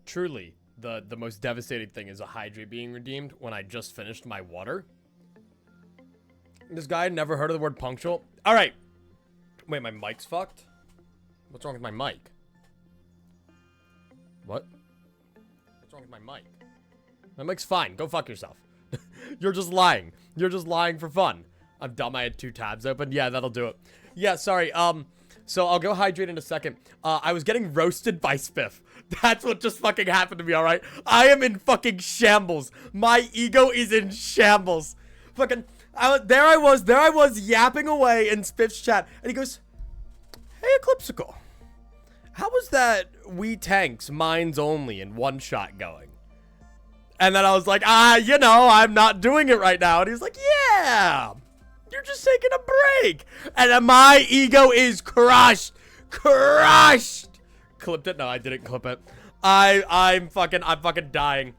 Truly, the most devastating thing is a hydrate being redeemed when I just finished my water. This guy never heard of the word punctual. All right. Wait, my mic's fucked? What's wrong with my mic? What? What's wrong with my mic? My mic's fine. Go fuck yourself. You're just lying. You're just lying for fun. I'm dumb. I had 2 tabs open. Yeah, that'll do it. Yeah, sorry. So I'll go hydrate in a second. I was getting roasted by Spiff. That's what just fucking happened to me, all right? I am in fucking shambles. My ego is in shambles. Fucking, there I was yapping away in Spiff's chat, and he goes, "Hey, Eclipsical, how was that We Tanks Mines Only in one shot going?" And then I was like, you know, I'm not doing it right now. And he's like, "Yeah, you're just taking a break." And then my ego is crushed. Crushed. Clipped it? No, I didn't clip it. I'm fucking dying.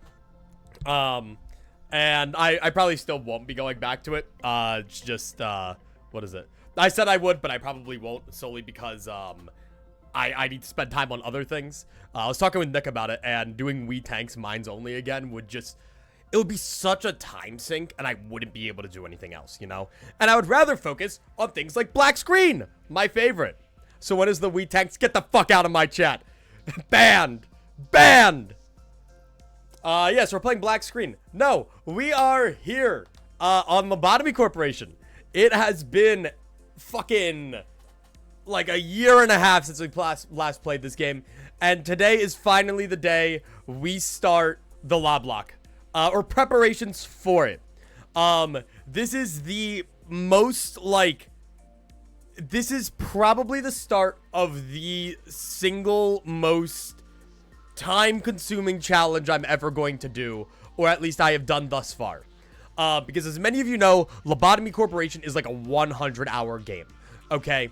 And I probably still won't be going back to it. It's just, what is it? I said I would, but I probably won't, solely because, I need to spend time on other things. I was talking with Nick about it, and doing We Tanks Mines Only again would just, it would be such a time sink, and I wouldn't be able to do anything else, you know? And I would rather focus on things like Black Screen, my favorite. So when is the We Tanks? Get the fuck out of my chat. Banned. Banned. Yes, we're playing Black Screen. No, we are here, on Lobotomy Corporation. It has been fucking like a year and a half since we last played this game, and today is finally the day we start the LobLocke, or preparations for it. This is the most, like, this is probably the start of the single most time-consuming challenge I'm ever going to do, or at least I have done thus far. Because as many of you know, Lobotomy Corporation is like a 100-hour game, okay?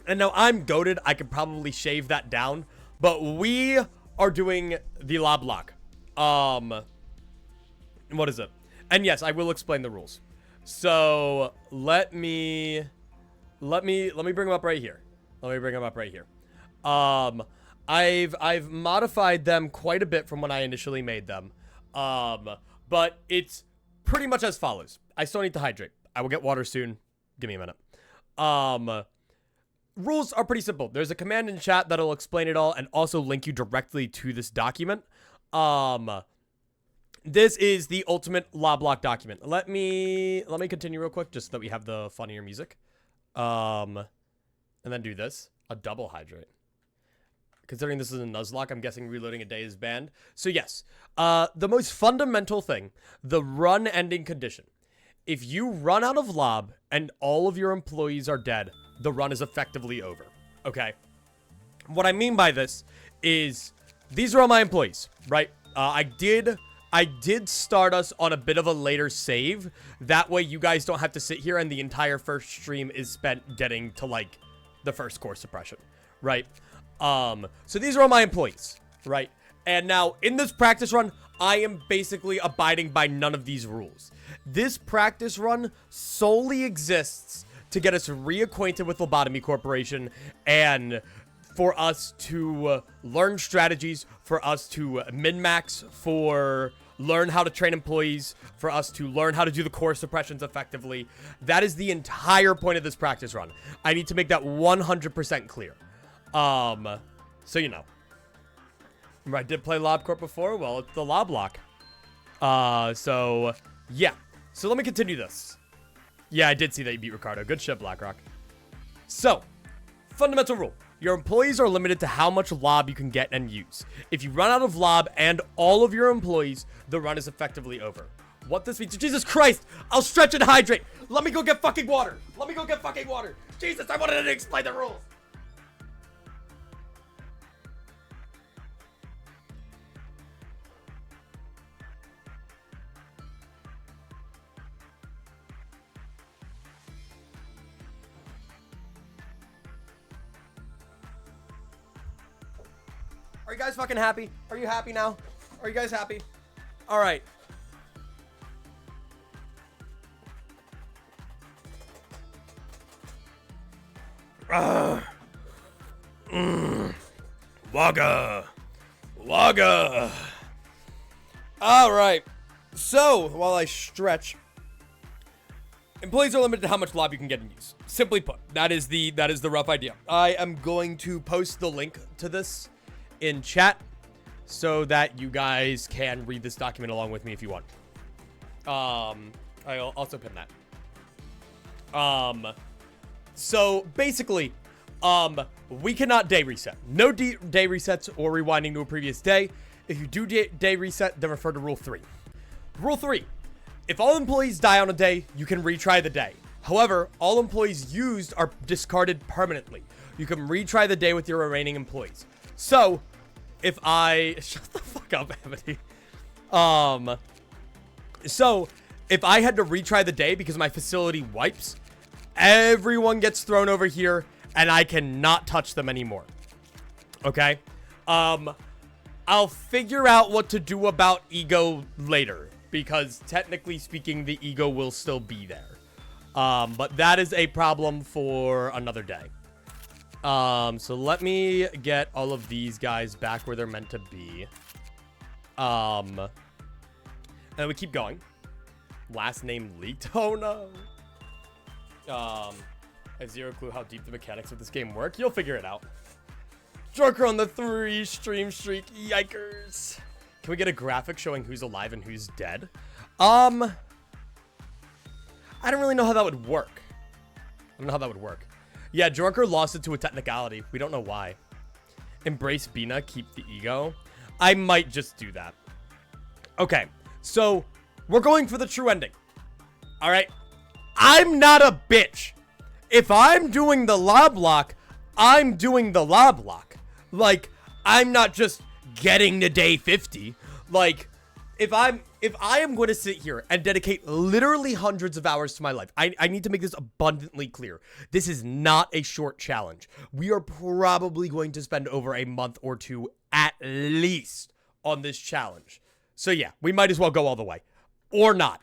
And now I'm goated, I could probably shave that down, but we are doing the LobLocke. What is it? And yes, I will explain the rules. So let me bring them up right here. Let me bring them up right here. I've modified them quite a bit from when I initially made them. But it's pretty much as follows. I still need to hydrate. I will get water soon. Give me a minute. Rules are pretty simple. There's a command in chat that'll explain it all and also link you directly to this document. This is the ultimate LobLocke document. Let me continue real quick just so that we have the funnier music. And then do this. A double hydrate. Considering this is a Nuzlocke, I'm guessing reloading a day is banned. So yes, the most fundamental thing, the run ending condition. If you run out of lob and all of your employees are dead, the run is effectively over, okay? What I mean by this is, these are all my employees, right? I did start us on a bit of a later save. That way you guys don't have to sit here and the entire first stream is spent getting to, like, the first core suppression, right? So these are all my employees, right? And now, in this practice run, I am basically abiding by none of these rules. This practice run solely exists to get us reacquainted with Lobotomy Corporation and for us to learn strategies, for us to min-max, for learn how to train employees, for us to learn how to do the core suppressions effectively. That is the entire point of this practice run. I need to make that 100% clear. So you know. Remember, I did play LobCorp before. Well, it's the LobLocke. So yeah. So let me continue this. Yeah, I did see that you beat Ricardo. Good shit, BlackRock. So, fundamental rule. Your employees are limited to how much lob you can get and use. If you run out of lob and all of your employees, the run is effectively over. What this means, Jesus Christ, I'll stretch and hydrate. Let me go get fucking water. Let me go get fucking water. Jesus, I wanted to explain the rules. Are you guys fucking happy? Are you happy now? Are you guys happy? All right. Wagga. Lager. All right. So, while I stretch, employees are limited to how much lob you can get in use. Simply put, that is the rough idea. I am going to post the link to this in chat so that you guys can read this document along with me if you want. I'll also pin that. So basically, we cannot day reset. No day resets or rewinding to a previous day. If you do day reset, then refer to Rule 3. Rule 3. If all employees die on a day, you can retry the day. However, all employees used are discarded permanently. You can retry the day with your remaining employees. So, if I... Shut the fuck up, Amity. So, if I had to retry the day because my facility wipes, everyone gets thrown over here, and I cannot touch them anymore. Okay? I'll figure out what to do about ego later, because technically speaking, the ego will still be there. But that is a problem for another day. So let me get all of these guys back where they're meant to be. And we keep going. Last name leaked. Oh no. I have zero clue how deep the mechanics of this game work. You'll figure it out. Joker on the 3 stream streak. Yikers. Can we get a graphic showing who's alive and who's dead? I don't really know how that would work. Yeah, Joker lost it to a technicality. We don't know why. Embrace Bina, keep the ego. I might just do that. Okay, so we're going for the true ending. All right. I'm not a bitch. If I'm doing the LobLocke, I'm doing the LobLocke. Like, I'm not just getting to day 50. Like, if I am going to sit here and dedicate literally hundreds of hours to my life, I need to make this abundantly clear. This is not a short challenge. We are probably going to spend over a month or two at least on this challenge. So yeah, we might as well go all the way. Or not.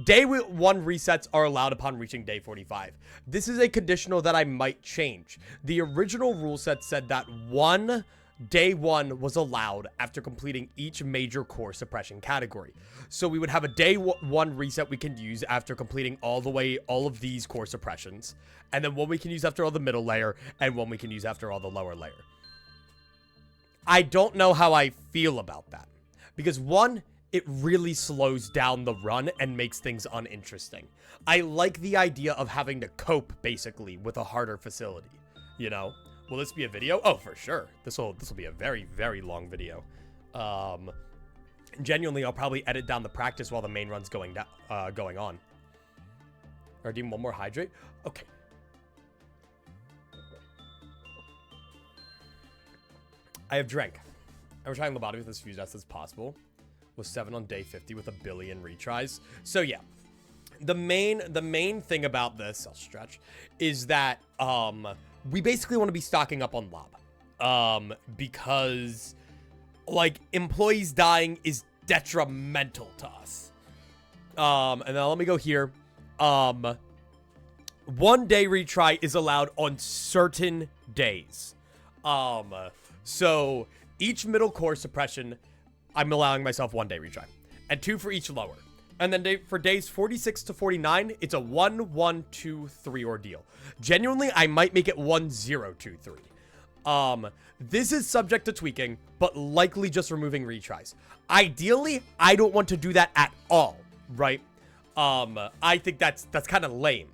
Day 1 resets are allowed upon reaching day 45. This is a conditional that I might change. The original rule set said that day 1 was allowed after completing each major core suppression category. So we would have a day 1 reset we can use after completing all of these core suppressions. And then one we can use after all the middle layer, and one we can use after all the lower layer. I don't know how I feel about that. Because one, it really slows down the run and makes things uninteresting. I like the idea of having to cope, basically, with a harder facility. You know? Will this be a video? Oh, for sure. This will be a very, very long video. Genuinely, I'll probably edit down the practice while the main run's going on. Or do one more hydrate? Okay. I have drank. I was trying lobotomy with as few deaths as possible. Was 7 on day 50 with 1 billion retries. So yeah, the main thing about this, I'll stretch, is that we basically want to be stocking up on lob, because like employees dying is detrimental to us. And then let me go here. 1 day retry is allowed on certain days. So each middle core suppression, I'm allowing myself 1 day retry, and 2 for each lower. And then for days 46 to 49, it's a 1, 1, 2, 3 ordeal. Genuinely, I might make it 1, 0, 2, 3. This is subject to tweaking, but likely just removing retries. Ideally, I don't want to do that at all, right? I think that's kind of lame.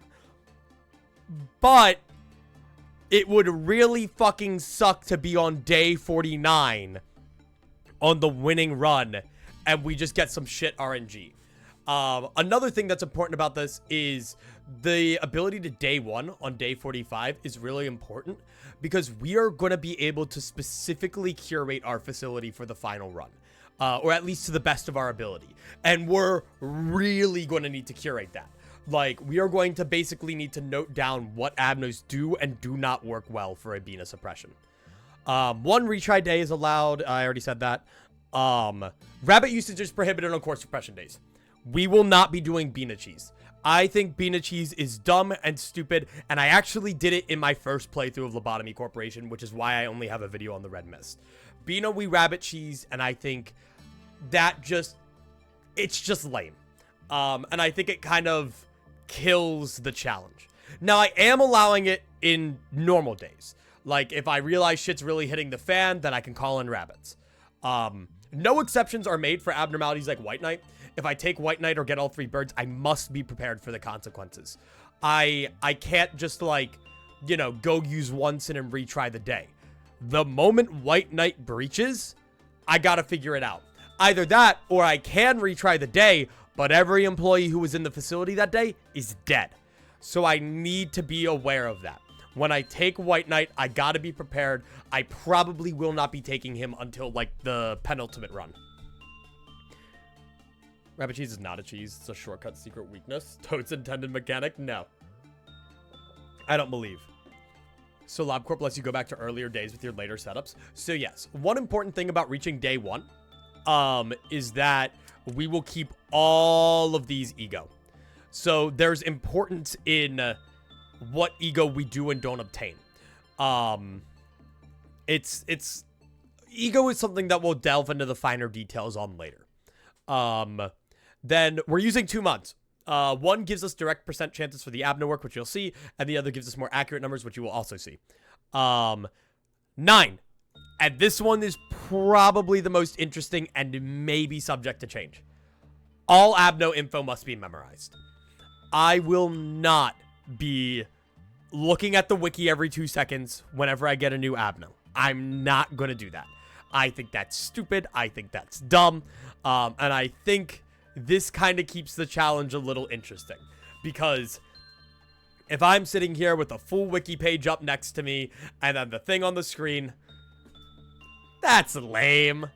But it would really fucking suck to be on day 49 on the winning run, and we just get some shit RNG. Another thing that's important about this is the ability to day 1 on day 45 is really important, because we are going to be able to specifically curate our facility for the final run, or at least to the best of our ability. And we're really going to need to curate that. Like, we are going to basically need to note down what abnos do and do not work well for a Bina suppression. 1 retry day is allowed. I already said that. Rabbit usage is prohibited on core suppression days. We will not be doing Bina cheese. I think Bina cheese is dumb and stupid, and I actually did it in my first playthrough of Lobotomy Corporation, which is why I only have a video on the Red Mist. being a wee rabbit cheese, and I think that it's just lame. And I think it kind of kills the challenge. Now, I am allowing it in normal days. Like, if I realize shit's really hitting the fan, then I can call in rabbits. No exceptions are made for abnormalities like White Knight. If I take White Knight or get all 3 birds, I must be prepared for the consequences. I can't just, like, you know, go use one sin and retry the day. The moment White Knight breaches, I gotta figure it out. Either that, or I can retry the day, but every employee who was in the facility that day is dead. So I need to be aware of that. When I take White Knight, I gotta be prepared. I probably will not be taking him until, like, the penultimate run. Rabbit cheese is not a cheese. It's a shortcut secret weakness. Toad's intended mechanic? No. I don't believe. So LobCorp lets you go back to earlier days with your later setups. So yes, one important thing about reaching day 1 is that we will keep all of these ego. So there's importance in what ego we do and don't obtain. Ego is something that we'll delve into the finer details on later. Then we're using 2 mods. One gives us direct % chances for the abno work, which you'll see, and the other gives us more accurate numbers, which you will also see. 9. And this one is probably the most interesting and maybe subject to change. All abno info must be memorized. I will not be looking at the wiki every 2 seconds whenever I get a new abno. I'm not going to do that. I think that's stupid. I think that's dumb. And I think this kind of keeps the challenge a little interesting. Because if I'm sitting here with a full wiki page up next to me and then the thing on the screen, that's lame.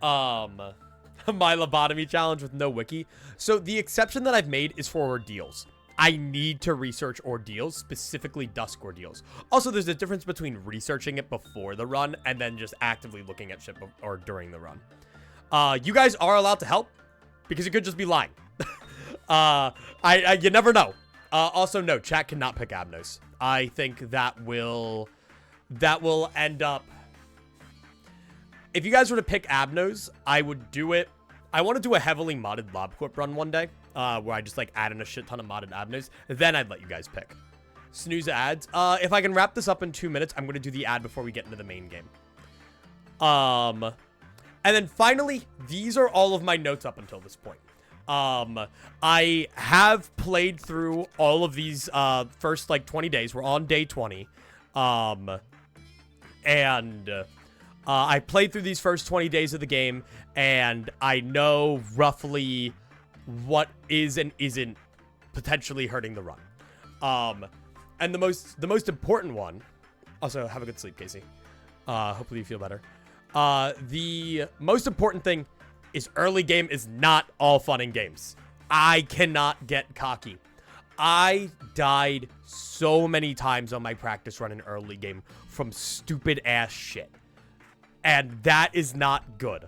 My lobotomy challenge with no wiki. So the exception that I've made is for ordeals. I need to research ordeals, specifically dusk ordeals. Also, there's a difference between researching it before the run and then just actively looking at shit or during the run. You guys are allowed to help because you could just be lying. You never know. Also, no, chat cannot pick abnos. I think that will end up. If you guys were to pick abnos, I would do it. I want to do a heavily modded LobCorp run one day, where I just like add in a shit ton of modded abnos. Then I'd let you guys pick. Snooze ads. If I can wrap this up in 2 minutes, I'm going to do the ad before we get into the main game. And then finally, these are all of my notes up until this point. I have played through all of these first like 20 days. We're on day 20. I played through these first 20 days of the game, and I know roughly what is and isn't potentially hurting the run. And the most important one. Also, have a good sleep, Casey. Hopefully you feel better. The most important thing is early game is not all fun and games. I cannot get cocky. I died so many times on my practice run in early game from stupid ass shit. And that is not good.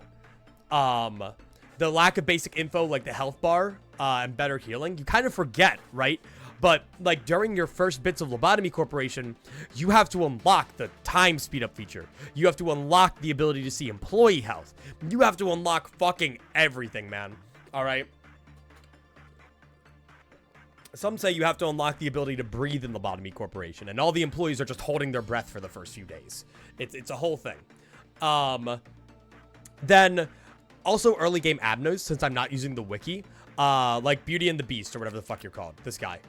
The lack of basic info like the health bar and better healing, you kind of forget, right? But like during your first bits of Lobotomy Corporation, you have to unlock the time speed up feature. You have to unlock the ability to see employee health. You have to unlock fucking everything, man. All right. Some say you have to unlock the ability to breathe in Lobotomy Corporation, and all the employees are just holding their breath for the first few days. It's a whole thing. Then also early game abnos, since I'm not using the wiki, like Beauty and the Beast or whatever the fuck you're called. This guy.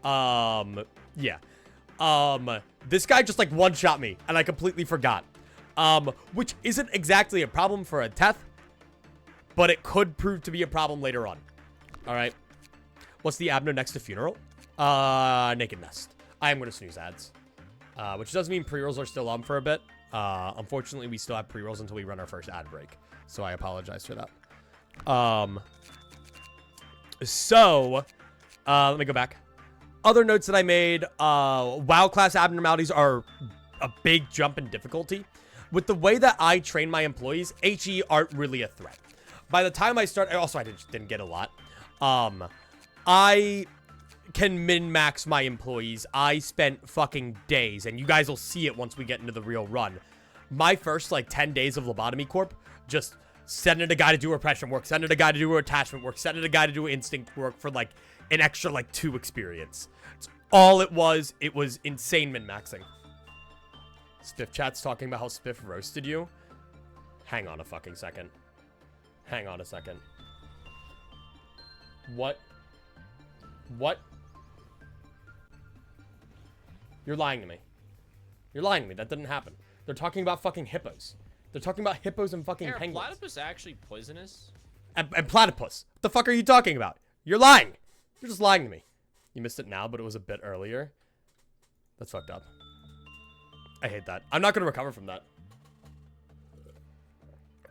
Yeah. This guy just like one-shot me and I completely forgot. Which isn't exactly a problem for a Teth, but it could prove to be a problem later on. All right. What's the abno next to funeral? Naked Nest. I am going to snooze ads. Which does mean pre-rolls are still on for a bit. Unfortunately, we still have pre-rolls until we run our first ad break. So I apologize for that. Let me go back. Other notes that I made, WoW class abnormalities are a big jump in difficulty. With the way that I train my employees, HE aren't really a threat. By the time I start, also I didn't get a lot. I can min-max my employees. I spent fucking days, and you guys will see it once we get into the real run, my first, like, 10 days of Lobotomy Corp, just sending a guy to do repression work, sending a guy to do attachment work, sending a guy to do instinct work for, like, an extra, like, 2 experience. It's all it was. It was insane min-maxing. Spiff chat's talking about how Spiff roasted you. Hang on a fucking second. Hang on a second. What? What? You're lying to me. You're lying to me. That didn't happen. They're talking about fucking hippos. They're talking about hippos and fucking penguins. Are platypus actually poisonous? And platypus. What the fuck are you talking about? You're lying. You're just lying to me. You missed it now, but it was a bit earlier. That's fucked up. I hate that. I'm not going to recover from that.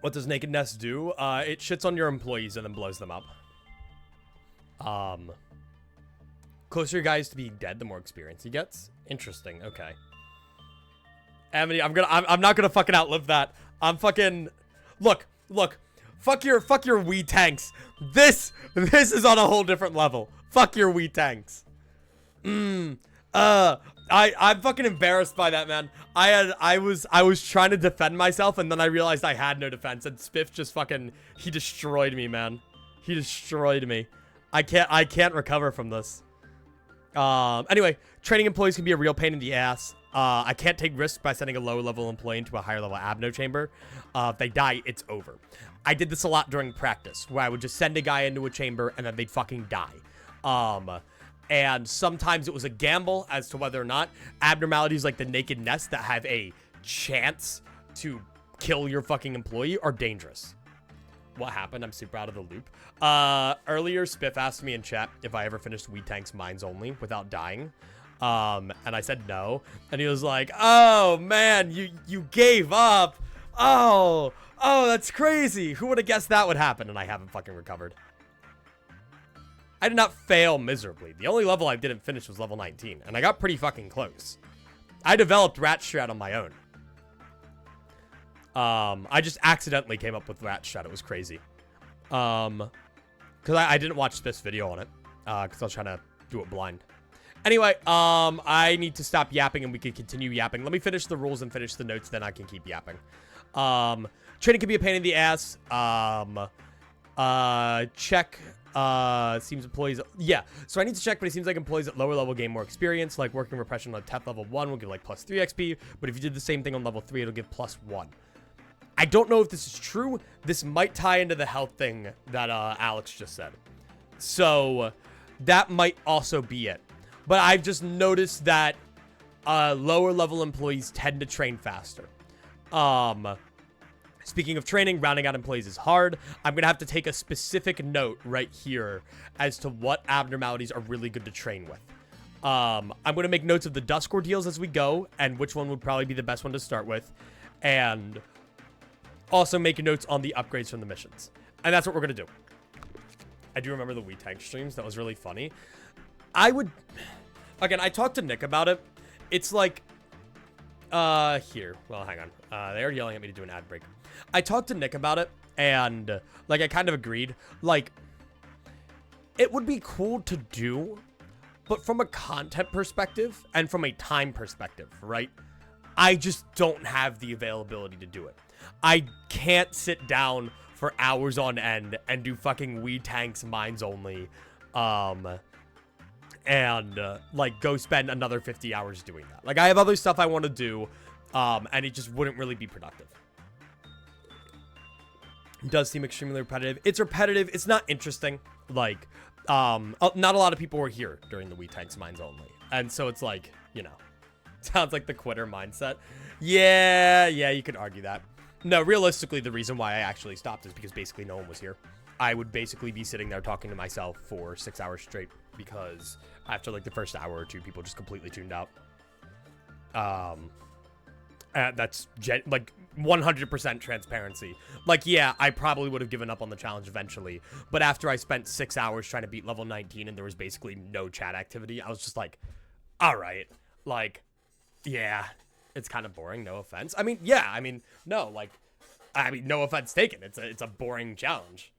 What does Naked Nest do? It shits on your employees and then blows them up. Closer your guys to being dead, the more experience he gets. Interesting. Okay. Amity, I'm not gonna fucking outlive that. I'm fucking... Look. Fuck your wee tanks. This is on a whole different level. Fuck your wee tanks. I'm fucking embarrassed by that, man. I was trying to defend myself, and then I realized I had no defense, and Spiff just fucking... He destroyed me, man. He destroyed me. I can't recover from this. Anyway, training employees can be a real pain in the ass. I can't take risks by sending a lower level employee into a higher level abno chamber. If they die, it's over. I did this a lot during practice, where I would just send a guy into a chamber and then they'd fucking die. And sometimes it was a gamble as to whether or not abnormalities like the Naked Nest that have a chance to kill your fucking employee are dangerous. What happened? I'm super out of the loop. Earlier, Spiff asked me in chat if I ever finished Wheat Tank's Mines Only without dying. And I said no. And he was like, oh, man, you gave up. Oh, that's crazy. Who would have guessed that would happen? And I haven't fucking recovered. I did not fail miserably. The only level I didn't finish was level 19. And I got pretty fucking close. I developed Rat Strat on my own. I just accidentally came up with Rat Strat. It was crazy. Because I didn't watch this video on it. Because I was trying to do it blind. Anyway, I need to stop yapping and we can continue yapping. Let me finish the rules and finish the notes, then I can keep yapping. Training can be a pain in the ass. Check. Seems employees... Yeah, so I need to check, but it seems like employees at lower level gain more experience. Like working repression on TEP level 1 will give like plus 3 XP. But if you did the same thing on level 3, it'll give plus 1. I don't know if this is true. This might tie into the health thing that Alex just said. So that might also be it. But I've just noticed that lower level employees tend to train faster. Speaking of training, rounding out employees is hard. I'm going to have to take a specific note right here as to what abnormalities are really good to train with. I'm going to make notes of the Dusk Ordeals as we go, and which one would probably be the best one to start with. And also make notes on the upgrades from the missions. And that's what we're going to do. I do remember the Wii Tank streams. That was really funny. Again, I talked to Nick about it. It's like... Here. Well, hang on. They are yelling at me to do an ad break. I talked to Nick about it, and, like, I kind of agreed. Like, it would be cool to do, but from a content perspective and from a time perspective, right? I just don't have the availability to do it. I can't sit down for hours on end and do fucking Wii Tank's Mines Only, and, like, go spend another 50 hours doing that. Like, I have other stuff I want to do, and it just wouldn't really be productive. It does seem extremely repetitive. It's repetitive. It's not interesting. Like, not a lot of people were here during the Wii Tank's Mines Only. And so it's like, you know, sounds like the quitter mindset. Yeah, you could argue that. No, realistically, the reason why I actually stopped is because basically no one was here. I would basically be sitting there talking to myself for 6 hours straight because after like the first hour or two, people just completely tuned out. That's like 100% transparency. Like, yeah, I probably would have given up on the challenge eventually, but after I spent 6 hours trying to beat level 19 and there was basically no chat activity, I was just like, all right, like, yeah, it's kind of boring. No offense. I mean, yeah, I mean, no, like, I mean, no offense taken. It's a boring challenge.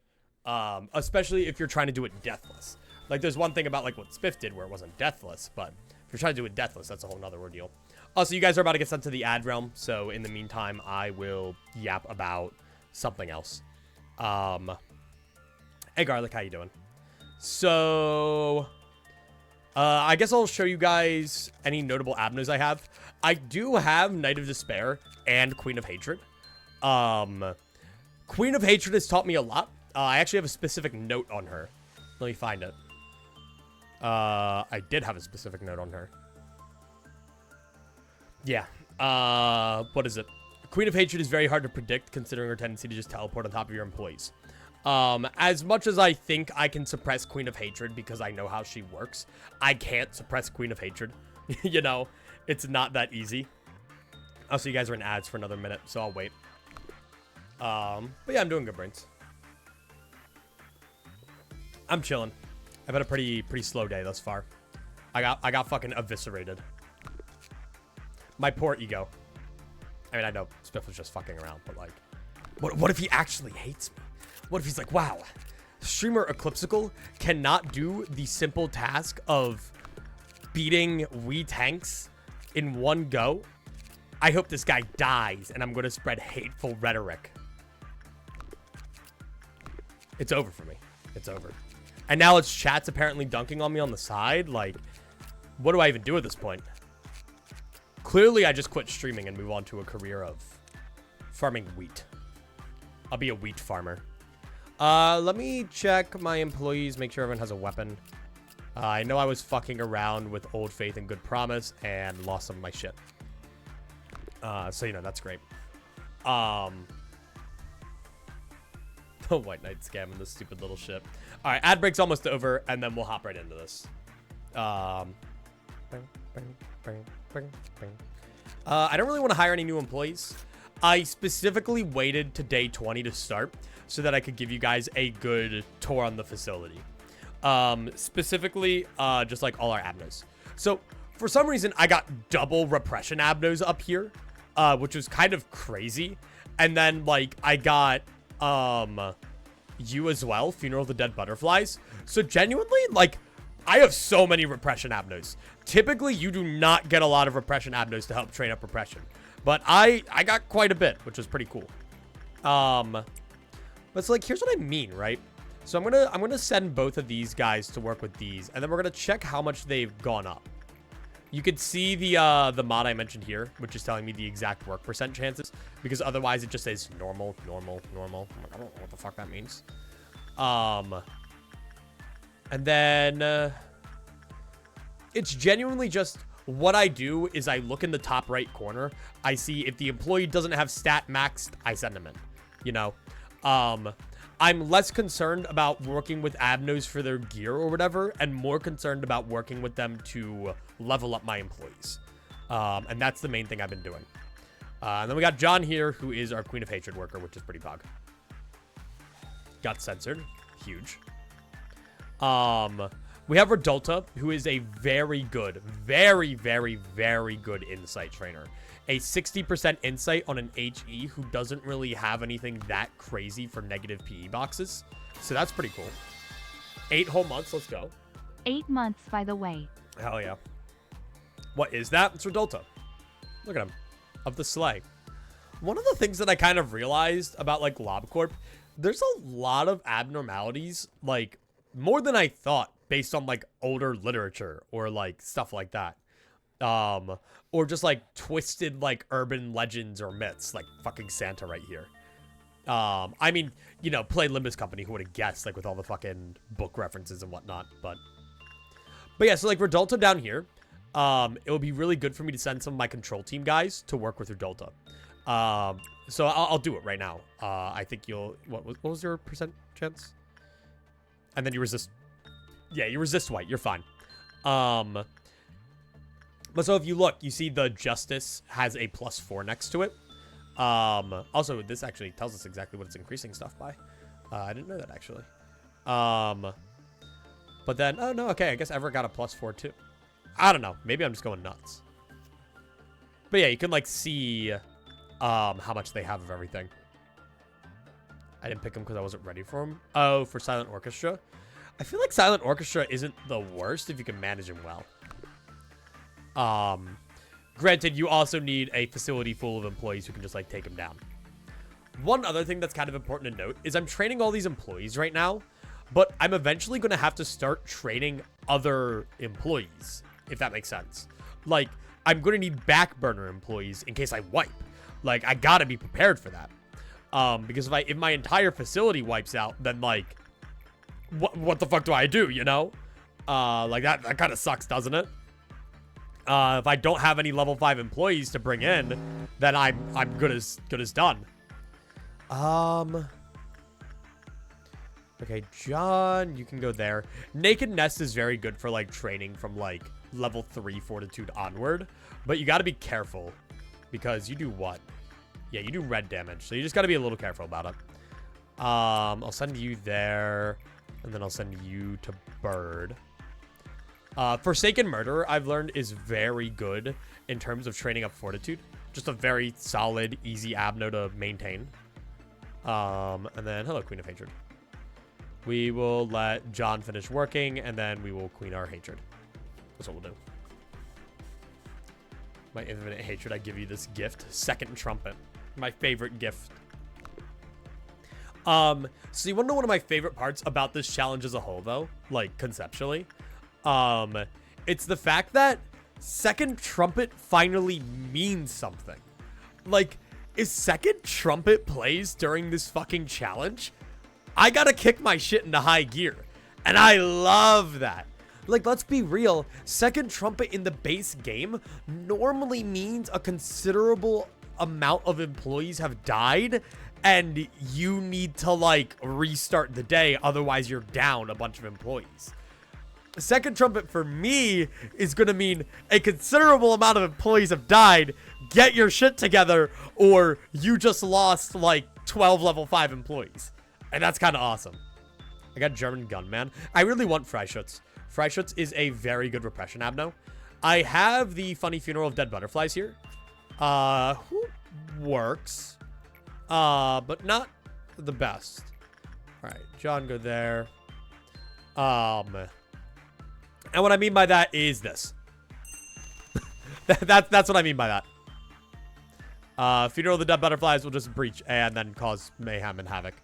Especially if you're trying to do it deathless. Like, there's one thing about, like, what Spiff did where it wasn't deathless, but if you're trying to do it deathless, that's a whole nother ordeal. Also, you guys are about to get sent to the ad realm, so in the meantime, I will yap about something else. Hey, Garlic, how you doing? So, I guess I'll show you guys any notable abnos I have. I do have Knight of Despair and Queen of Hatred. Queen of Hatred has taught me a lot. I actually have a specific note on her. Let me find it. I did have a specific note on her. Yeah. What is it? Queen of Hatred is very hard to predict, considering her tendency to just teleport on top of your employees. As much as I think I can suppress Queen of Hatred because I know how she works, I can't suppress Queen of Hatred. You know, it's not that easy. Also, you guys are in ads for another minute, so I'll wait. But yeah, I'm doing good, brains. I'm chilling. I've had a pretty slow day thus far. I got fucking eviscerated. My poor ego. I mean, I know Spiff was just fucking around, but like, what if he actually hates me? What if he's like, wow, streamer Eclipsical cannot do the simple task of beating Wii tanks in one go? I hope this guy dies, and I'm going to spread hateful rhetoric. It's over for me. It's over. And now it's chat's apparently dunking on me on the side. Like, what do I even do at this point? Clearly, I just quit streaming and move on to a career of farming wheat. I'll be a wheat farmer. Let me check my employees, make sure everyone has a weapon. I know I was fucking around with Old Faith and Good Promise and lost some of my shit. So, you know, that's great. The White Knight scamming this stupid little ship. All right, ad break's almost over, and then we'll hop right into this. I don't really want to hire any new employees. I specifically waited to day 20 to start so that I could give you guys a good tour on the facility. Specifically, just like all our abnos. So for some reason, I got double repression abnos up here, which was kind of crazy. And then like I got you as well, Funeral of the Dead Butterflies. So genuinely, like, I have so many repression abnos. Typically, you do not get a lot of repression abnos to help train up repression. But I got quite a bit, which was pretty cool. But it's like, here's what I mean, right? So I'm gonna send both of these guys to work with these, and then we're gonna check how much they've gone up. You could see the mod I mentioned here, which is telling me the exact work percent chances, because otherwise it just says normal, normal, normal. I'm like, I don't know what the fuck that means. And then it's genuinely just what I do is I look in the top right corner. I see if the employee doesn't have stat maxed, I send them in. You know, I'm less concerned about working with abnos for their gear or whatever, and more concerned about working with them to level up my employees. And that's the main thing I've been doing. And then we got John here, who is our Queen of Hatred worker, which is pretty pog. Got censored. Huge. We have Redulta, who is a very good, very, very, very good insight trainer. A 60% insight on an HE who doesn't really have anything that crazy for negative PE boxes. So that's pretty cool. 8 whole months. Let's go. 8 months, by the way. Hell yeah. What is that? It's Redulta. Look at him. Of the sleigh. One of the things that I kind of realized about, like, LobCorp, there's a lot of abnormalities, like, more than I thought, based on, like, older literature or, like, stuff like that. Or just, like, twisted, like, urban legends or myths, like fucking Santa right here. I mean, you know, play Limbus Company, who would have guessed, like, with all the fucking book references and whatnot, but yeah, so, like, Redulta down here, it would be really good for me to send some of my control team guys to work with Redulta. So I'll do it right now. I think you'll, what was your percent chance? And then you resist. Yeah, you resist white. You're fine. But so if you look, you see the Justice has a +4 next to it. Also, this actually tells us exactly what it's increasing stuff by. I didn't know that, actually. But then, oh, no, okay, I guess Everett got a +4, too. I don't know. Maybe I'm just going nuts. But yeah, you can, like, see how much they have of everything. I didn't pick them because I wasn't ready for them. Oh, for Silent Orchestra. I feel like Silent Orchestra isn't the worst if you can manage him well. Granted, you also need a facility full of employees who can just, like, take him down. One other thing that's kind of important to note is I'm training all these employees right now, but I'm eventually going to have to start training other employees, if that makes sense. Like, I'm going to need back burner employees in case I wipe. Like, I got to be prepared for that. Because if my entire facility wipes out, then, like, what the fuck do I do, you know? Like, that kind of sucks, doesn't it? If I don't have any level 5 employees to bring in, then I'm good as done. Okay, John, you can go there. Naked Nest is very good for, like, training from, like, level 3 fortitude onward. But you gotta be careful. Because you do what? Yeah, you do red damage. So you just gotta be a little careful about it. I'll send you there. And then I'll send you to Bird. Forsaken Murderer, I've learned, is very good in terms of training up fortitude. Just a very solid, easy abno to maintain. And then, hello, Queen of Hatred. We will let John finish working, and then we will queen our hatred. That's what we'll do. My infinite hatred, I give you this gift. Second trumpet. My favorite gift. So you want to know one of my favorite parts about this challenge as a whole, though? Like, conceptually? It's the fact that second trumpet finally means something. Like, if second trumpet plays during this fucking challenge, I gotta kick my shit into high gear. And I love that. Like, let's be real. Second trumpet in the base game normally means a considerable amount of employees have died and you need to, like, restart the day. Otherwise, you're down a bunch of employees. Second trumpet for me is going to mean a considerable amount of employees have died. Get your shit together, or you just lost like 12 level 5 employees. And that's kind of awesome. I got German Gunman. I really want Freischutz. Freischutz is a very good repression abno. I have the Funny Funeral of Dead Butterflies here. Who works. But not the best. All right, John, go there. And what I mean by that is this. That's what I mean by that. Funeral of the Dead Butterflies will just breach and then cause mayhem and havoc.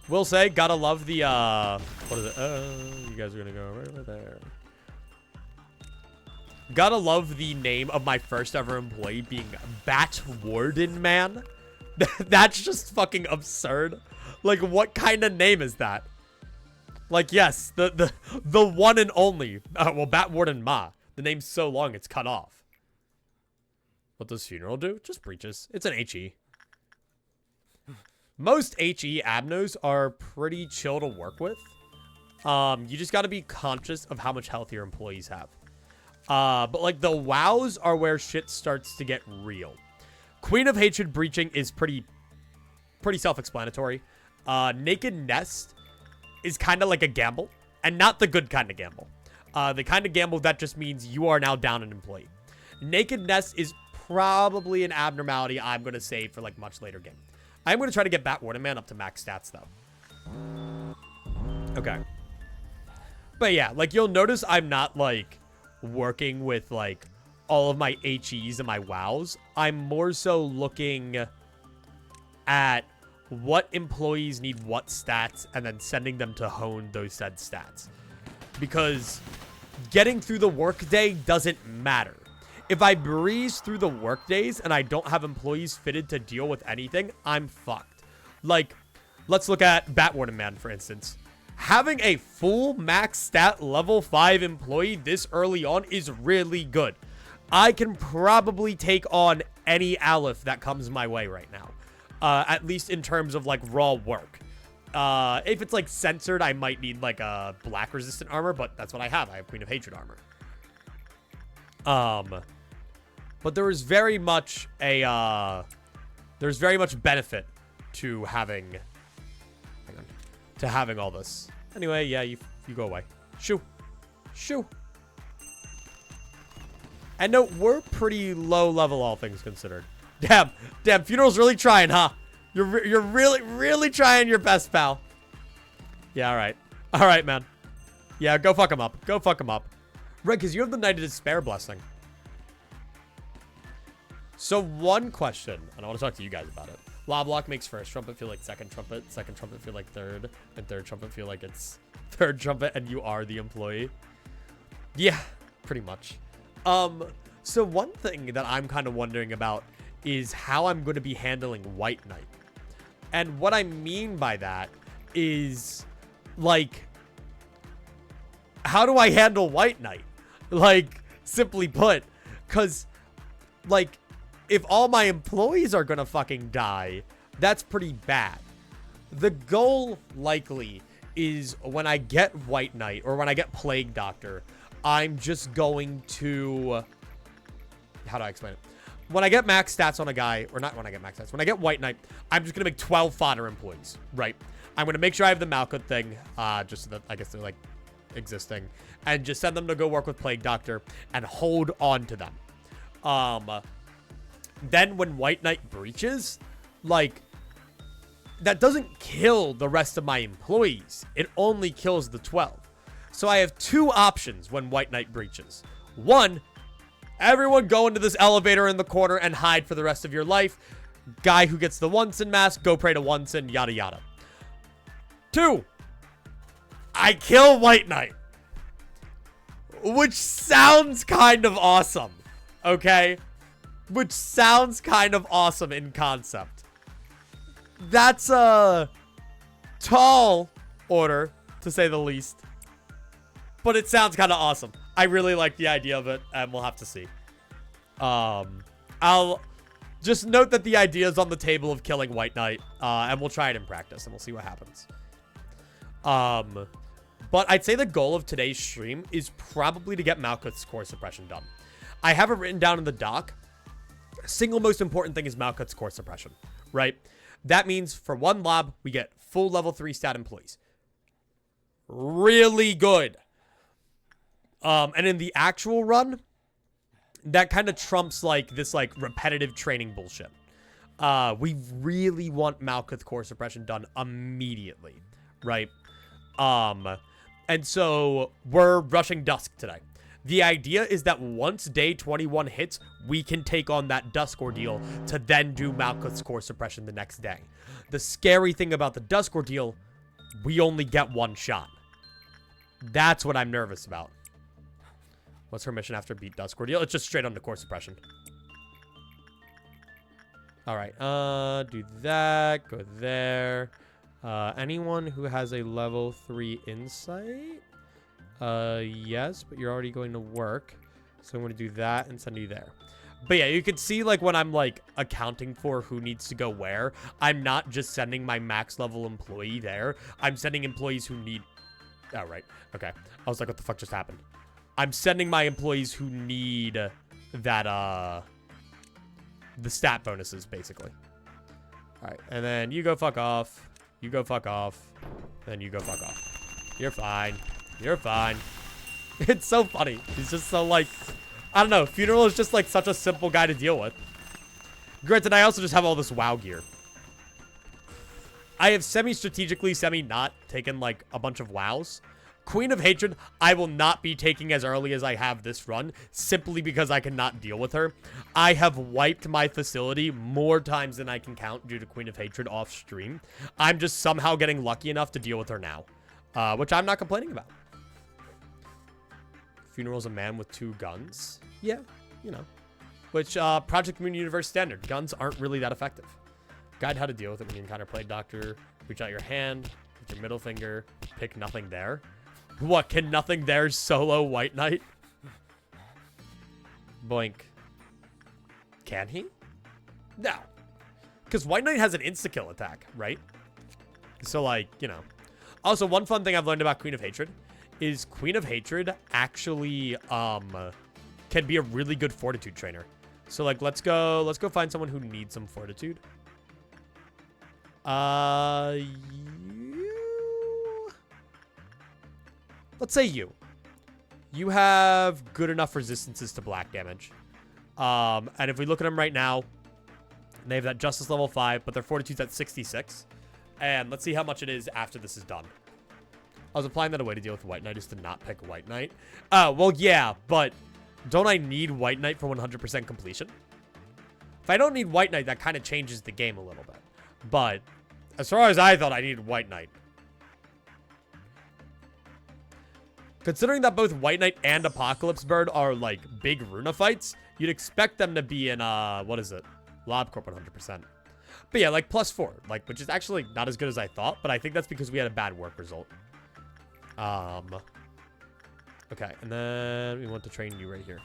Will say, gotta love the, what is it? You guys are gonna go right over there. Gotta love the name of my first ever employee being Bat Warden Man. That's just fucking absurd. Like, what kind of name is that? Like, yes, the one and only. Well, Bat Warden Ma. The name's so long, it's cut off. What does Funeral do? Just breaches. It's an HE. Most HE abnos are pretty chill to work with. You just got to be conscious of how much health your employees have. But, like, the wows are where shit starts to get real. Queen of Hatred breaching is pretty self-explanatory. Naked Nest is kind of like a gamble, and not the good kind of gamble. The kind of gamble that just means you are now down an employee. Naked Nest is probably an abnormality I'm going to save for, like, much later game. I'm going to try to get Bat Warden Man up to max stats, though. Okay. But, yeah, like, you'll notice I'm not, like, working with, like, all of my HEs and my wows. I'm more so looking at what employees need what stats and then sending them to hone those said stats. Because getting through the workday doesn't matter. If I breeze through the workdays and I don't have employees fitted to deal with anything, I'm fucked. Like, let's look at Batwarden Man, for instance. Having a full max stat level 5 employee this early on is really good. I can probably take on any Aleph that comes my way right now. At least in terms of, like, raw work. If it's, like, censored, I might need, like, a black resistant armor, but that's what I have. I have Queen of Hatred armor. But there is very much a, there's very much benefit to having, hang on, to having all this. Anyway, yeah, you go away. Shoo. Shoo. And no, we're pretty low level, all things considered. Damn, Funeral's really trying, huh? You're really trying your best, pal. Yeah, all right, man. Yeah, go fuck him up. Go fuck him up. Right, because you have the Knight of Despair blessing. So one question, and I want to talk to you guys about it. LobLocke makes first trumpet feel like second trumpet feel like third, and third trumpet feel like it's third trumpet, and you are the employee. Yeah, pretty much. So one thing that I'm kind of wondering about is how I'm going to be handling White Knight. And what I mean by that is, like, how do I handle White Knight? Like, simply put, because, like, if all my employees are gonna fucking die, that's pretty bad. The goal, likely, is when I get White Knight, or when I get Plague Doctor, I'm just going to... How do I explain it? When I get max stats on a guy, or not when I get max stats, when I get White Knight, I'm just gonna make 12 fodder employees, right? I'm gonna make sure I have the Malkuth thing, just so that, I guess they're, like, existing, and just send them to go work with Plague Doctor, and hold on to them. Then when White Knight breaches, like, that doesn't kill the rest of my employees. It only kills the 12. So I have two options when White Knight breaches. One, everyone go into this elevator in the corner and hide for the rest of your life. Guy who gets the Onsen mask, go pray to Onsen, yada yada. Two, I kill White Knight. Which sounds kind of awesome, okay? Which sounds kind of awesome in concept. That's a tall order, to say the least. But it sounds kind of awesome. I really like the idea of it, and we'll have to see. I'll just note that the idea is on the table of killing White Knight, and we'll try it in practice, and we'll see what happens. But I'd say the goal of today's stream is probably to get Malkuth's core suppression done. I have it written down in the doc. Single most important thing is Malkuth's core suppression, right? That means for one lob, we get full level 3 stat employees. Really good. And in the actual run, that kind of trumps, like, this, like, repetitive training bullshit. We really want Malkuth core suppression done immediately, right? And so we're rushing Dusk today. The idea is that once day 21 hits, we can take on that Dusk ordeal to then do Malkuth's core suppression the next day. The scary thing about the Dusk ordeal, we only get one shot. That's what I'm nervous about. What's her mission after beat Dusk ordeal? It's just straight on the core suppression. All right, do that, go there. Anyone who has a level 3 insight? Yes, but you're already going to work. So I'm going to do that and send you there. But yeah, you can see, like, when I'm, like, accounting for who needs to go where, I'm not just sending my max level employee there. I'm sending employees who need... Oh, right. Okay. I was like, what the fuck just happened? I'm sending my employees who need that, the stat bonuses, basically. All right. And then you go fuck off. You go fuck off. Then you go fuck off. You're fine. You're fine. It's so funny. He's just so, like... I don't know. Funeral is just, like, such a simple guy to deal with. Granted, I also just have all this WoW gear. I have semi-strategically, semi-not taken, like, a bunch of WoWs. Queen of Hatred, I will not be taking as early as I have this run, simply because I cannot deal with her. I have wiped my facility more times than I can count due to Queen of Hatred off stream. I'm just somehow getting lucky enough to deal with her now, which I'm not complaining about. Funeral's a man with 2 guns. Yeah, you know. Which, Project Moon Universe standard. Guns aren't really that effective. Guide how to deal with it when you encounter Plague Doctor. Reach out your hand with your middle finger. Pick nothing there. What, can nothing there solo White Knight? Boink. Can he? No. Because White Knight has an insta-kill attack, right? So, like, you know. Also, one fun thing I've learned about Queen of Hatred is Queen of Hatred actually can be a really good fortitude trainer. So, like, let's go find someone who needs some fortitude. Let's say you. You have good enough resistances to black damage. And if we look at them right now, they have that Justice level 5, but their fortitude's at 66. And let's see how much it is after this is done. I was applying that a way to deal with White Knight is to not pick White Knight. Well, yeah, but don't I need White Knight for 100% completion? If I don't need White Knight, that kind of changes the game a little bit. But as far as I thought, I needed White Knight. Considering that both White Knight and Apocalypse Bird are, like, big Runa fights, you'd expect them to be in, what is it? LobCorp 100%. But yeah, like, +4, like, which is actually not as good as I thought, but I think that's because we had a bad work result. Okay, and then we want to train you right here.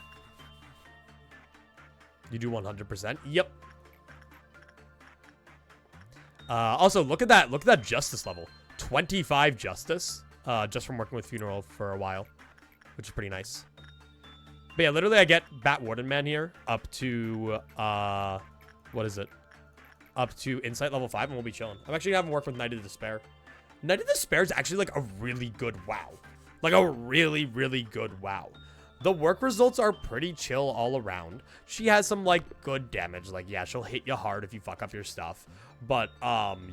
You do 100%? Yep. Also, look at that justice level. 25 justice. Just from working with Funeral for a while, which is pretty nice. But yeah, literally I get Bat Warden Man here up to, what is it? Up to Insight level 5 and we'll be chilling. I'm actually having work with Knight of Despair. Knight of Despair is actually like a really good WoW. Like a really, really good WoW. The work results are pretty chill all around. She has some, like, good damage. Like, yeah, she'll hit you hard if you fuck up your stuff. But,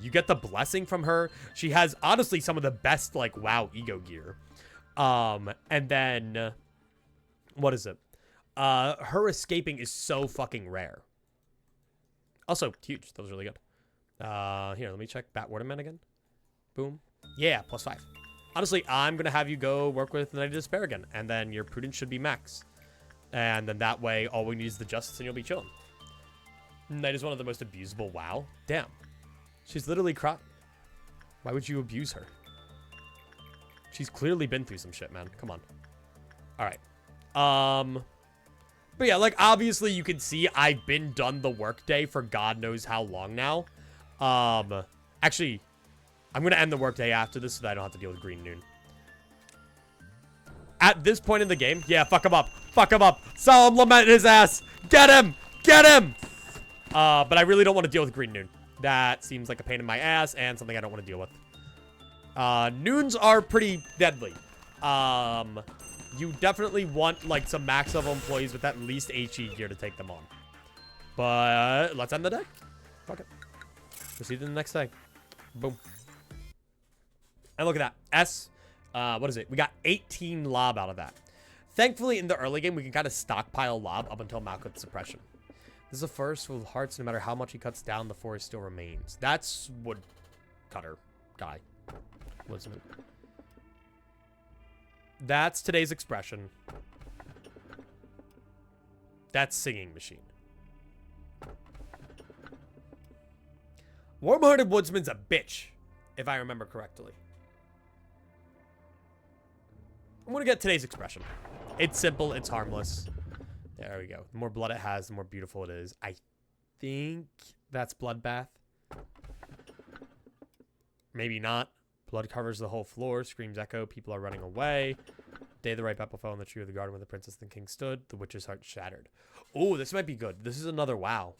you get the blessing from her. She has, honestly, some of the best, like, WoW ego gear. And then, what is it? Her escaping is so fucking rare. Also, huge. That was really good. Here, let me check Bat Warden Man again. Boom. Yeah, +5. Honestly, I'm going to have you go work with Knight of Despair again. And then your Prudence should be max. And then that way, all we need is the Justice and you'll be chilling. Knight is one of the most abusable WoW. Damn. She's literally crying. Why would you abuse her? She's clearly been through some shit, man. Come on. Alright. But yeah, like, obviously you can see I've been done the workday for God knows how long now. Actually, I'm going to end the workday after this so that I don't have to deal with Green Noon. At this point in the game, yeah, fuck him up. Fuck him up. Solemn lament his ass. Get him. Get him. But I really don't want to deal with Green Noon. That seems like a pain in my ass and something I don't want to deal with. Noons are pretty deadly. You definitely want, like, some max level employees with at least HE gear to take them on. But let's end the day. Fuck it. Proceed to the next day. Boom. And look at that. S. What is it? We got 18 lob out of that. Thankfully, in the early game, we can kind of stockpile lob up until Malkuth's suppression. This is a forest full of hearts. No matter how much he cuts down, the forest still remains. That's woodcutter guy. Woodsman. That's today's expression. That's singing machine. Warm-hearted woodsman's a bitch, if I remember correctly. I'm gonna get today's expression. It's simple, it's harmless. There we go. The more blood it has, the more beautiful it is. I think that's Bloodbath. Maybe not. Blood covers the whole floor, screams echo, people are running away. Day the ripe apple fell in the tree of the garden where the princess and king stood. The witch's heart shattered. Oh, this might be good. This is another WoW.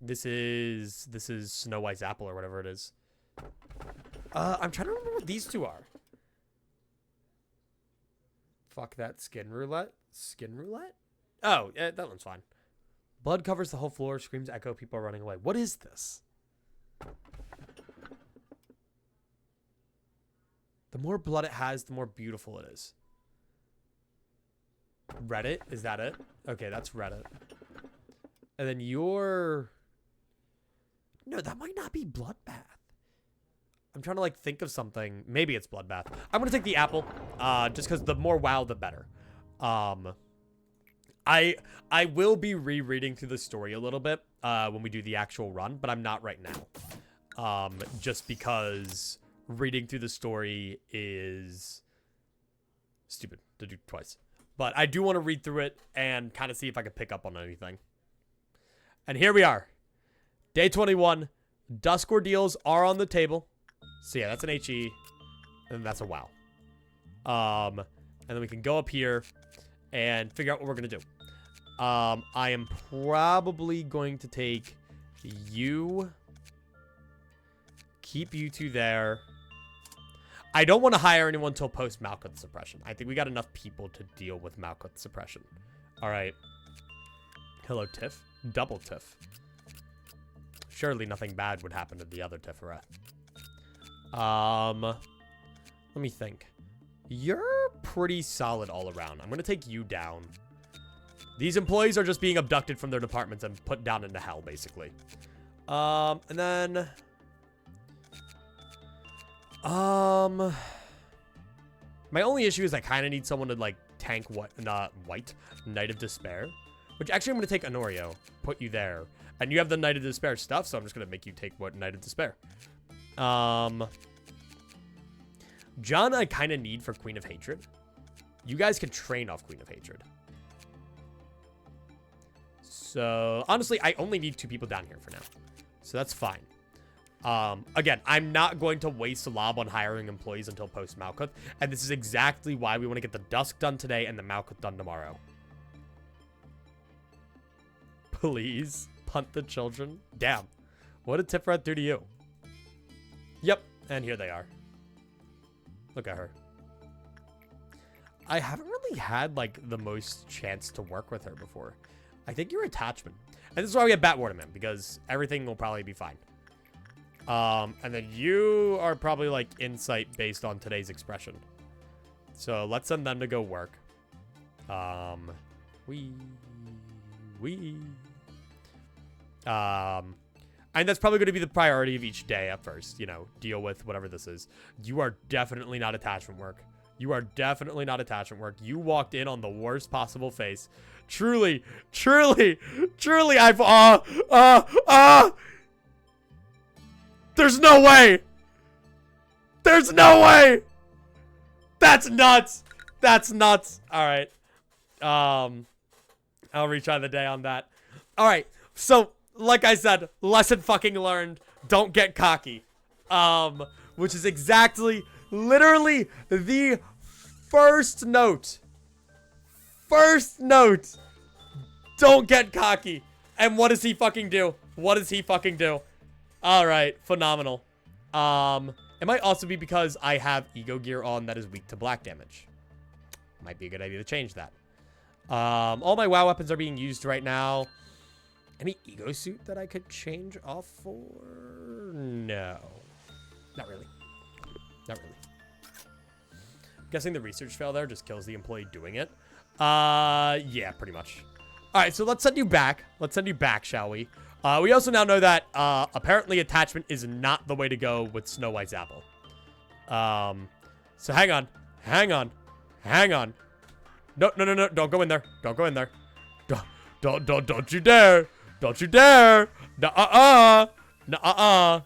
This is Snow White's apple or whatever it is. I'm trying to remember what these two are. Fuck that skin roulette. Skin roulette? Oh, yeah, that one's fine. Blood covers the whole floor, screams echo, people are running away. What is this? The more blood it has, the more beautiful it is. Reddit? Is that it? Okay, that's Reddit. And then your... No, that might not be Bloodbath. I'm trying to, like, think of something. Maybe it's Bloodbath. I'm going to take the apple, just because the more WoW, the better. I will be rereading through the story a little bit when we do the actual run, but I'm not right now. Just because reading through the story is stupid to do twice. But I do want to read through it and kind of see if I can pick up on anything. And here we are. Day 21. Dusk Ordeals are on the table. So yeah, that's an HE. And that's a WoW. And then we can go up here and figure out what we're going to do. I am probably going to take you. Keep you two there. I don't want to hire anyone until post Malkuth suppression. I think we got enough people to deal with Malkuth suppression. All right. Hello, Tiff. Double Tiff. Surely nothing bad would happen to the other Tiferet. Let me think. You're pretty solid all around. I'm going to take you down. These employees are just being abducted from their departments and put down into hell, basically. And then... my only issue is I kind of need someone to, like, tank White, Knight of Despair. Which, actually, I'm going to take Honorio, put you there. And you have the Knight of Despair stuff, so I'm just going to make you take what Knight of Despair. John, I kind of need for Queen of Hatred. You guys can train off Queen of Hatred. So, honestly, I only need 2 people down here for now. So that's fine. Again, I'm not going to waste a lob on hiring employees until post-Malkuth. And this is exactly why we want to get the Dusk done today and the Malkuth done tomorrow. Please, punt the children. Damn. What did Tiferet do to you? Yep, and here they are. Look at her. I haven't really had, like, the most chance to work with her before. I think you're attachment. And this is why we have Bat Waterman, because everything will probably be fine. And then you are probably, like, insight based on today's expression. So let's send them to go work. And that's probably going to be the priority of each day at first, you know, deal with whatever this is. You are definitely not attachment work. You are definitely not attachment work. You walked in on the worst possible face. Truly, there's no way. There's no way. That's nuts. That's nuts. All right. I'll retry the day on that. All right. So, like I said, lesson fucking learned. Don't get cocky. Which is exactly, literally the first note. First note. Don't get cocky. And what does he fucking do? What does he fucking do? All right, phenomenal. It might also be because I have ego gear on that is weak to black damage. Might be a good idea to change that. All my WoW weapons are being used right now. Any ego suit that I could change off for? No. Not really. Not really. I'm guessing the research fail there just kills the employee doing it. Yeah, pretty much. All right, so let's send you back. Let's send you back, shall we? We also now know that apparently attachment is not the way to go with Snow White's apple. So hang on. Hang on. Hang on. No, no, no, no. Don't go in there. Don't go in there. Don't you dare. Don't you dare. Nuh-uh. Nuh-uh.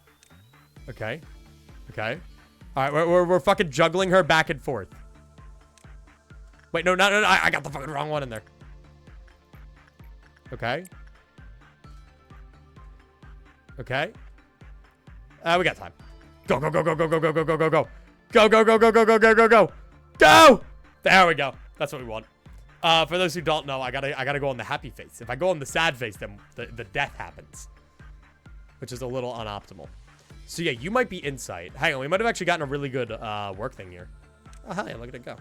Okay. Okay. All right, we're fucking juggling her back and forth. Wait, no, no, no, no. I got the fucking wrong one in there. Okay. Okay. We got time. Go, go, go, go, go, go, go, go, go, go, go. Go, go, go, go, go, go, go, go, go. Go! There we go. That's what we want. For those who don't know, I gotta go on the happy face. If I go on the sad face, then the death happens. Which is a little unoptimal. So yeah, you might be insight. Hang on, we might have actually gotten a really good work thing here. Oh, hi, look at it go.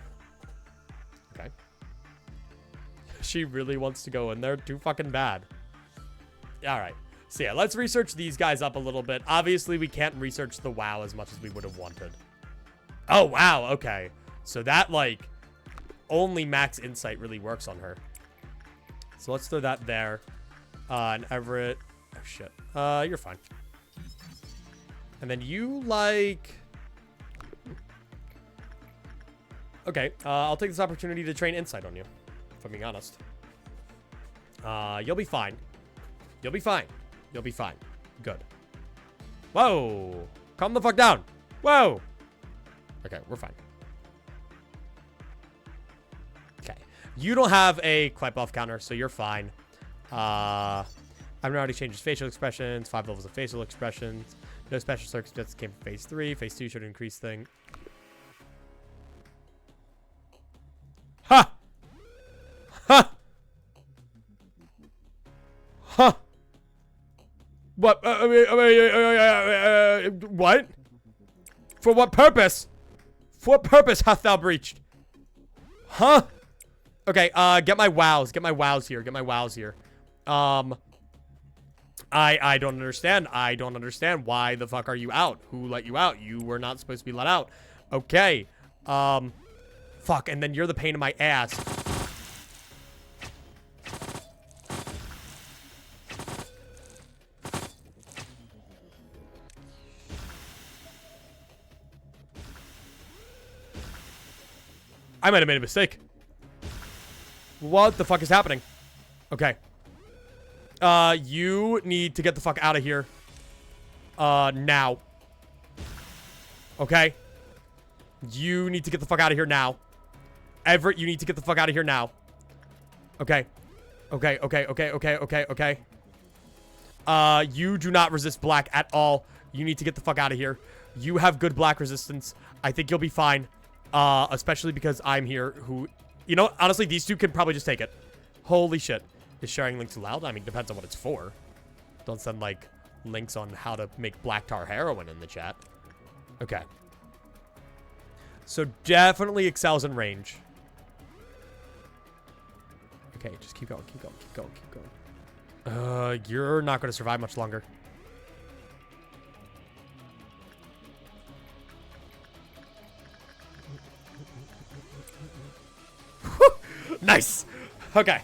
Okay. She really wants to go in there. Too fucking bad. Alright. So yeah, let's research these guys up a little bit. Obviously, we can't research the WoW as much as we would have wanted. Oh, wow. Okay. So that, like, only max insight really works on her. So let's throw that there. And Everett. Oh, shit. You're fine. And then you, like... Okay. I'll take this opportunity to train insight on you, if I'm being honest. You'll be fine. You'll be fine. You'll be fine. Good. Whoa. Calm the fuck down. Whoa. Okay, we're fine. Okay. You don't have a quite buff counter, so you're fine. I've already changed his facial expressions. 5 levels of facial expressions. No special circumstances came from phase 3. Phase 2 should increase thing. Ha! Ha! Huh. What? What? For what purpose? For what purpose hath thou breached? Huh? Okay, get my wows. Get my wows here. Get my wows here. I don't understand. I don't understand. Why the fuck are you out? Who let you out? You were not supposed to be let out. Okay. Fuck, and then you're the pain in my ass. I might have made a mistake. What the fuck is happening? Okay. You need to get the fuck out of here. Now. Okay? You need to get the fuck out of here now. Everett, you need to get the fuck out of here now. Okay. Okay, okay, okay, okay, okay, okay. You do not resist black at all. You need to get the fuck out of here. You have good black resistance. I think you'll be fine. Especially because I'm here who... You know, honestly, these two can probably just take it. Holy shit. Is sharing links allowed? I mean, depends on what it's for. Don't send, like, links on how to make black tar heroin in the chat. Okay. So, definitely excels in range. Okay, just keep going, keep going, keep going, keep going. You're not going to survive much longer. Nice! Okay.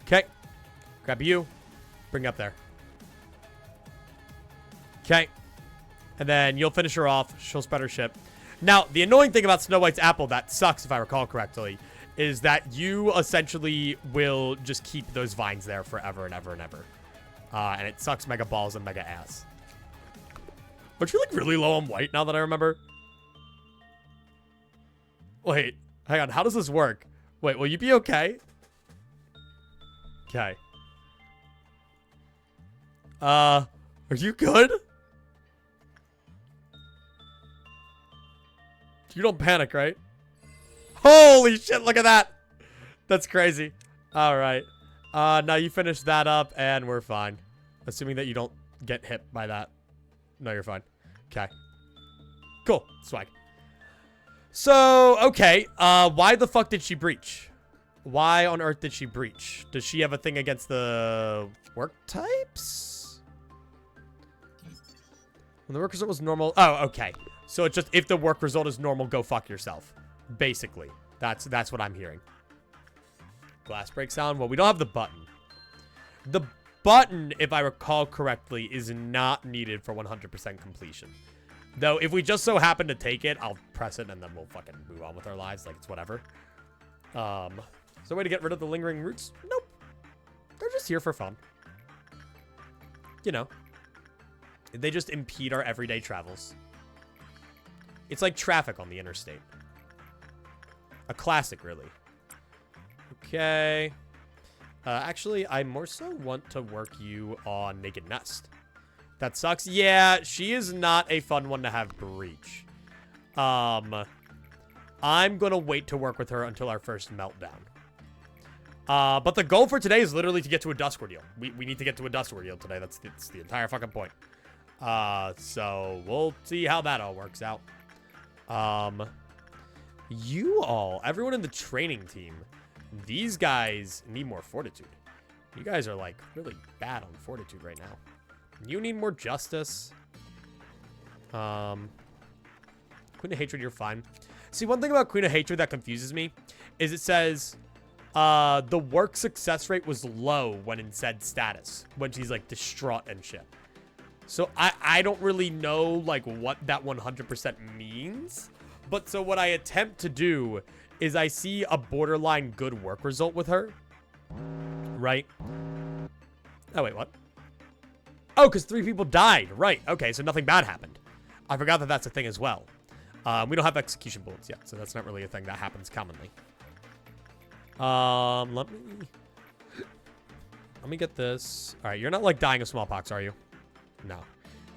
Okay. Grab you. Bring up there. Okay. And then you'll finish her off. She'll spread her ship. Now, the annoying thing about Snow White's apple that sucks, if I recall correctly, is that you essentially will just keep those vines there forever and ever and ever. And it sucks mega balls and mega ass. Aren't you, like, really low on white now that I remember? Wait, hang on. How does this work? Wait, will you be okay? Okay. Are you good? You don't panic, right? Holy shit, look at that. That's crazy. All right. Now you finish that up and we're fine. Assuming that you don't get hit by that. No, you're fine. Okay. Cool. Swag. So, okay. Why the fuck did she breach? Why on earth did she breach? Does she have a thing against the work types? When the work result was normal. Oh, okay. So it's just if the work result is normal, go fuck yourself. Basically. That's what I'm hearing. Glass break sound. Well, we don't have the button. The button, if I recall correctly, is not needed for 100% completion. Though, if we just so happen to take it, I'll press it and then we'll fucking move on with our lives. Like, it's whatever. Is there a way to get rid of the lingering roots? Nope. They're just here for fun. You know. They just impede our everyday travels. It's like traffic on the interstate. A classic, really. Okay. Actually, I more so want to work you on Naked Nest. That sucks. Yeah, she is not a fun one to have breach. I'm gonna wait to work with her until our first meltdown. But the goal for today is literally to get to a Dusk Ordeal. We need to get to a Dusk Ordeal today. That's the entire fucking point. So we'll see how that all works out. Everyone in the training team, these guys need more fortitude. You guys are, like, really bad on fortitude right now. You need more justice. Queen of Hatred, you're fine. See, one thing about Queen of Hatred that confuses me is it says the work success rate was low when in said status, when she's, like, distraught and shit. So I don't really know, like, what that 100% means. But so what I attempt to do is I see a borderline good work result with her. Right? Oh, wait, what? Oh, because 3 people died. Right. Okay, so nothing bad happened. I forgot that that's a thing as well. We don't have execution bullets yet, so that's not really a thing that happens commonly. Let me get this. All right, you're not, like, dying of smallpox, are you? No.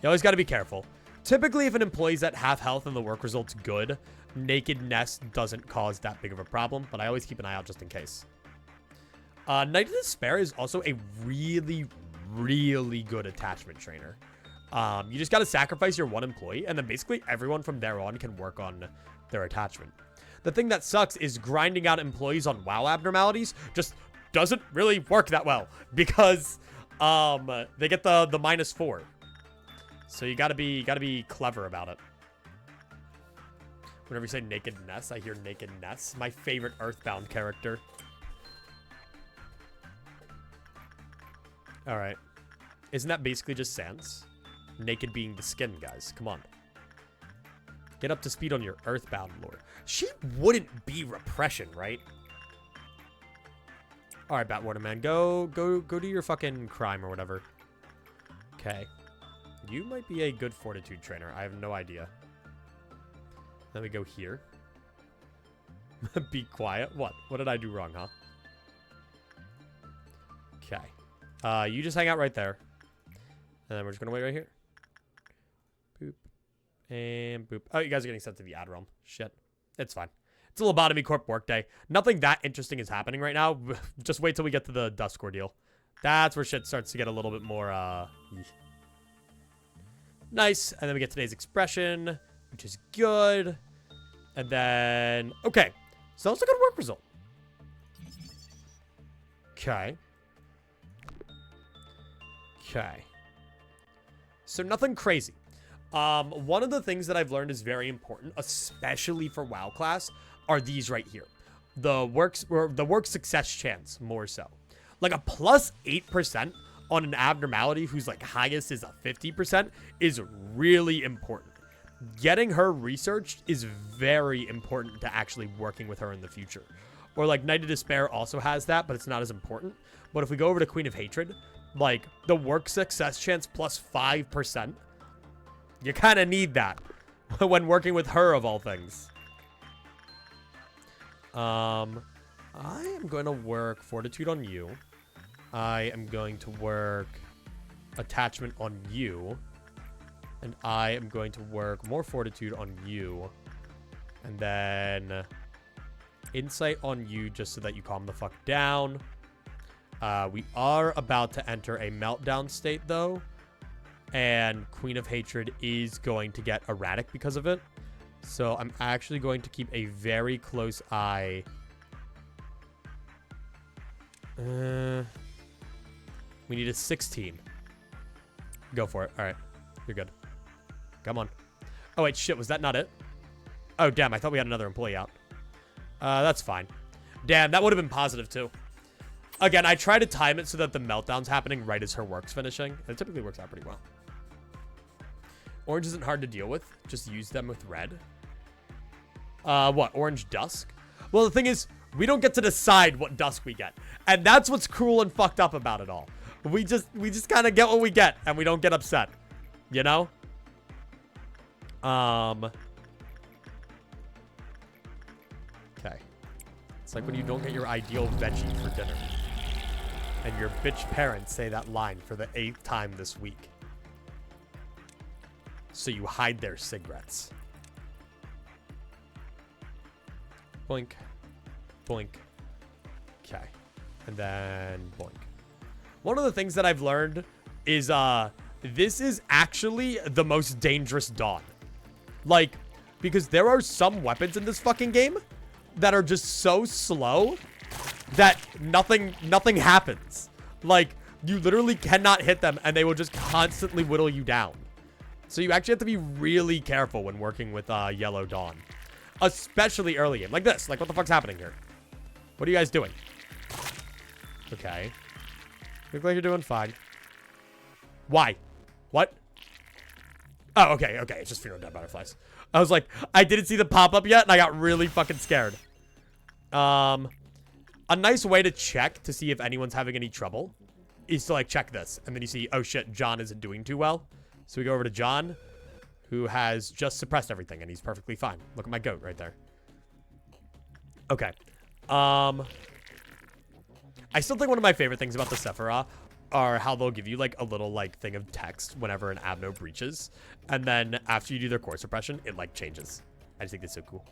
You always got to be careful. Typically, if an employee's at half health and the work result's good, Naked Nest doesn't cause that big of a problem, but I always keep an eye out just in case. Knight of Despair is also a really, really good attachment trainer. You just got to sacrifice your one employee, and then basically everyone from there on can work on their attachment. The thing that sucks is grinding out employees on WoW abnormalities just doesn't really work that well because they get the -4. So you gotta be clever about it. Whenever you say naked Ness, I hear naked Ness. My favorite Earthbound character. Alright. Isn't that basically just Sans? Naked being the skin, guys. Come on. Get up to speed on your Earthbound lore. She wouldn't be repression, right? Alright, Batwater Man. Go do your fucking crime or whatever. Okay. You might be a good fortitude trainer. I have no idea. Then we go here. Be quiet. What? What did I do wrong, huh? Okay. You just hang out right there. And then we're just going to wait right here. Boop. And boop. Oh, you guys are getting sent to the ad realm. Shit. It's fine. It's a Lobotomy Corp workday. Nothing that interesting is happening right now. Just wait till we get to the Dusk Ordeal. That's where shit starts to get a little bit more, nice. And then we get today's expression, which is good. And then, okay. So that's a good work result. Okay. Okay. So nothing crazy. One of the things that I've learned is very important, especially for WoW class, are these right here. The work success chance, more so. Like a +8% on an abnormality whose like highest is a 50% is really important. Getting her researched is very important to actually working with her in the future. Or like Knight of Despair also has that, but it's not as important. But if we go over to Queen of Hatred, like the work success chance +5%, you kind of need that when working with her of all things. I am going to work Fortitude on you. I am going to work Attachment on you. And I am going to work more Fortitude on you. And then Insight on you just so that you calm the fuck down. We are about to enter a meltdown state, though. And Queen of Hatred is going to get erratic because of it. So I'm actually going to keep a very close eye. We need a 16. Go for it. All right. You're good. Come on. Oh, wait. Shit. Was that not it? Oh, damn. I thought we had another employee out. That's fine. Damn. That would have been positive, too. Again, I try to time it so that the meltdown's happening right as her work's finishing. And it typically works out pretty well. Orange isn't hard to deal with. Just use them with red. What? Orange Dusk? Well, the thing is, we don't get to decide what Dusk we get. And that's what's cruel and fucked up about it all. We just kind of get what we get, and we don't get upset. You know? Okay. It's like when you don't get your ideal veggie for dinner. And your bitch parents say that line for the 8th time this week. So you hide their cigarettes. Boink. Boink. Okay. And then boink. One of the things that I've learned is this is actually the most dangerous Dawn. Like, because there are some weapons in this fucking game that are just so slow that nothing happens. Like, you literally cannot hit them and they will just constantly whittle you down. So you actually have to be really careful when working with Yellow Dawn. Especially early game. Like this. Like, what the fuck's happening here? What are you guys doing? Okay. Look like you're doing fine. Why? What? Oh, okay, okay. It's just funeral dead butterflies. I was like, I didn't see the pop-up yet, and I got really fucking scared. A nice way to check to see if anyone's having any trouble is to, like, check this. And then you see, oh, shit, John isn't doing too well. So we go over to John, who has just suppressed everything, and he's perfectly fine. Look at my goat right there. Okay. I still think one of my favorite things about the Sephiroth are how they'll give you, like, a little, like, thing of text whenever an Abno breaches. And then after you do their core suppression, it, like, changes. I just think that's so cool.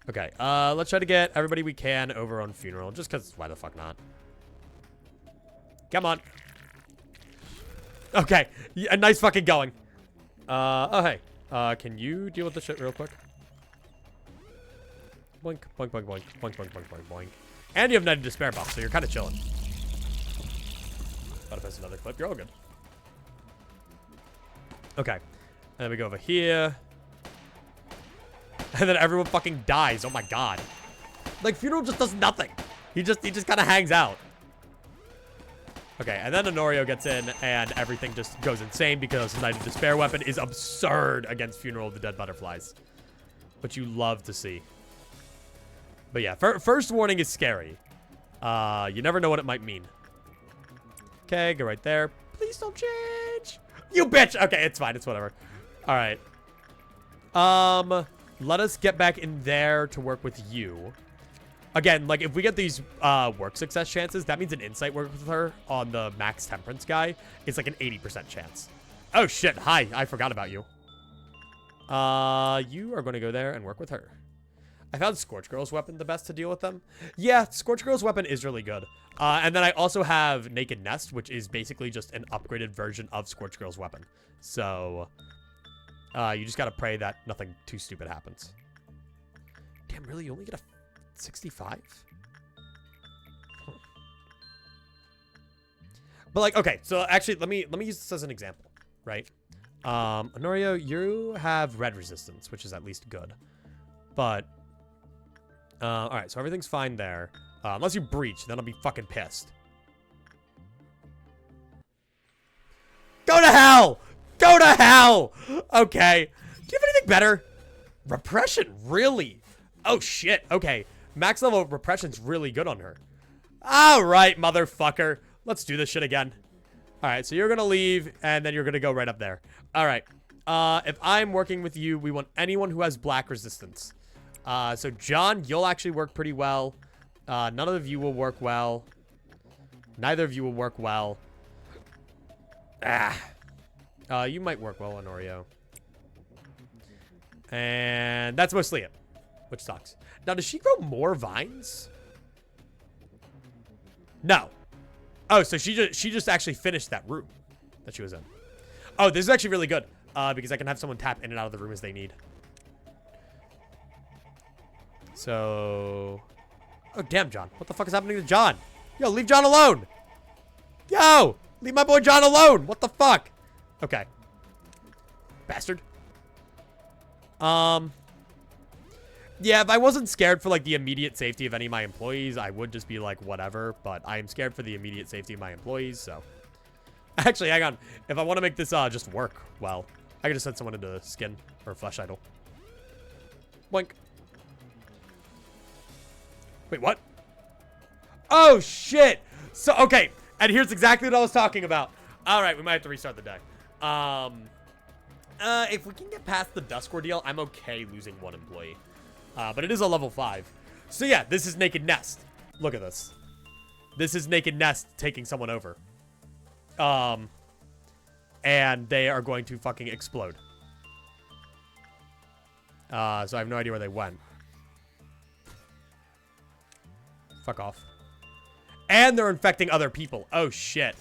Okay, let's try to get everybody we can over on Funeral, just because why the fuck not? Come on. Okay, yeah, nice fucking going. Oh, hey. Can you deal with the shit real quick? Boink, boink, boink, boink, boink, boink, boink, boink, boink. And you have 90 despair buff, so you're kind of chilling. About to post another clip. You're all good. Okay. And then we go over here. And then everyone fucking dies. Oh my god. Like, Funeral just does nothing. He just kind of hangs out. Okay, and then Honorio gets in, and everything just goes insane because his Knight of Despair weapon is absurd against Funeral of the Dead Butterflies. Which you love to see. But yeah, first warning is scary. You never know what it might mean. Okay, go right there. Please don't change. You bitch! Okay, it's fine. It's whatever. Alright. Let us get back in there to work with you. Again, like, if we get these work success chances, that means an insight work with her on the max temperance guy is like an 80% chance. Oh, shit. Hi. I forgot about you. You are going to go there and work with her. I found Scorch Girl's weapon the best to deal with them. Yeah, Scorch Girl's weapon is really good. And then I also have Naked Nest, which is basically just an upgraded version of Scorch Girl's weapon. So, you just got to pray that nothing too stupid happens. Damn, really? You only get a 65? Huh. But like, okay, so actually let me use this as an example, right? Honorio, you have red resistance, which is at least good. But all right, so everything's fine there. Unless you breach, then I'll be fucking pissed. Go to hell! Go to hell! Okay. Do you have anything better? Repression, really? Oh shit, okay. Max level repression's really good on her. Alright, motherfucker. Let's do this shit again. Alright, so you're gonna leave, and then you're gonna go right up there. Alright. If I'm working with you, we want anyone who has black resistance. So John, you'll actually work pretty well. None of you will work well. Neither of you will work well. You might work well, Honorio. And that's mostly it. Which sucks. Now, does she grow more vines? No. Oh, so she just actually finished that room that she was in. Oh, this is actually really good. Because I can have someone tap in and out of the room as they need. So... Oh, damn, John. What the fuck is happening to John? Yo, leave John alone. Yo, leave my boy John alone. What the fuck? Okay. Bastard. Yeah, if I wasn't scared for, like, the immediate safety of any of my employees, I would just be like, whatever. But I am scared for the immediate safety of my employees, so... Actually, hang on. If I want to make this, just work well, I could just send someone into skin or flesh idol. Boink. Wait, what? Oh, shit! So, okay. And here's exactly what I was talking about. Alright, we might have to restart the day. If we can get past the Dusk Ordeal, I'm okay losing one employee. But it is a level 5. So yeah, this is Naked Nest. Look at this. This is Naked Nest taking someone over. And they are going to fucking explode. So I have no idea where they went. Fuck off. And they're infecting other people. Oh, shit.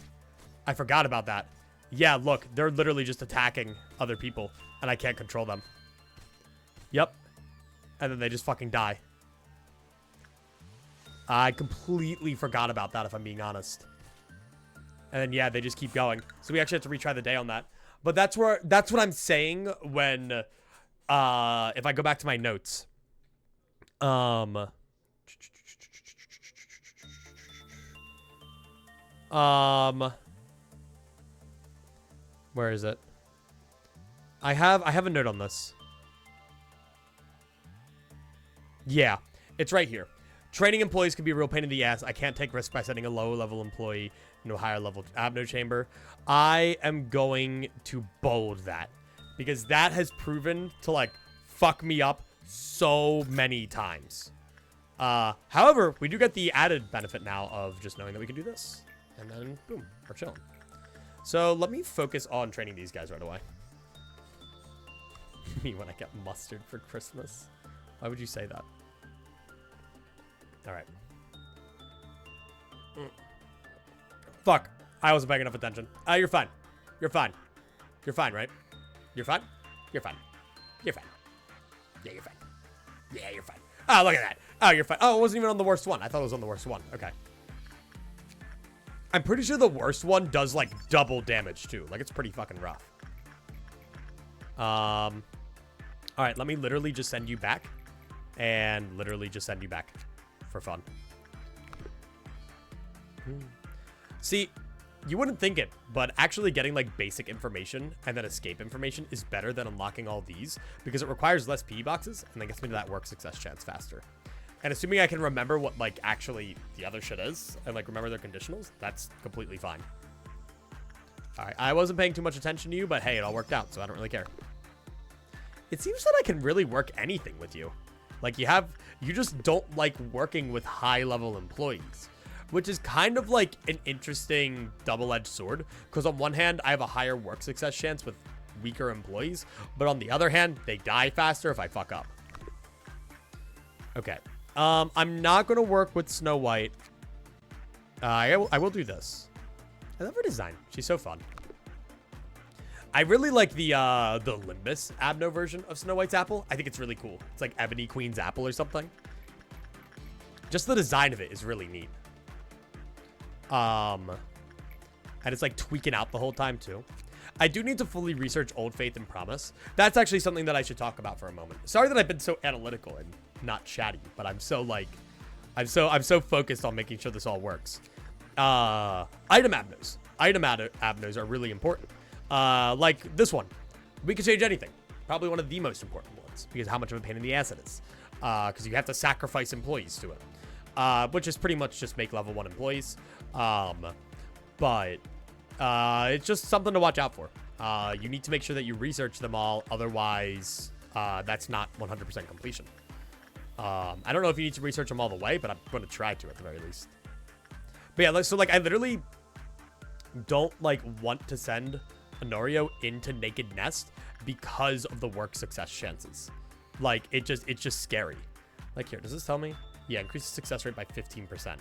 I forgot about that. Yeah, look. They're literally just attacking other people. And I can't control them. Yep. And then they just fucking die. I completely forgot about that, if I'm being honest. And then, yeah, they just keep going. So we actually have to retry the day on that. But that's what I'm saying when, if I go back to my notes. Where is it? I have a note on this. Yeah, it's right here. Training employees can be a real pain in the ass. I can't take risks by sending a low-level employee into a higher-level abno chamber. I am going to bold that. Because that has proven to, like, fuck me up so many times. However, we do get the added benefit now of just knowing that we can do this. And then, boom, we're chilling. So, let me focus on training these guys right away. Me when I get mustard for Christmas. Why would you say that? Alright. Fuck. I wasn't paying enough attention. You're fine. You're fine. You're fine, right? You're fine? You're fine. You're fine. Yeah, you're fine. Yeah, you're fine. Oh, look at that. Oh, you're fine. Oh, it wasn't even on the worst one. I thought it was on the worst one. Okay. I'm pretty sure the worst one does, like, double damage, too. Like, it's pretty fucking rough. All right, let me literally just send you back. And literally just send you back for fun. See, you wouldn't think it, but actually getting, like, basic information and then escape information is better than unlocking all these because it requires less PE boxes and then gets me to that work success chance faster. And assuming I can remember what, like, actually the other shit is and, like, remember their conditionals, that's completely fine. All right, I wasn't paying too much attention to you, but hey, it all worked out, so I don't really care. It seems that I can really work anything with you. Like, you just don't like working with high-level employees, which is kind of like an interesting double-edged sword, because on one hand, I have a higher work success chance with weaker employees, but on the other hand, they die faster if I fuck up. Okay. I'm not going to work with Snow White. I will do this. I love her design. She's so fun. I really like the Limbus Abno version of Snow White's apple. I think it's really cool. It's like Ebony Queen's apple or something. Just the design of it is really neat. And it's like tweaking out the whole time too. I do need to fully research Old Faith and Promise. That's actually something that I should talk about for a moment. Sorry that I've been so analytical and not chatty, but I'm so like, I'm so focused on making sure this all works. Item abnos. Item abnos are really important. Like this one. We can change anything. Probably one of the most important ones because how much of a pain in the ass it is. Because you have to sacrifice employees to it. Which is pretty much just make level 1 employees. But it's just something to watch out for. You need to make sure that you research them all. Otherwise, that's not 100% completion. I don't know if you need to research them all the way, but I'm going to try to at the very least. But yeah, so like I literally don't like want to send Honorio into Naked Nest because of the work success chances. Like it's just scary. Like here, does this tell me? Yeah, increases success rate by 15%.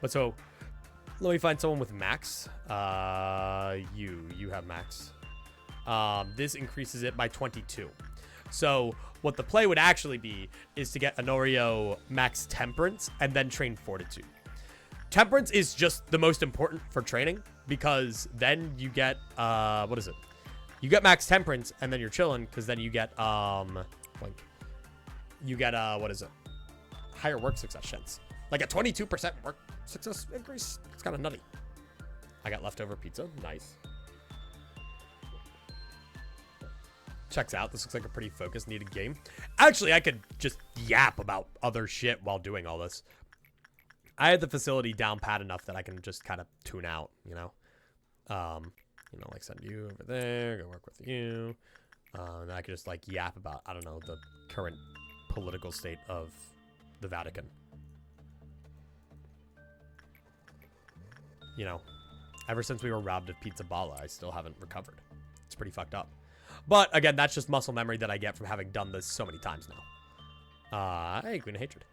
But so let me find someone with max. You have max. This increases it by 22. So what the play would actually be is to get Honorio max Temperance and then train Fortitude. Temperance is just the most important for training because then you get, what is it? You get max Temperance and then you're chilling because then you get, what is it? Higher work success chance. Like a 22% work success increase. It's kind of nutty. I got leftover pizza. Nice. Checks out. This looks like a pretty focused, needed game. Actually, I could just yap about other shit while doing all this. I had the facility down pat enough that I can just kind of tune out, you know? Like send you over there, go work with you. And I could just like yap about, I don't know, the current political state of the Vatican. You know, ever since we were robbed of Pizza Balla, I still haven't recovered. It's pretty fucked up. But again, that's just muscle memory that I get from having done this so many times now. Hey, Queen of Hatred.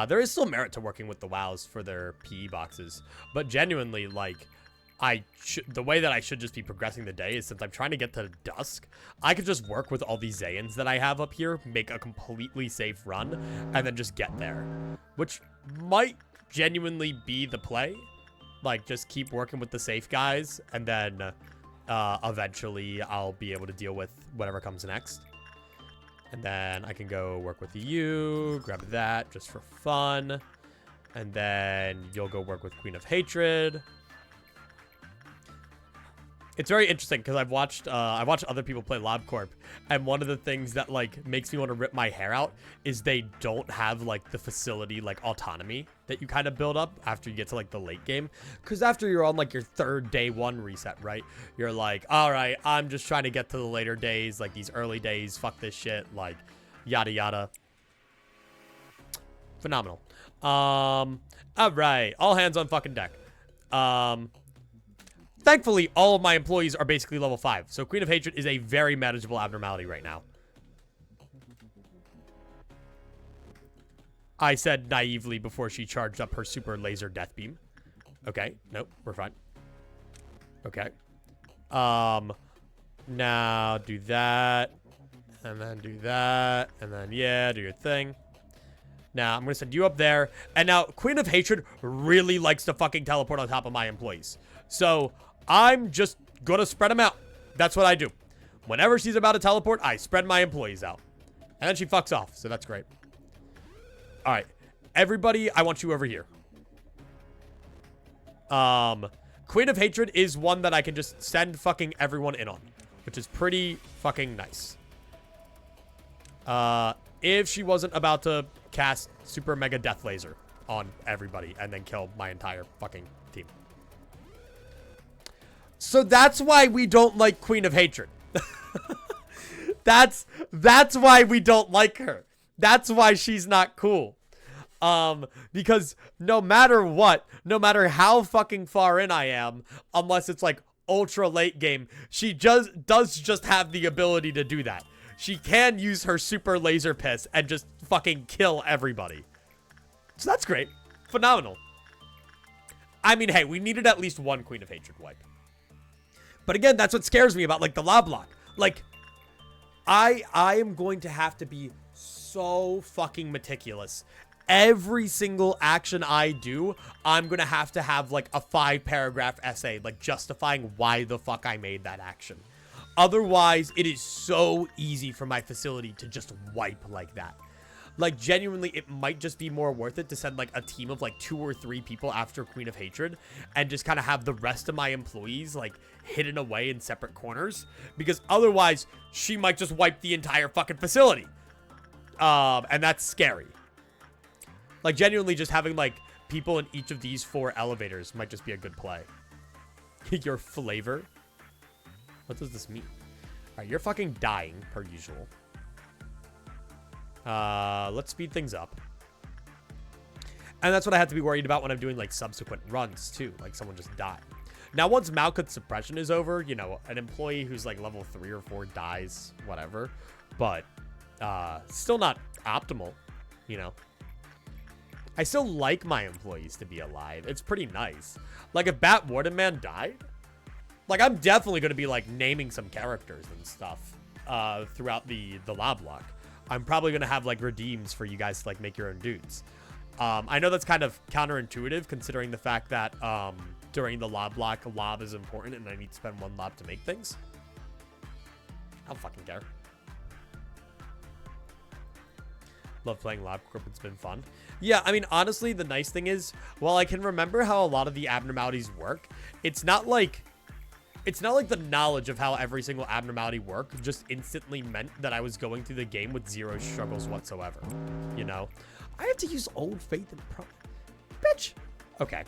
There is still merit to working with the WoWs for their PE boxes, but genuinely, like, the way that I should just be progressing the day is since I'm trying to get to dusk, I could just work with all these Zains that I have up here, make a completely safe run, and then just get there, which might genuinely be the play. Like, just keep working with the safe guys, and then eventually I'll be able to deal with whatever comes next. And then I can go work with you, grab that just for fun. And then you'll go work with Queen of Hatred. It's very interesting because I watched other people play LobCorp, and one of the things that like makes me want to rip my hair out is they don't have like the facility like autonomy that you kind of build up after you get to like the late game. Because after you're on like your third day 1 reset, right? You're like, all right, I'm just trying to get to the later days, like these early days. Fuck this shit, like yada yada. Phenomenal. All right, all hands on fucking deck. Thankfully, all of my employees are basically level 5. So Queen of Hatred is a very manageable abnormality right now. I said naively before she charged up her super laser death beam. Okay. Nope. We're fine. Okay. Now do that. And then do that. And then, yeah, do your thing. Now, I'm going to send you up there. And now, Queen of Hatred really likes to fucking teleport on top of my employees. So, I'm just going to spread them out. That's what I do. Whenever she's about to teleport, I spread my employees out. And then she fucks off. So, that's great. All right. Everybody, I want you over here. Queen of Hatred is one that I can just send fucking everyone in on. Which is pretty fucking nice. If she wasn't about to cast super mega death laser on everybody and then kill my entire fucking team. So that's why we don't like Queen of Hatred. That's why we don't like her. That's why she's not cool. Because no matter what, no matter how fucking far in I am, unless it's like ultra late game, she does just have the ability to do that. She can use her super laser piss and just fucking kill everybody. So that's great. Phenomenal. I mean, hey, we needed at least one Queen of Hatred wipe. But again, that's what scares me about, like, the LobLocke. Like, I am going to have to be so fucking meticulous. Every single action I do, I'm going to have, like, a 5-paragraph essay, like, justifying why the fuck I made that action. Otherwise, it is so easy for my facility to just wipe like that. Like, genuinely, it might just be more worth it to send, like, a team of, like, 2 or 3 people after Queen of Hatred and just kind of have the rest of my employees, like, hidden away in separate corners. Because otherwise, she might just wipe the entire fucking facility. And that's scary. Like, genuinely, just having, like, people in each of these 4 elevators might just be a good play. Your flavor? What does this mean? Alright, you're fucking dying, per usual. Let's speed things up. And that's what I have to be worried about when I'm doing, like, subsequent runs, too. Like, someone just died. Now, once Malkuth's suppression is over, you know, an employee who's, like, level 3 or 4 dies, whatever. But, still not optimal, you know. I still like my employees to be alive. It's pretty nice. Like, if Bat Warden Man died... Like, I'm definitely going to be, like, naming some characters and stuff throughout the LobLocke. I'm probably going to have, like, redeems for you guys to, like, make your own dudes. I know that's kind of counterintuitive, considering the fact that during the LobLocke, lob is important, and I need to spend 1 lob to make things. I don't fucking care. Love playing LobLocke Corp. It's been fun. Yeah, I mean, honestly, the nice thing is, while I can remember how a lot of the abnormalities work, it's not like the knowledge of how every single abnormality worked just instantly meant that I was going through the game with 0 struggles whatsoever. You know? I have to use Old Faith and Bitch! Okay.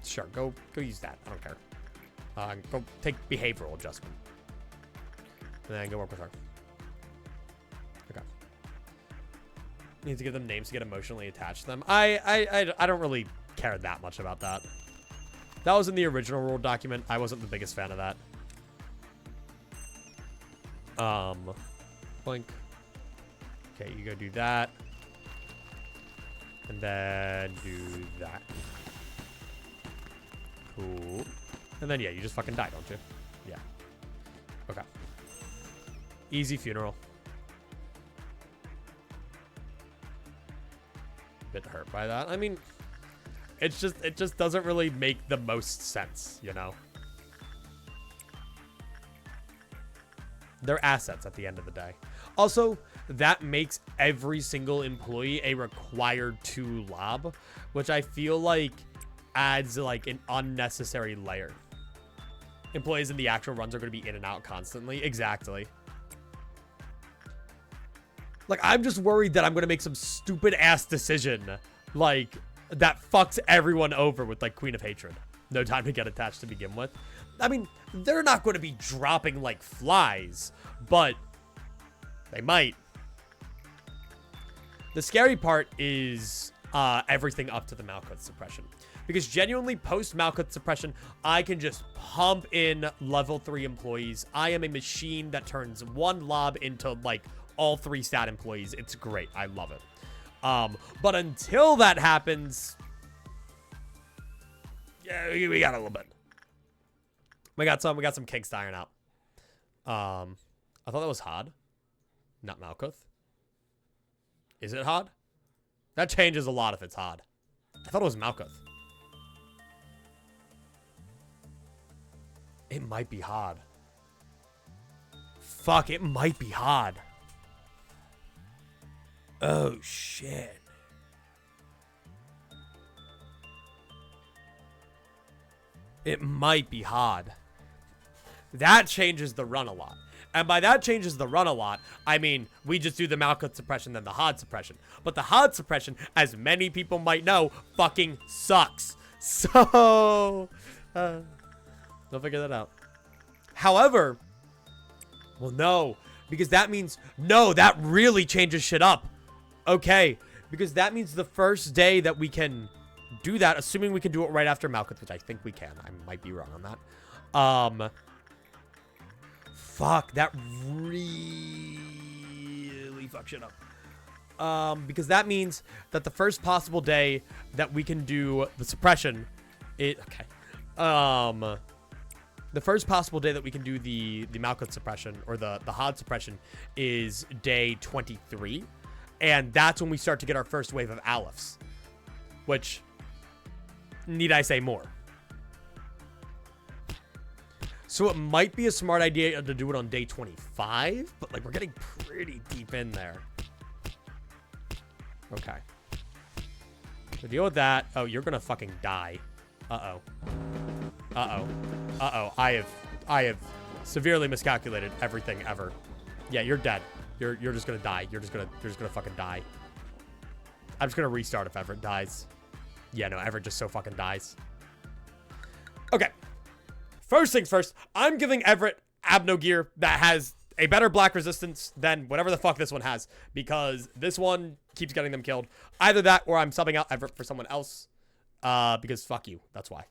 Sure, go use that. I don't care. Go take behavioral adjustment. And then go work with her. Okay. Need to give them names to get emotionally attached to them. I don't really care that much about that. That was in the original rule document. I wasn't the biggest fan of that. Blink. Okay, you go do that. And then do that. Cool. And then, yeah, you just fucking die, don't you? Yeah. Okay. Easy funeral. Bit hurt by that. I mean... it just doesn't really make the most sense, you know? They're assets at the end of the day. Also, that makes every single employee a required 2 lob, which I feel like adds, like, an unnecessary layer. Employees in the actual runs are going to be in and out constantly. Exactly. Like, I'm just worried that I'm going to make some stupid-ass decision, like... that fucks everyone over with, like, Queen of Hatred. No time to get attached to begin with. I mean, they're not going to be dropping like flies, but they might. The scary part is everything up to the Malkuth suppression. Because genuinely, post-Malkuth suppression, I can just pump in level 3 employees. I am a machine that turns 1 lob into, like, all 3 stat employees. It's great. I love it. But until that happens, yeah, we got a little bit. We got some kinks to iron out. I thought that was hard. Not Malkuth. Is it Hod? That changes a lot if it's Hod. I thought it was Malkuth. It might be Hod. Fuck, it might be Hod. Oh, shit. It might be Hod. That changes the run a lot. And by that changes the run a lot, I mean, we just do the Malkuth suppression, then the Hod suppression. But the Hod suppression, as many people might know, fucking sucks. So, they'll figure that out. However, well, no, because that means, no, that really changes shit up. Okay, because that means the first day that we can do that, assuming we can do it right after Malkuth, which I think we can. I might be wrong on that. Fuck, that really fucks shit up. Because that means that the first possible day that we can do the suppression, the first possible day that we can do the Malkuth suppression or the Hod suppression is day 23, and that's when we start to get our first wave of Alephs, which need I say more? So it might be a smart idea to do it on day 25, but like we're getting pretty deep in there. Okay. So deal with that. Oh, you're gonna fucking die. Uh-oh. Uh-oh. Uh-oh. I have severely miscalculated everything ever. Yeah, you're dead. You're just gonna die. You're just gonna fucking die. I'm just gonna restart if Everett dies. Yeah, no, Everett just so fucking dies. Okay. First things first, I'm giving Everett Abno gear that has a better black resistance than whatever the fuck this one has, because this one keeps getting them killed. Either that or I'm subbing out Everett for someone else, because fuck you. That's why.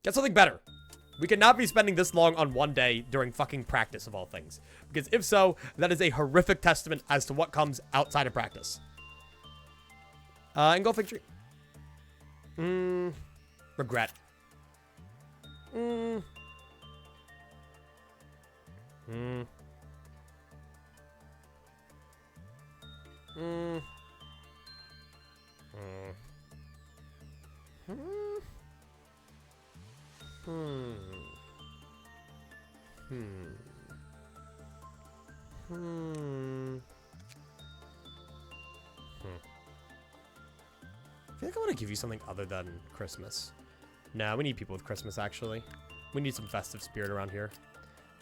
Get something better. We cannot be spending this long on one day during fucking practice of all things, because if so, that is a horrific testament as to what comes outside of practice. Engulfing tree. Regret. I feel like I want to give you something other than Christmas. No, we need people with Christmas, actually. We need some festive spirit around here.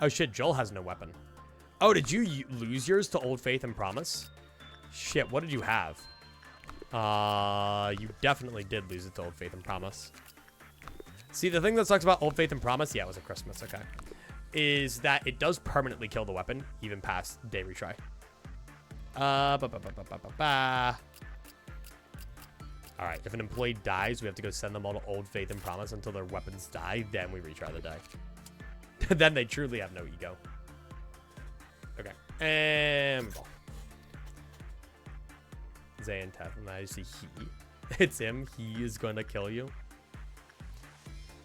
Oh, shit, Joel has no weapon. Oh, did you lose yours to Old Faith and Promise? Shit, what did you have? You definitely did lose it to Old Faith and Promise. See, the thing that sucks about Old Faith and Promise, yeah, it was a Christmas, okay, is that it does permanently kill the weapon, even past day retry. Alright, if an employee dies, we have to go send them all to Old Faith and Promise until their weapons die, then we retry the day. Then they truly have no ego. Okay, and move on. Zayn Teth, and I see he. It's him. He is going to kill you.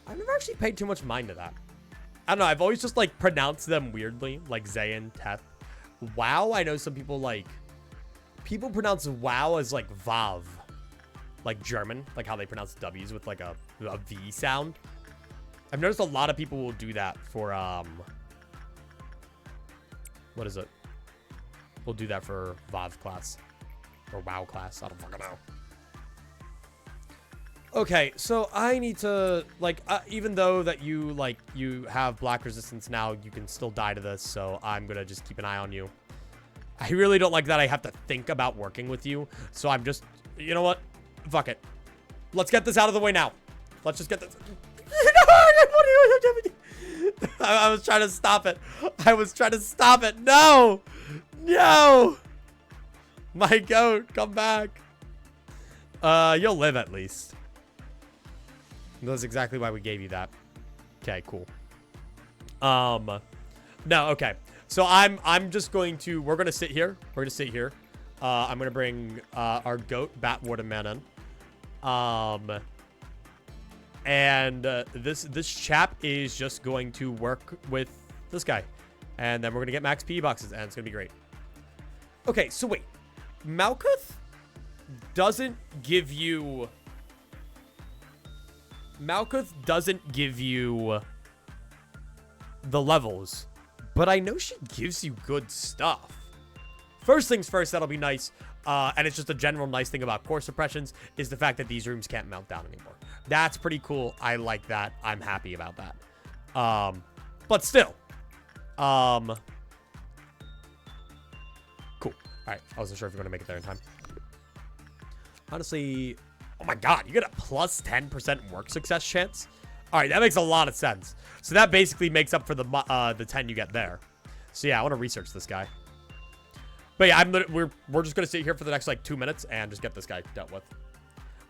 I've never actually paid too much mind to that. I don't know. I've always just, like, pronounced them weirdly, like Zayn Teth. Wow, I know some people, like... People pronounce wow as, like, Vav. Like German, like how they pronounce W's with like a V sound. I've noticed a lot of people will do that for, what is it? We'll do that for VAV class. Or WoW class, I don't fucking know. Okay, so I need to, like, even though that you have black resistance now, you can still die to this, so I'm gonna just keep an eye on you. I really don't like that I have to think about working with you, so I'm just, you know what? Fuck it. Let's get this out of the way now. Let's just get this. I was trying to stop it. I was trying to stop it. No. No. My goat, come back. You'll live at least. That's exactly why we gave you that. Okay, cool. No, okay. So I'm just going to, we're going to sit here. We're going to sit here. I'm going to bring our goat, Batward, and Man in. This chap is just going to work with this guy. And then we're going to get max P boxes, and it's going to be great. Okay, so wait. Malkuth doesn't give you... Malkuth doesn't give you the levels, but I know she gives you good stuff. First things first, that'll be nice. And it's just a general nice thing about core suppressions is the fact that these rooms can't melt down anymore. That's pretty cool. I like that. I'm happy about that. But still. Cool. All right. I wasn't sure if you're going to make it there in time. Honestly, oh my God, you get a plus 10% work success chance. All right, that makes a lot of sense. So that basically makes up for the 10 you get there. So yeah, I want to research this guy. But yeah, we're just gonna sit here for the next like 2 minutes and just get this guy dealt with.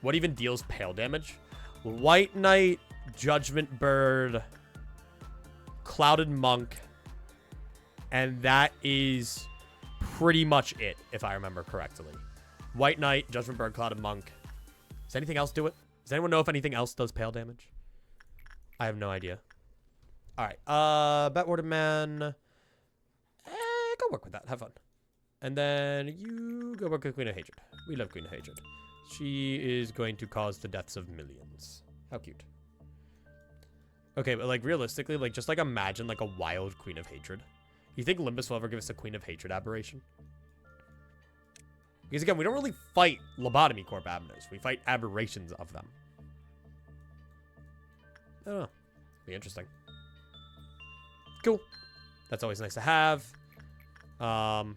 What even deals pale damage? White Knight, Judgment Bird, Clouded Monk, and that is pretty much it, if I remember correctly. White Knight, Judgment Bird, Clouded Monk. Does anything else do it? Does anyone know if anything else does pale damage? I have no idea. All right, Batwarden Man. Go work with that. Have fun. And then you go work with Queen of Hatred. We love Queen of Hatred. She is going to cause the deaths of millions. How cute. Okay, but like realistically, like just like imagine like a wild Queen of Hatred. You think Limbus will ever give us a Queen of Hatred aberration? Because again, we don't really fight Lobotomy Corp avenues. We fight aberrations of them. I don't know. Be interesting. Cool. That's always nice to have. And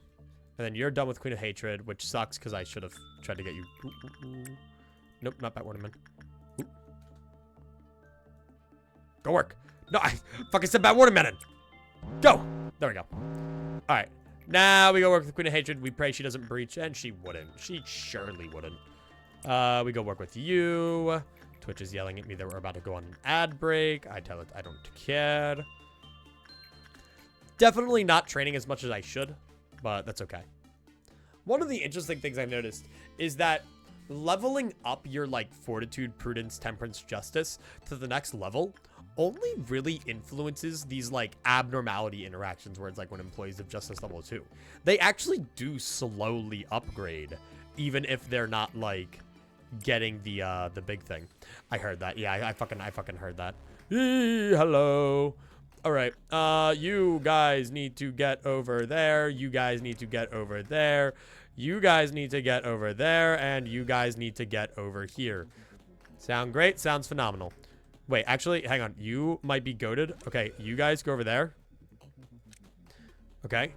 then you're done with Queen of Hatred, which sucks because I should have tried to get you. Nope, not Batwarden Man. Go work. No, I fucking said Batwarden Man in. Go. There we go. All right. Now we go work with Queen of Hatred. We pray she doesn't breach, and she wouldn't. She surely wouldn't. We go work with you. Twitch is yelling at me that we're about to go on an ad break. I tell it I don't care. Definitely not training as much as I should, but that's okay. One of the interesting things I've noticed is that leveling up your like Fortitude, Prudence, Temperance, Justice to the next level only really influences these like abnormality interactions where it's like when employees of Justice level 2. They actually do slowly upgrade, even if they're not like getting the big thing. I heard that. Yeah, I fucking heard that. Hello. All right. You guys need to get over there. You guys need to get over there. You guys need to get over there, and you guys need to get over here. Sound great? Sounds phenomenal. Wait, actually, hang on. You might be goated. Okay, you guys go over there. Okay.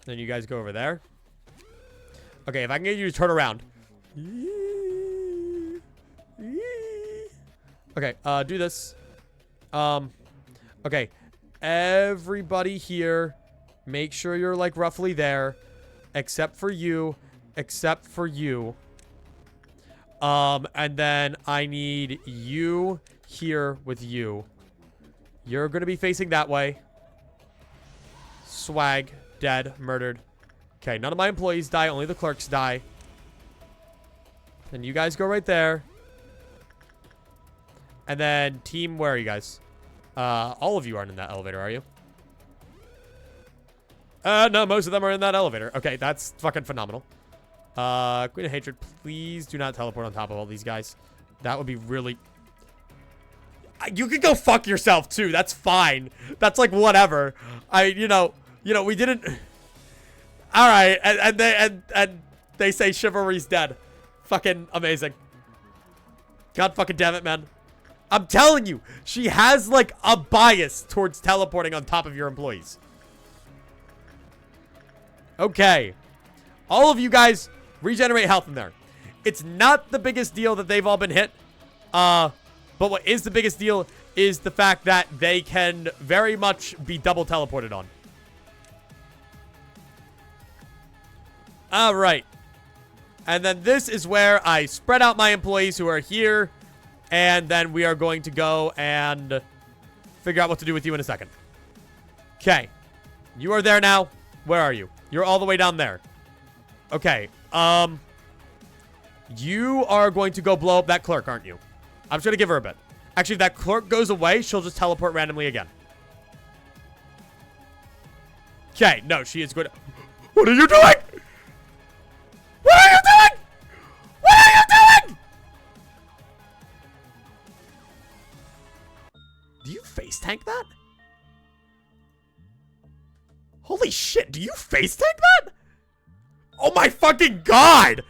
Then you guys go over there. Okay, if I can get you to turn around. Okay, do this. Okay. Everybody here, make sure you're like roughly there. Except for you. Except for you. And then I need you here with you. You're going to be facing that way. Swag. Dead. Murdered. Okay, none of my employees die. Only the clerks die. Then you guys go right there. And then team, where are you guys? All of you aren't in that elevator, are you? No, most of them are in that elevator. Okay, that's fucking phenomenal. Queen of Hatred, please do not teleport on top of all these guys. That would be really... You could go fuck yourself, too. That's fine. That's like, whatever. You know, we didn't... Alright, and they say chivalry's dead. Fucking amazing. God fucking damn it, man. I'm telling you, she has, like, a bias towards teleporting on top of your employees. Okay. All of you guys regenerate health in there. It's not the biggest deal that they've all been hit. But what is the biggest deal is the fact that they can very much be double teleported on. All right. And then this is where I spread out my employees who are here. And then we are going to go and figure out what to do with you in a second. Okay. You are there now. Where are you? You're all the way down there. Okay. You are going to go blow up that clerk, aren't you? I'm just going to give her a bit. Actually, if that clerk goes away, she'll just teleport randomly again. Okay. No, she is good. What are you doing? What are you doing? What are you doing? Do you face tank that? Holy shit, do you face tank that? Oh my fucking god!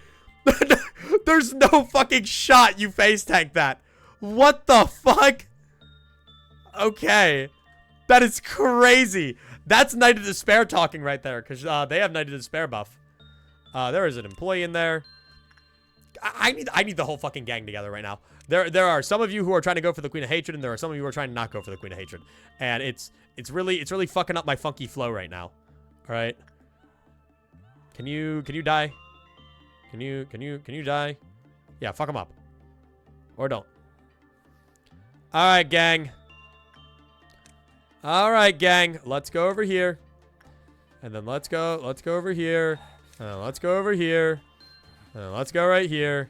There's no fucking shot you face tank that. What the fuck? Okay. That is crazy. That's Night of Despair talking right there, because they have Night of Despair buff. There is an employee in there. I need the whole fucking gang together right now. There are some of you who are trying to go for the Queen of Hatred, and there are some of you who are trying to not go for the Queen of Hatred. And it's really fucking up my funky flow right now. All right. Can you die? Can you die? Yeah, fuck him up. Or don't. All right, gang. All right, gang. Let's go over here. And then let's go over here. And then let's go over here. And then let's go right here.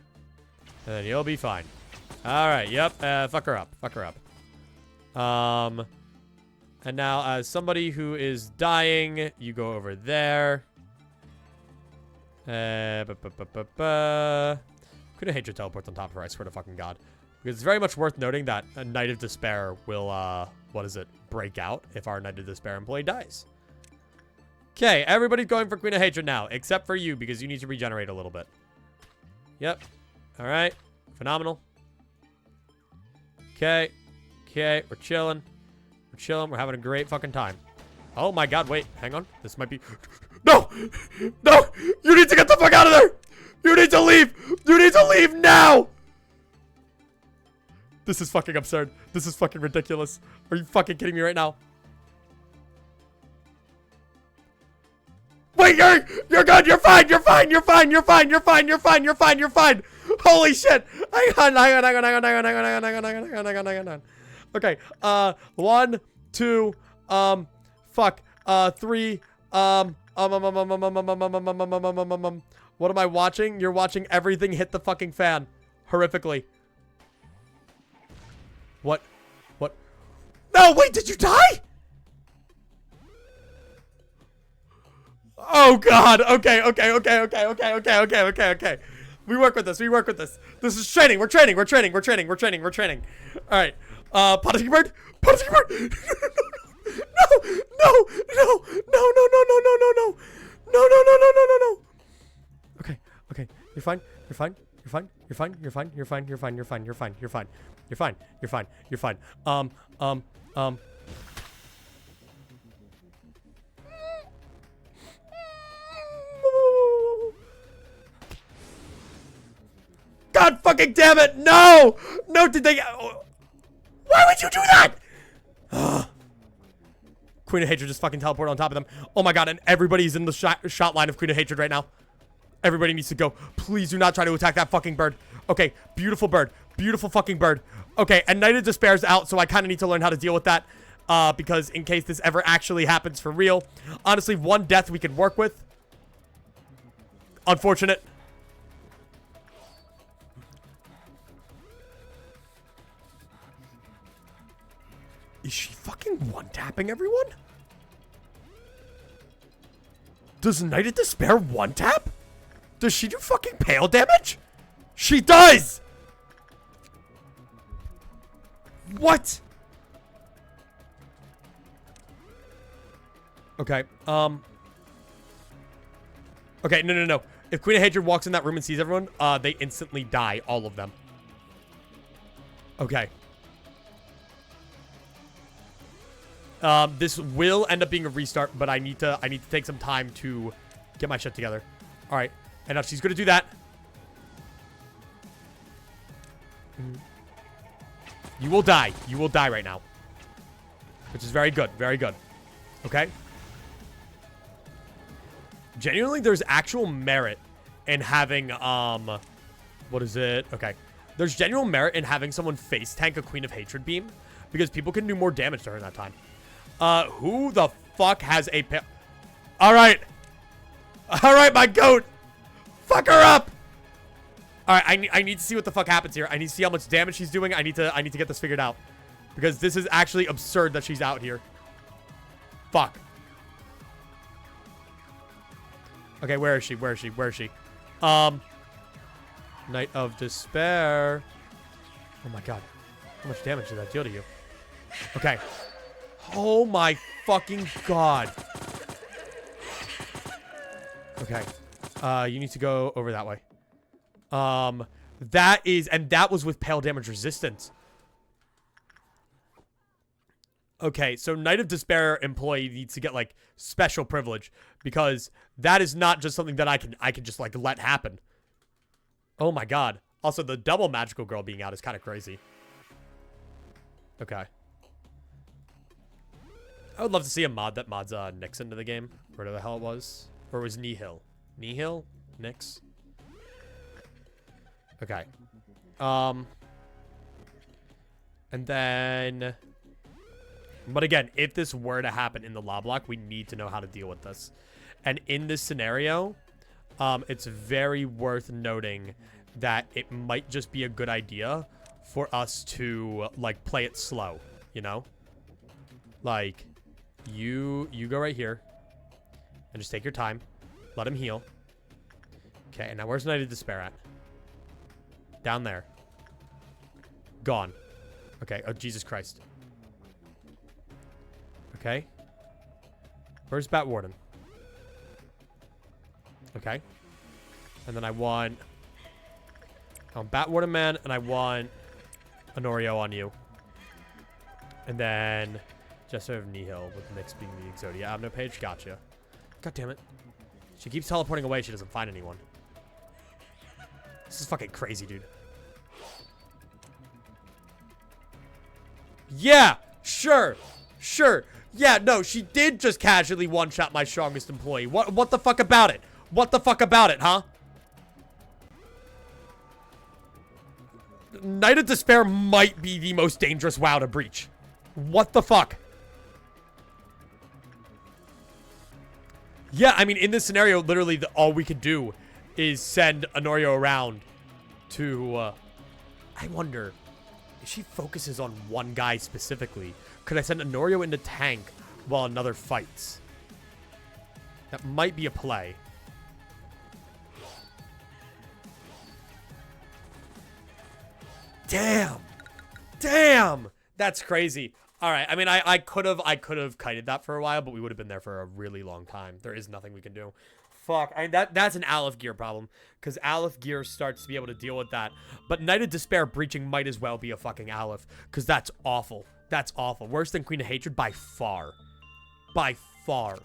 And then you'll be fine. All right, yep. Fuck her up. Fuck her up. And now as somebody who is dying, you go over there. Queen of Hatred teleports on top of her, I swear to fucking God. Because it's very much worth noting that a Night of Despair will, what is it, break out if our Night of Despair employee dies. Okay, everybody's going for Queen of Hatred now, except for you, because you need to regenerate a little bit. Yep. All right. Phenomenal. Okay. Okay, we're chilling. We're chilling. We're having a great fucking time. Oh my God, wait. Hang on. This might be... No! No! You need to get the fuck out of there! You need to leave! You need to leave now! This is fucking absurd. This is fucking ridiculous. Are you fucking kidding me right now? Wait, you're good. You're fine. You're fine. You're fine. You're fine. You're fine. You're fine. You're fine. You're fine. Holy shit. Hang on. Okay. 1, 2, fuck. 3, what am I watching? You're watching everything hit the fucking fan. Horrifically. What? What? No, wait, did you die? Oh God. Okay. We work with this. This is training. We're training. All right. Punishing bird. No. Okay. You're fine. God fucking damn it! No! No, did they... Why would you do that? Queen of Hatred just fucking teleport on top of them. Oh my God, and everybody's in the shot line of Queen of Hatred right now. Everybody needs to go. Please do not try to attack that fucking bird. Okay, beautiful bird. Beautiful fucking bird. Okay, and Night of Despair's out, so I kind of need to learn how to deal with that. Because in case this ever actually happens for real. Honestly, 1 death we can work with. Unfortunate. Is she fucking one-tapping everyone? Does Night of Despair one-tap? Does she do fucking pale damage? She does! What? Okay, okay, no. If Queen of Hatred walks in that room and sees everyone, they instantly die, all of them. Okay. This will end up being a restart, but I need to take some time to get my shit together. All right, and now she's gonna do that. You will die. You will die right now, which is very good. Very good. Okay. Genuinely, there's actual merit in having what is it? Okay, there's genuine merit in having someone face tank a Queen of Hatred beam because people can do more damage during that time. Who the fuck has a All right, my goat. Fuck her up. All right, I need to see what the fuck happens here. I need to see how much damage she's doing. I need to get this figured out because this is actually absurd that she's out here. Fuck. Okay, where is she? Where is she? Where is she? Night of Despair. Oh my god. How much damage did that deal to you? Okay. Oh my fucking god. Okay. You need to go over that way. That is, and that was with pale damage resistance. Okay, so Night of Despair employee needs to get, like, special privilege, because that is not just something that I can just, like, let happen. Oh my god. Also, the double magical girl being out is kind of crazy. Okay. I would love to see a mod that mods Nyx into the game. Whatever the hell it was. Or it was Nihil. Nihil? Nyx? Okay. And then... But again, if this were to happen in the LobLocke, we need to know how to deal with this. And in this scenario, it's very worth noting that it might just be a good idea for us to, like, play it slow, you know? Like, you go right here and just take your time. Let him heal. Okay, and now where's Night of Despair at? Down there. Gone. Okay, oh, Jesus Christ. Okay. Where's Batwarden? Okay. And then I want... Batwarden Man, and I want Honorio on you. And then... Jester of Nihil, with Nyx being the Exodia Abno page. Gotcha. God damn it. She keeps teleporting away. She doesn't find anyone. This is fucking crazy, dude. Yeah! Sure! Sure! Yeah, no, she did just casually one-shot my strongest employee. What the fuck about it? What the fuck about it, huh? Night of Despair might be the most dangerous WoW to breach. What the fuck? Yeah, I mean, in this scenario, literally, all we could do is send Honorio around to, I wonder, if she focuses on one guy specifically, could I send Honorio into tank while another fights? That might be a play. Damn! Damn! That's crazy. All right, I mean, I could have kited that for a while, but we would have been there for a really long time. There is nothing we can do. Fuck, I mean, that's an Aleph Gear problem, because Aleph Gear starts to be able to deal with that. But Night of Despair breaching might as well be a fucking Aleph, because that's awful. That's awful. Worse than Queen of Hatred by far. By far.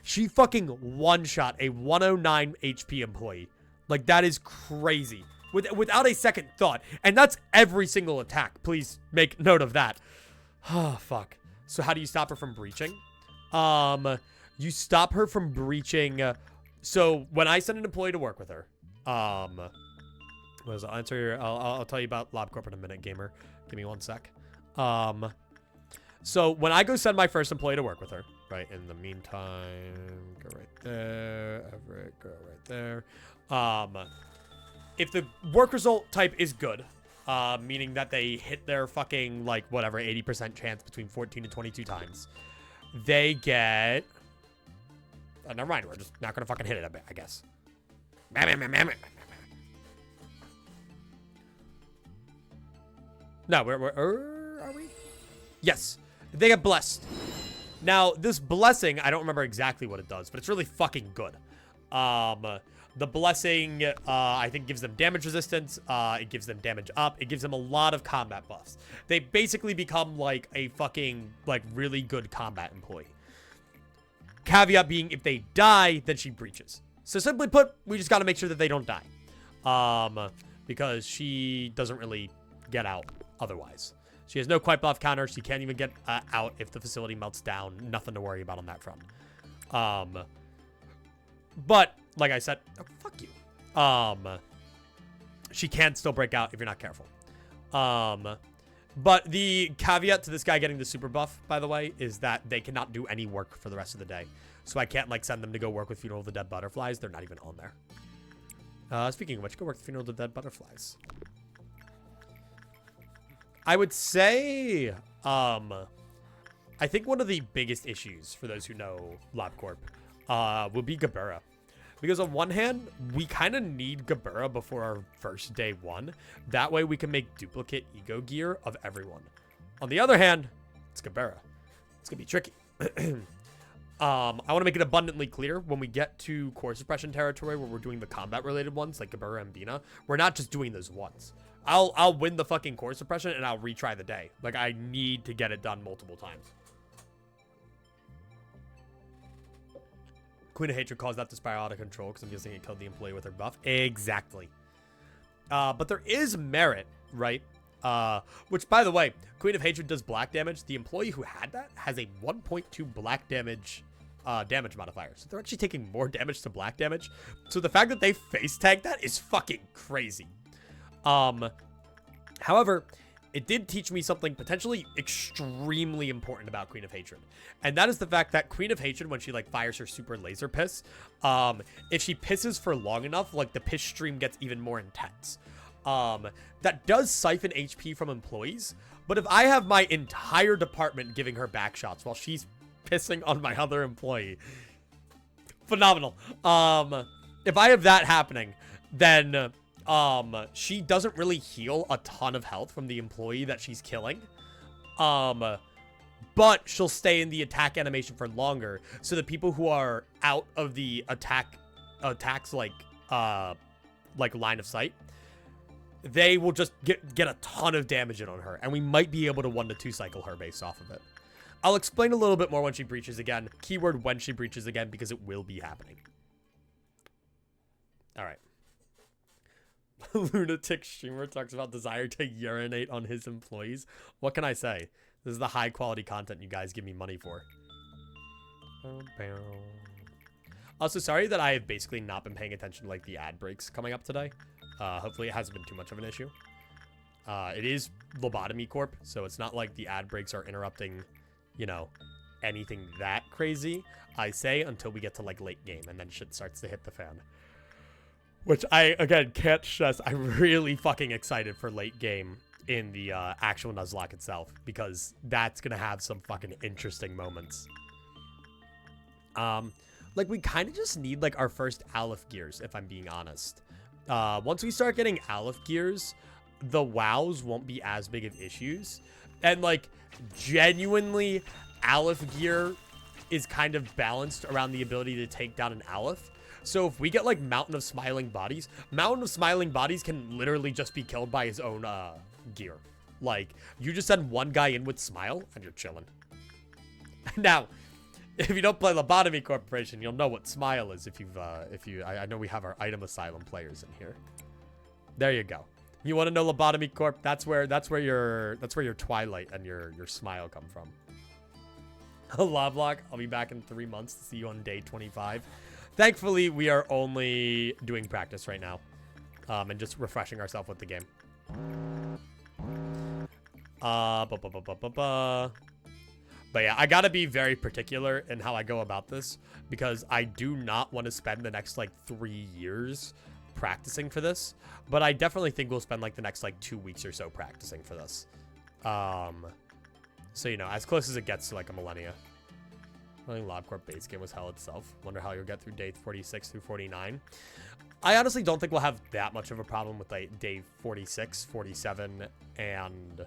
She fucking one-shot a 109 HP employee. Like, that is crazy. Without a second thought. And that's every single attack. Please make note of that. Oh, fuck. So how do you stop her from breaching? You stop her from breaching. So when I send an employee to work with her, I'll tell you about LobLocke Corp in a minute, gamer. Give me one sec. So when I go send my first employee to work with her, right? In the meantime, go right there. Everett, go right there. If the work result type is good, meaning that they hit their fucking, like, whatever, 80% chance between 14 to 22 times, they get... never mind, we're just not gonna fucking hit it, I guess. No, are we? Yes. They get blessed. Now, this blessing, I don't remember exactly what it does, but it's really fucking good. The blessing, I think, gives them damage resistance. It gives them damage up. It gives them a lot of combat buffs. They basically become, like, a fucking, like, really good combat employee. Caveat being, if they die, then she breaches. So simply put, we just got to make sure that they don't die. Because she doesn't really get out otherwise. She has no quite buff counter. She can't even get out if the facility melts down. Nothing to worry about on that front. But, like I said, oh, fuck you. She can still break out if you're not careful. But the caveat to this guy getting the super buff, by the way, is that they cannot do any work for the rest of the day. So I can't, like, send them to go work with Funeral of the Dead Butterflies. They're not even on there. Speaking of which, go work with Funeral of the Dead Butterflies. I would say, I think one of the biggest issues for those who know LobCorp will be Gabura. Because on one hand, we kind of need Gabura before our first day one. That way we can make duplicate ego gear of everyone. On the other hand, it's Gabura. It's going to be tricky. I want to make it abundantly clear when we get to core suppression territory where we're doing the combat related ones like Gabura and Bina, we're not just doing those once. I'll win the fucking core suppression and I'll retry the day. Like, I need to get it done multiple times. Queen of Hatred caused that to spiral out of control because I'm guessing it killed the employee with her buff. Exactly. But there is merit, right? Which, by the way, Queen of Hatred does black damage. The employee who had that has a 1.2 black damage damage modifier. So they're actually taking more damage to black damage. So the fact that they face tagged that is fucking crazy. However, it did teach me something potentially extremely important about Queen of Hatred. And that is the fact that Queen of Hatred, when she, like, fires her super laser piss, if she pisses for long enough, like, the piss stream gets even more intense. That does siphon HP from employees, but if I have my entire department giving her back shots while she's pissing on my other employee, phenomenal. If I have that happening, then she doesn't really heal a ton of health from the employee that she's killing. But she'll stay in the attack animation for longer, so the people who are out of the attacks like line of sight, they will just get a ton of damage in on her, and we might be able to 1 to 2 cycle her based off of it. I'll explain a little bit more when she breaches again. Keyword when she breaches again, because it will be happening. All right. Lunatic streamer talks about desire to urinate on his employees. What can I say? This is the high quality content you guys give me money for. Also, sorry that I have basically not been paying attention to, like, the ad breaks coming up today. Hopefully it hasn't been too much of an issue. It is Lobotomy Corp, so it's not like the ad breaks are interrupting, you know, anything that crazy. I say until we get to, like, late game, and then shit starts to hit the fan. Which I, again, can't stress. I'm really fucking excited for late game in the actual Nuzlocke itself, because that's gonna have some fucking interesting moments. Like, we kind of just need, like, our first Aleph gears, if I'm being honest. Once we start getting Aleph gears, the wows won't be as big of issues. And, like, genuinely, Aleph gear is kind of balanced around the ability to take down an Aleph. So if we get, like, Mountain of Smiling Bodies can literally just be killed by his own gear. Like, you just send one guy in with Smile, and you're chilling. Now, if you don't play Lobotomy Corporation, you'll know what Smile is. I know we have our Item Asylum players in here. There you go. You want to know Lobotomy Corp? That's where your Twilight and your Smile come from. LobLocke, I'll be back in 3 months to see you on day 25. Thankfully, we are only doing practice right now, and just refreshing ourselves with the game. But yeah, I gotta be very particular in how I go about this, because I do not want to spend the next, like, 3 years practicing for this, but I definitely think we'll spend, like, the next, like, 2 weeks or so practicing for this. So, you know, as close as it gets to, like, a millennia. I think LobCorp base game was hell itself. Wonder how you'll get through day 46 through 49. I honestly don't think we'll have that much of a problem with, like, day 46, 47, and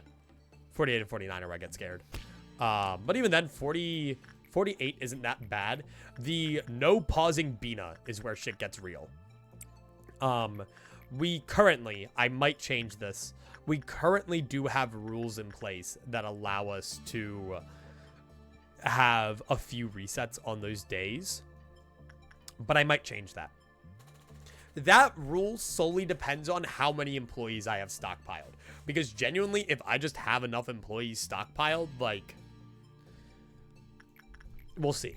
48 and 49 are where I get scared. But even then, 48 isn't that bad. The no pausing Bina is where shit gets real. We currently, I might change this, we currently do have rules in place that allow us to have a few resets on those days, but I might change that. That rule solely depends on how many employees I have stockpiled, because genuinely, if I just have enough employees stockpiled, like, we'll see.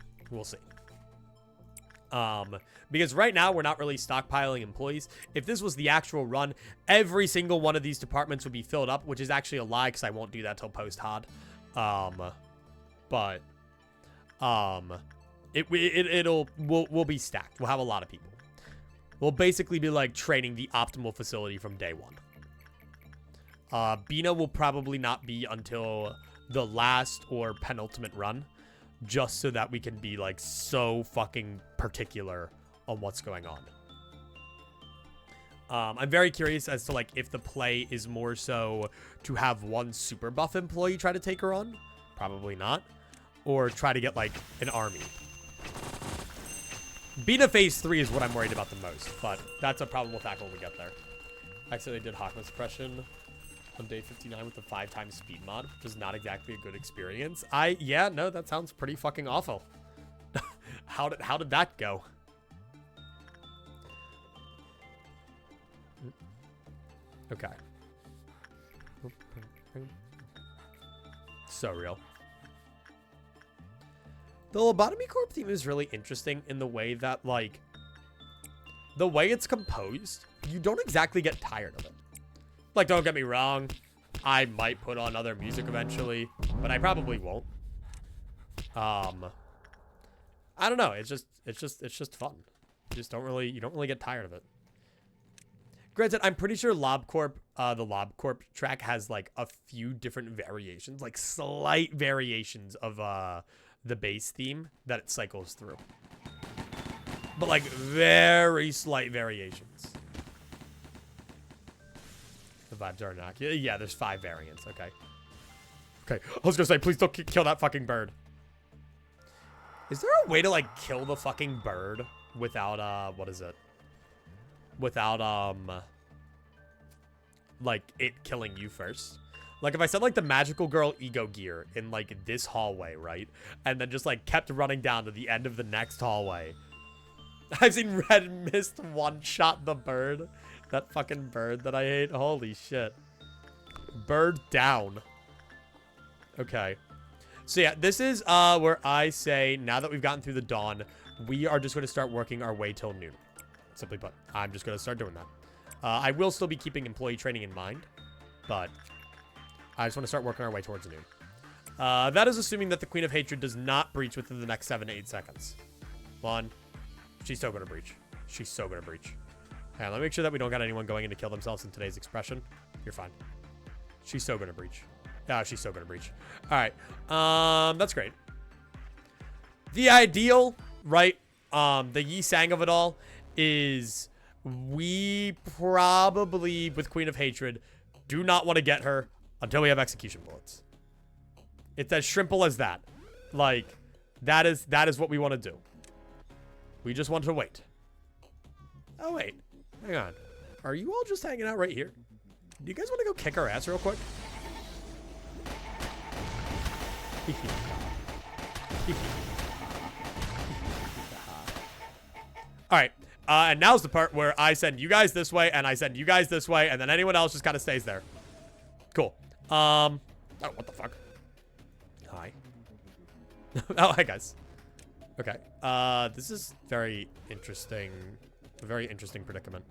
Because right now we're not really stockpiling employees. If this was the actual run, every single one of these departments would be filled up, which is actually a lie because I won't do that till post-HOD. We'll be stacked. We'll have a lot of people. We'll basically be, like, training the optimal facility from day one. Bina will probably not be until the last or penultimate run, just so that we can be, like, so fucking particular on what's going on. I'm very curious as to, like, if the play is more so to have one super buff employee try to take her on. Probably not. Or try to get, like, an army. Beta Phase 3 is what I'm worried about the most, but that's a problem we'll tackle when we get there. Actually, they did Hawkman suppression on day 59 with the 5x speed mod, which is not exactly a good experience. Yeah, no, that sounds pretty fucking awful. How did that go? Okay. So real. The Lobotomy Corp theme is really interesting in the way that, like, the way it's composed, you don't exactly get tired of it. Like, don't get me wrong, I might put on other music eventually, but I probably won't. I don't know. It's just fun. You don't really get tired of it. Granted, I'm pretty sure the LobCorp track has, like, a few different variations, like slight variations of the bass theme that it cycles through. But, like, very slight variations. The vibes are not. Yeah, there's 5 variants. Okay. Okay. I was gonna say, please don't kill that fucking bird. Is there a way to, like, kill the fucking bird without, what is it? Without, like, it killing you first? Like, if I said, like, the magical girl ego gear in, like, this hallway, right? And then just, like, kept running down to the end of the next hallway. I've seen Red Mist one-shot the bird. That fucking bird that I hate. Holy shit. Bird down. Okay. So, yeah, this is where I say, now that we've gotten through the dawn, we are just going to start working our way till noon. Simply put, I'm just going to start doing that. I will still be keeping employee training in mind, but I just want to start working our way towards noon. That is assuming that the Queen of Hatred does not breach within the next 7 to 8 seconds. 1. She's so going to breach. She's so going to breach. Hang on, let me make sure that we don't got anyone going in to kill themselves in today's expression. You're fine. She's so going to breach. Yeah, she's so going to breach. All right. That's great. The ideal, right, the Yi Sang of it all is we probably, with Queen of Hatred, do not want to get her until we have execution bullets. It's as simple as that. Like, that is what we want to do. We just want to wait. Oh, wait. Hang on. Are you all just hanging out right here? Do you guys want to go kick our ass real quick? Alright. And now's the part where I send you guys this way, and I send you guys this way, and then anyone else just kind of stays there. Cool. Oh, what the fuck? Hi. Oh, hi, guys. Okay. This is very interesting. A very interesting predicament.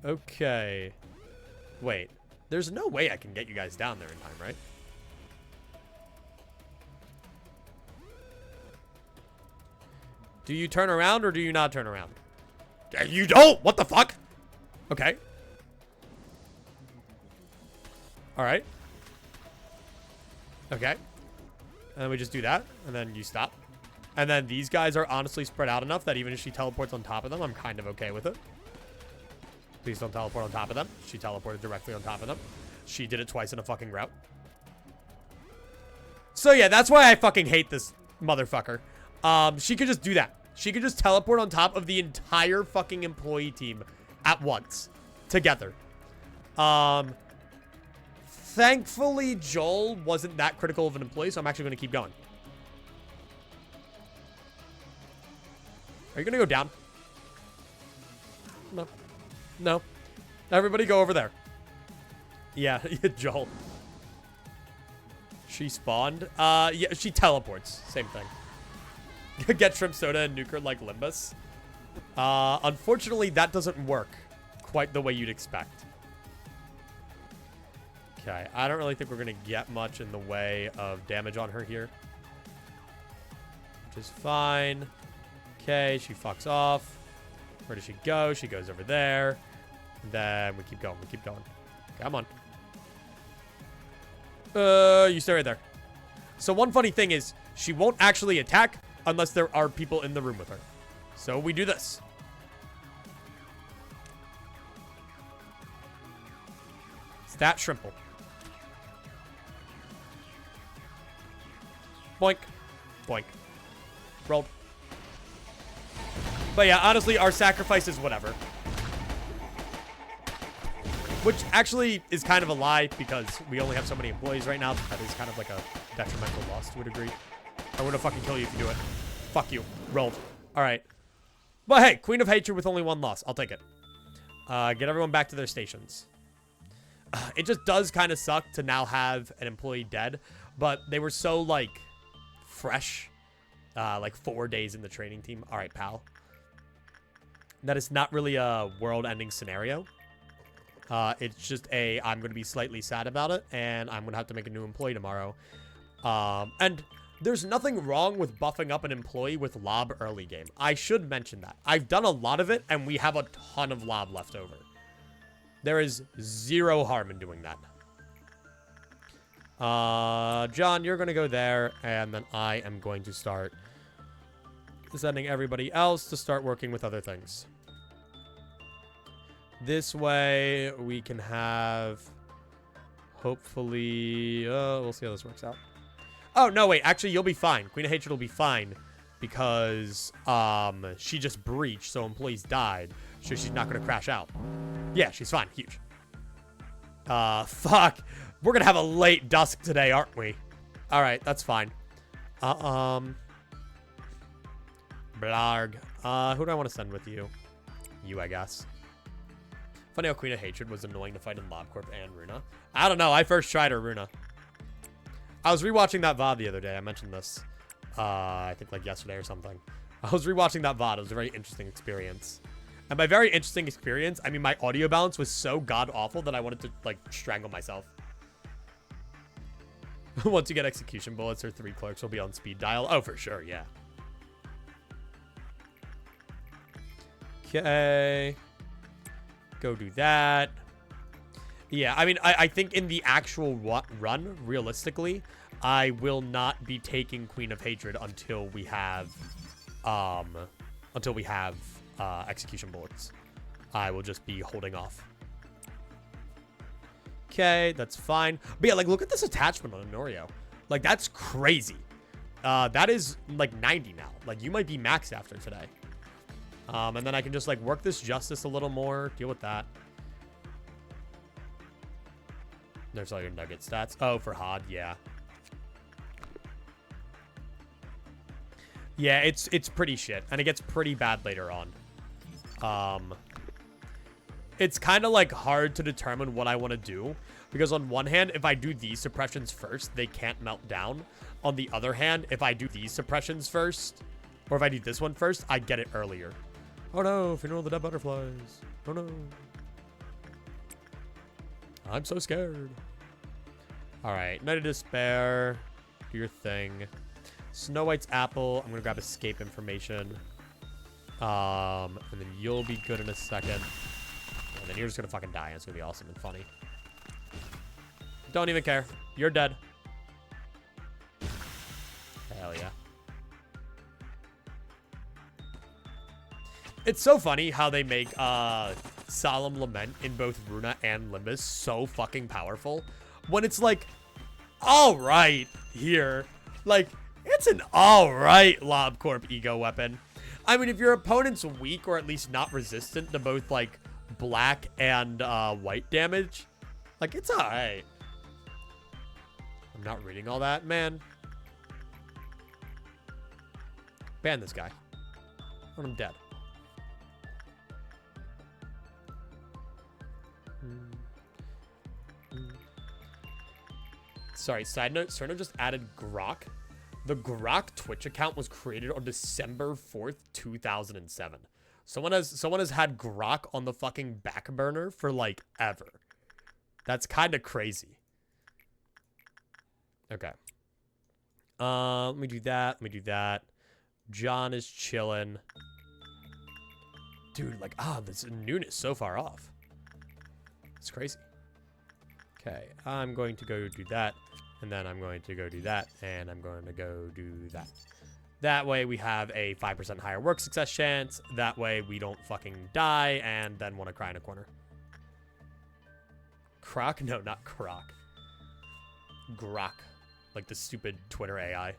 Okay. Wait. There's no way I can get you guys down there in time, right? Do you turn around or do you not turn around? You don't! What the fuck? Okay. Alright. Okay. And then we just do that. And then you stop. And then these guys are honestly spread out enough that even if she teleports on top of them, I'm kind of okay with it. Please don't teleport on top of them. She teleported directly on top of them. She did it twice in a fucking route. So yeah, that's why I fucking hate this motherfucker. She could just do that. She could just teleport on top of the entire fucking employee team at once. Together. Thankfully, Joel wasn't that critical of an employee, so I'm actually going to keep going. Are you going to go down? No. No. Everybody go over there. Yeah, Joel. She spawned. Yeah, she teleports. Same thing. Get shrimp soda and nuke her like Limbus. Unfortunately, that doesn't work quite the way you'd expect. Okay, I don't really think we're going to get much in the way of damage on her here. Which is fine. Okay, she fucks off. Where does she go? She goes over there. And then we keep going. We keep going. Come on. You stay right there. So one funny thing is, she won't actually attack unless there are people in the room with her. So we do this. Stat Shrimple. Boink. Boink. Rolled. But yeah, honestly, our sacrifice is whatever. Which actually is kind of a lie because we only have so many employees right now. That is kind of like a detrimental loss to a degree. I would have fucking kill you if you do it. Fuck you. Rolled. All right. But hey, Queen of Hatred with only one loss. I'll take it. Get everyone back to their stations. It just does kind of suck to now have an employee dead. But they were so, like, fresh. Like 4 days in the training team. All right, pal. That is not really a world-ending scenario. It's just I'm going to be slightly sad about it, and I'm going to have to make a new employee tomorrow. And there's nothing wrong with buffing up an employee with lob early game. I should mention that. I've done a lot of it, and we have a ton of lob left over. There is zero harm in doing that. John, you're going to go there, and then I am going to start sending everybody else to start working with other things. This way, we can have, hopefully, we'll see how this works out. Oh, no, wait, actually, you'll be fine. Queen of Hatred will be fine because, she just breached, so employees died, so she's not going to crash out. Yeah, she's fine. Huge. Fuck. We're going to have a late dusk today, aren't we? All right, that's fine. Blarg. Who do I want to send with you? You, I guess. Funny how Queen of Hatred was annoying to fight in LobCorp and Runa. I don't know. I first tried her Runa. I was rewatching that VOD the other day. I mentioned this, I think like yesterday or something. I was rewatching that VOD. It was a very interesting experience. And by very interesting experience, I mean my audio balance was so god-awful that I wanted to, like, strangle myself. Once you get execution bullets, or 3 clerks will be on speed dial. Oh, for sure, yeah. Okay. Go do that. Yeah, I mean, I think in the actual run, realistically, I will not be taking Queen of Hatred until we have, execution bullets. I will just be holding off. Okay, that's fine. But yeah, like, look at this attachment on Honorio. Like, that's crazy. That is, like, 90 now. Like, you might be maxed after today. And then I can just, like, work this justice a little more. Deal with that. There's all your nugget stats. Oh, for Hod, yeah. Yeah, it's pretty shit. And it gets pretty bad later on. It's kind of, like, hard to determine what I want to do. Because on one hand, if I do these suppressions first, they can't melt down. On the other hand, if I do these suppressions first, or if I do this one first, I get it earlier. Oh no, Funeral of the Dead Butterflies. Oh no. I'm so scared. Alright, Night of Despair. Do your thing. Snow White's apple. I'm gonna grab escape information. And then you'll be good in a second. And then you're just gonna fucking die. And it's gonna be awesome and funny. Don't even care. You're dead. Hell yeah. It's so funny how they make Solemn Lament in both Runa and Limbus so fucking powerful. When it's like, alright, here. Like, it's an alright LobCorp ego weapon. I mean, if your opponent's weak or at least not resistant to both, like, black and white damage, like, it's alright. I'm not reading all that, man. Ban this guy. I want him dead. Sorry, side note, Cerno just added Grok. The Grok Twitch account was created on December 4th, 2007. Someone has had Grok on the fucking back burner for, like, ever. That's kind of crazy. Okay. Let me do that. Let me do that. John is chilling. Dude, like, this noon is so far off. It's crazy. Okay, I'm going to go do that. And then I'm going to go do that. And I'm going to go do that. That way we have a 5% higher work success chance. That way we don't fucking die and then want to cry in a corner. Croc? No, not Croc. Grok. Like the stupid Twitter AI.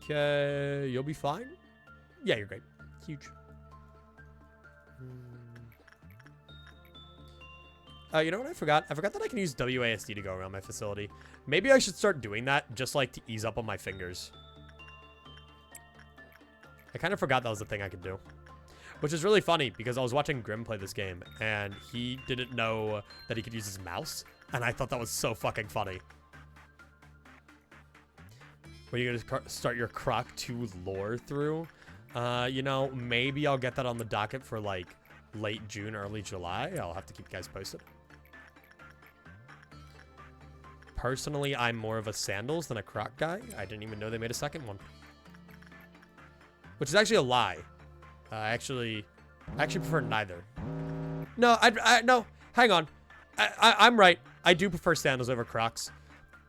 Okay, you'll be fine. Yeah, you're great. Huge. You know what I forgot? I forgot that I can use WASD to go around my facility. Maybe I should start doing that just like to ease up on my fingers. I kind of forgot that was the thing I could do. Which is really funny because I was watching Grim play this game and he didn't know that he could use his mouse. And I thought that was so fucking funny. Were you gonna start your Croc 2 lore through? You know, maybe I'll get that on the docket for like late June, early July. I'll have to keep you guys posted. Personally, I'm more of a sandals than a Croc guy. I didn't even know they made a second one. Which is actually a lie. I actually prefer neither. No, no, hang on. I'm right. I do prefer sandals over Crocs.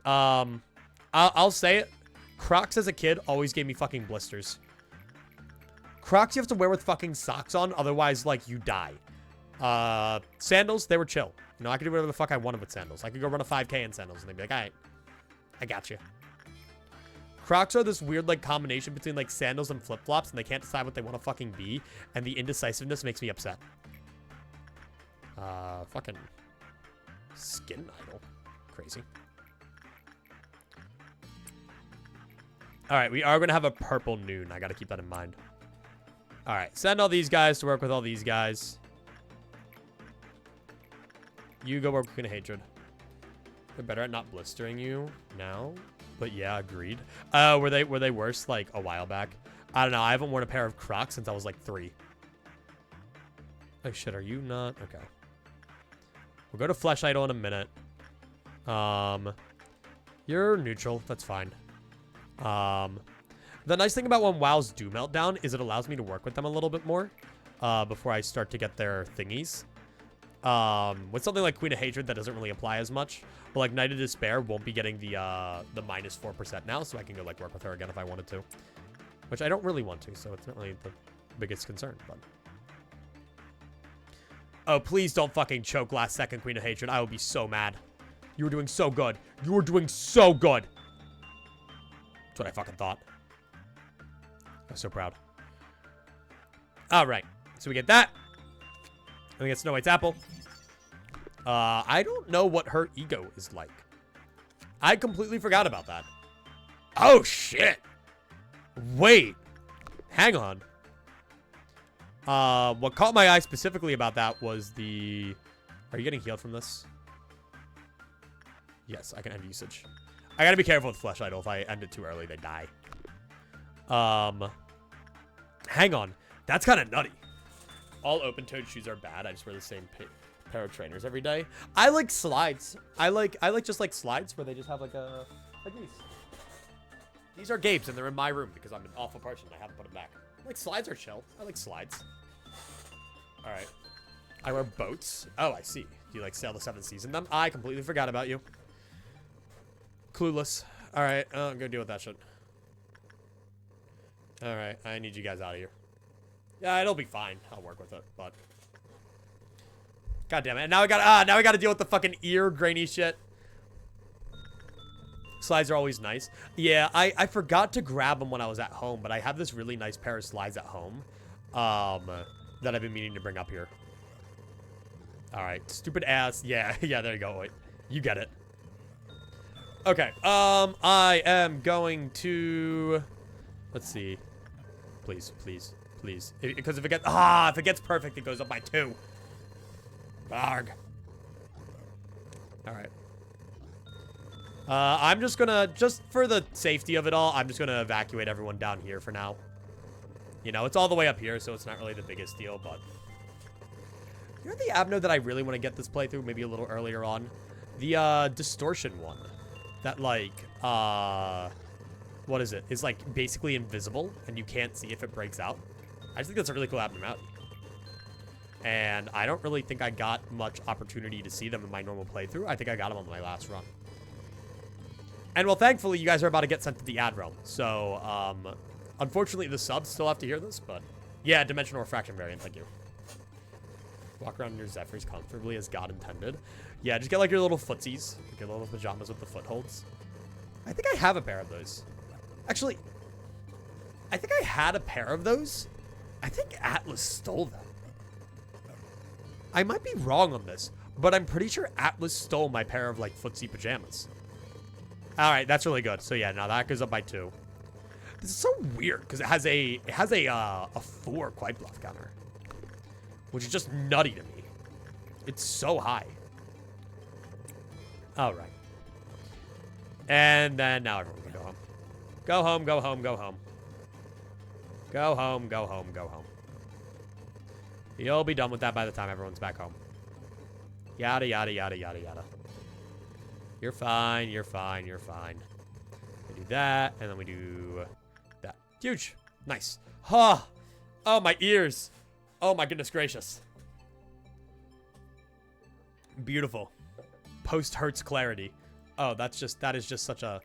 I'll say it. Crocs as a kid always gave me fucking blisters. Crocs you have to wear with fucking socks on, otherwise, like, you die. Sandals, they were chill. You know, I could do whatever the fuck I wanted with sandals. I could go run a 5K in sandals, and they'd be like, all right, I got you. Crocs are this weird, like, combination between, like, sandals and flip-flops, and they can't decide what they want to fucking be, and the indecisiveness makes me upset. Fucking skin idol. Crazy. All right, we are going to have a purple noon. I got to keep that in mind. All right, send all these guys to work with all these guys. You go work with Queen of Hatred. They're better at not blistering you now. But yeah, agreed. Were they worse like a while back? I don't know. I haven't worn a pair of Crocs since I was like 3. Oh shit, are you not? Okay. We'll go to Flesh Idol in a minute. You're neutral. That's fine. The nice thing about when WoWs do melt down is it allows me to work with them a little bit more before I start to get their thingies. With something like Queen of Hatred, that doesn't really apply as much. But like Knight of Despair won't be getting the minus 4% now, so I can go like work with her again if I wanted to. Which I don't really want to, so it's not really the biggest concern. But oh, please don't fucking choke last second, Queen of Hatred. I would be so mad. You were doing so good. You were doing so good. That's what I fucking thought. I'm so proud. All right, so we get that. And we get Snow White's apple. I don't know what her ego is like. I completely forgot about that. Oh, shit. Wait. Hang on. What caught my eye specifically about that was the... Are you getting healed from this? Yes, I can end usage. I gotta be careful with Flesh Idol. If I end it too early, they die. Hang on. That's kind of nutty. All open-toed shoes are bad. I just wear the same pair of trainers every day. I like slides. I like just like slides where they just have like these. These are Gabe's and they're in my room because I'm an awful person. I haven't put them back. Like slides are chill. I like slides. All right. I wear boats. Oh, I see. Do you like sail the 7 seas in them? I completely forgot about you. Clueless. All right. I'm gonna deal with that shit. All right. I need you guys out of here. Yeah, it'll be fine. I'll work with it, but god damn it. And now I got to deal with the fucking ear grainy shit. Slides are always nice. Yeah, I forgot to grab them when I was at home, but I have this really nice pair of slides at home that I've been meaning to bring up here. All right, stupid ass. Yeah, yeah, there you go. Wait, you get it. Okay. I am going to let's see. Please, please. Please. Because if it gets perfect, it goes up by 2. Barg. Alright. I'm just gonna, just for the safety of it all, I'm just gonna evacuate everyone down here for now. You know, it's all the way up here, so it's not really the biggest deal, but... You know the Abno that I really want to get this playthrough, maybe a little earlier on? The, distortion one. That, like, what is it? It's, like, basically invisible, and you can't see if it breaks out. I just think that's a really cool abnormality. And I don't really think I got much opportunity to see them in my normal playthrough. I think I got them on my last run. And well, thankfully, you guys are about to get sent to the ad realm. So, unfortunately, the subs still have to hear this, but yeah, dimensional refraction variant. Thank you. Walk around in your Zephyrs comfortably as God intended. Yeah, just get like your little footsies, like your little pajamas with the footholds. I think I have a pair of those. Actually, I think I had a pair of those. I think Atlas stole them. I might be wrong on this, but I'm pretty sure Atlas stole my pair of like footsie pajamas. All right, that's really good. So yeah, now that goes up by 2. This is so weird because it has a 4 quiet bluff counter, which is just nutty to me. It's so high. All right. And then now everyone can go home. Go home, go home, go home. Go home, go home, go home. You'll be done with that by the time everyone's back home. Yada, yada, yada, yada, yada. You're fine, you're fine, you're fine. We do that, and then we do that. Huge. Nice. Huh. Oh, my ears. Oh, my goodness gracious. Beautiful. Post-Hertz clarity. Oh, that is just such a...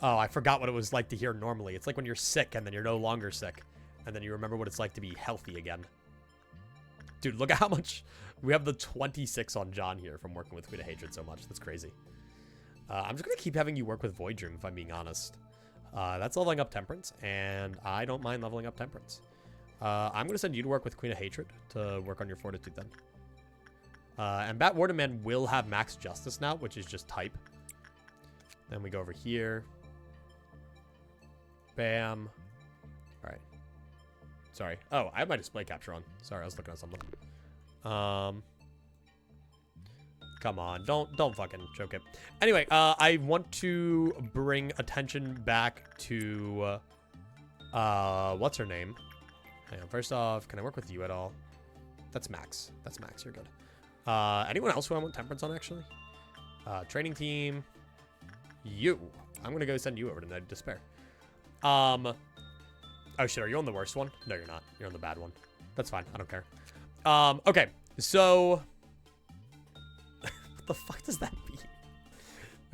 Oh, I forgot what it was like to hear normally. It's like when you're sick and then you're no longer sick. And then you remember what it's like to be healthy again. Dude, look at how much... We have the 26 on John here from working with Queen of Hatred so much. That's crazy. I'm just going to keep having you work with Void Dream, if I'm being honest. That's leveling up Temperance, and I don't mind leveling up Temperance. I'm going to send you to work with Queen of Hatred to work on your Fortitude then. And Bat Warden Man will have Max Justice now, which is just type. Then we go over here. Bam. All right. Sorry. Oh, I have my display capture on. Sorry, I was looking at something. Come on, don't fucking choke it. Anyway, I want to bring attention back to, what's her name? Hang on, first off, can I work with you at all? That's Max. That's Max, you're good. Anyone else who I want Temperance on, actually? Training team. You. I'm gonna go send you over to Night of Despair. Oh shit, are you on the worst one? No, you're not. You're on the bad one. That's fine, I don't care. Okay, so... What the fuck does that mean?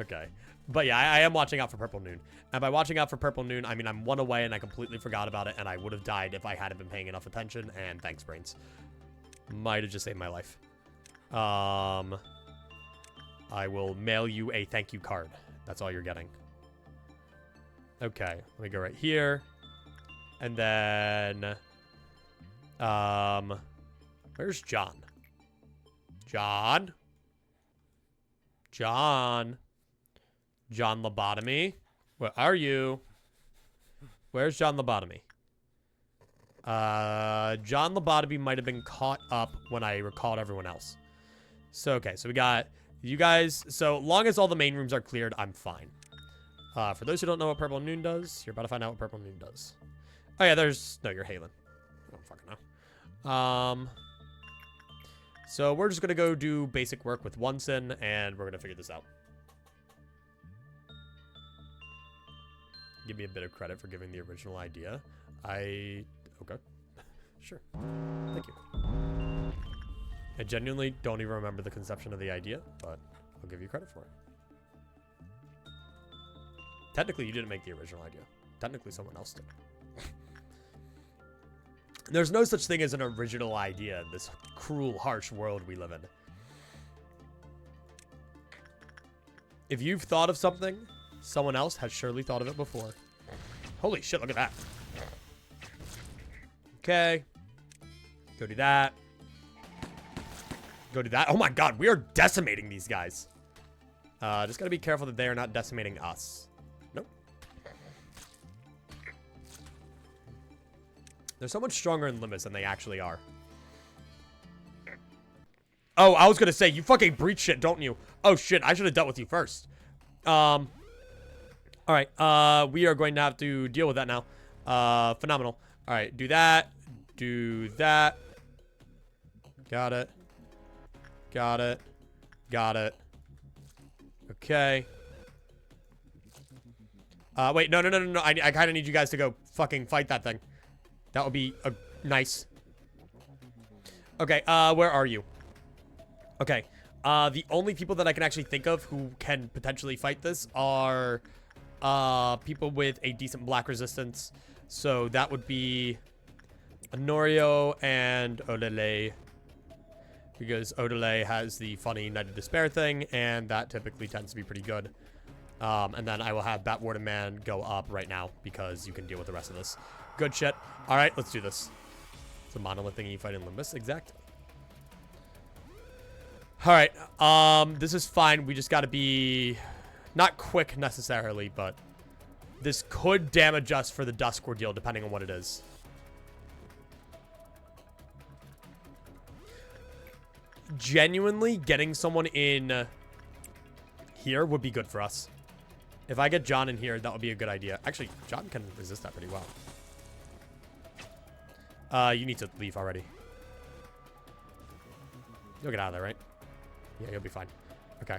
Okay. But yeah, I am watching out for Purple Noon. And by watching out for Purple Noon, I mean I'm 1 away and I completely forgot about it and I would have died if I hadn't been paying enough attention, and thanks, Brains. Might have just saved my life. I will mail you a thank you card. That's all you're getting. Okay, let me go right here. And then... where's John? John? John Lobotomy? Where are you? Where's John Lobotomy? John Lobotomy might have been caught up when I recalled everyone else. So, okay, so we got you guys. So long as all the main rooms are cleared, I'm fine. For those who don't know what Purple Noon does, you're about to find out what Purple Noon does. Oh, yeah, there's... No, you're Halen. I don't fucking know. So we're just going to go do basic work with Onsen, and we're going to figure this out. Give me a bit of credit for giving the original idea. Okay. Sure. Thank you. I genuinely don't even remember the conception of the idea, but I'll give you credit for it. Technically, you didn't make the original idea. Technically, someone else did. There's no such thing as an original idea in this cruel, harsh world we live in. If you've thought of something, someone else has surely thought of it before. Holy shit, look at that. Okay. Go do that. Go do that. Oh my god, we are decimating these guys. Just gotta be careful that they are not decimating us. Nope. They're so much stronger in limits than they actually are. Oh, I was gonna say, you fucking breach shit, don't you? Oh shit, I should have dealt with you first. Alright, we are going to have to deal with that now. Phenomenal. Alright, do that. Do that. Got it. Got it. Got it. Okay. Wait, no. I kind of need you guys to go fucking fight that thing. That would be nice. Okay, where are you? Okay. The only people that I can actually think of who can potentially fight this are people with a decent black resistance. So that would be Honorio and Odele. Because Odele has the funny Night of Despair thing, and that typically tends to be pretty good. And then I will have Batward and Man go up right now, because you can deal with the rest of this. Good shit. Alright, let's do this. It's a monolith thingy fighting Limbus, exactly. Alright, this is fine. We just gotta be not quick necessarily, but this could damage us for the Dusk Ordeal, depending on what it is. Genuinely, getting someone in here would be good for us. If I get John in here, that would be a good idea. Actually, John can resist that pretty well. You need to leave already. You'll get out of there, right? Yeah, you'll be fine. Okay.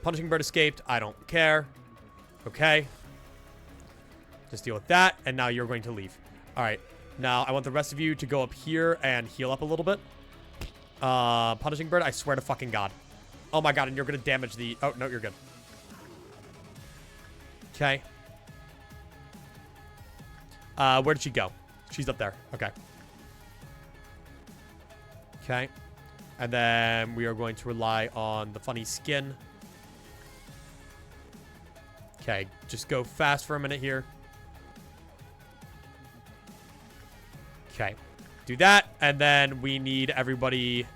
Punishing Bird escaped. I don't care. Okay. Just deal with that, and now you're going to leave. All right. Now, I want the rest of you to go up here and heal up a little bit. Punishing Bird, I swear to fucking God. Oh my God, and you're going to damage the... Oh, no, you're good. Okay. Where did she go? She's up there. Okay. Okay. And then we are going to rely on the funny skin. Okay, just go fast for a minute here. Okay. Do that, and then we need everybody...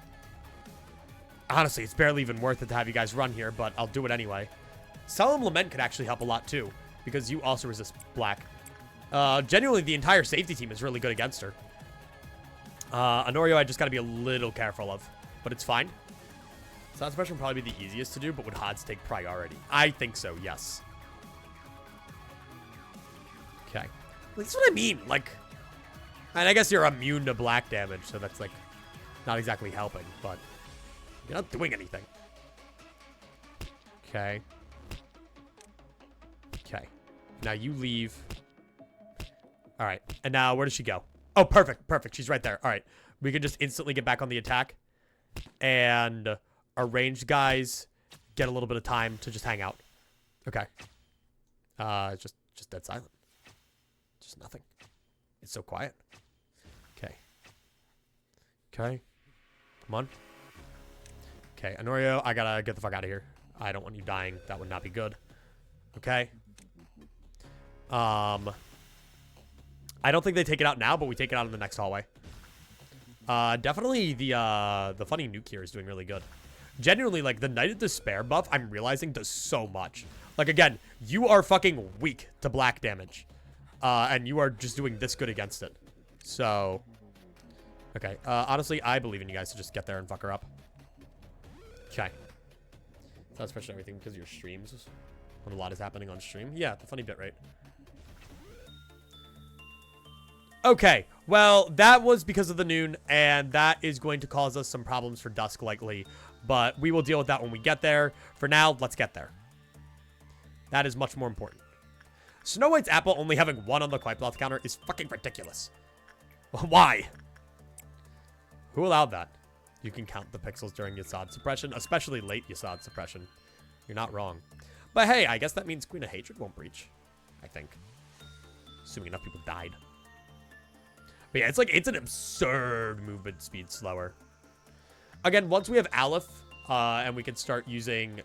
Honestly, it's barely even worth it to have you guys run here, but I'll do it anyway. Solemn Lament could actually help a lot, too, because you also resist black. Genuinely, the entire safety team is really good against her. Honorio, I just gotta be a little careful of, but it's fine. Sound suppression would probably be the easiest to do, but would HODS take priority? I think so, yes. Okay. That's what I mean, like... And I guess you're immune to black damage, so that's, like, not exactly helping, but you're not doing anything. Okay. Okay. Now you leave. All right. And now where does she go? Oh, perfect. Perfect. She's right there. All right. We can just instantly get back on the attack. And our ranged guys get a little bit of time to just hang out. Okay. Just dead silent. Just nothing. It's so quiet. Okay. Okay. Come on. Okay, Honorio, I gotta get the fuck out of here. I don't want you dying. That would not be good. Okay. I don't think they take it out now, but we take it out in the next hallway. Definitely the funny nuke here is doing really good. Genuinely, like, the Night of Despair buff, I'm realizing, does so much. Like, again, you are fucking weak to black damage. And you are just doing this good against it. So, okay. Honestly, I believe in you guys to just get there and fuck her up. Okay. Not especially everything because of your streams. When a lot is happening on stream. Yeah, the funny bit rate. Okay. Well, that was because of the noon, and that is going to cause us some problems for dusk likely. But we will deal with that when we get there. For now, let's get there. That is much more important. Snow White's apple only having 1 on the Quiploth counter is fucking ridiculous. Why? Who allowed that? You can count the pixels during Yasad suppression, especially late Yasad suppression. You're not wrong. But hey, I guess that means Queen of Hatred won't breach. I think. Assuming enough people died. But yeah, it's an absurd movement speed slower. Again, once we have Aleph, and we can start using...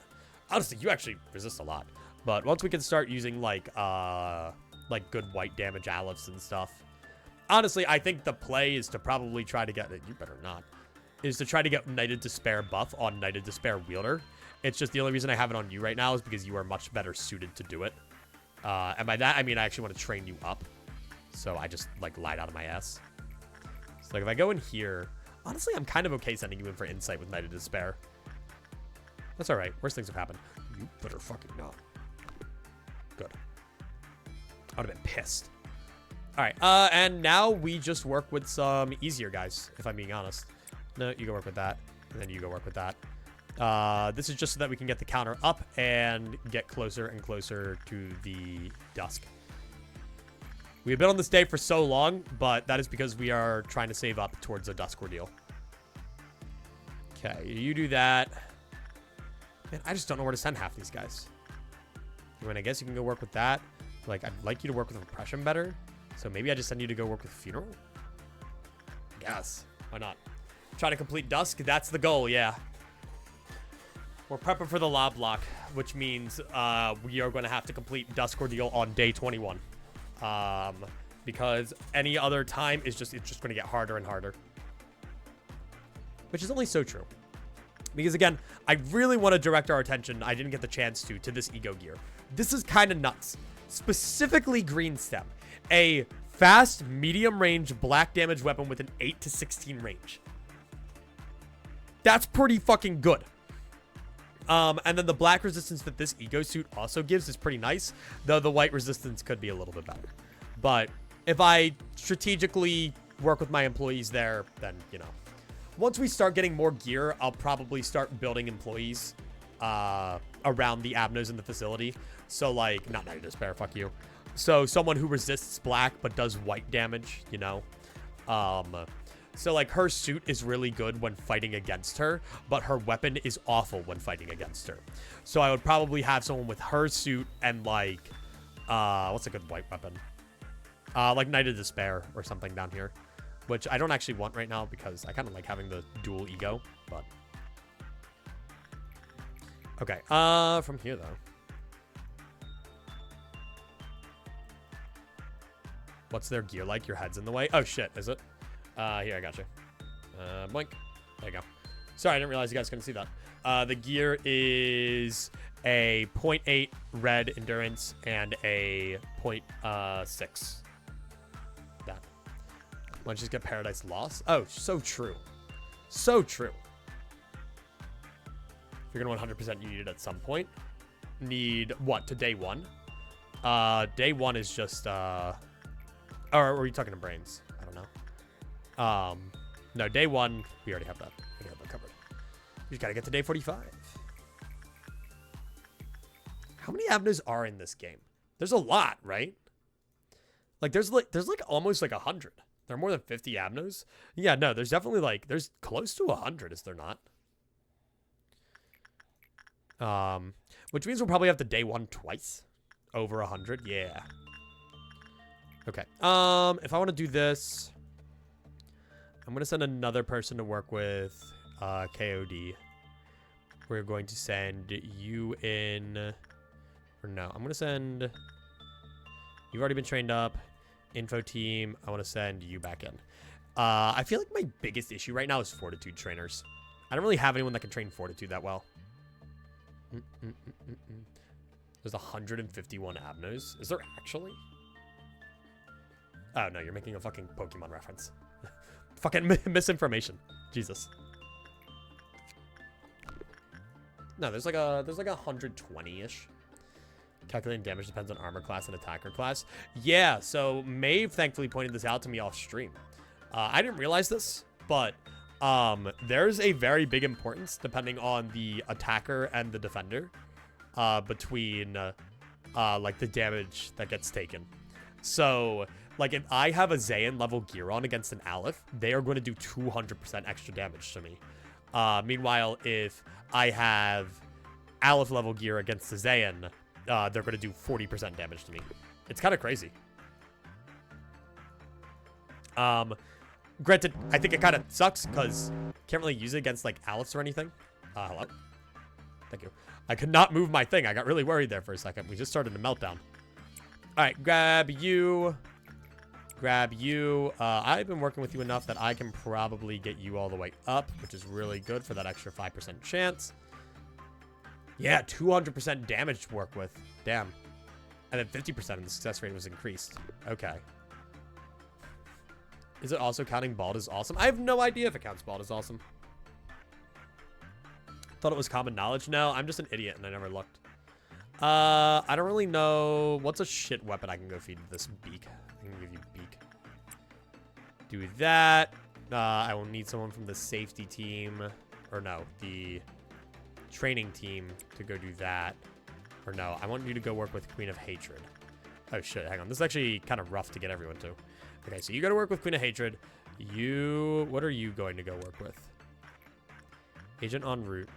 Honestly, you actually resist a lot. But once we can start using, like good white damage Alephs and stuff. Honestly, I think the play is to probably try to get... You better not. Is to try to get Night of Despair buff on Night of Despair Wielder. It's just the only reason I have it on you right now is because you are much better suited to do it. And by that, I mean I actually want to train you up. So I just, like, lied out of my ass. So, like, if I go in here... Honestly, I'm kind of okay sending you in for Insight with Night of Despair. That's alright. Worst things have happened. You better fucking not. Good. I would have been pissed. Alright, and now we just work with some easier guys, if I'm being honest. No, you go work with that, and then you go work with that. This is just so that we can get the counter up and get closer and closer to the dusk. We have been on this day for so long, but that is because we are trying to save up towards a dusk ordeal. Okay, you do that. Man, I just don't know where to send half these guys. I mean, I guess you can go work with that. Like, I'd like you to work with repression better. So maybe I just send you to go work with funeral? I guess. Why not? Try to complete dusk. That's the goal, yeah. We're prepping for the LobLocke, which means we are going to have to complete dusk ordeal on day 21. Because any other time is just, it's just going to get harder and harder. Which is only so true. Because again, I really want to direct our attention, I didn't get the chance to this ego gear. This is kind of nuts. Specifically green stem. A fast, medium range, black damage weapon with an 8 to 16 range. That's pretty fucking good. And then the black resistance that this ego suit also gives is pretty nice. Though the white resistance could be a little bit better. But if I strategically work with my employees there, then, you know. Once we start getting more gear, I'll probably start building employees around the abnos in the facility. So, like, not Night of Despair, fuck you. So, someone who resists black but does white damage, you know. So, like, her suit is really good when fighting against her, but her weapon is awful when fighting against her. So, I would probably have someone with her suit and, like, what's a good white weapon? Like Night of Despair or something down here. Which I don't actually want right now because I kind of like having the dual ego, but... Okay, from here, though. What's their gear like? Your head's in the way? Oh, shit, is it? Here, I got you. Boink. There you go. Sorry, I didn't realize you guys couldn't see that. The gear is a 0.8 red endurance and a 0.6. That. Why don't you just get Paradise Lost? Oh, so true. So true. If you're going to 100% you need it at some point. Need what? To day one? Day one is just, or are you talking to brains? I don't know. No, day one, we already have that. We already have that covered. You just got to get to day 45. How many avenues are in this game? There's a lot, right? Like, there's like almost like 100. There are more than 50 avenues. Yeah, no, there's definitely like, there's close to 100, is there not? Which means we'll probably have to day one twice. Over 100, yeah. Okay, if I want to do this, I'm going to send another person to work with, KOD. We're going to send you in, or no, I'm going to send, you've already been trained up. Info team, I want to send you back in. I feel like my biggest issue right now is fortitude trainers. I don't really have anyone that can train fortitude that well. There's 151 avenues. Is there actually? Oh, no, you're making a fucking Pokemon reference. Fucking misinformation. Jesus. No, there's like a 120-ish. Calculating damage depends on armor class and attacker class. Yeah, so Maeve thankfully pointed this out to me off stream. I didn't realize this, but there's a very big importance depending on the attacker and the defender between like the damage that gets taken. So like if I have a Zayn level gear on against an Aleph, they are going to do 200% extra damage to me. Meanwhile, if I have Aleph level gear against the Zayn, they're going to do 40% damage to me. It's kind of crazy. Granted, I think it kind of sucks because can't really use it against like Alephs or anything. Hello? Thank you. I could not move my thing. I got really worried there for a second. We just started a meltdown. All right, grab you. Grab you. I've been working with you enough that I can probably get you all the way up, which is really good for that extra 5% chance. Yeah, 200% damage to work with. Damn. And then 50% of the success rate was increased. Okay. Is it also counting bald as awesome? I have no idea if it counts bald as awesome. Thought it was common knowledge. No, I'm just an idiot and I never looked. I don't really know. What's a shit weapon I can go feed this beak? I can give you beak. Do that. I will need someone from the safety team. Or no, the training team to go do that. Or no, I want you to go work with Queen of Hatred. Oh shit, hang on. This is actually kind of rough to get everyone to. Okay, so you go to work with Queen of Hatred. What are you going to go work with? Agent en route.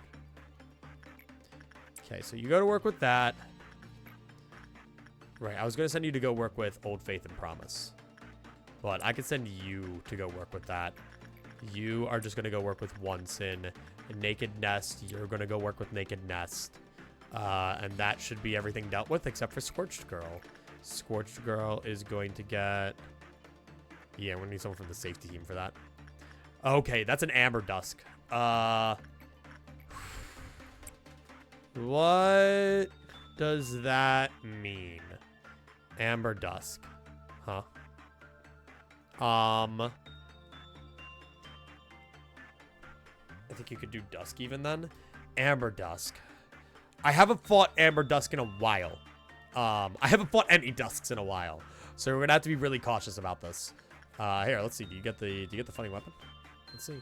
Okay, so you go to work with that. Right, I was going to send you to go work with Old Faith and Promise. But I could send you to go work with that. You are just going to go work with One Sin. Naked Nest, you're going to go work with Naked Nest. And that should be everything dealt with except for Scorched Girl. Scorched Girl is going to get... Yeah, we're going to need someone from the safety team for that. Okay, that's an Amber Dusk. What does that mean? Amber Dusk. Huh? I think you could do Dusk even then. Amber Dusk. I haven't fought Amber Dusk in a while. I haven't fought any Dusks in a while. So we're gonna have to be really cautious about this. Here, let's see. Do you get the funny weapon? Let's see.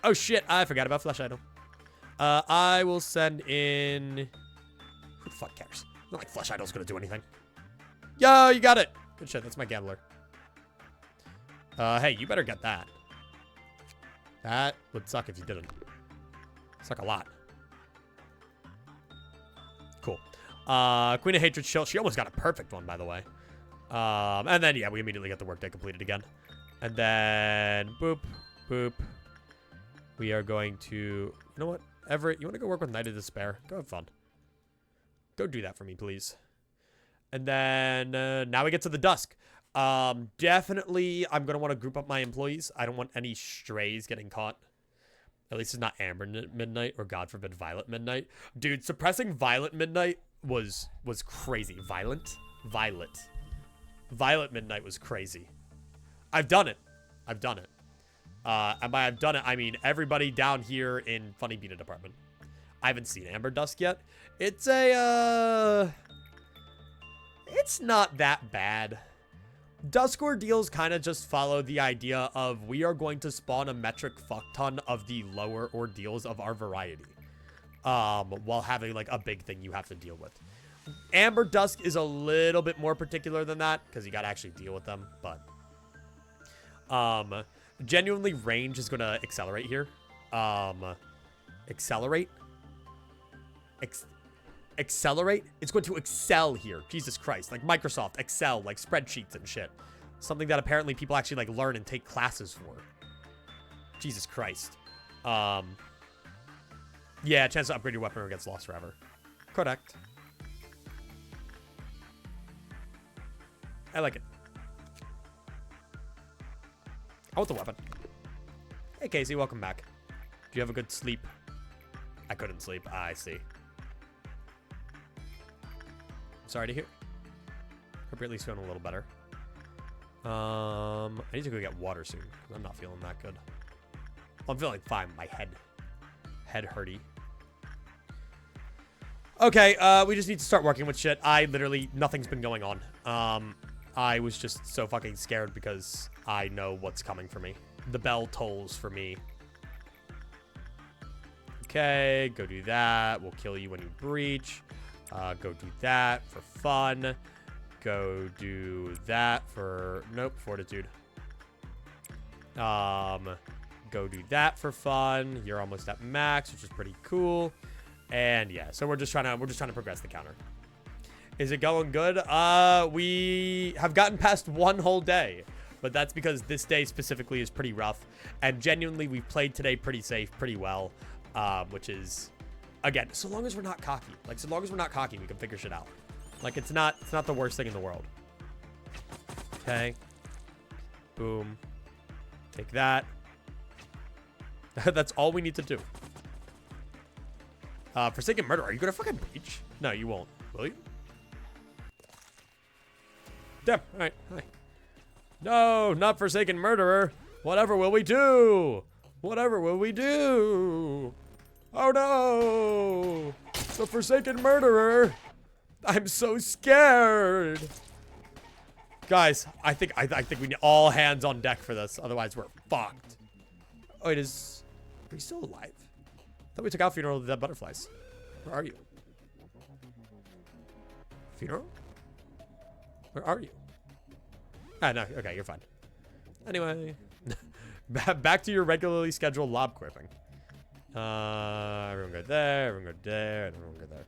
Oh shit, I forgot about Flesh Idol. I will send in... Who the fuck cares? Not like Flesh Idol's gonna do anything. Yo, you got it! Good shit, that's my gambler. Hey, you better get that. That would suck if you didn't. Suck a lot. Cool. Queen of Hatred Shield. She almost got a perfect one, by the way. And then, yeah, we immediately get the workday completed again. And then, boop, boop. We are going to... You know what? Everett, you want to go work with Knight of Despair? Go have fun. Go do that for me, please. And then, now we get to the Dusk. Definitely, I'm going to want to group up my employees. I don't want any strays getting caught. At least it's not Amber Midnight or, God forbid, Violet Midnight. Dude, suppressing Violet Midnight was crazy. Violet Midnight was crazy. I've done it. And by I've done it, I mean everybody down here in Funny Beat Department. I haven't seen Amber Dusk yet. It's it's not that bad. Dusk Ordeals kind of just follow the idea of we are going to spawn a metric fuck ton of the lower ordeals of our variety. While having like a big thing you have to deal with. Amber Dusk is a little bit more particular than that because you got to actually deal with them, but genuinely range is going to accelerate here. Accelerate? Accelerate? It's going to excel here. Jesus Christ. Like Microsoft, Excel, like spreadsheets and shit. Something that apparently people actually like learn and take classes for. Jesus Christ. Yeah, chance to upgrade your weapon or gets lost forever. Correct. I like it. I want the weapon. Hey, Casey, welcome back. Do you have a good sleep? I couldn't sleep. I see. Sorry to hear. Hope you're at least feeling a little better. I need to go get water soon. I'm not feeling that good. Well, I'm feeling fine. My head hurty. Okay, we just need to start working with shit. Nothing's been going on. I was just so fucking scared because I know what's coming for me. The bell tolls for me. Okay, go do that. We'll kill you when you breach. Go do that for fun. Go do that for... Nope, fortitude. Go do that for fun. You're almost at max, which is pretty cool. And yeah, so we're just trying to progress the counter. Is it going good? We have gotten past one whole day, but that's because this day specifically is pretty rough. And genuinely, we've played today pretty safe, pretty well, which is, again, so long as we're not cocky. Like, so long as we're not cocky, we can figure shit out. Like, it's not the worst thing in the world. Okay. Boom. Take that. That's all we need to do. Forsaken Murderer, are you gonna fucking breach? No, you won't. Will you? Damn, alright, hi. No, not Forsaken Murderer. Whatever will we do? Whatever will we do? Oh no! The Forsaken Murderer! I'm so scared! Guys, I think we need all hands on deck for this, otherwise we're fucked. Oh, are you still alive? I thought we took out Funeral of the Dead Butterflies. Where are you? Funeral? Where are you? Ah, no. Okay, you're fine. Anyway. Back to your regularly scheduled lob quipping. Everyone go there, everyone go there, and everyone go there.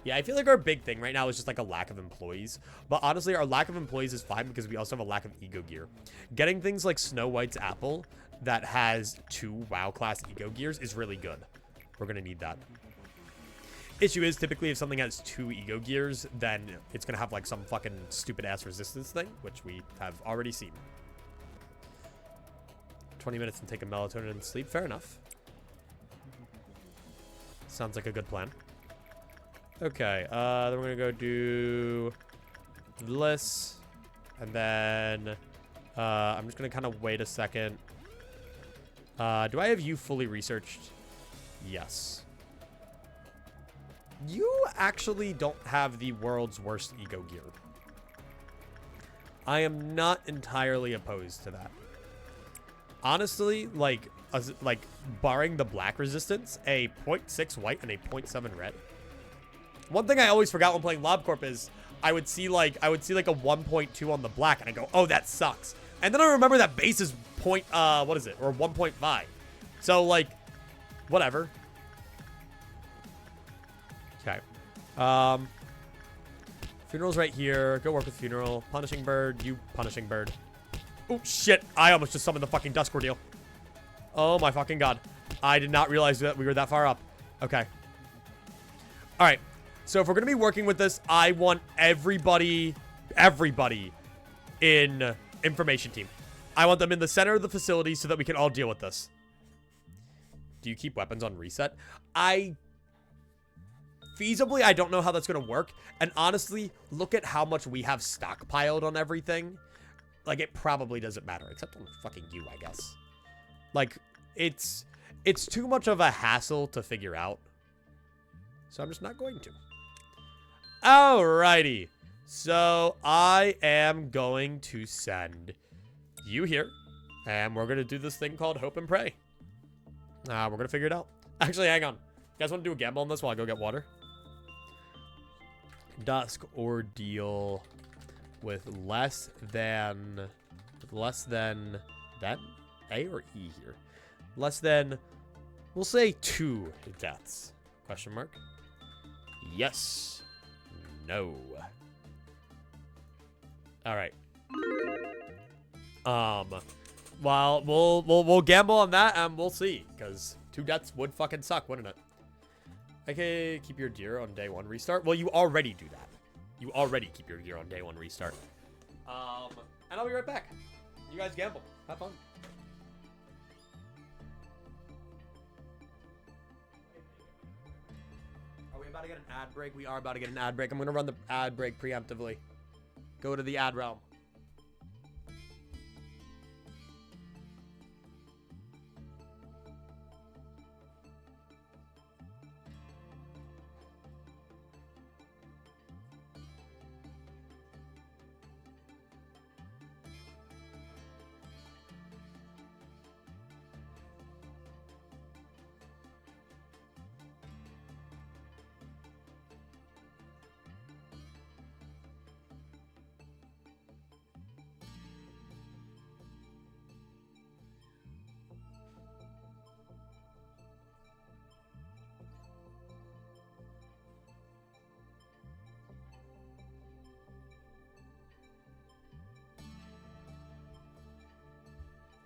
Yeah, I feel like our big thing right now is just like a lack of employees. But honestly, our lack of employees is fine because we also have a lack of ego gear. Getting things like Snow White's apple that has 2 WoW class ego gears is really good. We're going to need that. Issue is typically if something has 2 ego gears, then it's going to have like some fucking stupid ass resistance thing, which we have already seen. 20 minutes and take a melatonin and sleep. Fair enough. Sounds like a good plan. Okay, then we're gonna go do this, and then I'm just gonna kind of wait a second. Do I have you fully researched? Yes. You actually don't have the world's worst ego gear. I am not entirely opposed to that. Honestly, like barring the black resistance, a 0.6 white and a 0.7 red. One thing I always forgot when playing LobCorp is I would see like a 1.2 on the black and I go, oh, that sucks. And then I remember that base is what is it? Or 1.5. So like, whatever. Okay. Funeral's right here. Go work with Funeral. Punishing Bird. You Punishing Bird. Oh, shit. I almost just summoned the fucking Dusk Ordeal. Oh, my fucking God. I did not realize that we were that far up. Okay. All right. So if we're going to be working with this, I want everybody in information team. I want them in the center of the facility so that we can all deal with this. Do you keep weapons on reset? Feasibly, I don't know how that's going to work. And honestly, look at how much we have stockpiled on everything. Like, it probably doesn't matter, except on fucking you, I guess. Like, it's too much of a hassle to figure out. So I'm just not going to. Alrighty. So I am going to send you here. And we're going to do this thing called Hope and Pray. We're going to figure it out. Actually, hang on. You guys want to do a gamble on this while I go get water? Dusk Ordeal with less than A or E here? Less than, we'll say 2 deaths. Question mark? Yes. No. All right. Well, we'll gamble on that and we'll see, because 2 deaths would fucking suck, wouldn't it? Okay, keep your gear on day 1 restart. Well, you already do that. You already keep your gear on day 1 restart. And I'll be right back. You guys gamble. Have fun. Are we about to get an ad break? We are about to get an ad break. I'm going to run the ad break preemptively. Go to the ad realm.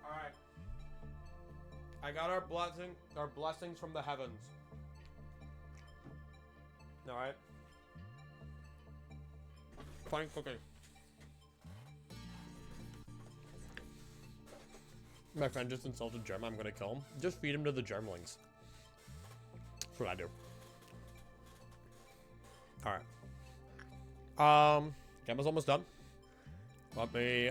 Alright. I got our blessings from the heavens. Alright. Fine cooking. My friend just insulted Germ. I'm gonna kill him. Just feed him to the germlings. That's what I do. Alright. Gamma's almost done. Let me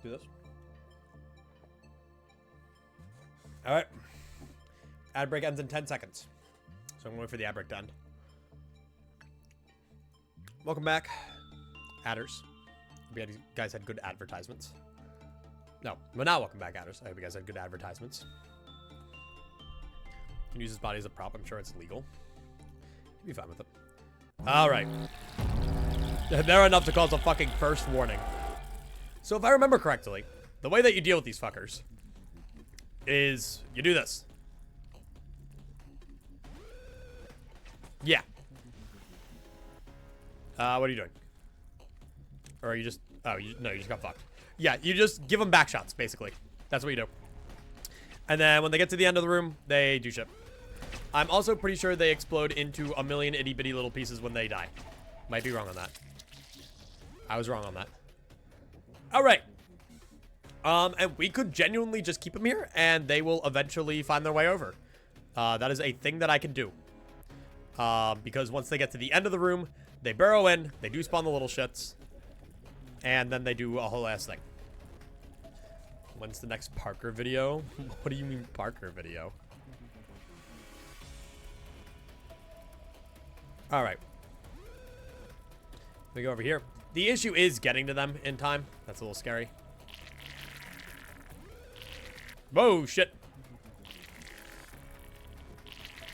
do this. Alright. Ad break ends in 10 seconds. So I'm going for the ad break to end. Welcome back, adders. Hope you guys had good advertisements. No, but not welcome back, adders. I hope you guys had good advertisements. You can use his body as a prop. I'm sure it's legal. You'd be fine with it. Alright. They're enough to cause a fucking first warning. So if I remember correctly, the way that you deal with these fuckers is you do this. Yeah. What are you doing? Or are you just... Oh, no, you just got fucked. Yeah, you just give them back shots, basically. That's what you do. And then when they get to the end of the room, they do shit. I'm also pretty sure they explode into a million itty-bitty little pieces when they die. Might be wrong on that. I was wrong on that. All right. And we could genuinely just keep them here, and they will eventually find their way over. That is a thing that I can do. Because once they get to the end of the room, they burrow in, they do spawn the little shits, and then they do a whole ass thing. When's the next Parker video? What do you mean Parker video? All right. We go over here. The issue is getting to them in time. That's a little scary. Whoa, shit.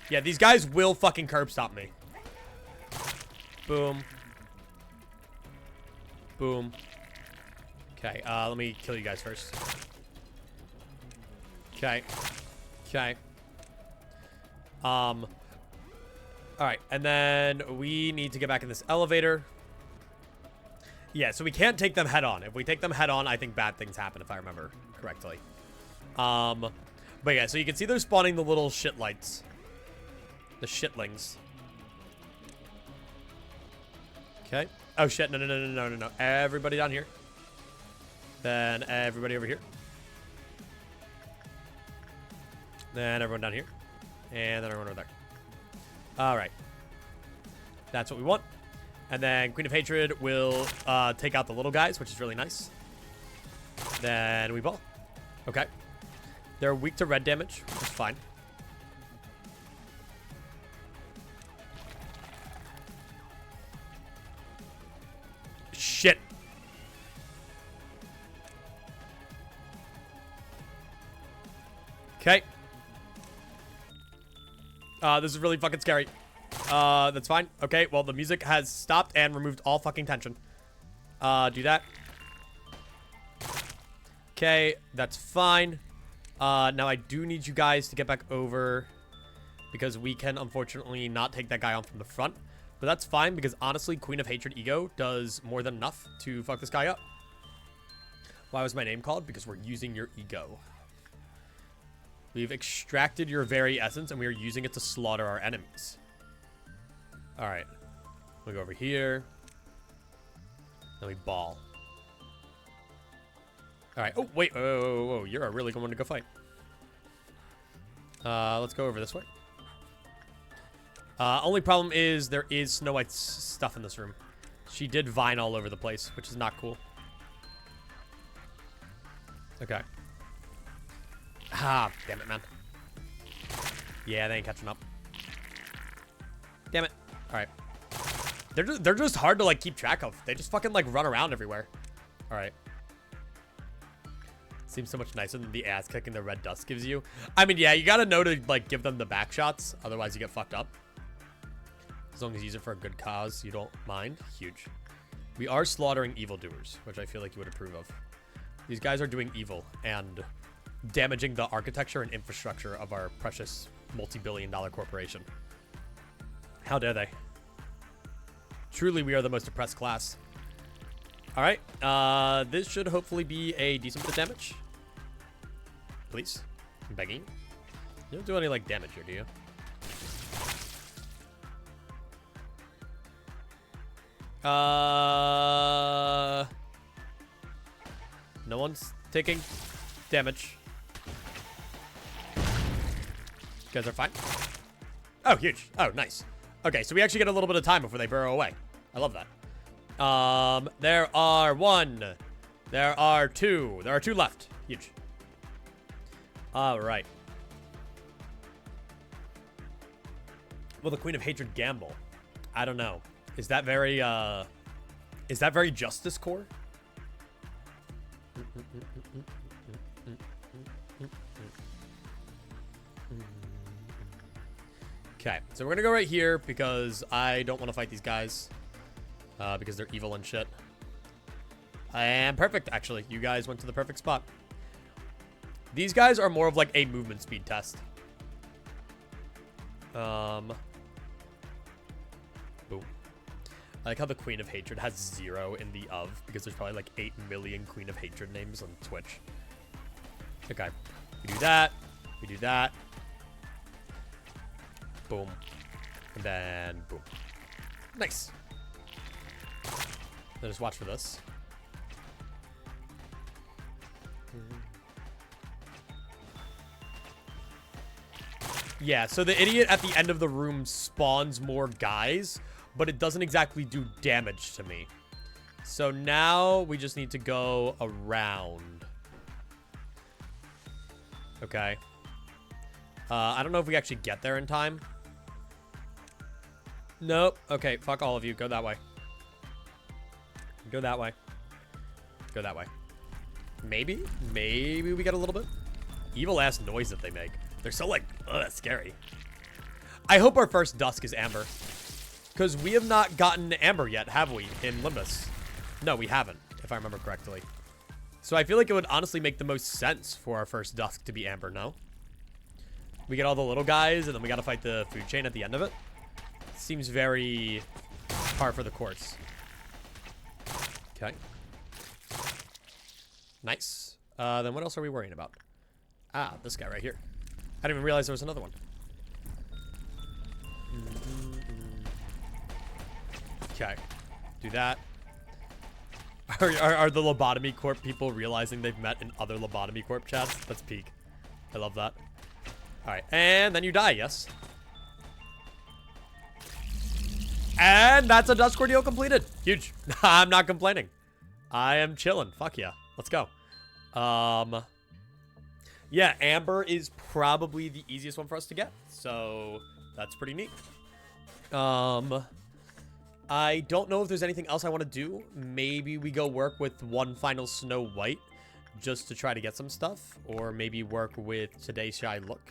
Yeah, these guys will fucking curb stop me. Boom. Boom. Okay, let me kill you guys first. Okay. Okay. Alright, and then we need to get back in this elevator. Yeah, so we can't take them head on. If we take them head on, I think bad things happen, if I remember correctly. But yeah, so you can see they're spawning the little shit lights. The shitlings. Okay. Oh shit, no. Everybody down here. Then everybody over here. Then everyone down here. And then everyone over there. Alright. That's what we want. And then Queen of Hatred will take out the little guys, which is really nice. Then we ball. Okay. They're weak to red damage, which is fine. Shit. Okay. This is really fucking scary. That's fine. Okay, well, the music has stopped and removed all fucking tension. Do that. Okay, that's fine. Now I do need you guys to get back over because we can unfortunately not take that guy on from the front. But that's fine because honestly, Queen of Hatred Ego does more than enough to fuck this guy up. Why was my name called? Because we're using your ego. We've extracted your very essence and we are using it to slaughter our enemies. Alright. We go over here. Then we ball. Alright. Oh, wait. Oh, you're a really good one to go fight. Let's go over this way. Only problem is there is Snow White's stuff in this room. She did vine all over the place, which is not cool. Okay. Ah, damn it, man. Yeah, they ain't catching up. Damn it. Alright. They're just hard to, like, keep track of. They just fucking, like, run around everywhere. Alright. Seems so much nicer than the ass kicking the red dust gives you. I mean, yeah, you gotta know to, like, give them the back shots. Otherwise, you get fucked up. As long as you use it for a good cause, you don't mind. Huge. We are slaughtering evildoers, which I feel like you would approve of. These guys are doing evil and damaging the architecture and infrastructure of our precious multi-billion-dollar corporation. How dare they? Truly, we are the most oppressed class. Alright, this should hopefully be a decent bit of damage. Please. I'm begging. You don't do any, like, damage here, do you? No one's taking damage. You guys are fine. Oh, huge. Oh, nice. Okay, so we actually get a little bit of time before they burrow away. I love that. There are one. There are two. There are two left. Huge. All right. Will the Queen of Hatred gamble? I don't know. Is that very Justice Core? Okay, so we're gonna go right here because I don't want to fight these guys because they're evil and shit. And perfect, actually. You guys went to the perfect spot. These guys are more of like a movement speed test. Boom. I like how the Queen of Hatred has 0 in the of, because there's probably like 8 million Queen of Hatred names on Twitch. Okay. We do that. We do that. Boom. And then boom. Nice. Then just watch for this. Yeah, so the idiot at the end of the room spawns more guys, but it doesn't exactly do damage to me. So now we just need to go around. Okay. I don't know if we actually get there in time. Nope. Okay, fuck all of you. Go that way. Go that way. Go that way. Maybe? Maybe we get a little bit? Evil ass noise that they make. They're so like, ugh, scary. I hope our first dusk is amber. Because we have not gotten amber yet, have we, in Limbus? No, we haven't, if I remember correctly. So I feel like it would honestly make the most sense for our first dusk to be amber, no? We get all the little guys, and then we gotta fight the food chain at the end of it. Seems very par for the course. Okay. Nice. Then what else are we worrying about? Ah, this guy right here. I didn't even realize there was another one. Okay. Do that. Are the Lobotomy Corp people realizing they've met in other Lobotomy Corp chats? That's peak. I love that. Alright, and then you die, yes. And that's a Dusk Ordeal completed. Huge. I'm not complaining. I am chilling. Fuck yeah. Let's go. Yeah, Amber is probably the easiest one for us to get. So, that's pretty neat. I don't know if there's anything else I want to do. Maybe we go work with one final Snow White just to try to get some stuff. Or maybe work with Today's Shy Look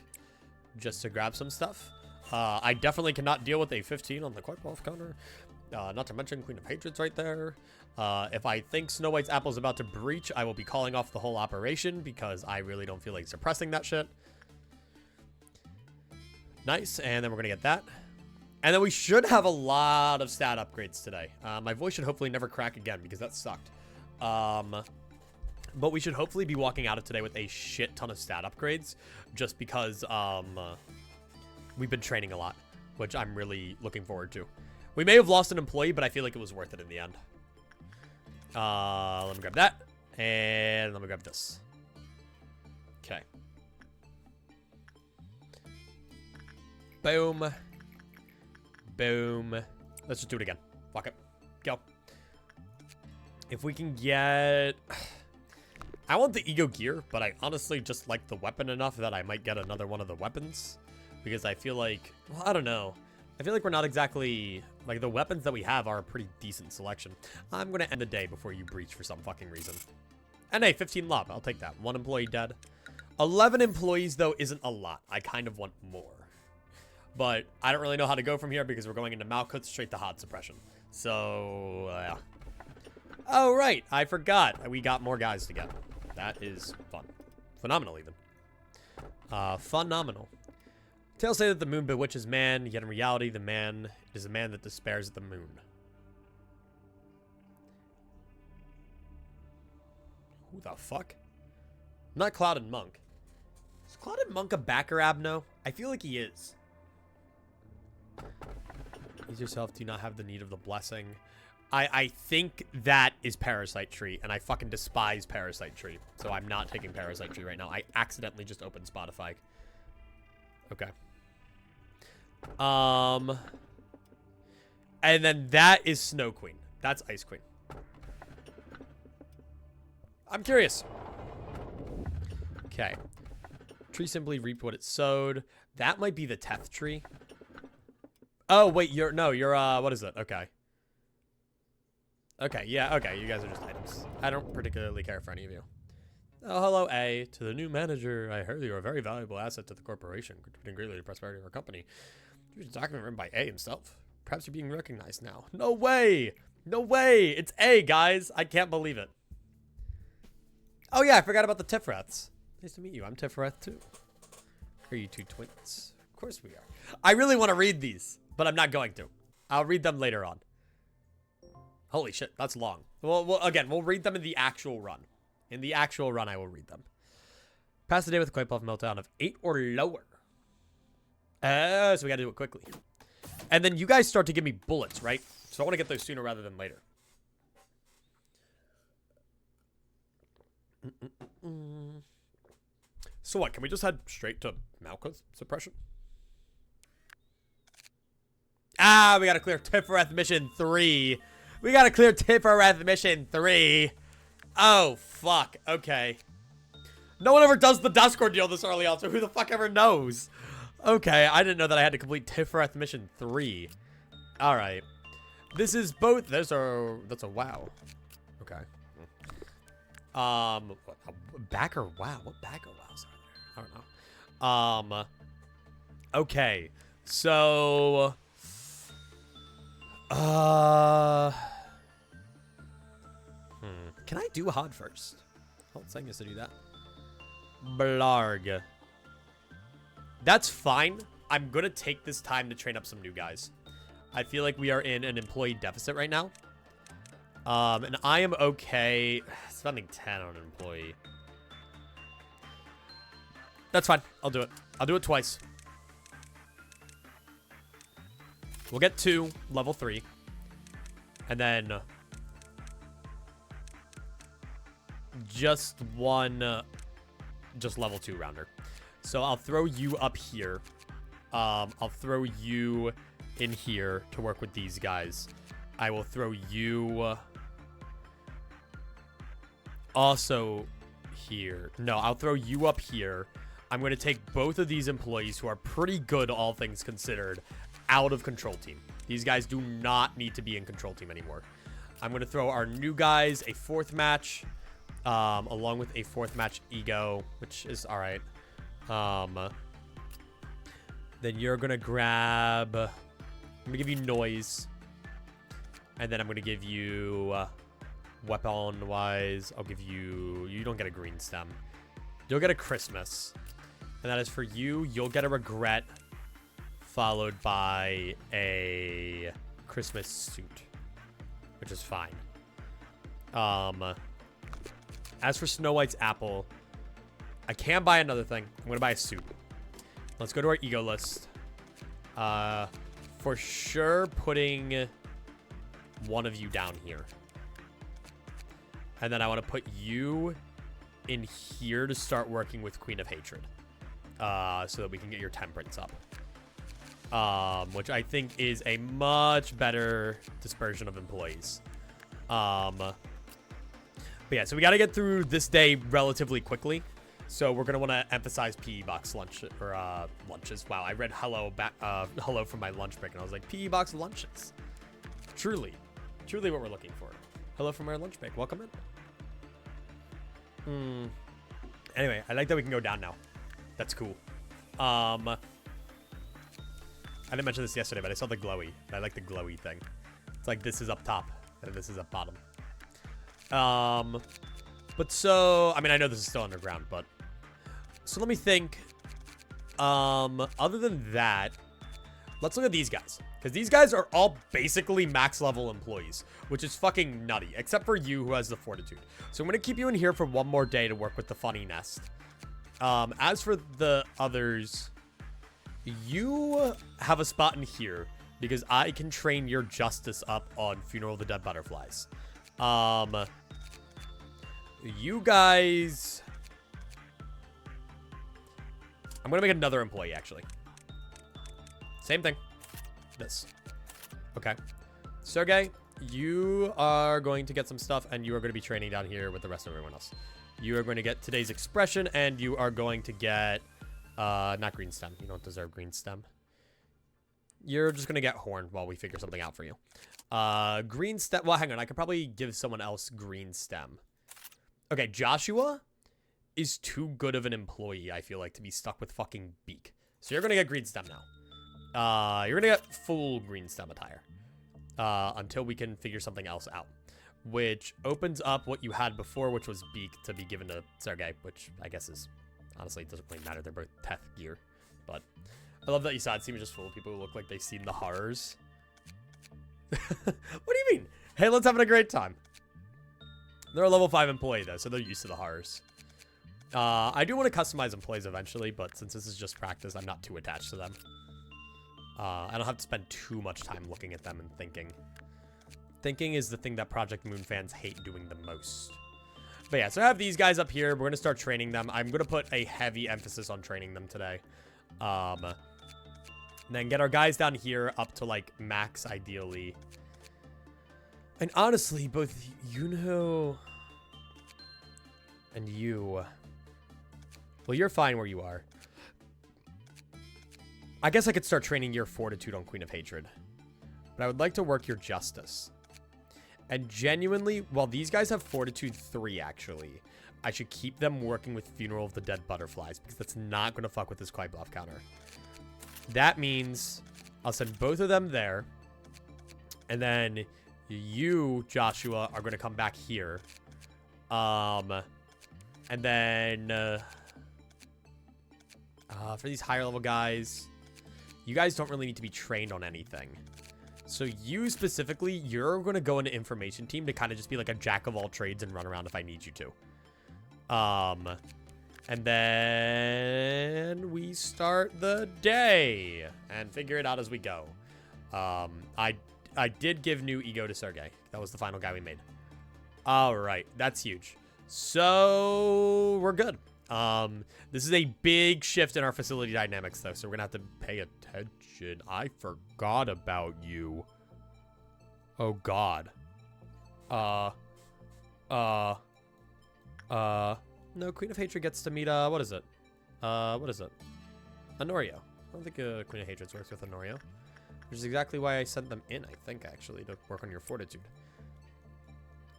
just to grab some stuff. I definitely cannot deal with a 15 on the Quick Wolf counter. Not to mention Queen of Hatred's right there. If I think Snow White's apple is about to breach, I will be calling off the whole operation because I really don't feel like suppressing that shit. Nice, and then we're going to get that. And then we should have a lot of stat upgrades today. My voice should hopefully never crack again because that sucked. But we should hopefully be walking out of today with a shit ton of stat upgrades just because we've been training a lot, which I'm really looking forward to. We may have lost an employee, but I feel like it was worth it in the end. Let me grab that. And let me grab this. Okay. Boom. Boom. Let's just do it again. Fuck it. Go. If we can get... I want the Ego Gear, but I honestly just like the weapon enough that I might get another one of the weapons. Because I feel like... Well, I don't know. I feel like we're not exactly... Like, the weapons that we have are a pretty decent selection. I'm going to end the day before you breach for some fucking reason. And hey, 15 lob. I'll take that. 1 employee dead. 11 employees, though, isn't a lot. I kind of want more. But I don't really know how to go from here because we're going into Malkuth straight to hot suppression. So, yeah. Oh, right. I forgot. We got more guys to get. That is fun. Phenomenal, even. Phenomenal. Tales say that the moon bewitches man, yet in reality, the man is a man that despairs at the moon. Who the fuck? Not Clouded Monk. Is Clouded Monk a backer, Abno? I feel like he is. Ease yourself, do not have the need of the blessing. I think that is Parasite Tree, and I fucking despise Parasite Tree. So I'm not taking Parasite Tree right now. I accidentally just opened Spotify. Okay. And then that is Snow Queen. That's Ice Queen. I'm curious. Okay. Tree simply reaped what it sowed. That might be the Teth tree. Oh, wait, you're what is it? Okay. Okay, yeah, okay, you guys are just items. I don't particularly care for any of you. Oh, hello, A. To the new manager, I heard you're a very valuable asset to the corporation, contributing greatly to the prosperity of our company. Here's a document written by A himself. Perhaps you're being recognized now. No way! No way! It's A, guys! I can't believe it. Oh, yeah, I forgot about the Tifrats. Nice to meet you. I'm Tiferet too. Are you two twins? Of course we are. I really want to read these, but I'm not going to. I'll read them later on. Holy shit, that's long. Well, again, we'll read them in the actual run. In the actual run, I will read them. Pass the day with a quite puff meltdown of 8 or lower. So we gotta do it quickly. And then you guys start to give me bullets, right? So I want to get those sooner rather than later. So what, can we just head straight to Malka's suppression? Ah, we gotta clear Tiferet mission 3. We gotta clear Tiferet mission 3. Oh, fuck. Okay. No one ever does the Dusk Ordeal this early on, so who the fuck ever knows? Okay, I didn't know that I had to complete Tiferet mission 3. Alright. This is both... that's a wow. Okay. Backer wow. What backer wows are there? I don't know. Okay. So... Can I do HOD first? Oh, it's saying us to do that. Blarg. That's fine. I'm gonna take this time to train up some new guys. I feel like we are in an employee deficit right now. And I am okay spending 10 on an employee. That's fine. I'll do it. I'll do it twice. We'll get 2, level 3. And then... just one... just level 2 rounder. So I'll throw you up here. I'll throw you in here to work with these guys. I will throw you... also here. No, I'll throw you up here. I'm going to take both of these employees, who are pretty good, all things considered, out of control team. These guys do not need to be in control team anymore. I'm going to throw our new guys a 4th match, along with a 4th match ego, which is all right. Then you're going to grab... I'm going to give you noise. And then I'm going to give you... weapon-wise, I'll give you... you don't get a green stem. You'll get a Christmas. And that is for you. You'll get a regret, followed by a Christmas suit, which is fine. As for Snow White's apple, I can buy another thing. I'm going to buy a suit. Let's go to our ego list. For sure, putting one of you down here. And then I want to put you in here to start working with Queen of Hatred. So that we can get your temperance up. Which I think is a much better dispersion of employees. But yeah, so we got to get through this day relatively quickly. So we're going to want to emphasize PE box lunch, or lunches. Wow, I read hello hello from my lunch break, and I was like, PE box lunches. Truly what we're looking for. Hello from our lunch break. Welcome in. Anyway, I like that we can go down now. That's cool. I didn't mention this yesterday, but I saw the glowy. I like the glowy thing. It's like this is up top, and this is up bottom. But so, I mean, I know this is still underground, but... so let me think. Other than that, let's look at these guys. Because these guys are all basically max level employees, which is fucking nutty, except for you, who has the fortitude. So I'm going to keep you in here for one more day to work with the funny nest. As for the others, you have a spot in here because I can train your justice up on Funeral of the Dead Butterflies. You guys... I'm going to make another employee, actually. Same thing. This. Okay. Sergey, you are going to get some stuff, and you are going to be training down here with the rest of everyone else. You are going to get today's expression, and you are going to get... not green stem. You don't deserve green stem. You're just going to get horn while we figure something out for you. Green stem... well, hang on. I could probably give someone else green stem. Okay, Joshua is too good of an employee, I feel like, to be stuck with fucking Beak. So you're going to get green stem now. You're going to get full green stem attire. Until we can figure something else out. Which opens up what you had before, which was Beak, to be given to Sergey, which I guess is Honestly, it doesn't really matter. They're both Teth gear. But I love that Yasad seems just full of people who look like they've seen the horrors. What do you mean? Hey, let's having a great time. They're a level 5 employee, though, so they're used to the horrors. I do want to customize employees eventually, but since this is just practice, I'm not too attached to them. I don't have to spend too much time looking at them and thinking. Thinking is the thing that Project Moon fans hate doing the most. But yeah, so I have these guys up here. We're going to start training them. I'm going to put a heavy emphasis on training them today. And then get our guys down here up to, like, max, ideally. And honestly, both Yunho and you... Well, you're fine where you are. I guess I could start training your Fortitude on Queen of Hatred. But I would like to work your Justice. And genuinely, while these guys have Fortitude 3, actually, I should keep them working with Funeral of the Dead Butterflies, because that's not going to fuck with this Quite Bluff counter. That means I'll send both of them there. And then you, Joshua, are going to come back here. And then... for these higher level guys, you guys don't really need to be trained on anything. So you specifically, you're going to go into information team to kind of just be like a jack of all trades and run around if I need you to. And then we start the day and figure it out as we go. I did give new ego to Sergey. That was the final guy we made. All right, that's huge. So we're good. This is a big shift in our facility dynamics, though, so we're gonna have to pay attention. I forgot about you. Oh, God. No, Queen of Hatred gets to meet, what is it? What is it? Honorio. I don't think, Queen of Hatred works with Honorio. Which is exactly why I sent them in, I think, actually, to work on your Fortitude.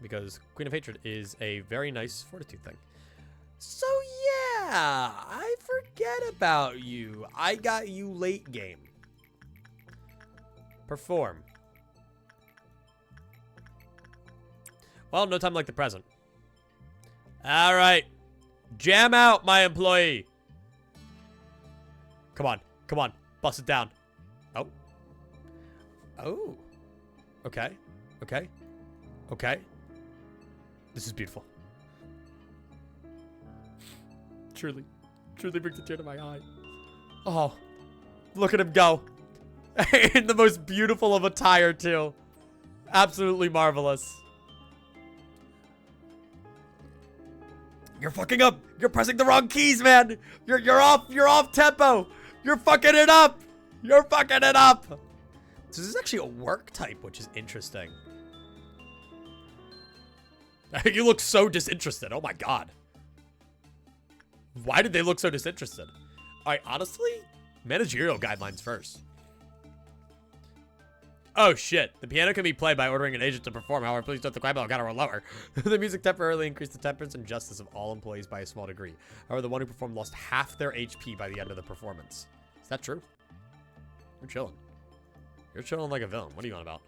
Because Queen of Hatred is a very nice Fortitude thing. So, yeah, I forget about you. I got you late game. Perform. Well, no time like the present. All right. Jam out, my employee. Come on. Come on. Bust it down. Oh. Oh. Okay. Okay. Okay. This is beautiful. Truly brings a tear to my eye. Oh, look at him go. In the most beautiful of attire, too. Absolutely marvelous. You're fucking up. You're pressing the wrong keys, man. You're off tempo. You're fucking it up. You're fucking it up. So this is actually a work type, which is interesting. You look so disinterested. Oh my God. Why did they look so disinterested? All right, honestly, managerial guidelines first. Oh, shit. The piano can be played by ordering an agent to perform. However, please note the quiet bell counter or lower. The music temporarily increased the temperance and justice of all employees by a small degree. However, the one who performed lost half their HP by the end of the performance. Is that true? You're chilling. You're chilling like a villain. What are you on about?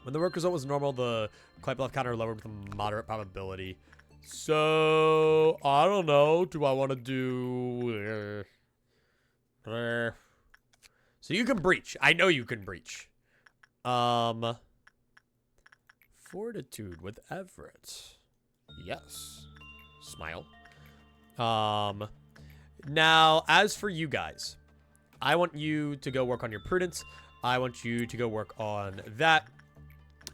When the work result was normal, the quiet bluff counter lowered with a moderate probability. So, I don't know. Do I want to do... So you can breach. I know you can breach. Fortitude with Everett. Yes. Smile. Now, as for you guys, I want you to go work on your prudence. I want you to go work on that.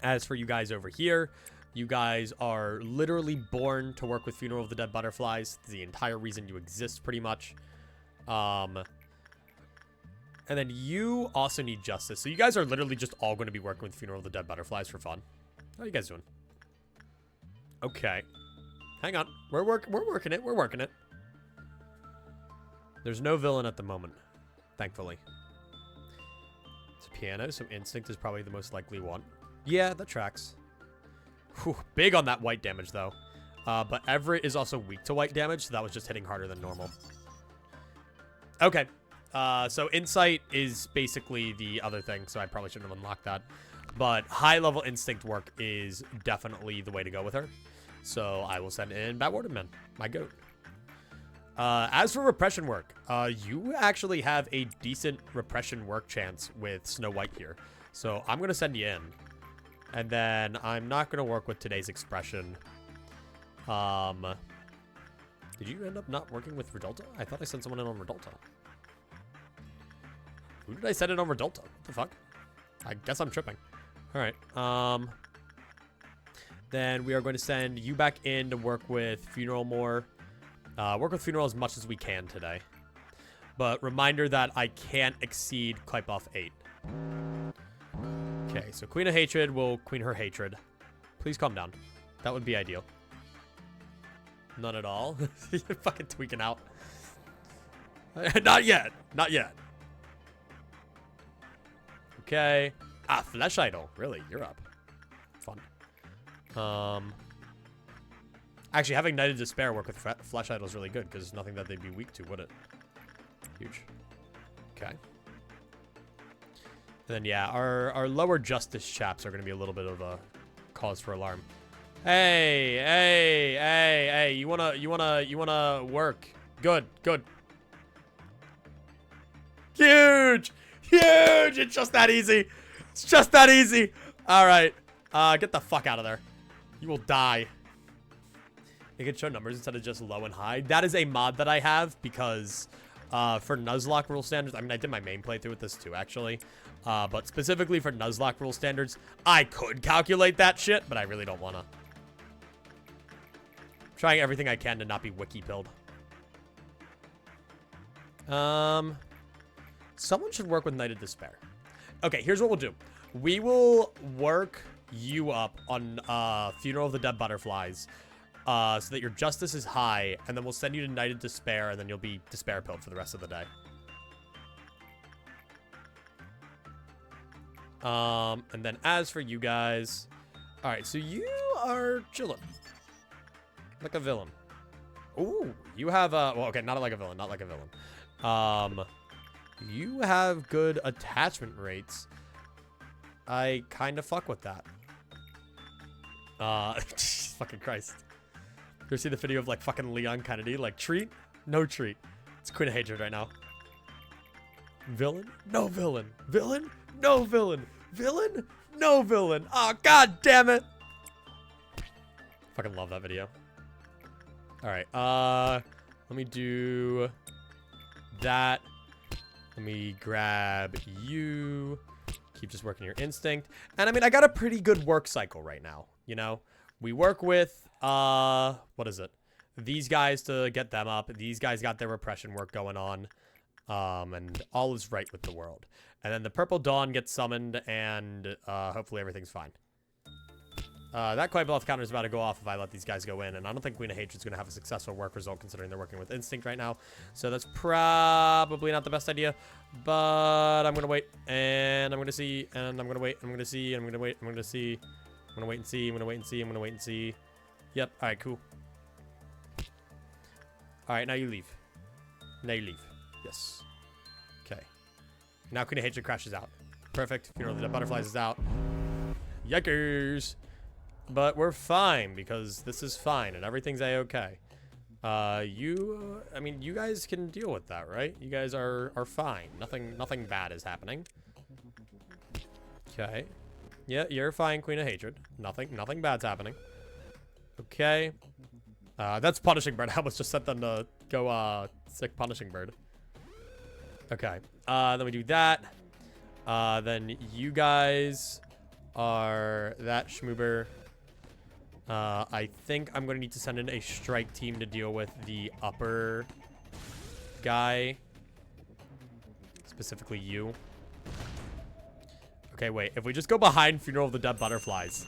As for you guys over here, you guys are literally born to work with Funeral of the Dead Butterflies. It's the entire reason you exist, pretty much. And then you also need justice. So you guys are literally just all going to be working with Funeral of the Dead Butterflies for fun. How are you guys doing? Okay. Hang on. We're working it. We're working it. There's no villain at the moment, thankfully. It's a piano, so instinct is probably the most likely one. Yeah, that tracks. Whew, big on that white damage, though. But Everett is also weak to white damage, so that was just hitting harder than normal. Okay. So Insight is basically the other thing, so I probably shouldn't have unlocked that. But high-level instinct work is definitely the way to go with her. So I will send in Batwarden Man, my goat. As for repression work, you actually have a decent repression work chance with Snow White here. So I'm going to send you in. And then I'm not going to work with today's expression. Did you end up not working with Redulta? I thought I sent someone in on Redulta. Who did I send in on Redulta? What the fuck? I guess I'm tripping. All right. Then we are going to send you back in to work with Funeral more. Work with Funeral as much as we can today. But reminder that I can't exceed Klipoff 8. Okay, so Queen of Hatred will queen her hatred. Please calm down. That would be ideal. None at all. You're fucking tweaking out. Not yet. Not yet. Okay. Ah, Flesh Idol. Really? You're up. Fun. Actually, having Knight of Despair work with Flesh Idol is really good, because there's nothing that they'd be weak to, would it? Huge. Okay. And then, yeah, our lower justice chaps are going to be a little bit of a cause for alarm. Hey, you wanna work. Good. Huge! It's just that easy. It's just that easy. All right. Get the fuck out of there. You will die. It can show numbers instead of just low and high. That is a mod that I have because for Nuzlocke rule standards, I mean, I did my main playthrough with this too, actually. But specifically for Nuzlocke rule standards, I could calculate that shit, but I really don't want to. Trying everything I can to not be wiki-pilled. Someone should work with Knight of Despair. Okay, here's what we'll do. We will work you up on Funeral of the Dead Butterflies so that your justice is high, and then we'll send you to Knight of Despair, and then you'll be despair-pilled for the rest of the day. And then as for you guys... Alright, so you are chilling. Like a villain. Ooh, you have a... Well, okay, not like a villain. Not like a villain. You have good attachment rates. I kind of fuck with that. Fucking Christ. You ever see the video of, like, fucking Leon Kennedy? Like, treat? No treat. It's Queen of Hatred right now. Villain? No villain. Villain? No villain. Villain? No villain. Oh, god damn it. Fucking love that video. Alright, let me do that. Let me grab you. Keep just working your instinct. And I mean, I got a pretty good work cycle right now, you know? We work with, what is it? These guys to get them up. These guys got their repression work going on. And all is right with the world. And then the Purple Dawn gets summoned, and hopefully everything's fine. That Quiet Bluff counter is about to go off if I let these guys go in, and I don't think Queen of Hatred's going to have a successful work result considering they're working with Instinct right now. So that's probably not the best idea, but I'm going to wait, and I'm going to see, and I'm going to wait, I'm going to see, I'm going to wait, I'm going to see, I'm going to wait and see, I'm going to wait and see, I'm going to wait and see. Yep, all right, cool. All right, now you leave. Now you leave. Yes. Okay. Now Queen of Hatred crashes out. Perfect. Funeral of the Dead Butterflies is out. Yikers. But we're fine because this is fine and everything's a-okay. I mean, you guys can deal with that, right? You guys are fine. Nothing bad is happening. Okay. Yeah, you're fine, Queen of Hatred. Nothing bad's happening. Okay. That's Punishing Bird. I almost just sent them to go, sick Punishing Bird. Okay. Then we do that. Then you guys are that schmoober. I think I'm going to need to send in a strike team to deal with the upper guy. Specifically you. Okay, wait. If we just go behind Funeral of the Dead Butterflies.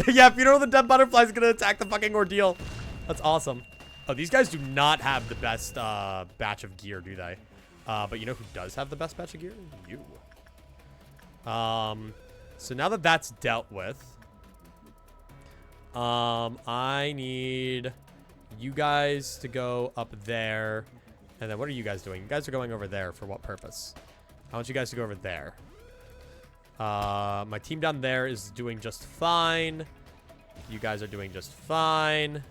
Yeah, Funeral of the Dead Butterflies is going to attack the fucking ordeal. That's awesome. Oh, these guys do not have the best batch of gear, do they? But you know who does have the best batch of gear? You. So now that that's dealt with... I need you guys to go up there. And then what are you guys doing? You guys are going over there for what purpose? I want you guys to go over there. My team down there is doing just fine. You guys are doing just fine.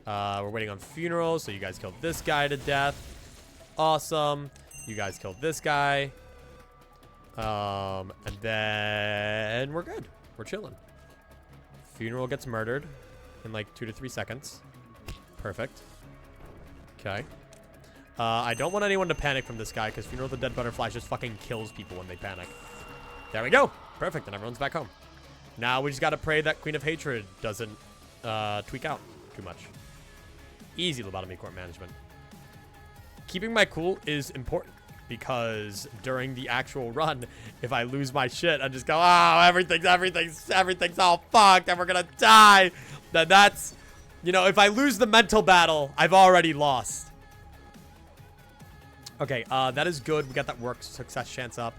We're waiting on funeral, so you guys killed this guy to death. Awesome. You guys killed this guy. And then we're good. We're chilling. Funeral gets murdered in like 2 to 3 seconds. Perfect. Okay. I don't want anyone to panic from this guy because Funeral of the Dead Butterflies just fucking kills people when they panic. There we go. Perfect. And everyone's back home. Now we just got to pray that Queen of Hatred doesn't tweak out too much. Easy Lobotomy Corp management. Keeping my cool is important because during the actual run, if I lose my shit and just go, oh, everything's all fucked and we're gonna die, then that's, you know, if I lose the mental battle, I've already lost. Okay, that is good. We got that work success chance up.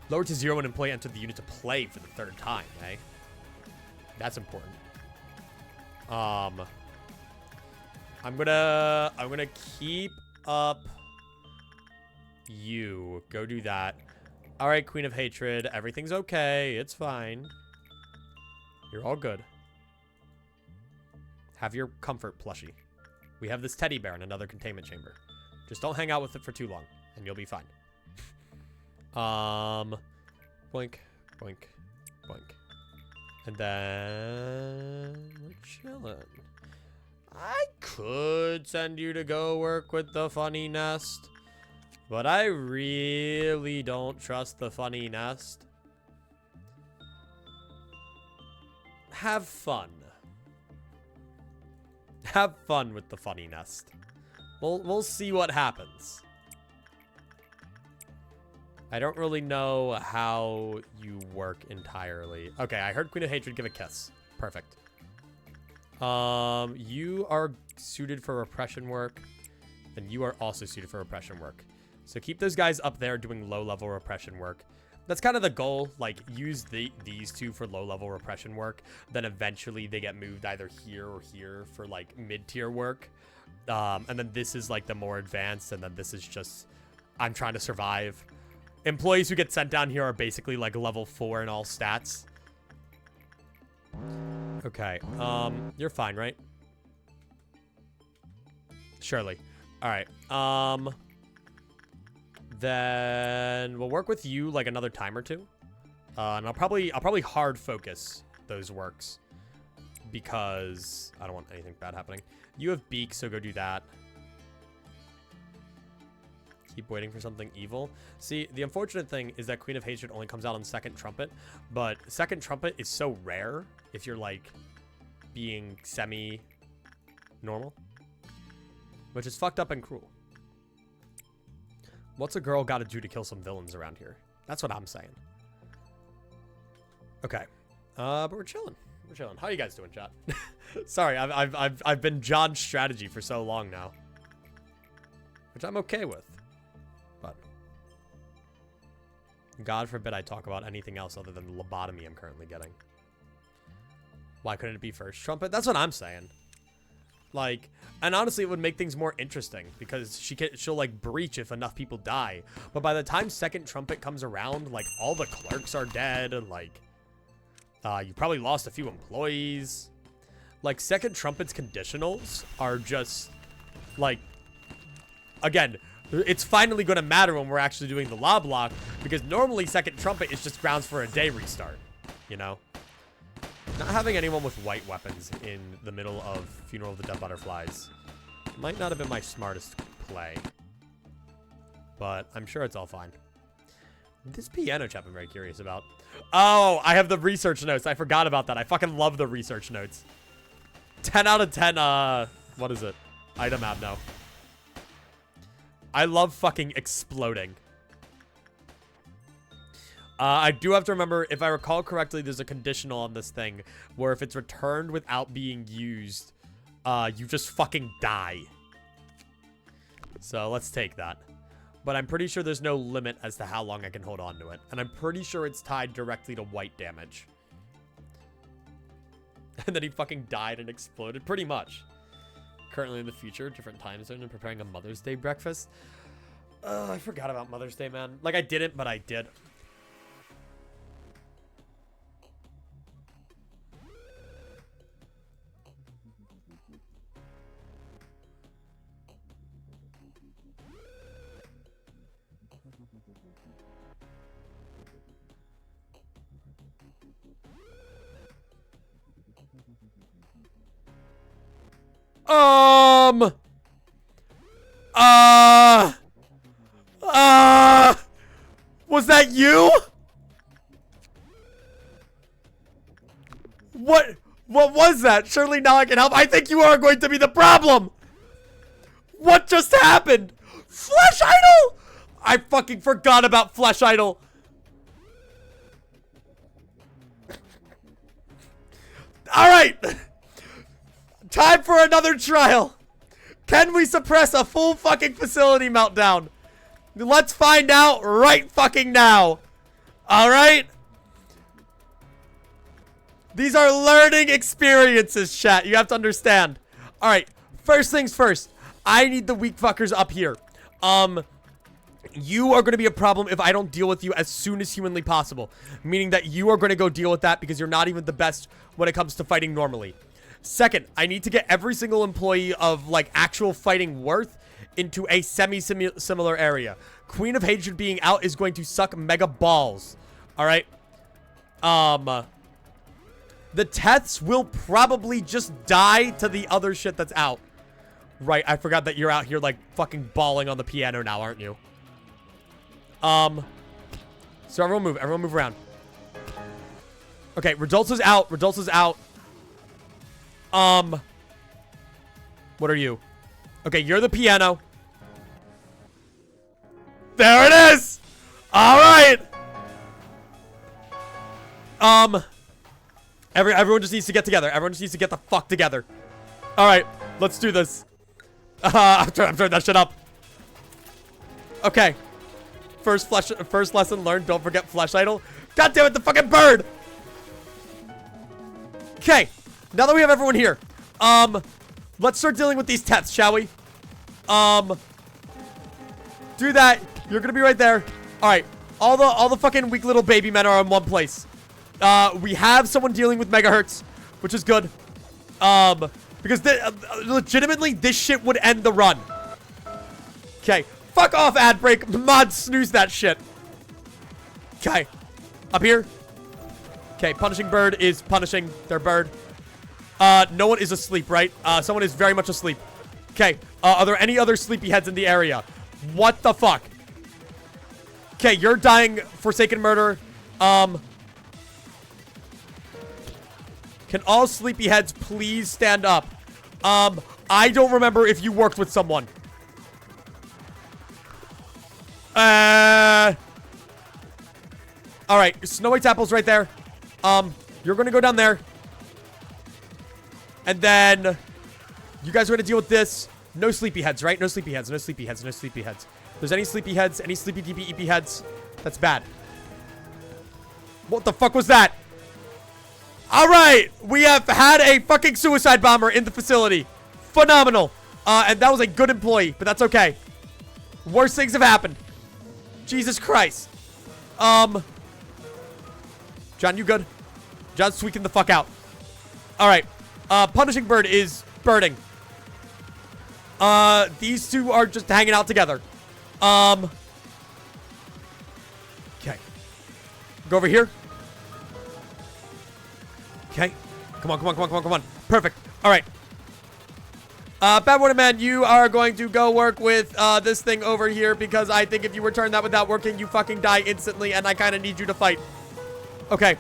Lower to 0 when employee entered the unit to play for the 3rd time, eh? That's important. I'm gonna keep up you. Go do that. All right, Queen of Hatred. Everything's okay. It's fine. You're all good. Have your comfort plushie. We have this teddy bear in another containment chamber. Just don't hang out with it for too long, and you'll be fine. Boink, boink, boink. And then we're chilling. I could send you to go work with the funny nest, but I really don't trust the funny nest. Have fun. Have fun with the funny nest. We'll see what happens. I don't really know how you work entirely. Okay, I heard Queen of Hatred give a kiss. Perfect. You are suited for repression work, and you are also suited for repression work. So keep those guys up there doing low-level repression work. That's kind of the goal. Like, use these two for low-level repression work. Then eventually they get moved either here or here for, like, mid-tier work. And then this is, like, the more advanced, and then this is just, I'm trying to survive. Employees who get sent down here are basically, like, level 4 in all stats. Okay, you're fine, right? Surely. All right, then we'll work with you like another time or two. And I'll probably hard focus those works because I don't want anything bad happening. You have beak, so go do that. Keep waiting for something evil. See, the unfortunate thing is that Queen of Hatred only comes out on second trumpet, but second trumpet is so rare if you're like being semi-normal, which is fucked up and cruel. What's a girl got to do to kill some villains around here? That's what I'm saying. Okay, but we're chilling. We're chilling. How you guys doing, chat? Sorry, I've been John's strategy for so long now, which I'm okay with. But God forbid I talk about anything else other than the lobotomy I'm currently getting. Why couldn't it be first trumpet? That's what I'm saying. Like, and honestly, it would make things more interesting because she'll like breach if enough people die. But by the time second trumpet comes around, like all the clerks are dead and like, you probably lost a few employees. Like second trumpet's conditionals are just like, again, it's finally going to matter when we're actually doing the LobLocke because normally second trumpet is just grounds for a day restart, you know? Not having anyone with white weapons in the middle of Funeral of the Dead Butterflies might not have been my smartest play. But I'm sure it's all fine. This piano chap I'm very curious about. Oh, I have the research notes. I forgot about that. I fucking love the research notes. 10 out of 10, what is it? Item abno. I love fucking exploding. I do have to remember, if I recall correctly, there's a conditional on this thing where if it's returned without being used, you just fucking die. So let's take that. But I'm pretty sure there's no limit as to how long I can hold on to it. And I'm pretty sure it's tied directly to white damage. And then he fucking died and exploded, pretty much. Currently in the future, different time zone, and preparing a Mother's Day breakfast. I forgot about Mother's Day, man. Like, I didn't, but I did. Was that you? What was that? Surely now I can help. I think you are going to be the problem. What just happened? Flesh Idol! I fucking forgot about Flesh Idol. Alright. Time for another trial. Can we suppress a full fucking facility meltdown? Let's find out right fucking now. Alright? These are learning experiences, chat. You have to understand. Alright. First things first. I need the weak fuckers up here. You are going to be a problem if I don't deal with you as soon as humanly possible. Meaning that you are going to go deal with that because you're not even the best when it comes to fighting normally. Second, I need to get every single employee of, like, actual fighting worth into a semi-similar area. Queen of Hatred being out is going to suck mega balls. Alright? The Teths will probably just die to the other shit that's out. Right, I forgot that you're out here, like, fucking bawling on the piano now, aren't you? So everyone move around. Okay, Redulza's out, what are you? Okay, you're the piano. There it is! Alright! Everyone just needs to get together. Everyone just needs to get the fuck together. Alright, let's do this. I'm turning that shit up. Okay. First lesson learned, don't forget Flesh Idol. God damn it, the fucking bird! Okay, now that we have everyone here, let's start dealing with these Teths, shall we? Do that. You're gonna be right there. Alright, all the fucking weak little baby men are in one place. We have someone dealing with megahertz, which is good. Because legitimately, this shit would end the run. Okay. Fuck off, ad break. Mod snooze that shit. Okay. Up here. Okay, punishing bird is punishing their bird. No one is asleep, right? Someone is very much asleep. Okay. Are there any other sleepyheads in the area? What the fuck? Okay, you're dying. Forsaken murder. Can all sleepyheads please stand up? I don't remember if you worked with someone. Alright, Snow White's apple's right there. You're gonna go down there. And then you guys are gonna deal with this. No sleepyheads, right? No sleepyheads, no sleepyheads, no sleepyheads. If there's any sleepyheads, any sleepy DP heads, that's bad. What the fuck was that? Alright, we have had a fucking suicide bomber in the facility. Phenomenal. And that was a good employee, but that's okay. Worst things have happened. Jesus Christ. John, you good? John's tweaking the fuck out. Alright. Punishing bird is birding. These two are just hanging out together. Okay. Go over here. Okay. Come on. Perfect. Alright. Bad Man, you are going to go work with, this thing over here because I think if you return that without working, you fucking die instantly and I kind of need you to fight. Okay.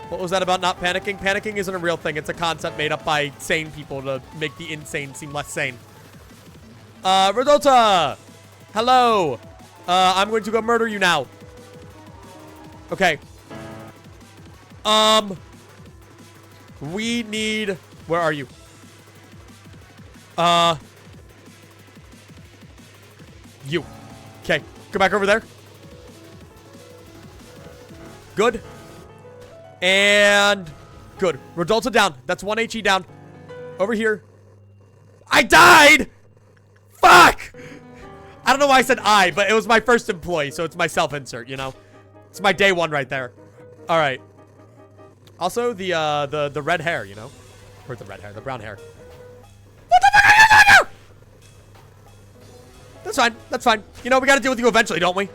What was that about not panicking? Panicking isn't a real thing. It's a concept made up by sane people to make the insane seem less sane. Redulza! Hello! I'm going to go murder you now. Okay. We need... Where are you? You. Okay. Go back over there. Good. And... Good. Redulza down. That's 1 HE down. Over here. I died! Fuck! I don't know why I said I, but it was my first employee, so it's my self-insert, you know? It's my day one right there. Alright. Also, the red hair, you know? Or the red hair, the brown hair. What the fuck are you doing? That's fine. That's fine. You know, we gotta deal with you eventually, don't we? Are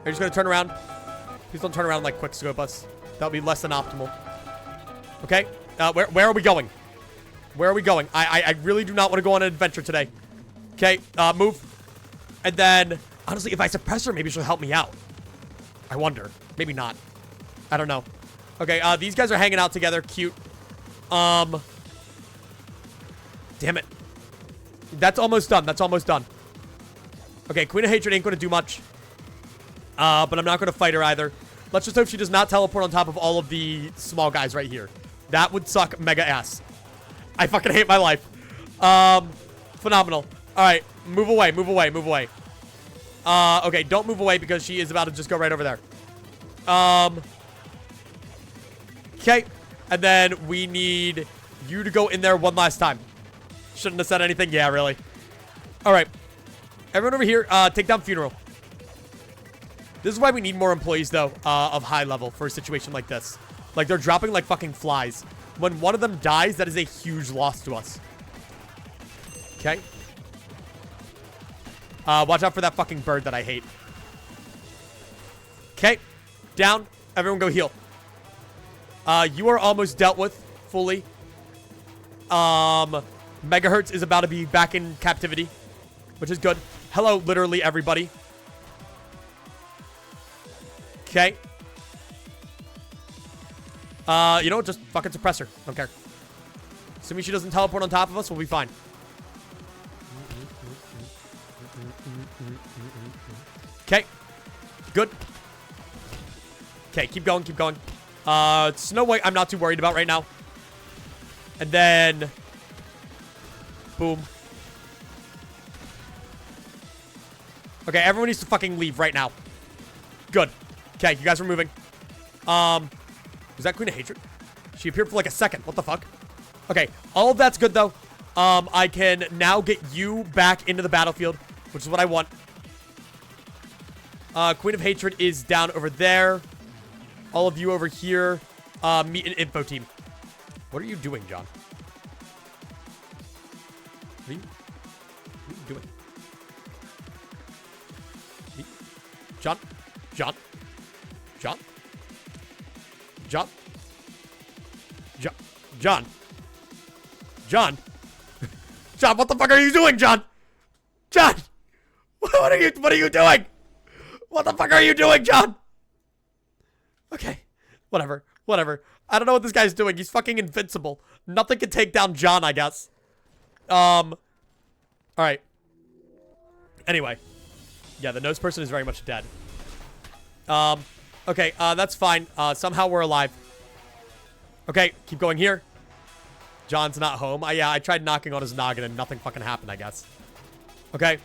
you just gonna turn around? Please don't turn around like quick scope us. That'll be less than optimal. Okay. Where are we going? Where are we going? I really do not want to go on an adventure today. Okay, move. And then, honestly, if I suppress her, maybe she'll help me out. I wonder. Maybe not. I don't know. Okay, these guys are hanging out together. Cute. Damn it. That's almost done. That's almost done. Okay, Queen of Hatred ain't going to do much. But I'm not going to fight her either. Let's just hope she does not teleport on top of all of the small guys right here. That would suck mega ass. I fucking hate my life. Phenomenal. All right, move away, move away, move away. Okay, don't move away because she is about to just go right over there. Okay, and then we need you to go in there one last time. Shouldn't have said anything. Yeah, really. All right, everyone over here, take down funeral. This is why we need more employees, though, of high level for a situation like this. Like, they're dropping like fucking flies. When one of them dies, that is a huge loss to us. Okay. Watch out for that fucking bird that I hate. Okay. Down. Everyone go heal. You are almost dealt with fully. Megahertz is about to be back in captivity, which is good. Hello, literally everybody. Okay. You know what? Just fucking suppress her. Don't care. Assuming she doesn't teleport on top of us, we'll be fine. Okay. Good. Okay, keep going, keep going. Snow White, I'm not too worried about right now. And then... boom. Okay, everyone needs to fucking leave right now. Good. Okay, you guys are moving. Was that Queen of Hatred? She appeared for like a second. What the fuck? Okay, all of that's good though. I can now get you back into the battlefield, which is what I want. Queen of Hatred is down over there. All of you over here. Meet an info team. What are you doing, John? What are you doing? John? John? John? John? John? John? John? John, what the fuck are you doing, John? John! What are you doing? What the fuck are you doing, John? Okay. Whatever. Whatever. I don't know what this guy's doing. He's fucking invincible. Nothing can take down John, I guess. Alright. Anyway. Yeah, the nose person is very much dead. Okay, that's fine. Somehow we're alive. Okay, keep going here. John's not home. Yeah, I tried knocking on his noggin and nothing fucking happened, I guess. Okay.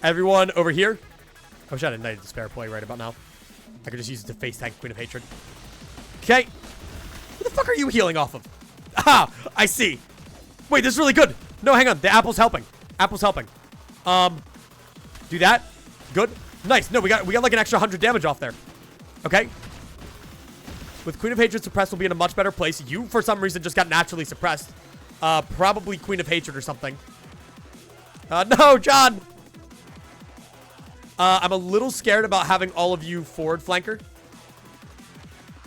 Everyone over here. I wish I had a Knight of Despair play right about now. I could just use it to face tank Queen of Hatred. Okay. Who the fuck are you healing off of? Ah, I see. Wait, this is really good. No, hang on. The apple's helping. Apple's helping. Do that. Good. Nice. No, we got like an extra 100 damage off there. Okay. With Queen of Hatred suppressed, we'll be in a much better place. You, for some reason, just got naturally suppressed. Probably Queen of Hatred or something. No, John! I'm a little scared about having all of you forward flanker.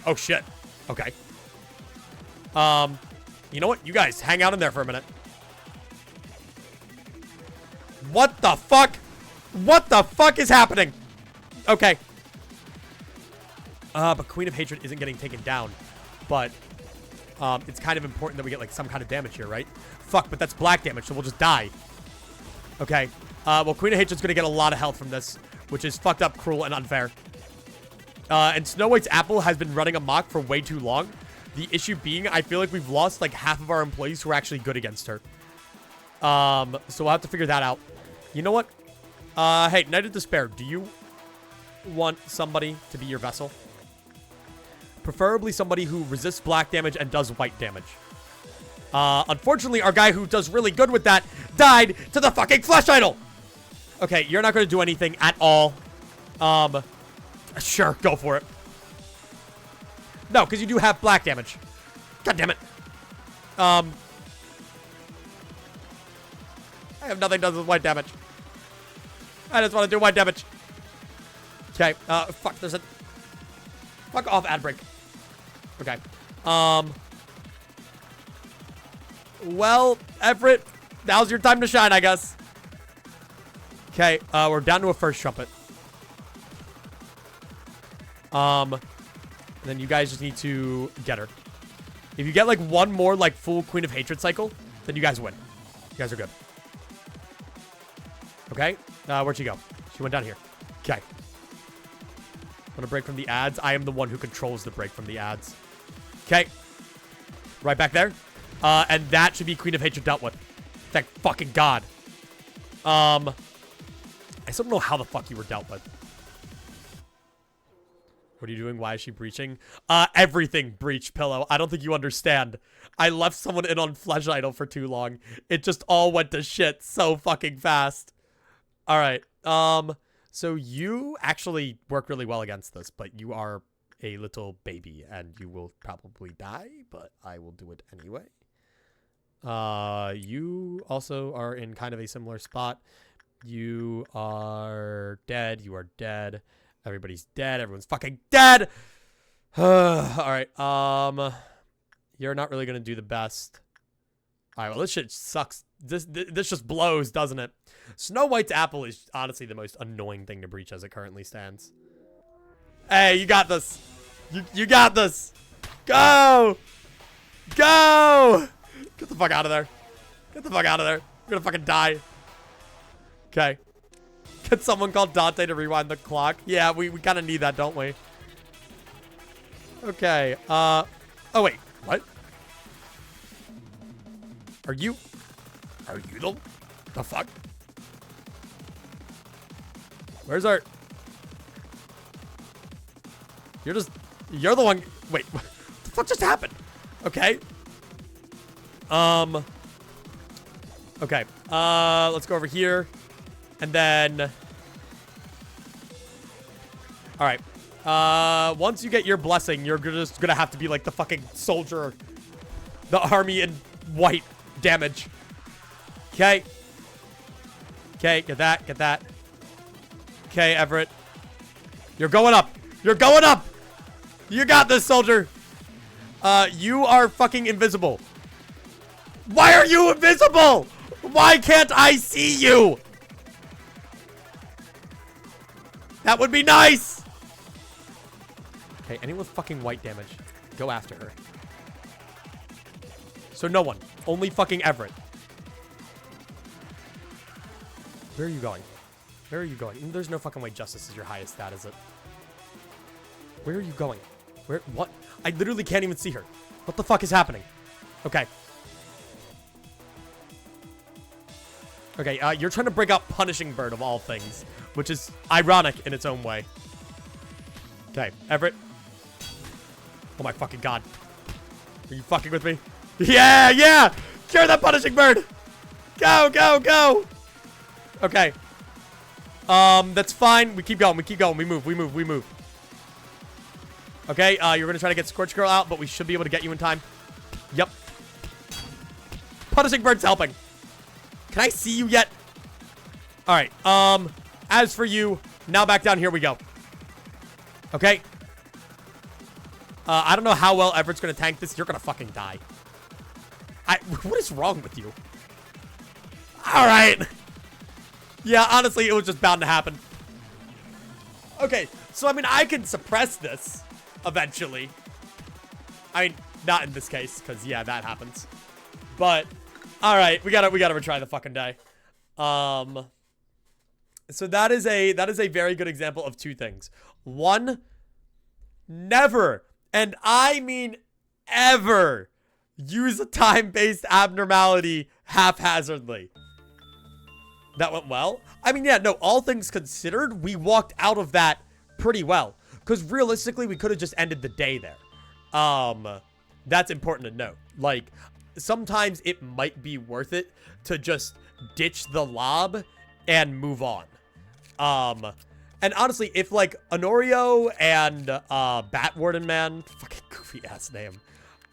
Oh, shit. Okay. You know what? You guys, hang out in there for a minute. What the fuck? What the fuck is happening? Okay. But Queen of Hatred isn't getting taken down. But, it's kind of important that we get, like, some kind of damage here, right? Fuck, but that's black damage, so we'll just die. Okay. Well, Queen of Hatred's gonna get a lot of health from this, which is fucked up, cruel, and unfair. And Snow White's apple has been running amok for way too long. The issue being, I feel like we've lost, like, half of our employees who are actually good against her. So we'll have to figure that out. You know what? Hey, Knight of Despair, do you want somebody to be your vessel? Preferably somebody who resists black damage and does white damage. Unfortunately, our guy who does really good with that died to the fucking flesh idol. Okay, you're not going to do anything at all. Sure, go for it. No, because you do have black damage. God damn it. I have nothing to do with white damage. I just want to do white damage. Okay, fuck, there's a... Fuck off, ad break. Okay. Well, Everett, now's your time to shine, I guess. Okay, we're down to a first trumpet. And then you guys just need to get her. If you get, like, one more, like, full Queen of Hatred cycle, then you guys win. You guys are good. Okay, where'd she go? She went down here. Okay. Want to break from the ads? I am the one who controls the break from the ads. Okay. Right back there. And that should be Queen of Hatred dealt with. Thank fucking God. I still don't know how the fuck you were dealt with. What are you doing? Why is she breaching? Everything breached, Pillow. I don't think you understand. I left someone in on Flesh Idol for too long. It just all went to shit so fucking fast. All right. So you actually work really well against this, but you are a little baby and you will probably die, but I will do it anyway. You also are in kind of a similar spot. You are dead. You are dead. Everybody's dead. Everyone's fucking dead. All right. You're not really going to do the best. All right. Well, this shit sucks. This just blows, doesn't it? Snow White's apple is honestly the most annoying thing to breach as it currently stands. Hey, you got this. You got this. Go. Go. Get the fuck out of there. Get the fuck out of there. You're gonna fucking die. Okay. Get someone called Dante to rewind the clock. Yeah, we kind of need that, don't we? Okay. Oh, wait. What? Are you the fuck? Where's our... You're the one... Wait, what the fuck just happened? Okay. Okay. Let's go over here. And then... Alright. Once you get your blessing, you're just gonna have to be like the fucking soldier. The army in white damage. Okay. Okay, get that, get that. Okay, Everett. You're going up. You're going up. You got this, soldier. You are fucking invisible. Why are you invisible? Why can't I see you? That would be nice. Okay, anyone with fucking white damage, go after her. So no one. Only fucking Everett. Where are you going? Where are you going? There's no fucking way justice is your highest stat, is it? Where are you going? Where? What? I literally can't even see her. What the fuck is happening? Okay. Okay, you're trying to break out Punishing Bird of all things, which is ironic in its own way. Okay, Everett. Oh my fucking God. Are you fucking with me? Yeah, yeah! Cure that Punishing Bird! Go, go, go! Okay. That's fine. We keep going. We keep going. We move. We move. We move. Okay, you're gonna try to get Scorch Girl out, but we should be able to get you in time. Yep. Punishing Bird's helping. Can I see you yet? Alright, as for you, now back down here we go. Okay. I don't know how well Everett's gonna tank this. You're gonna fucking die. What is wrong with you? Alright. Yeah, honestly, it was just bound to happen. Okay, so I mean, I can suppress this eventually. I mean, not in this case, because yeah, that happens. But all right, we gotta retry the fucking day. So that is a very good example of two things. One, never, and I mean ever, use a time-based abnormality haphazardly. That went well. I mean, yeah, no, all things considered, we walked out of that pretty well. Because realistically, we could have just ended the day there. That's important to note. Like, sometimes it might be worth it to just ditch the lob and move on. And honestly, if like Honorio and Batwarden Man, fucking goofy ass name,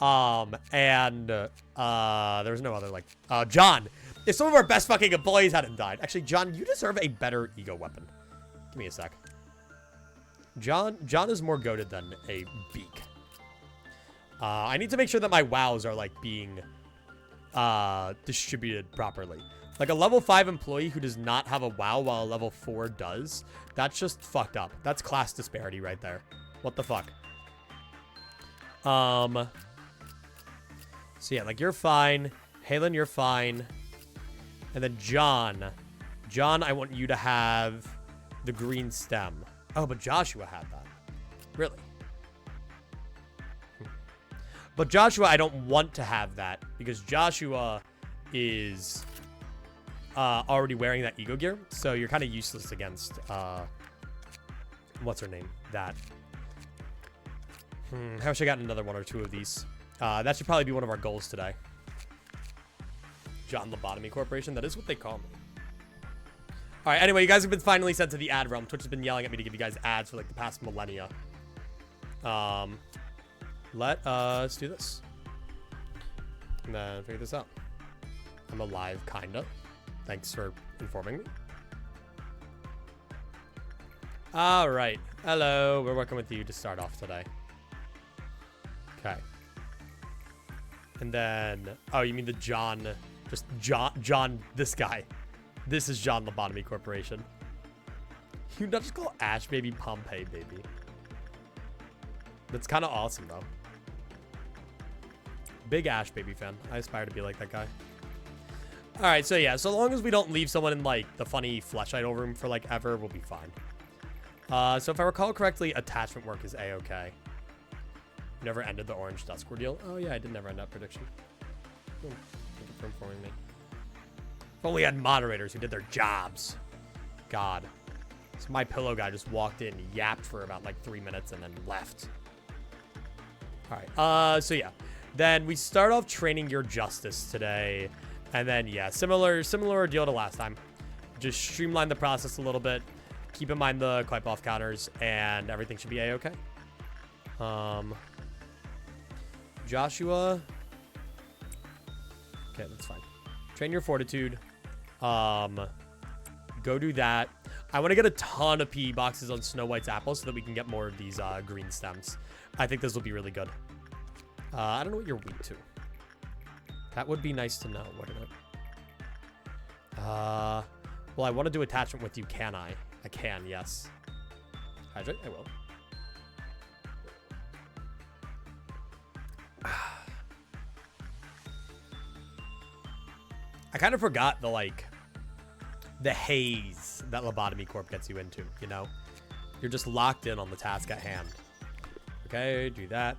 and there's no other like John. If some of our best fucking employees hadn't died. Actually, John, you deserve a better ego weapon. Give me a sec. John is more goated than a beak. I need to make sure that my wows are like being distributed properly. Like a level 5 employee who does not have a WoW while a level 4 does, that's just fucked up. That's class disparity right there. What the fuck? So yeah, like you're fine. Halen, you're fine. And then John. John, I want you to have the green stem. Oh, but Joshua had that. Really? But Joshua, I don't want to have that because Joshua is already wearing that ego gear. So you're kind of useless against, what's her name? That. I wish I got another one or two of these. That should probably be one of our goals today. John Lobotomy Corporation. That is what they call me. All right. Anyway, you guys have been finally sent to the ad realm. Twitch has been yelling at me to give you guys ads for like the past millennia. Let us do this. And then figure this out. I'm alive, kinda. Thanks for informing me. All right. Hello. We're working with you to start off today. Okay. And then, oh, you mean the John, just John, this guy. This is John Lobotomy Corporation. You not just call Ash Baby Pompeii Baby. That's kind of awesome, though. Big Ash Baby fan. I aspire to be like that guy. All right, so yeah, so long as we don't leave someone in, like, the funny flesh idol room for, like, ever, we'll be fine. So if I recall correctly, attachment work is A-okay. Never ended the orange dusk ordeal. Oh, yeah, I did never end that prediction. Thank you for informing me. If only had moderators who did their jobs. God. So my pillow guy just walked in, yapped for about, like, 3 minutes, and then left. All right, so yeah. Then we start off training your justice today. And then, yeah, similar deal to last time. Just streamline the process a little bit. Keep in mind the wipe off counters, and everything should be A-okay. Joshua. Okay, that's fine. Train your fortitude. Go do that. I want to get a ton of PE boxes on Snow White's apples so that we can get more of these green stems. I think this will be really good. I don't know what you're weak to. That would be nice to know, wouldn't it? Well, I want to do attachment with you, can I? I can, yes. Hydrate? I will. I kind of forgot the haze that Lobotomy Corp gets you into, you know? You're just locked in on the task at hand. Okay, do that.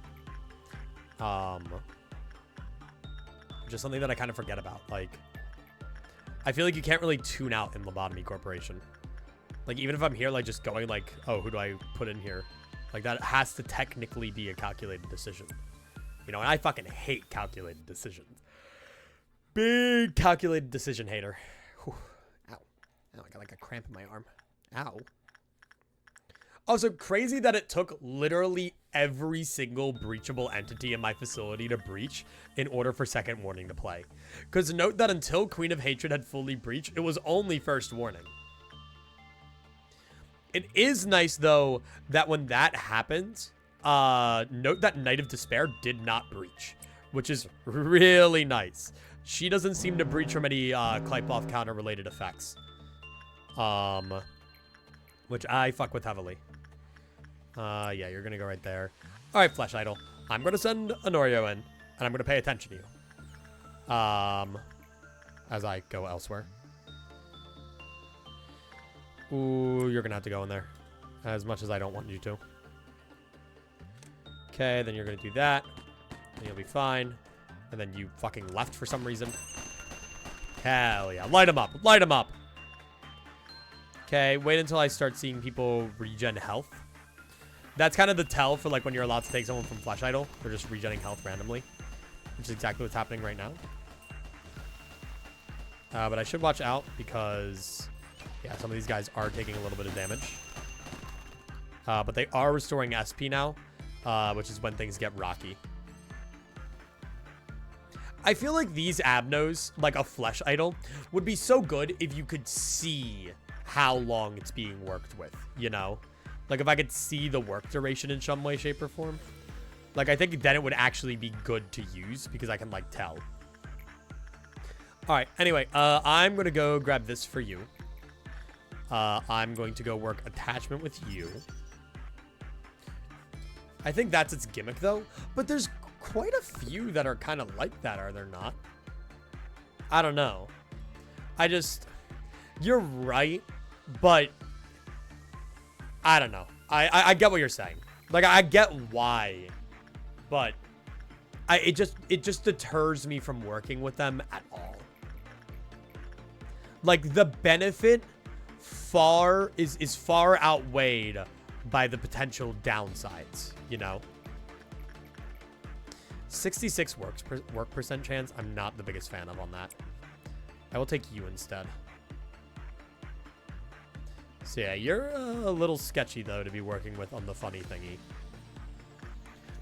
Just something that I kind of forget about. Like, I feel like you can't really tune out in Lobotomy Corporation. Like, even if I'm here, like, just going, like, oh, who do I put in here? Like, that has to technically be a calculated decision. You know, and I fucking hate calculated decisions. Big calculated decision hater. Whew. Ow. Ow, I got, like, a cramp in my arm. Ow. Also, crazy that it took literally every single breachable entity in my facility to breach in order for second warning to play. Because note that until Queen of Hatred had fully breached, it was only first warning. It is nice, though, that when that happens, note that Knight of Despair did not breach, which is really nice. She doesn't seem to breach from any Klipoff counter-related effects. Which I fuck with heavily. Yeah, you're gonna go right there. All right, Flesh Idol. I'm gonna send Honorio in, and I'm gonna pay attention to you. As I go elsewhere. Ooh, you're gonna have to go in there. As much as I don't want you to. Okay, then you're gonna do that. And you'll be fine. And then you fucking left for some reason. Hell yeah. Light them up. Light them up. Okay, wait until I start seeing people regen health. That's kind of the tell for like when you're allowed to take someone from Flesh Idol. They're just regenning health randomly. Which is exactly what's happening right now. But I should watch out because, yeah, some of these guys are taking a little bit of damage. But they are restoring SP now, which is when things get rocky. I feel like these Abnos, like a Flesh Idol, would be so good if you could see how long it's being worked with, you know? Like, if I could see the work duration in some way, shape, or form. Like, I think then it would actually be good to use because I can, like, tell. All right. Anyway, I'm going to go grab this for you. I'm going to go work attachment with you. I think that's its gimmick, though. But there's quite a few that are kind of like that, are there not? I don't know. You're right, but I don't know. I get what you're saying. Like, I get why, but it just deters me from working with them at all. Like, the benefit is far outweighed by the potential downsides, you know? 66 work percent chance. I'm not the biggest fan of on that. I will take you instead. So yeah, you're a little sketchy though to be working with on the funny thingy.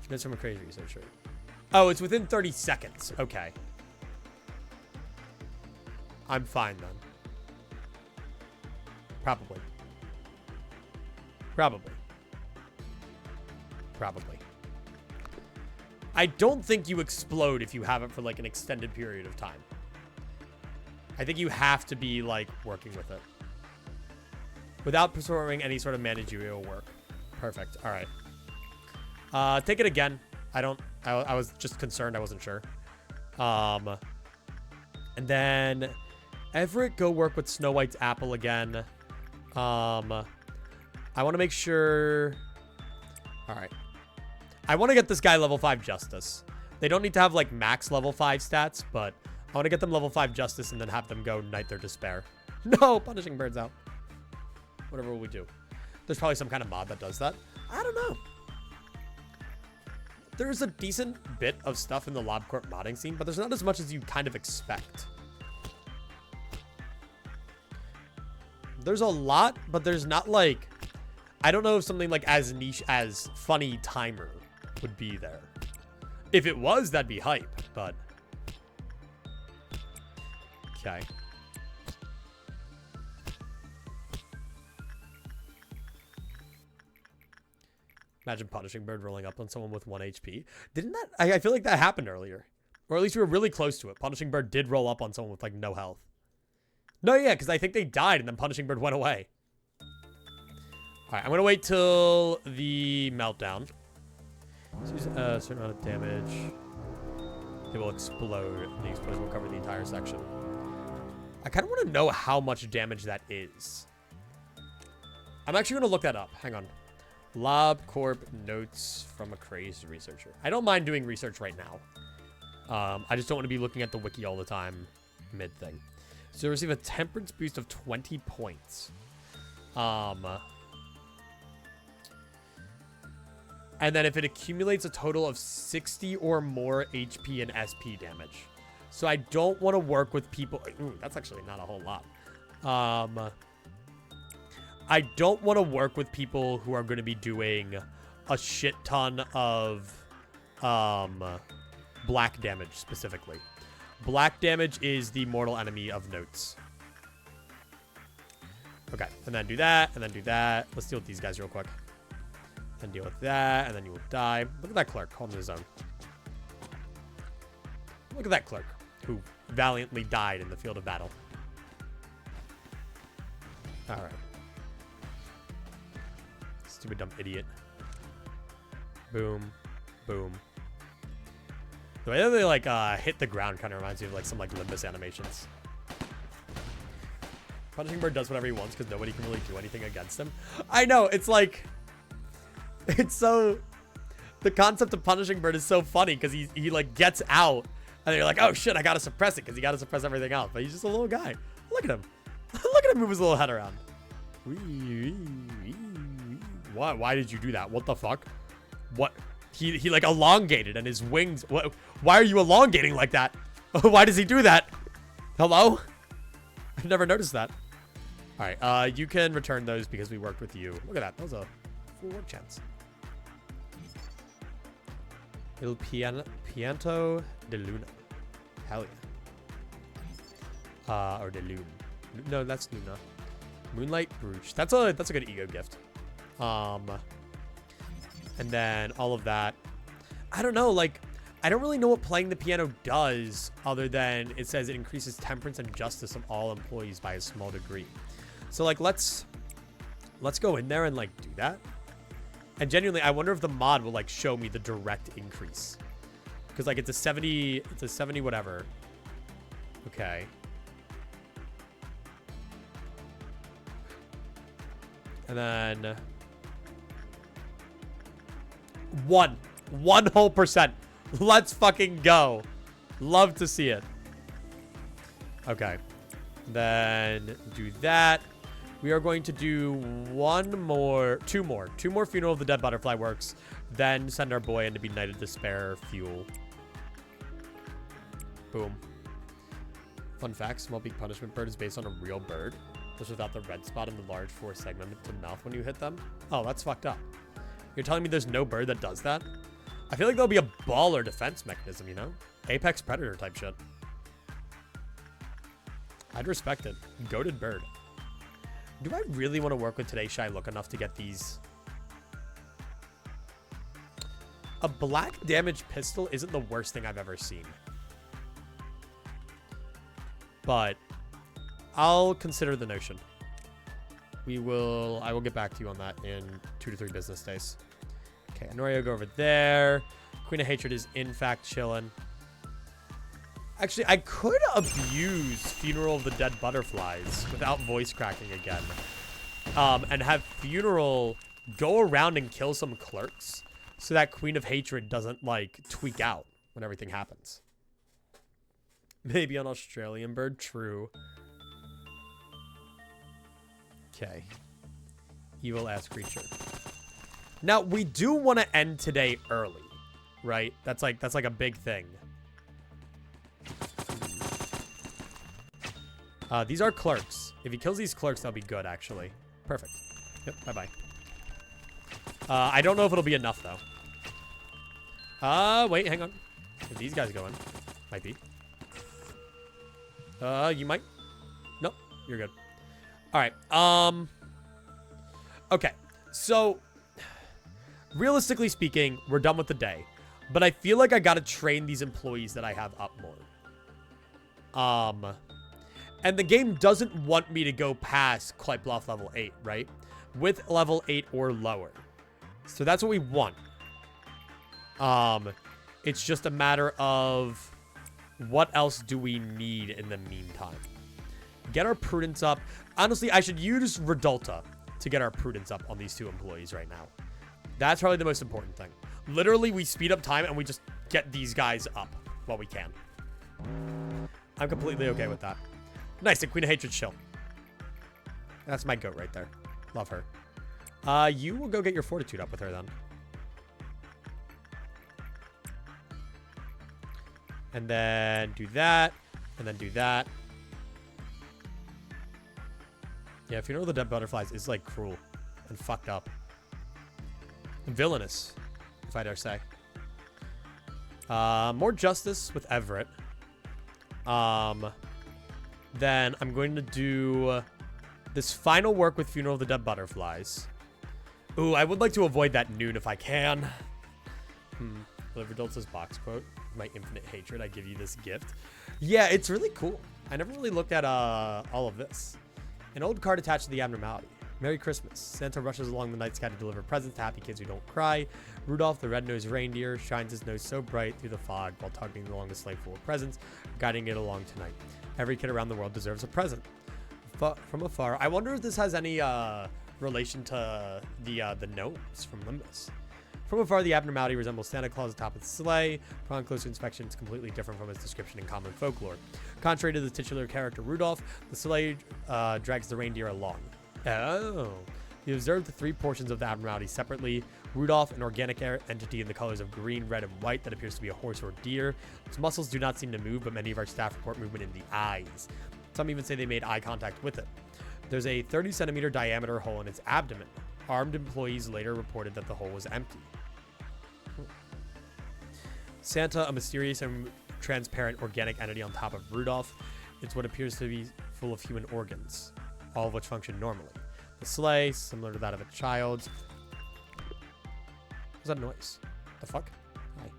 That's from a crazy researcher. Oh, it's within 30 seconds. Okay. I'm fine then. Probably. I don't think you explode if you have it for like an extended period of time. I think you have to be like working with it without performing any sort of managerial work. Perfect. All right. Take it again. I was just concerned. I wasn't sure. And then Everett, go work with Snow White's apple again. I want to make sure. All right. I want to get this guy level 5 justice. They don't need to have like max level 5 stats, but I want to get them level 5 justice and then have them go Knight their despair. No, punishing birds out. Whatever will we do? There's probably some kind of mod that does that. I don't know. There's a decent bit of stuff in the LobCorp modding scene, but there's not as much as you kind of expect. There's a lot, but there's not like... I don't know if something like as niche as Funny Timer would be there. If it was, that'd be hype, but... Okay. Imagine Punishing Bird rolling up on someone with 1 HP. Didn't that... I feel like that happened earlier. Or at least we were really close to it. Punishing Bird did roll up on someone with, like, no health. No, yeah, because I think they died and then Punishing Bird went away. Alright, I'm going to wait till the meltdown. Use a certain amount of damage. It will explode. The explosion will cover the entire section. I kind of want to know how much damage that is. I'm actually going to look that up. Hang on. LobCorp notes from a crazed researcher. I don't mind doing research right now. I just don't want to be looking at the wiki all the time mid-thing. So receive a temperance boost of 20 points. And then if it accumulates a total of 60 or more HP and SP damage. So I don't want to work with people... Ooh, that's actually not a whole lot. I don't want to work with people who are going to be doing a shit ton of black damage specifically. Black damage is the mortal enemy of notes. Okay, and then do that, and then do that. Let's deal with these guys real quick. Then deal with that, and then you will die. Look at that clerk holding his own. Look at that clerk who valiantly died in the field of battle. All right. Stupid dumb idiot. Boom. Boom. The way that they like hit the ground kind of reminds me of like some like Limbus animations. Punishing Bird does whatever he wants because nobody can really do anything against him. I know, it's like... It's so... The concept of Punishing Bird is so funny because he like gets out and you're like, oh shit, I gotta suppress it because he gotta suppress everything else. But he's just a little guy. Look at him. Look at him move his little head around. Why did you do that? What the fuck? What? He like elongated and his wings... What? Why are you elongating like that? Why does he do that? Hello? I've never noticed that. All right, you can return those because we worked with you. Look at that. That was a full work chance. Il Pianto de Luna. Hell yeah. Or de Lune. No, that's Luna. Moonlight Brooch. That's a good ego gift. And then all of that. I don't know, like, I don't really know what playing the piano does other than it says it increases temperance and justice of all employees by a small degree. So like, let's go in there and like do that. And genuinely, I wonder if the mod will like show me the direct increase. Because like it's a 70 whatever. Okay. And then 1 whole percent. Let's fucking go. Love to see it. Okay. Then do that. We are going to do two more Funeral of the Dead Butterfly works. Then send our boy in to be Knight of Despair fuel. Boom. Fun fact, small beak punishment bird is based on a real bird. Just without the red spot and the large four segmented mouth when you hit them. Oh, that's fucked up. You're telling me there's no bird that does that? I feel like there'll be a baller defense mechanism, you know? Apex Predator type shit. I'd respect it. Goated bird. Do I really want to work with Today Shy Look enough to get these? A black damage pistol isn't the worst thing I've ever seen. But I'll consider the notion. I will get back to you on that in 2 to 3 business days. Okay, Honoria, go over there. Queen of Hatred is in fact chilling. Actually, I could abuse Funeral of the Dead Butterflies without voice cracking again. And have Funeral go around and kill some clerks so that Queen of Hatred doesn't, like, tweak out when everything happens. Maybe an Australian bird, true. Okay. Evil ass creature. Now, we do want to end today early, right? That's like a big thing. These are clerks. If he kills these clerks, that'll be good, actually. Perfect. Yep, bye-bye. I don't know if it'll be enough, though. Wait, hang on. If these guys go in. Might be. You might. Nope, you're good. All right. Okay. So, realistically speaking, we're done with the day. But I feel like I gotta train these employees that I have up more. And the game doesn't want me to go past Clyde Bluff level 8, right? With level 8 or lower. So that's what we want. It's just a matter of what else do we need in the meantime. Get our prudence up. Honestly, I should use Redulta to get our prudence up on these 2 employees right now. That's probably the most important thing. Literally, we speed up time and we just get these guys up while we can. I'm completely okay with that. Nice, the Queen of Hatred chill. That's my goat right there. Love her. You will go get your fortitude up with her then. And then do that. And then do that. Yeah, Funeral of the Dead Butterflies is like cruel and fucked up. And villainous, if I dare say. More justice with Everett. Then I'm going to do this final work with Funeral of the Dead Butterflies. Ooh, I would like to avoid that noon if I can. Redulta's box quote. My infinite hatred, I give you this gift. Yeah, it's really cool. I never really looked at all of this. An old card attached to the abnormality. Merry Christmas. Santa rushes along the night sky to deliver presents to happy kids who don't cry. Rudolph, the red-nosed reindeer, shines his nose so bright through the fog while tugging along a sleigh full of presents, guiding it along tonight. Every kid around the world deserves a present. From afar, I wonder if this has any relation to the gnomes from Limbus. From afar, the abnormality resembles Santa Claus atop its sleigh. Upon closer inspection, it's completely different from its description in common folklore. Contrary to the titular character Rudolph, the sleigh drags the reindeer along. Oh. You observe the 3 portions of the abnormality separately. Rudolph, an organic entity in the colors of green, red, and white that appears to be a horse or deer. Its muscles do not seem to move, but many of our staff report movement in the eyes. Some even say they made eye contact with it. There's a 30-centimeter diameter hole in its abdomen. Armed employees later reported that the hole was empty. Santa, a mysterious and transparent organic entity on top of Rudolph. It's what appears to be full of human organs, all of which function normally. The sleigh, similar to that of a child's. What's that noise? The fuck? Hi.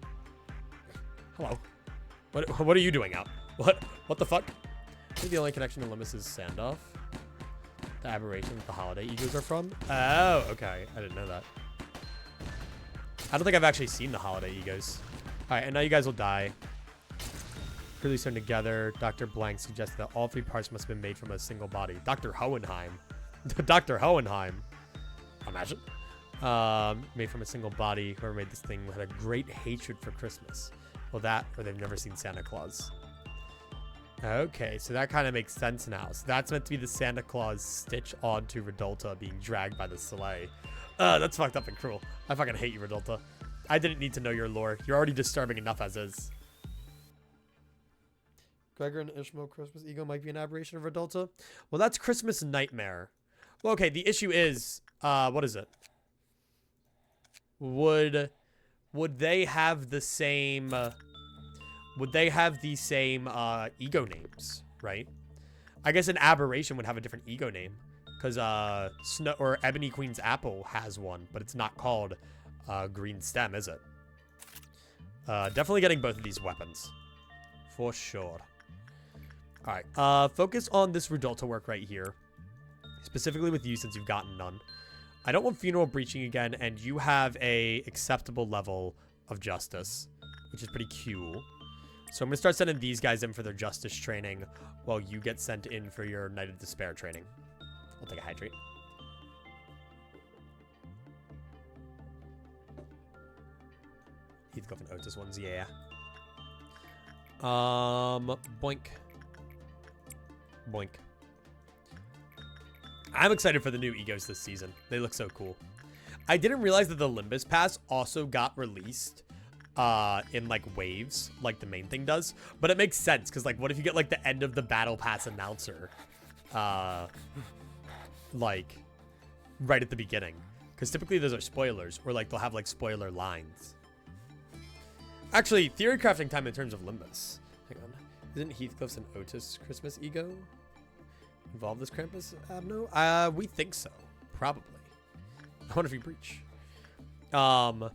Hello. What are you doing out? What the fuck? I think the only connection to Limbus is Sandoff. The aberration that the holiday egos are from. Oh, okay. I didn't know that. I don't think I've actually seen the holiday egos. All right, and now you guys will die. Clearly sewn together. Dr. Blank suggested that all 3 parts must have been made from a single body. Dr. Hohenheim. Dr. Hohenheim. Imagine. Made from a single body. Whoever made this thing had a great hatred for Christmas. Well, that, or they've never seen Santa Claus. Okay, so that kind of makes sense now. So that's meant to be the Santa Claus stitch onto Redolta being dragged by the sleigh. That's fucked up and cruel. I fucking hate you, Redolta. I didn't need to know your lore. You're already disturbing enough as is. Gregor and Ishmael Christmas ego might be an aberration of Redolta. Well, that's Christmas Nightmare. Well, okay, the issue is, what is it? Would they have the same, ego names, right? I guess an aberration would have a different ego name. Because, Snow, or Ebony Queen's Apple has one, but it's not called, Green Stem, is it? Definitely getting both of these weapons. For sure. Alright, focus on this Redolta work right here. Specifically with you, since you've gotten none. I don't want Funeral Breaching again, and you have a acceptable level of Justice, which is pretty cool. So I'm going to start sending these guys in for their Justice training, while you get sent in for your Night of Despair training. I'll take a hydrate. Heathcliff and Otis ones, yeah. Boink. Boink. I'm excited for the new egos this season. They look so cool. I didn't realize that the Limbus Pass also got released in like waves, like the main thing does. But it makes sense, because like what if you get like the end of the Battle Pass announcer like right at the beginning? Because typically those are spoilers, or like they'll have like spoiler lines. Actually, theory crafting time in terms of Limbus. Hang on. Isn't Heathcliff's and Otis Christmas ego involve this Krampus Abno? We think so. Probably. I wonder if we breach. But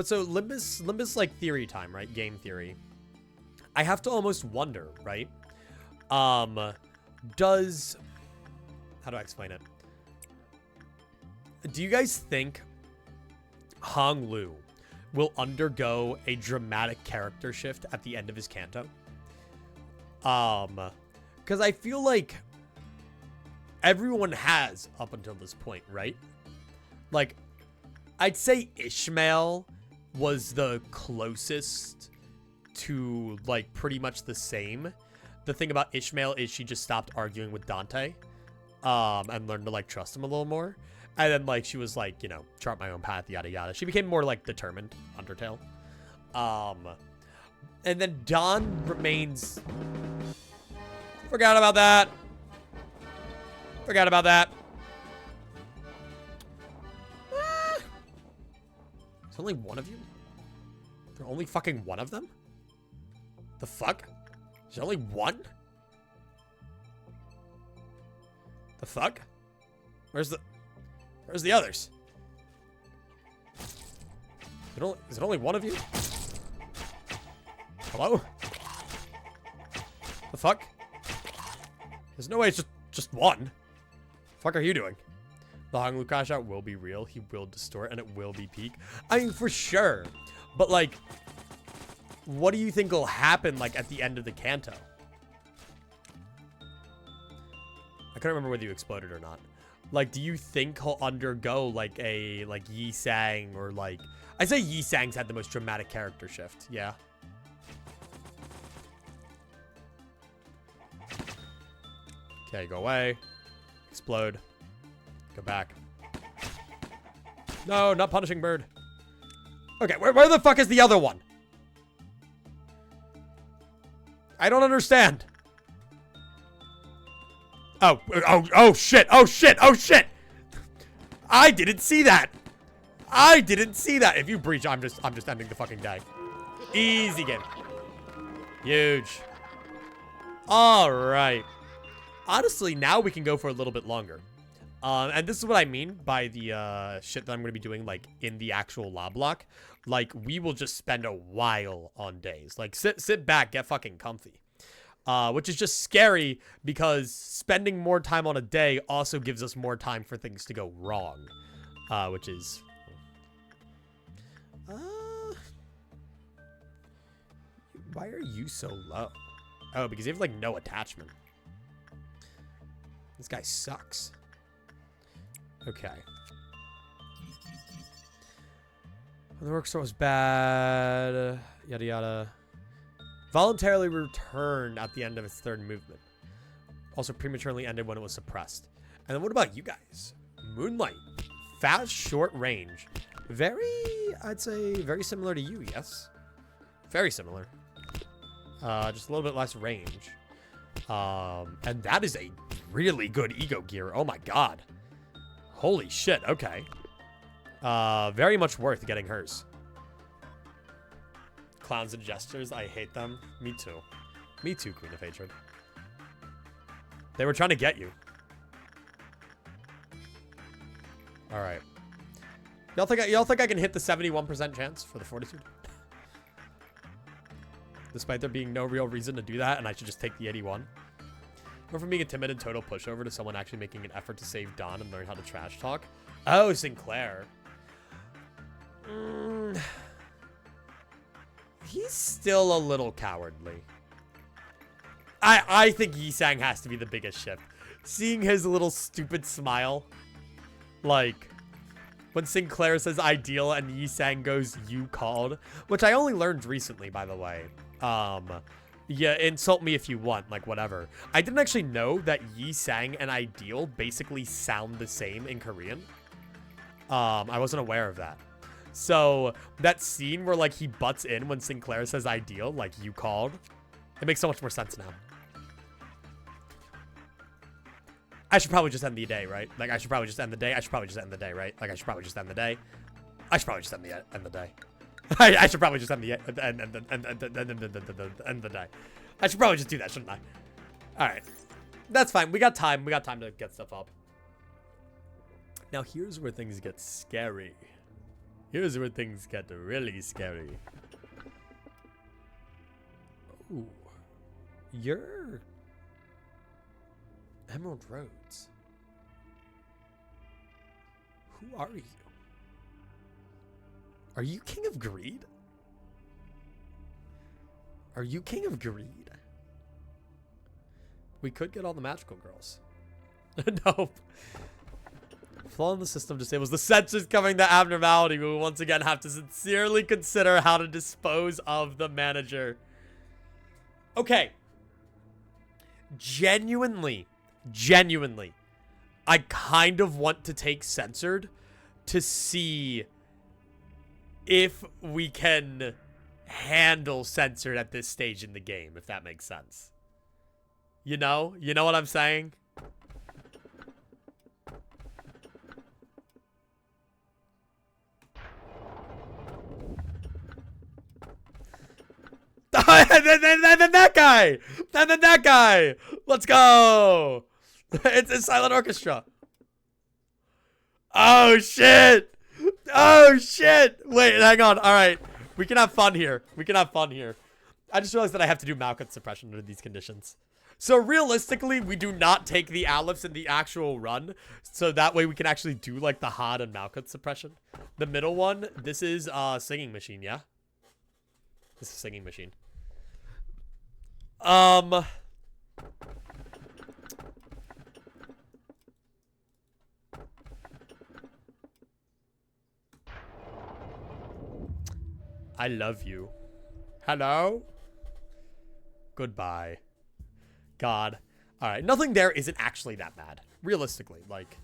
so Limbus like theory time, right? Game theory. I have to almost wonder, right? How do I explain it? Do you guys think Hong Lu will undergo a dramatic character shift at the end of his canto? Because I feel like everyone has up until this point, right? Like, I'd say Ishmael was the closest to, like, pretty much the same. The thing about Ishmael is she just stopped arguing with Dante, and learned to, like, trust him a little more. And then, like, she was like, you know, chart my own path, yada yada. She became more, like, determined, Undertale. And then Don remains... Forgot about that. Forgot about that. There's only one of you? There's only fucking one of them? The fuck? There's only one? The fuck? Where's the others? Is it only one of you? Hello? The fuck? There's no way it's just one. The fuck are you doing? The Hong Lu crash out will be real. He will distort and it will be peak. I mean, for sure. But like, what do you think will happen like at the end of the canto? I couldn't remember whether you exploded or not. Like, do you think he'll undergo like a Yi Sang, or like, I say Yi Sang's had the most dramatic character shift. Yeah. Okay, go away. Explode. Go back. No, not punishing bird. Okay, where the fuck is the other one? I don't understand. Oh shit, oh shit, oh shit. I didn't see that. I didn't see that. If you breach, I'm just ending the fucking day. Easy game. Huge. All right. Honestly, now we can go for a little bit longer. And this is what I mean by the shit that I'm going to be doing, like, in the actual LobLocke. Like, we will just spend a while on days. Like, sit back, get fucking comfy. Which is just scary because spending more time on a day also gives us more time for things to go wrong. Which is... why are you so low? Oh, because you have, like, no attachment. This guy sucks. Okay. The work store was bad. Yada yada. Voluntarily returned at the end of its third movement. Also prematurely ended when it was suppressed. And then what about you guys? Moonlight. Fast, short range. Very, I'd say, very similar to you, yes? Very similar. Just a little bit less range. And that is a really good ego gear. Oh my god. Holy shit, okay. Very much worth getting hers. Clowns and gestures, I hate them. Me too. Me too, Queen of Hatred. They were trying to get you. Alright. Y'all think I can hit the 71% chance for the Fortitude? Despite there being no real reason to do that, and I should just take the 81. Go from being a timid and total pushover to someone actually making an effort to save Don and learn how to trash talk. Oh, Sinclair. He's still a little cowardly. I think Yi-Sang has to be the biggest shift. Seeing his little stupid smile. Like, when Sinclair says ideal and Yi-Sang goes, you called. Which I only learned recently, by the way. Yeah, insult me if you want, like, whatever. I didn't actually know that Yi-Sang and ideal basically sound the same in Korean. I wasn't aware of that. So, that scene where, like, he butts in when Sinclair says ideal, like, you called, it makes so much more sense now. I should probably just end the day, right? Like, I should probably just end the day. I should probably just end the day, right? Like, I should probably just end the day. I should probably just end the day. I should probably just end the day. I should probably just do that, shouldn't I? All right, that's fine. We got time. We got time to get stuff up. Now here's where things get scary. Here's where things get really scary. Ooh, you're Emerald Roads. Who are you? Are you King of Greed? Are you King of Greed? We could get all the magical girls. Nope. Flaw in the system disables the sensors covering the abnormality. We will once again have to sincerely consider how to dispose of the manager. Okay. Genuinely, I kind of want to take censored to see if we can handle censored at this stage in the game, if that makes sense. You know what I'm saying? And then that guy! And then that guy! Let's go! It's a silent orchestra. Oh, shit! Oh, shit! Wait, hang on. All right. We can have fun here. I just realized that I have to do Malkuth suppression under these conditions. So, realistically, we do not take the Aleph in the actual run. So, that way we can actually do, like, the Had and Malkuth suppression. The middle one, this is Singing Machine, yeah? This is Singing Machine. I love you. Hello? Goodbye. God. Alright, nothing there isn't actually that bad. Realistically, like,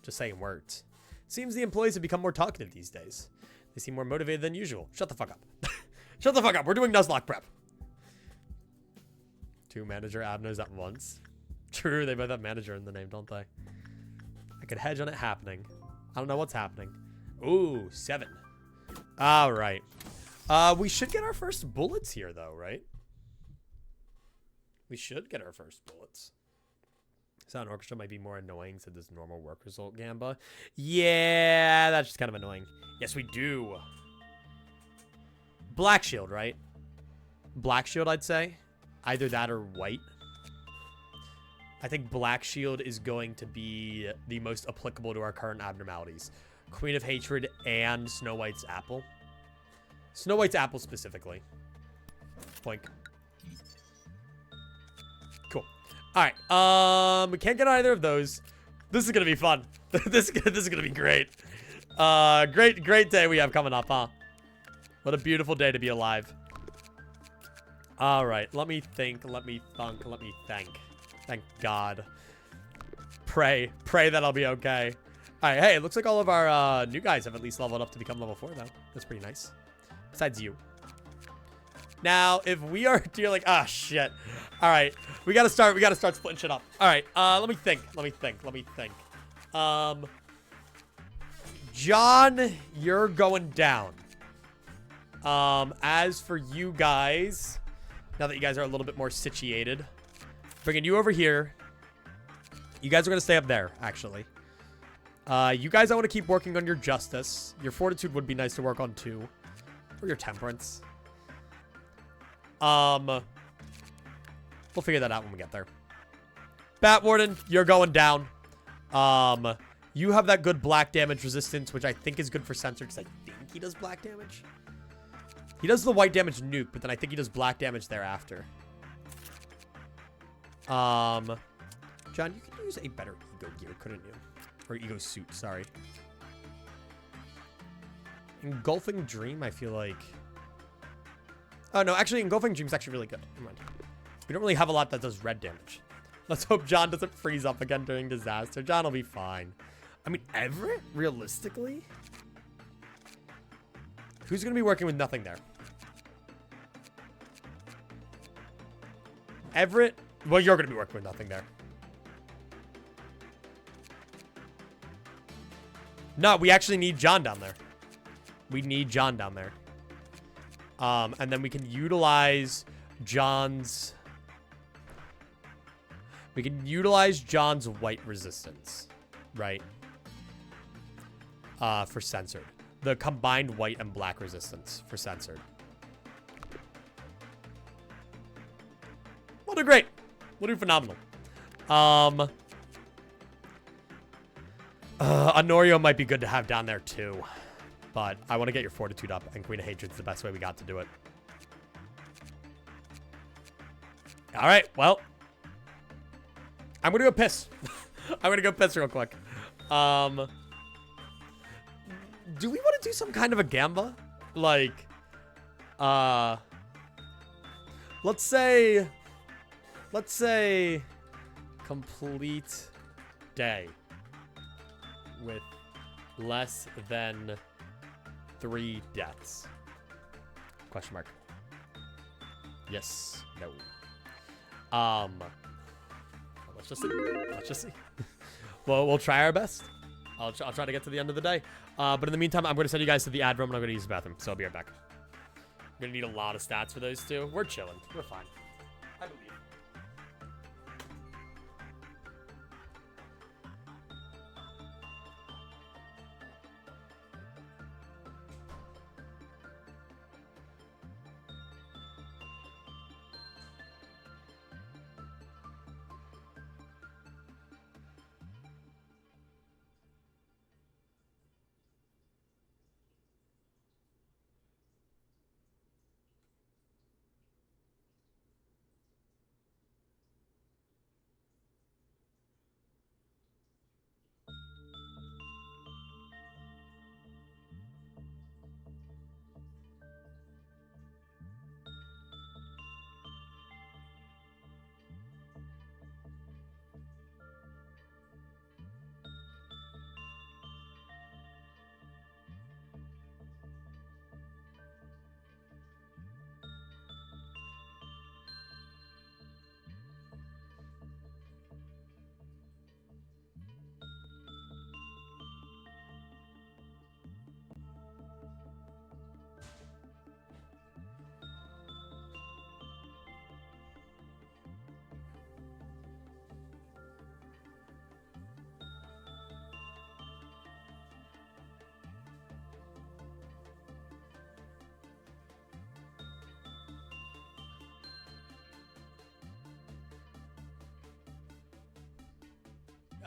just saying words. Seems the employees have become more talkative these days. They seem more motivated than usual. Shut the fuck up. Shut the fuck up. We're doing Nuzlocke prep. 2 manager Abnos at once. True, they both have manager in the name, don't they? I could hedge on it happening. I don't know what's happening. Ooh, 7. All right. We should get our first bullets here, though, right? We should get our first bullets. Sound orchestra might be more annoying, said this normal work result gamba. Yeah, that's just kind of annoying. Yes, we do. Black shield, right? Black shield, I'd say. Either that or white. I think black shield is going to be the most applicable to our current abnormalities. Queen of Hatred and Snow White's apple. Snow White's apple specifically. Boink. Cool. All right. We can't get either of those. This is gonna be fun. this is gonna be great. Great day we have coming up, huh? What a beautiful day to be alive. All right. Let me think. Let me thunk. Let me think. Thank God. Pray that I'll be okay. All right. Hey, it looks like all of our new guys have at least leveled up to become level 4, though. That's pretty nice. Besides you. Now, if we are dealing... Ah, shit. All right. We got to start splitting shit up. All right. Let me think. John, you're going down. As for you guys, now that you guys are a little bit more situated, bringing you over here. You guys are going to stay up there, actually. You guys, I want to keep working on your justice. Your fortitude would be nice to work on, too. Or your temperance. We'll figure that out when we get there. Batwarden, you're going down. You have that good black damage resistance, which I think is good for Sensor, because I think he does black damage. He does the white damage nuke, but then I think he does black damage thereafter. John, you could use a better ego gear, couldn't you? Or ego suit, sorry. Engulfing Dream, I feel like... Oh, no, actually, Engulfing Dream's actually really good. Never mind. We don't really have a lot that does red damage. Let's hope John doesn't freeze up again during disaster. John will be fine. I mean, Everett, realistically? Who's going to be working with nothing there? Everett? Well, you're going to be working with nothing there. No, we actually need John down there. We need John down there. And then we can utilize John's... We can utilize John's white resistance, right? For censored. The combined white and black resistance for censored. We'll do great. We'll do phenomenal. Honorio might be good to have down there too. But I want to get your fortitude up, and Queen of Hatred's the best way we got to do it. Alright, well. I'm gonna go piss. I'm gonna go piss real quick. Do we want to do some kind of a gamba? Like, let's say complete day with less than 3 deaths. Question mark. Yes. No. Let's just see. Let's just see. Well, we'll try our best. I'll try to get to the end of the day. But in the meantime, I'm going to send you guys to the ad room, and I'm going to use the bathroom. So I'll be right back. I'm going to need a lot of stats for those two. We're chilling. We're fine. I believe.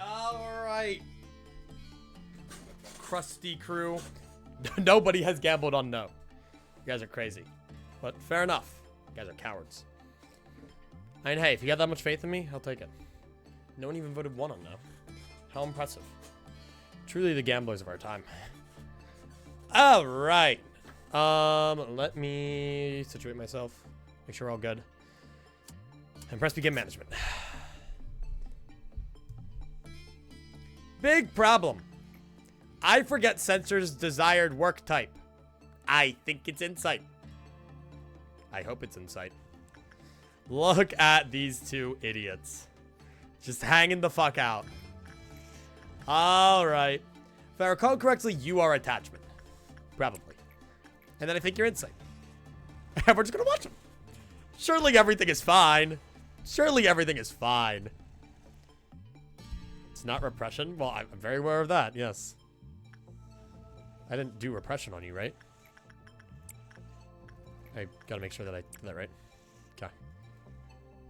Alright. Crusty crew. Nobody has gambled on no. You guys are crazy. But fair enough. You guys are cowards. I mean, hey, if you got that much faith in me, I'll take it. No one even voted 1 on no. How impressive. Truly the gamblers of our time. Alright. Let me situate myself. Make sure we're all good. And press begin management. Big problem. I forget Censor's desired work type. I think it's insight. I hope it's insight. Look at these two idiots. Just hanging the fuck out. Alright. If I recall correctly, you are attachment. Probably. And then I think you're insight. And we're just gonna watch them. Surely everything is fine. Surely everything is fine. It's not repression? Well, I'm very aware of that, yes. I didn't do repression on you, right? I gotta make sure that I did that right. Okay.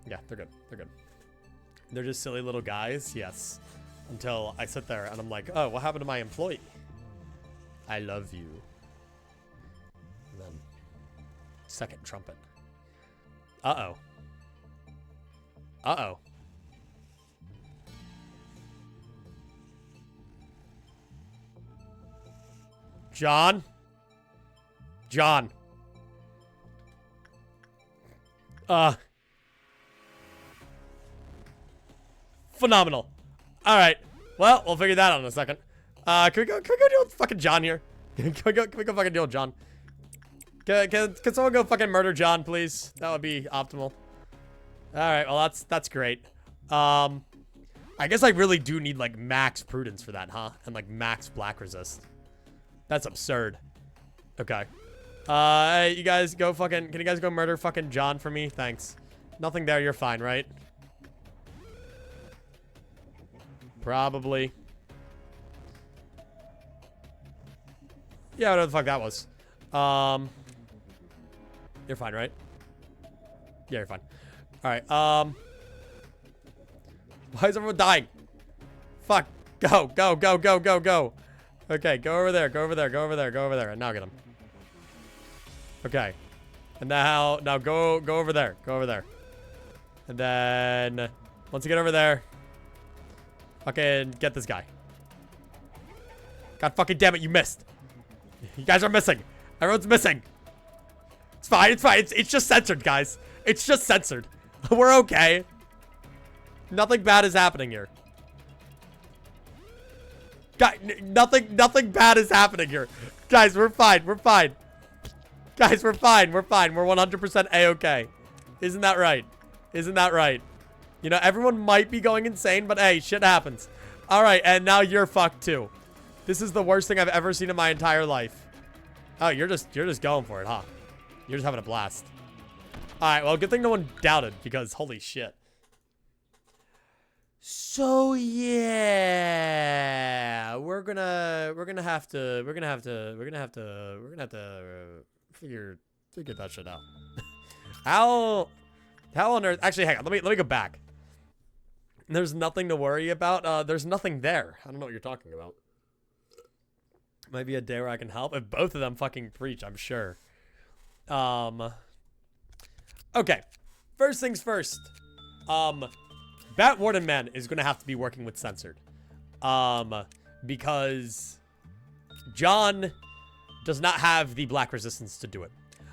Yeah, they're good. They're good. They're just silly little guys, yes. Until I sit there and I'm like, oh, what happened to my employee? I love you. And then, second trumpet. Uh-oh. Uh-oh. John? John. Phenomenal. All right. Well, we'll figure that out in a second. Can we go deal with fucking John here? Can we go fucking deal with John? Can someone go fucking murder John, please? That would be optimal. All right. Well, that's great. I guess I really do need like max prudence for that, huh? And like max black resist. That's absurd. Okay. Hey, you guys go fucking... Can you guys go murder fucking John for me? Thanks. Nothing there. You're fine, right? Probably. Yeah, whatever the fuck that was. You're fine, right? Yeah, you're fine. Alright, why is everyone dying? Fuck. Go, go, go, go, go, go. Okay, go over there, go over there, go over there, go over there. And now get him. Okay. And now go over there. Go over there. And then once you get over there, fucking get this guy. God fucking damn it, you missed. You guys are missing. Everyone's missing. It's fine, it's fine. It's just censored, guys. It's just censored. We're okay. Nothing bad is happening here. Nothing bad is happening here. Guys, we're fine. We're fine. Guys, we're fine. We're fine. We're 100% A-okay. Isn't that right? Isn't that right? You know, everyone might be going insane, but hey, shit happens. All right, and now you're fucked too. This is the worst thing I've ever seen in my entire life. Oh, you're just going for it, huh? You're just having a blast. All right, well, good thing no one doubted because holy shit. So yeah, we're gonna have to figure that shit out. How on earth? Actually, hang on. Let me go back. There's nothing to worry about. There's nothing there. I don't know what you're talking about. Might be a day where I can help. If both of them fucking preach, I'm sure. Okay. First things first. Bat Warden Man is gonna have to be working with censored. Because John does not have the black resistance to do it.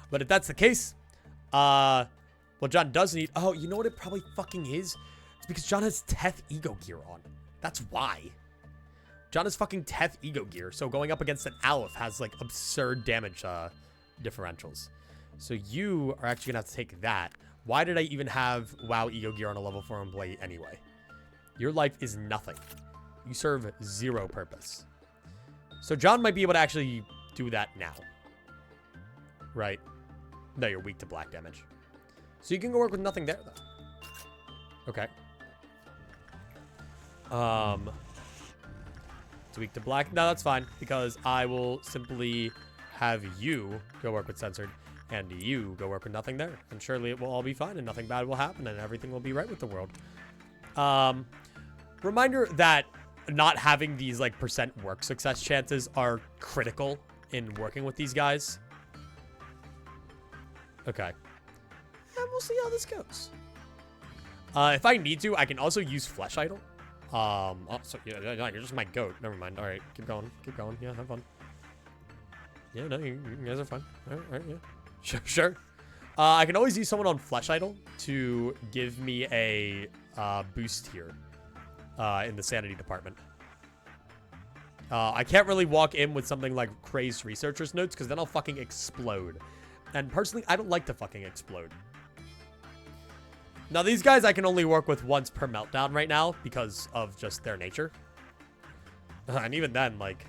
But if that's the case, what John does need... Oh, you know what it probably fucking is? It's because John has Teth Ego Gear on. That's why. John has fucking Teth Ego Gear, so going up against an Aleph has, like, absurd damage differentials. So you are actually gonna have to take that. Why did I even have WoW Ego Gear on a level 4 employee anyway? Your life is nothing. You serve zero purpose. So John might be able to actually do that now. Right. No, you're weak to black damage. So you can go work with nothing there, though. Okay. It's weak to black. No, that's fine, because I will simply have you go work with censored, and you go work with nothing there. And surely it will all be fine, and nothing bad will happen, and everything will be right with the world. Reminder that not having these, like, percent work success chances are critical in working with these guys. Okay. And we'll see how this goes. If I need to, I can also use Flesh Idol. Oh, so, yeah, you're just my goat. Never mind. All right, keep going. Keep going. Yeah, have fun. Yeah, no, you guys are fine. All right, yeah. Sure, sure. I can always use someone on Flesh Idol to give me a boost here in the sanity department. I can't really walk in with something like Crazed Researcher's Notes because then I'll fucking explode. And personally, I don't like to fucking explode. Now, these guys I can only work with once per meltdown right now because of just their nature. And even then, like,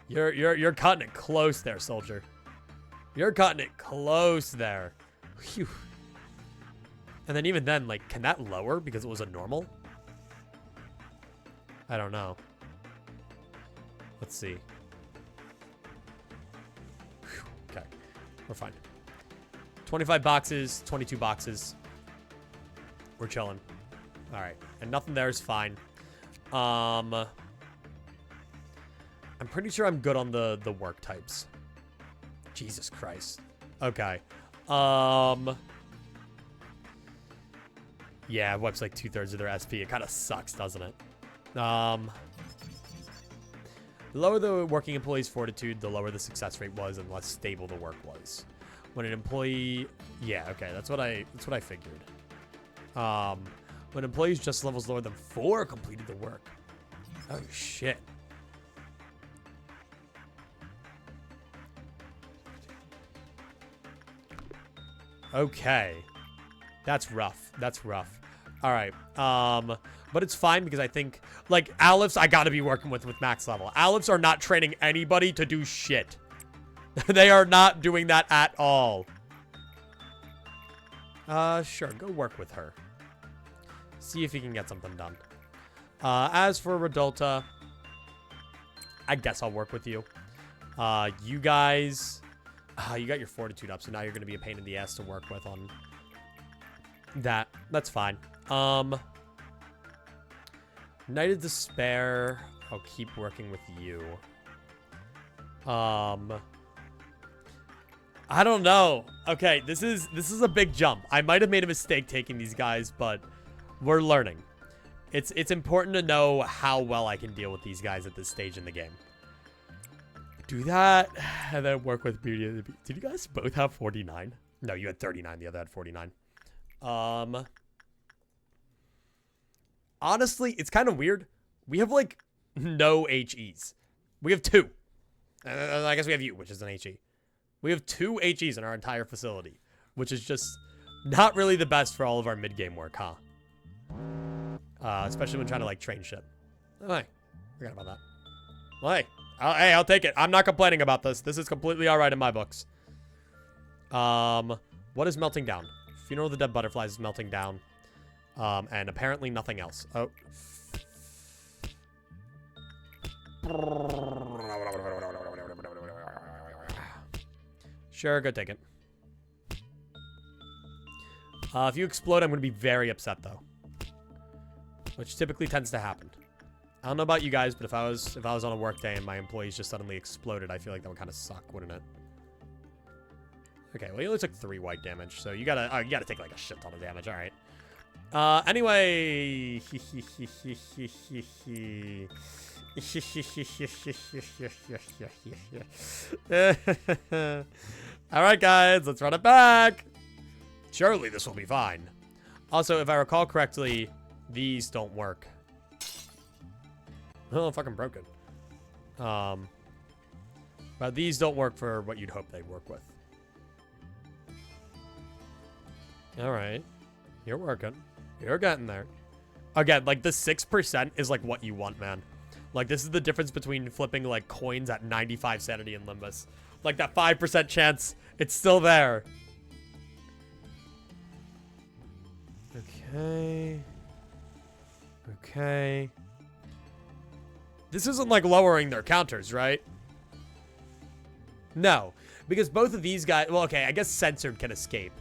you're cutting it close there, soldier. You're cutting it close there. Whew. And then even then, like, can that lower because it was a normal? I don't know. Let's see. Whew. Okay, we're fine. 25 boxes, 22 boxes. We're chilling. All right, and nothing there is fine. I'm pretty sure I'm good on the work types. Jesus Christ. Okay. Yeah, wipes like 2/3 of their SP. It kind of sucks, doesn't it? The lower the working employee's fortitude, the lower the success rate was, and less stable the work was. When an employee, yeah, okay, that's what I figured. When employees just levels lower than 4 completed the work. Oh shit. Okay. That's rough. That's rough. All right. But it's fine because I think, like, Aleph, I gotta be working with max level. Alephs are not training anybody to do shit. They are not doing that at all. Sure. Go work with her. See if you can get something done. As for Radulta, I guess I'll work with you. You guys... you got your fortitude up, so now you're going to be a pain in the ass to work with on that. That's fine. Night of Despair, I'll keep working with you. I don't know. Okay, this is a big jump. I might have made a mistake taking these guys, but we're learning. It's important to know how well I can deal with these guys at this stage in the game. Do that, and then work with Beauty of the Beast. Did you guys both have 49? No, you had 39. The other had 49. Honestly, it's kind of weird. We have, like, no HEs. We have 2. I guess we have you, which is an HE. We have 2 HEs in our entire facility, which is just not really the best for all of our mid-game work, huh? Especially when trying to, like, train shit. Oh, hey. Forgot about that. Well, hey. Hey, I'll take it. I'm not complaining about this. This is completely all right in my books. What is melting down? Funeral of the Dead Butterflies is melting down. And apparently nothing else. Oh. Sure, go take it. If you explode, I'm going to be very upset, though. Which typically tends to happen. I don't know about you guys, but if I was on a work day and my employees just suddenly exploded, I feel like that would kind of suck, wouldn't it? Okay, well, you only took 3 white damage, so you gotta take like a shit ton of damage. All right. Anyway. All right, guys, let's run it back. Surely this will be fine. Also, if I recall correctly, these don't work. Oh, fucking broken. But these don't work for what you'd hope they'd work with. Alright. You're working. You're getting there. Again, like, the 6% is, like, what you want, man. Like, this is the difference between flipping, like, coins at 95 sanity in Limbus. Like, that 5% chance, it's still there. Okay. Okay. This isn't, like, lowering their counters, right? No. Because both of these guys... Well, okay, I guess Censored can escape.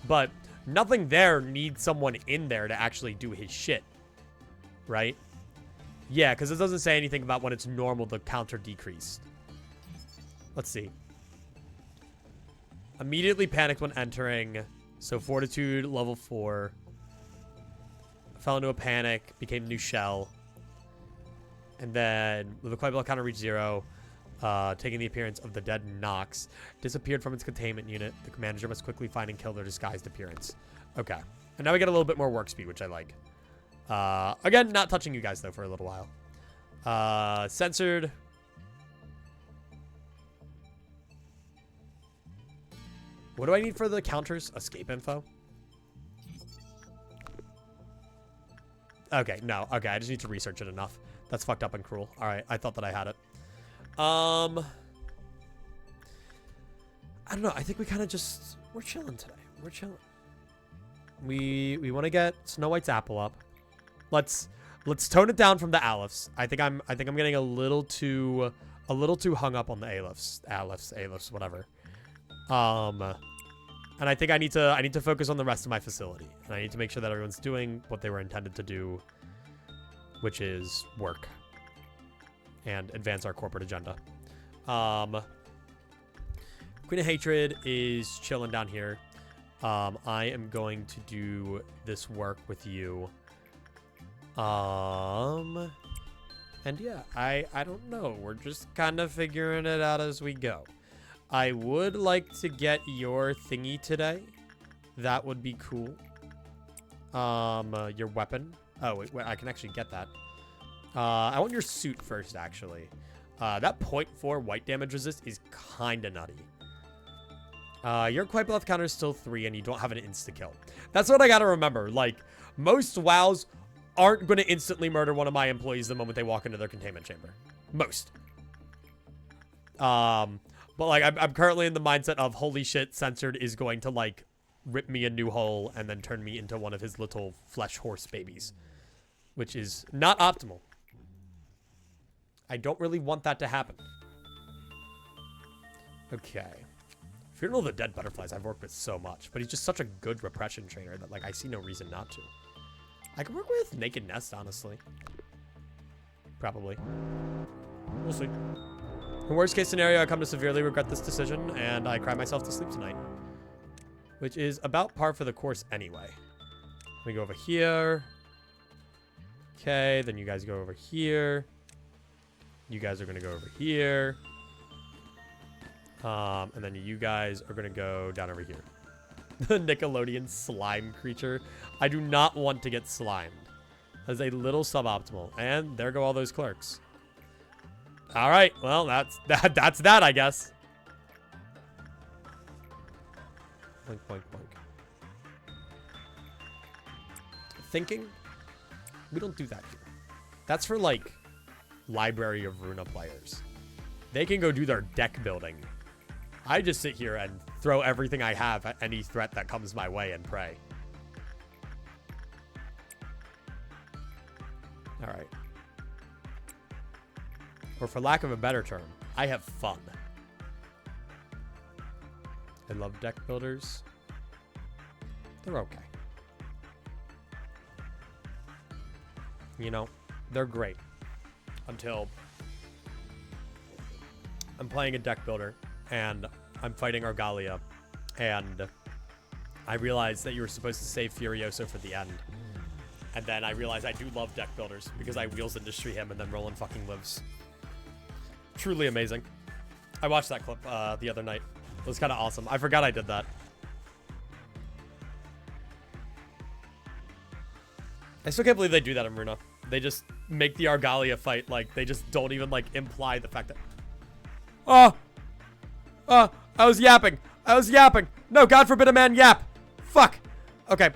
But nothing there needs someone in there to actually do his shit. right? Yeah, because it doesn't say anything about when it's normal, the counter decreased. Let's see. Immediately panicked when entering. So fortitude, level 4. Fell into a panic, became new shell. And then the quiet block counter reached 0. Taking the appearance of the dead Nox. Disappeared from its containment unit. The commander must quickly find and kill their disguised appearance. Okay. And now we get a little bit more work speed, which I like. Again, not touching you guys, though, for a little while. Censored. What do I need for the counters? Escape info? Okay, no. Okay, I just need to research it enough. That's fucked up and cruel. All right, I thought that I had it. I don't know. I think we kind of just... We're chilling today. We're chilling. We want to get Snow White's apple up. Let's tone it down from the Aleph. I think I'm getting a little too hung up on the Alephs, whatever. And I think I need to focus on the rest of my facility. And I need to make sure that everyone's doing what they were intended to do, which is work and advance our corporate agenda. Queen of Hatred is chilling down here. I am going to do this work with you. And yeah, I don't know. We're just kind of figuring it out as we go. I would like to get your thingy today. That would be cool. Your weapon. Oh, wait, I can actually get that. I want your suit first, actually. That 0.4 white damage resist is kind of nutty. Your quiet block counter is still 3, and you don't have an insta-kill. That's what I gotta remember. Like, most WoWs aren't going to instantly murder one of my employees the moment they walk into their containment chamber. Most. But, like, I'm currently in the mindset of, holy shit, Censored is going to, like, rip me a new hole and then turn me into one of his little flesh horse babies. Which is not optimal. I don't really want that to happen. Okay. Funeral of the Dead Butterflies I've worked with so much, but he's just such a good repression trainer that, like, I see no reason not to. I could work with Naked Nest, honestly. Probably. We'll see. In worst case scenario, I come to severely regret this decision, and I cry myself to sleep tonight. Which is about par for the course anyway. We go over here. Okay, then you guys go over here. You guys are going to go over here. And then you guys are going to go down over here. The Nickelodeon slime creature. I do not want to get slimed. That is a little suboptimal. And there go all those clerks. All right. Well, that's that, I guess. Boink, boink, boink. Thinking? We don't do that here. That's for, like, Library of Runa players. They can go do their deck building. I just sit here and throw everything I have at any threat that comes my way and pray. All right. Or for lack of a better term, I have fun. I love deck builders. They're okay. You know, they're great. Until I'm playing a deck builder and I'm fighting Argalia and I realize that you were supposed to save Furioso for the end. And then I realize I do love deck builders because I Wheels Industry him and then Roland fucking lives. Truly amazing. I watched that clip the other night. It was kind of awesome. I forgot I did that. I still can't believe they do that in Runa. They just make the Argalia fight, like, they just don't even, like, imply the fact that... I was yapping. No, God forbid a man yap. Fuck. Okay.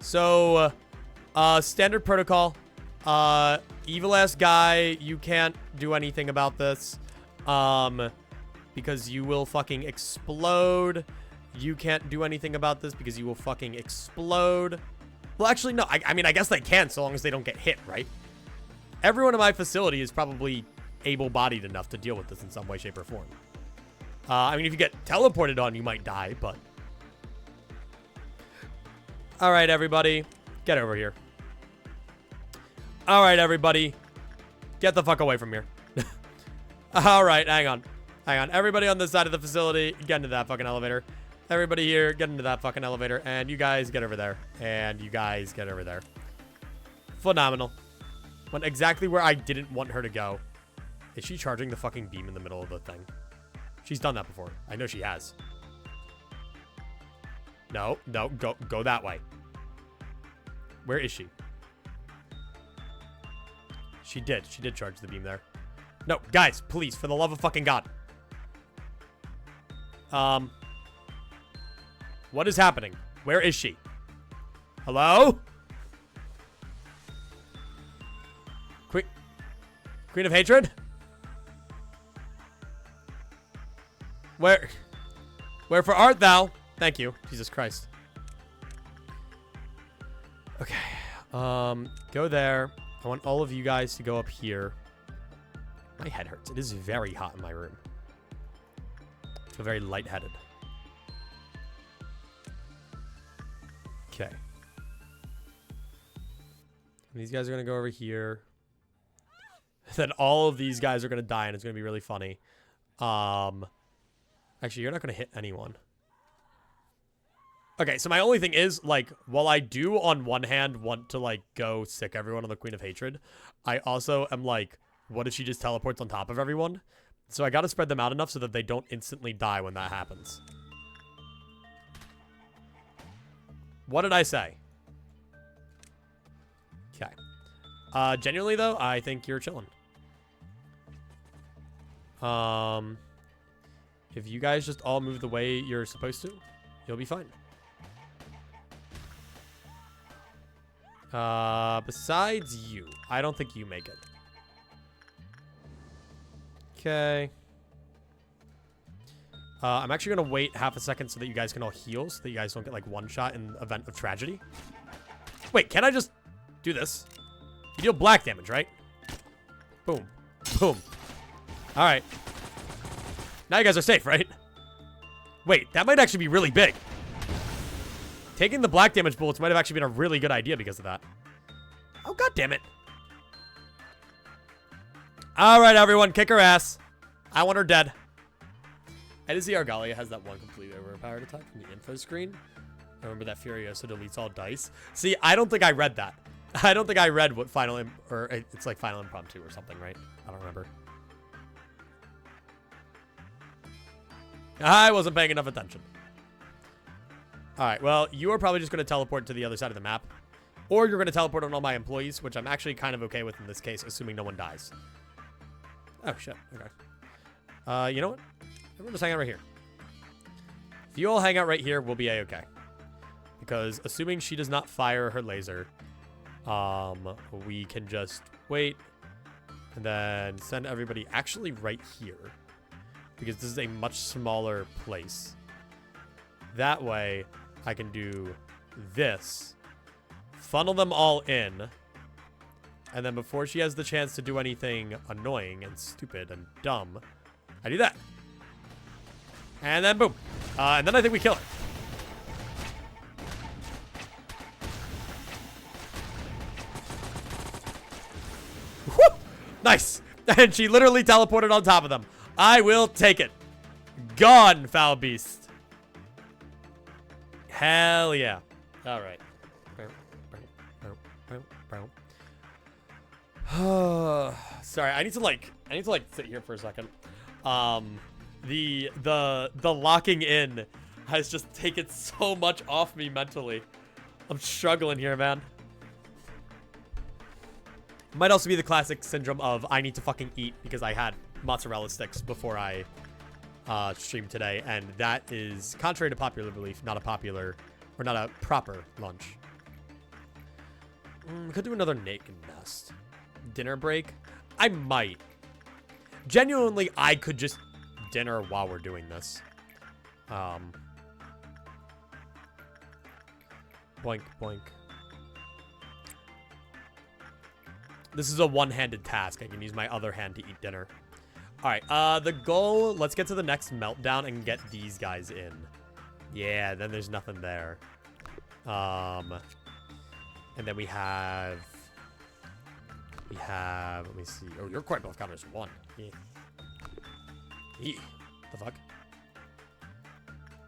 So, standard protocol. Evil ass guy, you can't do anything about this. Because you will fucking explode. You can't do anything about this because you will fucking explode. Well, actually, no. I mean, I guess they can so long as they don't get hit, right? Everyone in my facility is probably able-bodied enough to deal with this in some way, shape, or form. I mean, if you get teleported on, you might die, but... All right, everybody. Get over here. All right, everybody. Get the fuck away from here. All right, hang on. Hang on. Everybody on this side of the facility, get into that fucking elevator. Everybody here, get into that fucking elevator. And you guys get over there. And you guys get over there. Phenomenal. Went exactly where I didn't want her to go. Is she charging the fucking beam in the middle of the thing? She's done that before. I know she has. No, no, go that way. Where is she? She did charge the beam there. No, guys, please, for the love of fucking God. What is happening? Where is she? Hello? Queen of Hatred? Where for art thou? Thank you. Jesus Christ. Okay. Go there. I want all of you guys to go up here. My head hurts. It is very hot in my room. I feel very lightheaded. Okay. These guys are going to go over here. Then all of these guys are going to die, and it's going to be really funny. Actually, you're not going to hit anyone. Okay, so my only thing is, like, while I do on one hand want to, like, go sick everyone on the Queen of Hatred, I also am like, what if she just teleports on top of everyone? So I got to spread them out enough so that they don't instantly die when that happens. What did I say? Okay. Genuinely, though, I think you're chilling. If you guys just all move the way you're supposed to, you'll be fine. Besides you, I don't think you make it. Okay. I'm actually going to wait half a second so that you guys can all heal, so that you guys don't get, like, one shot in event of tragedy. Wait, can I just do this? You deal black damage, right? Boom. Boom. All right. Now you guys are safe, right? Wait, that might actually be really big. Taking the black damage bullets might have actually been a really good idea because of that. Oh, god damn it. All right, everyone, kick her ass. I want her dead. I did see Argalia has that one completely overpowered attack from the info screen. I remember that Furiosa deletes all dice. See, I don't think I read that. I don't think I read what Final or it's like Final Impromptu or something, right? I don't remember. I wasn't paying enough attention. All right, well, you are probably just going to teleport to the other side of the map. Or you're going to teleport on all my employees, which I'm actually kind of okay with in this case, assuming no one dies. Oh, shit. Okay. You know what? Everyone just hang out right here. If you all hang out right here, we'll be A-okay. Because assuming she does not fire her laser, we can just wait and then send everybody actually right here. Because this is a much smaller place. That way, I can do this. Funnel them all in. And then before she has the chance to do anything annoying and stupid and dumb, I do that. And then boom. And then I think we kill her. Woo! Nice. And she literally teleported on top of them. I will take it. Gone, foul beast. Hell yeah. All right. Sorry, I need to like sit here for a second. The locking in has just taken so much off me mentally. I'm struggling here, man. Might also be the classic syndrome of I need to fucking eat because I had mozzarella sticks before I streamed today, and that is contrary to popular belief, not a proper lunch. Could do another naked nest. Dinner break? I might. Genuinely, I could just dinner while we're doing this. Boink, boink. This is a one-handed task. I can use my other hand to eat dinner. All right, the goal, let's get to the next meltdown and get these guys in. Yeah, then there's nothing there. And then we have We have, let me see. Oh, your core buff counter is 1. Yeah. The fuck?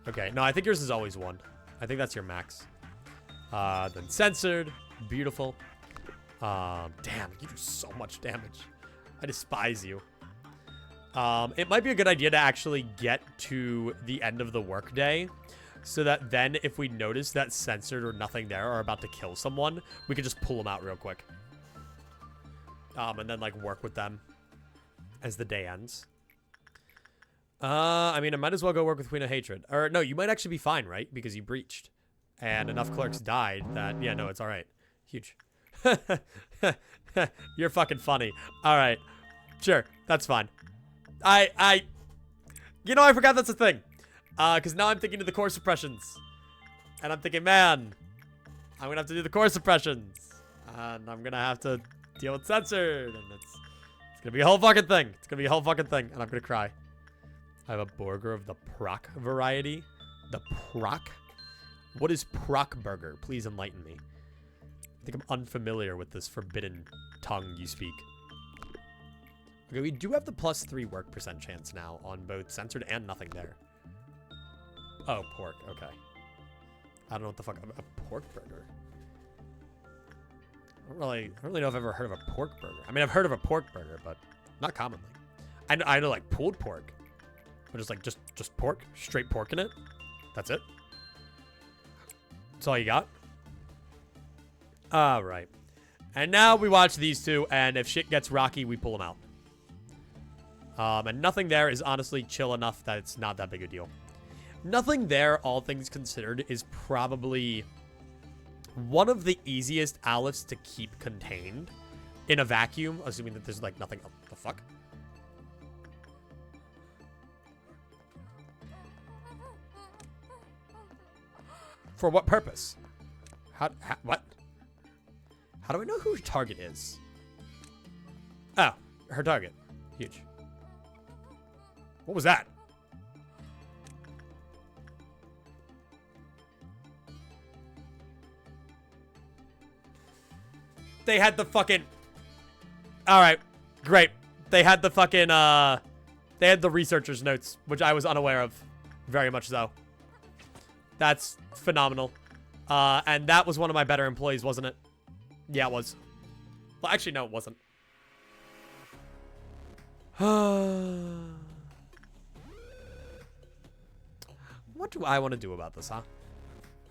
Okay, no, I think yours is always 1. I think that's your max. Then censored. Beautiful. Damn, you do so much damage. I despise you. It might be a good idea to actually get to the end of the workday, so that then if we notice that censored or nothing there are about to kill someone, we can just pull them out real quick. And then, like, work with them as the day ends. I mean, I might as well go work with Queen of Hatred. Or, no, you might actually be fine, right? Because you breached. And enough clerks died that, yeah, no, it's all right. Huge. You're fucking funny. All right. Sure, that's fine. You know, I forgot that's a thing. Because now I'm thinking of the core suppressions. And I'm thinking, man, I'm going to have to do the core suppressions. And I'm going to have to deal with censored. And it's going to be a whole fucking thing. It's going to be a whole fucking thing. And I'm going to cry. I have a burger of the proc variety. The proc? What is proc burger? Please enlighten me. I think I'm unfamiliar with this forbidden tongue you speak. Okay, we do have the +3 work % chance now on both censored and nothing there. Oh, pork. Okay. I don't know what the fuck. A pork burger. I don't really know if I've ever heard of a pork burger. I mean, I've heard of a pork burger, but not commonly. I know like pulled pork. But just like just pork, straight pork in it. That's it. That's all you got. All right. And now we watch these two, and if shit gets rocky, we pull them out. And nothing there is honestly chill enough that it's not that big a deal. Nothing there, all things considered, is probably one of the easiest aleph to keep contained in a vacuum, assuming that there's like nothing. Oh, the fuck? For what purpose? What? How do I know who her target is? Oh, her target. Huge. What was that? They had the fucking... Alright, great. They had the fucking, they had the researcher's notes, which I was unaware of. Very much so. That's phenomenal. And that was one of my better employees, wasn't it? Yeah, it was. Well, actually, no, it wasn't. What do I want to do about this, huh?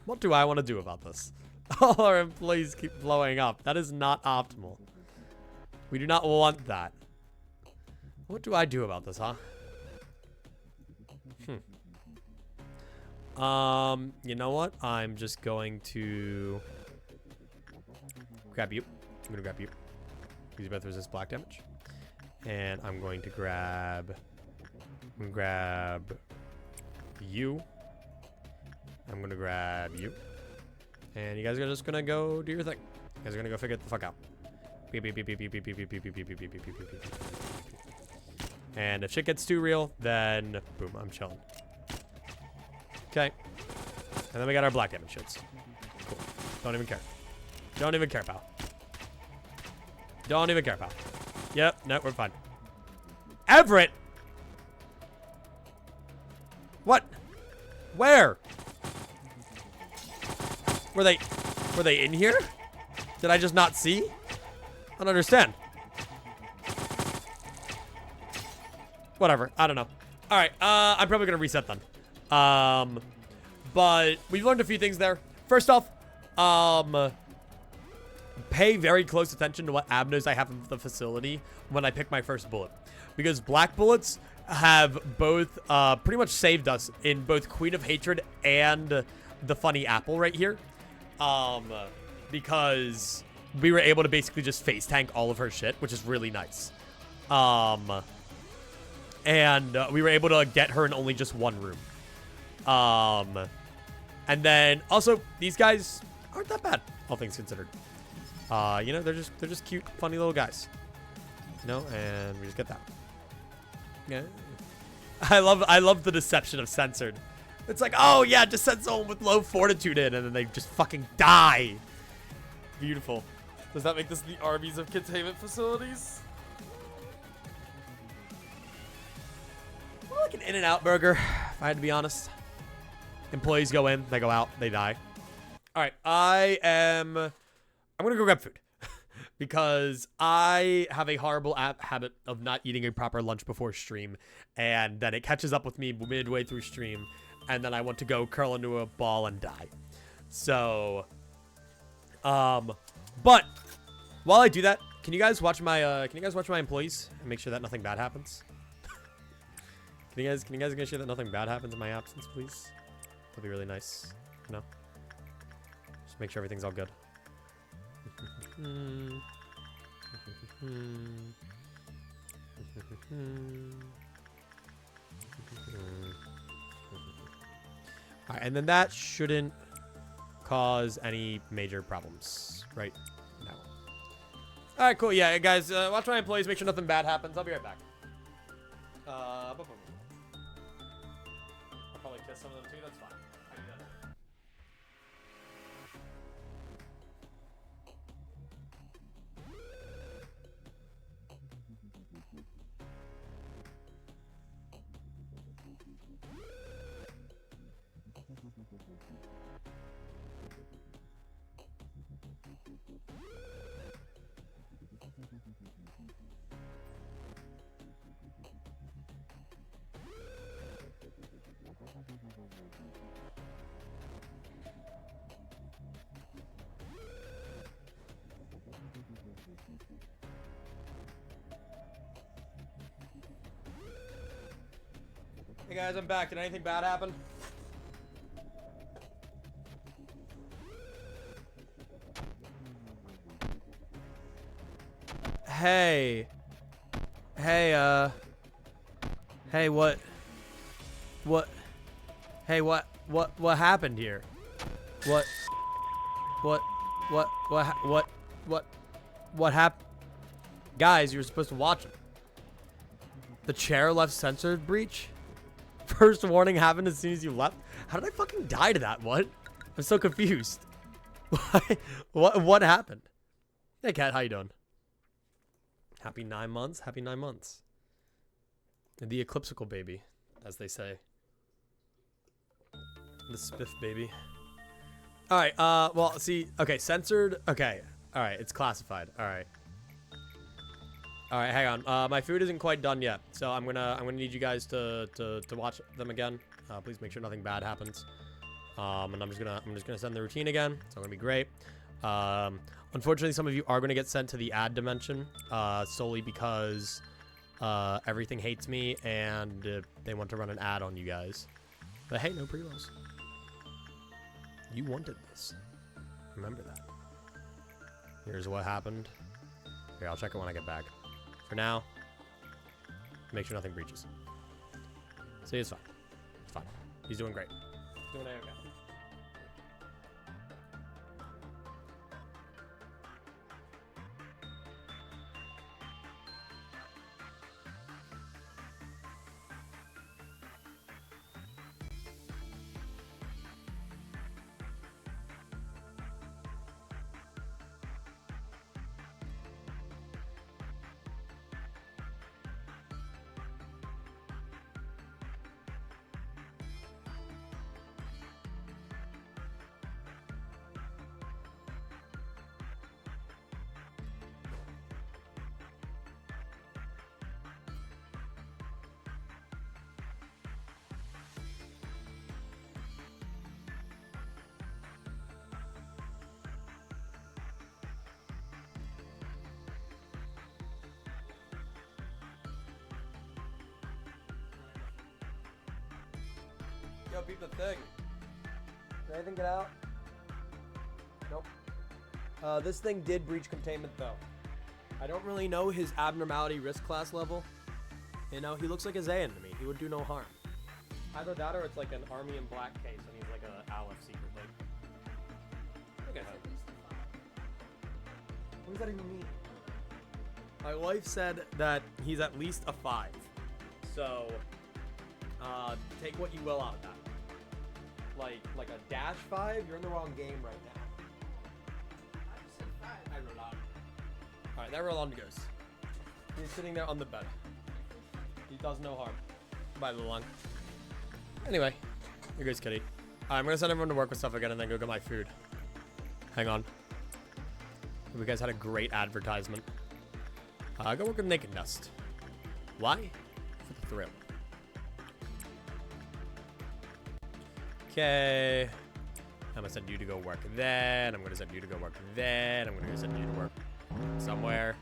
What do I want to do about this? All our employees keep blowing up. That is not optimal. We do not want that. What do I do about this, huh? You know what? I'm just going to grab you. I'm going to grab you. Because you both resist black damage. And I'm going to grab you. I'm going to grab you. And you guys are just going to go do your thing. You guys are going to go figure it the fuck out. Beep, beep, beep, beep, beep, beep, beep, beep, beep, beep, beep, beep, beep, beep, beep, beep, beep. And if shit gets too real, then boom, I'm chilling. Okay. And then we got our black damage shits. Cool. Don't even care. Don't even care, pal. Don't even care, pal. Yep, no, we're fine. Everett! What? Where? Were they in here? Did I just not see? I don't understand. Whatever. I don't know. All right. I'm probably going to reset then. But we've learned a few things there. First off, pay very close attention to what abnos I have in the facility when I pick my first bullet. Because black bullets have both pretty much saved us in both Queen of Hatred and the funny apple right here. Because we were able to basically just face tank all of her shit, which is really nice. And we were able to get her in only just one room. And then also these guys aren't that bad, all things considered. You know, they're just cute, funny little guys. You know, and we just get that. Yeah. I love the deception of censored. It's like, oh yeah, just send someone with low fortitude in, and then they just fucking die. Beautiful. Does that make this the Arby's of containment facilities? Well, like an In-N-Out burger, if I had to be honest. Employees go in, they go out, they die. All right, I'm gonna go grab food because I have a horrible habit of not eating a proper lunch before stream, and then it catches up with me midway through stream, and then I want to go curl into a ball and die. So, but while I do that, can you guys watch my employees and make sure that nothing bad happens? Can you guys make sure that nothing bad happens in my absence, please? That'd be really nice. No. Just make sure everything's all good. Alright, and then that shouldn't cause any major problems right now. Alright, cool. Yeah, guys, watch my employees, make sure nothing bad happens. I'll be right back. I'll probably kiss some of them too, that's fine. I do that. Hey guys, I'm back. Did anything bad happen? Hey. Hey, hey, what? Hey, what happened here? What happened? Guys, you were supposed to watch him. The chair left censored breach? First warning happened as soon as you left? How did I fucking die to that? What? I'm so confused. What happened? Hey, Kat, how you doing? Happy 9 months? Happy 9 months. The eclipsical baby, as they say. The spiff baby. Alright, well, see, okay, censored, okay. Alright, it's classified, alright. Alright, hang on, my food isn't quite done yet, so I'm gonna need you guys to watch them again. Please make sure nothing bad happens. And I'm just gonna send the routine again, so it's gonna be great. Unfortunately, some of you are gonna get sent to the ad dimension, solely because, everything hates me, and they want to run an ad on you guys. But hey, no pre-rolls. You wanted this. Remember that. Here's what happened. Here, I'll check it when I get back. For now, make sure nothing breaches. See, it's fine. It's fine. He's doing great. Doing A-okay. Yo, beep the thing. Did anything get out? Nope. This thing did breach containment though. I don't really know his abnormality risk class level. You know, he looks like a Zayn to me. He would do no harm. Either that or it's like an army in black case and he's like a Aleph secretly. Look at him. What does that even mean? My wife said that he's at least a 5. So, take what you will out of that. Like a dash 5, you're in the wrong game right now. I just said 5. I wrote out. Alright, there Rolando goes. He's sitting there on the bed. He does no harm. Bye, little long. Anyway, here goes Kitty. I'm gonna send everyone to work with stuff again and then go get my food. Hang on. You guys had a great advertisement. Go work with Naked Nest. Why? For the thrill. Okay. I'm gonna send you to go work there, and I'm gonna send you to go work there, and I'm gonna send you to work somewhere.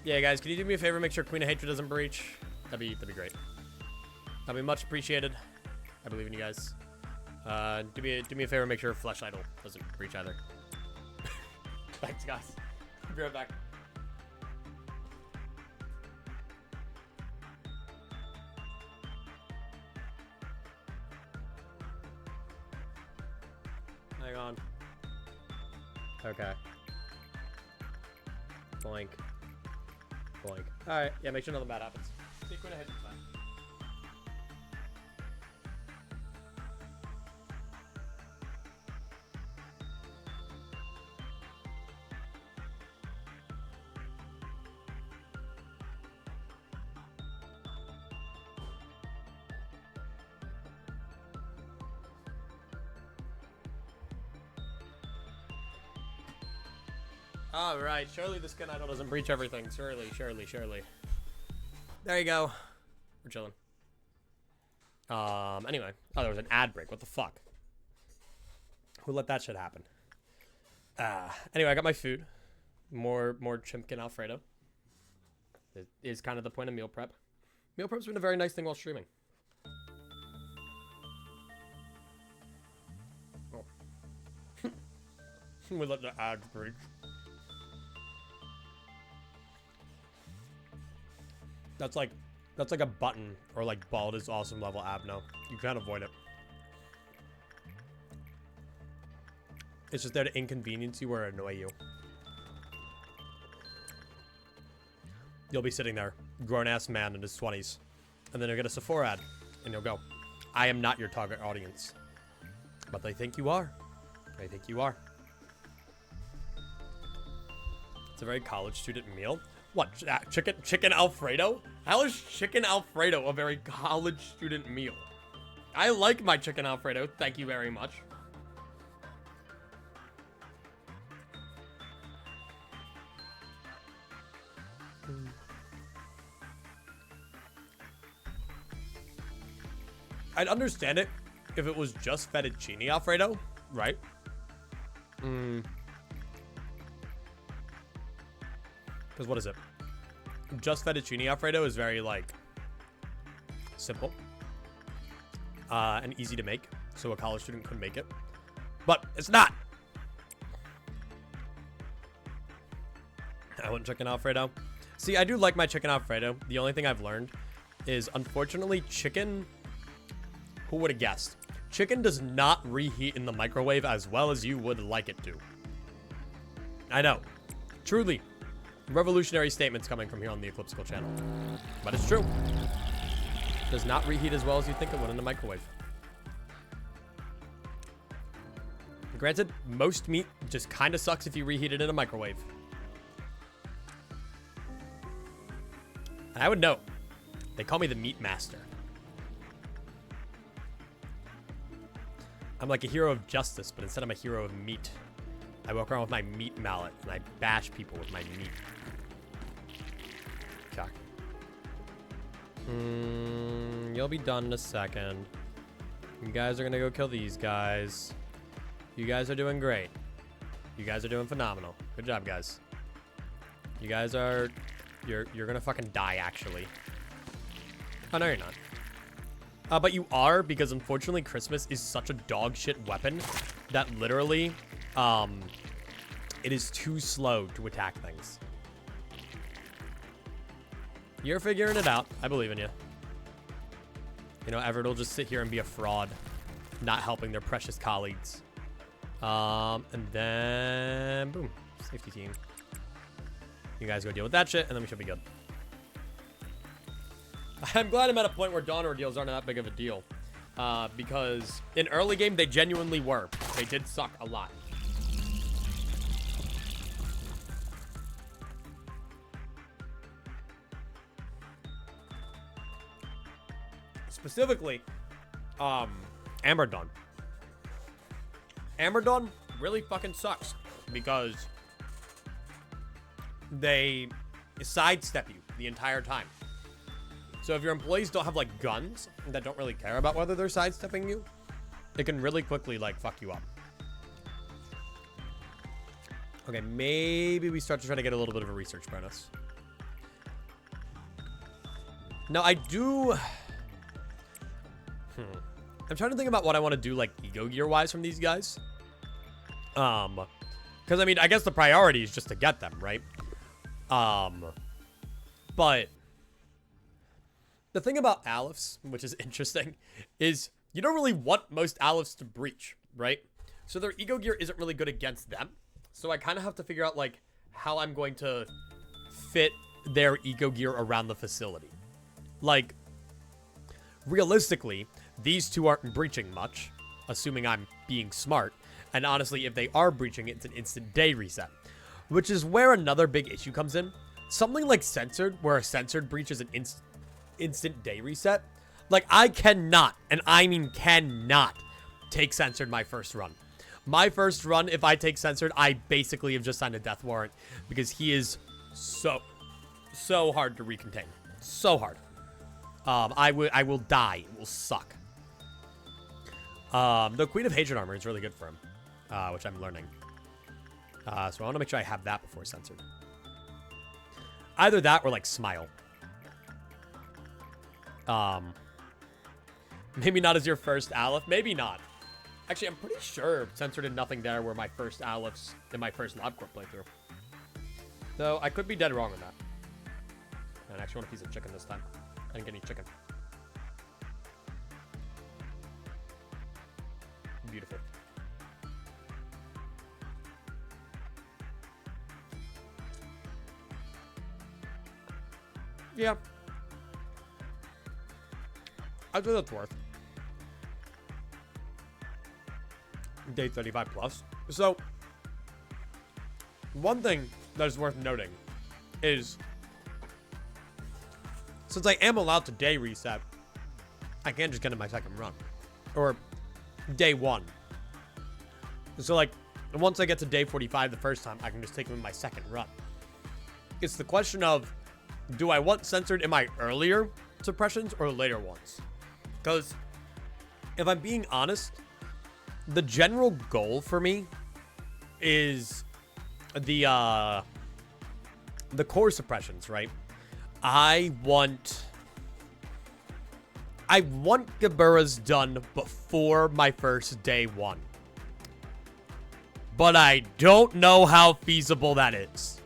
Yeah, guys, can you do me a favor? Make sure Queen of Hatred doesn't breach. That'd be great. That'd be much appreciated. I believe in you guys. Do me a favor. Make sure Flesh Idol doesn't breach either. Thanks, guys. I'll be right back. Hang on. Okay. Boink. Boink. Alright, yeah, make sure nothing bad happens. See, Queen of Hatred's fine. Alright, surely the skin idol doesn't breach everything. Surely. There you go. We're chilling. Anyway. Oh, there was an ad break. What the fuck? Who let that shit happen? Anyway, I got my food. More Chimkin Alfredo. It is kind of the point of meal prep. Meal prep's been a very nice thing while streaming. Oh. We let the ad break. That's like a button or like bald is awesome level abno. You can't avoid it. It's just there to inconvenience you or annoy you. You'll be sitting there, grown-ass man in his 20s, and then you'll get a Sephora ad, and you'll go, I am not your target audience. But they think you are. They think you are. It's a very college student meal. What, chicken Alfredo? How is chicken Alfredo a very college student meal? I like my chicken Alfredo, thank you very much. I'd understand it if it was just fettuccine Alfredo, right? Because what is it? Just fettuccine Alfredo is very, like, simple. And easy to make. So a college student could make it. But it's not! I want chicken Alfredo. See, I do like my chicken Alfredo. The only thing I've learned is, unfortunately, chicken... Who would have guessed? Chicken does not reheat in the microwave as well as you would like it to. I know. Truly. Revolutionary statements coming from here on the Eclipsical channel. But it's true. Does not reheat as well as you think it would in the microwave. Granted, most meat just kind of sucks if you reheat it in a microwave. And I would know. They call me the meat master. I'm like a hero of justice, but instead I'm a hero of meat. I walk around with my meat mallet, and I bash people with my meat. Okay. You'll be done in a second. You guys are gonna go kill these guys. You guys are doing great. You guys are doing phenomenal. Good job, guys. You guys are... You're gonna fucking die, actually. Oh, no, you're not. But you are, because unfortunately Christmas is such a dog shit weapon that literally, it is too slow to attack things. You're figuring it out. I believe in you. You know, Everett will just sit here and be a fraud, not helping their precious colleagues. And then, boom, safety team. You guys go deal with that shit, and then we should be good. I'm glad I'm at a point where Dawn ordeals aren't that big of a deal. Because in early game, they genuinely were. They did suck a lot. Specifically, Amber Dawn. Amber Dawn really fucking sucks because they sidestep you the entire time. So if your employees don't have, like, guns that don't really care about whether they're sidestepping you, it can really quickly, like, fuck you up. Okay, maybe we start to try to get a little bit of a research bonus. Now, I do... I'm trying to think about what I want to do, like, ego gear-wise from these guys. Because, I mean, I guess the priority is just to get them, right? But the thing about Alephs, which is interesting, is you don't really want most Alephs to breach, right? So their ego gear isn't really good against them. So I kind of have to figure out, like, how I'm going to fit their ego gear around the facility. Like, realistically, these two aren't breaching much, assuming I'm being smart. And honestly, if they are breaching, it's an instant day reset. Which is where another big issue comes in. Something like Censored, where a Censored breach is an instant day reset. Like, I cannot, and I mean cannot, take Censored my first run. My first run, if I take Censored, I basically have just signed a death warrant. Because he is so hard to recontain. So hard. I will die. It will suck. The Queen of Hatred armor is really good for him, which I'm learning. So I want to make sure I have that before Censored. Either that or, like, Smile. Maybe not as your first Aleph. Maybe not. Actually, I'm pretty sure Censored did nothing there were my first Alephs in my first LobCorp playthrough. Though, I could be dead wrong on that. I actually want a piece of chicken this time. I didn't get any chicken. Beautiful. Yeah. I'd say that's worth. Day 35 plus. So, one thing that is worth noting is, since I am allowed to day reset, I can't just get in my second run. Or day 1. So, like, once I get to day 45 the first time, I can just take them in my second run. It's the question of, do I want Censored in my earlier suppressions or later ones? Because, if I'm being honest, the general goal for me is the core suppressions, right? I want Gabura's done before my first day 1. But I don't know how feasible that is.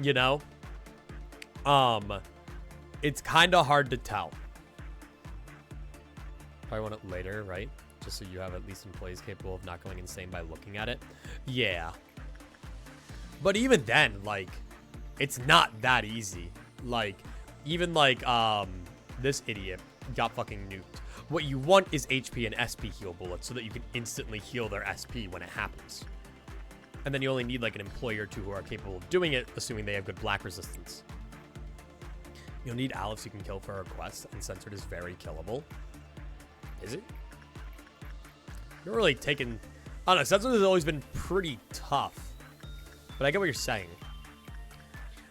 You know? It's kind of hard to tell. Probably want it later, right? Just so you have at least employees capable of not going insane by looking at it. Yeah. But even then, like, it's not that easy. Like, even like, this idiot got fucking nuked. What you want is HP and SP heal bullets so that you can instantly heal their SP when it happens. And then you only need like an employee or two who are capable of doing it, assuming they have good black resistance. You'll need Alephs you can kill for a quest, and Censored is very killable. Is it? You're really taking... I don't know, Censored has always been pretty tough. But I get what you're saying.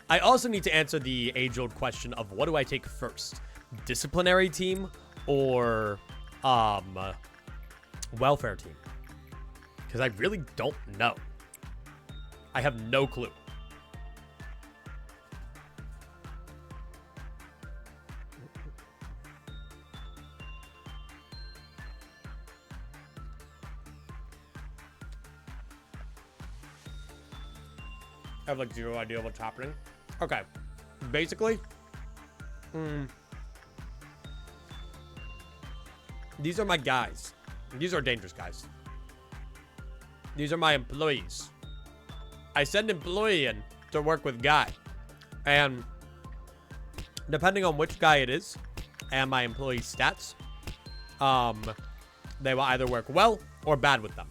I also need to answer the age-old question of what do I take first? Disciplinary team or welfare team? Because I really don't know. I have no clue. I have like zero idea what's happening. Okay. Basically, these are my guys. These are dangerous guys. These are my employees. I send employee in to work with guy. And depending on which guy it is and my employee stats, they will either work well or bad with them.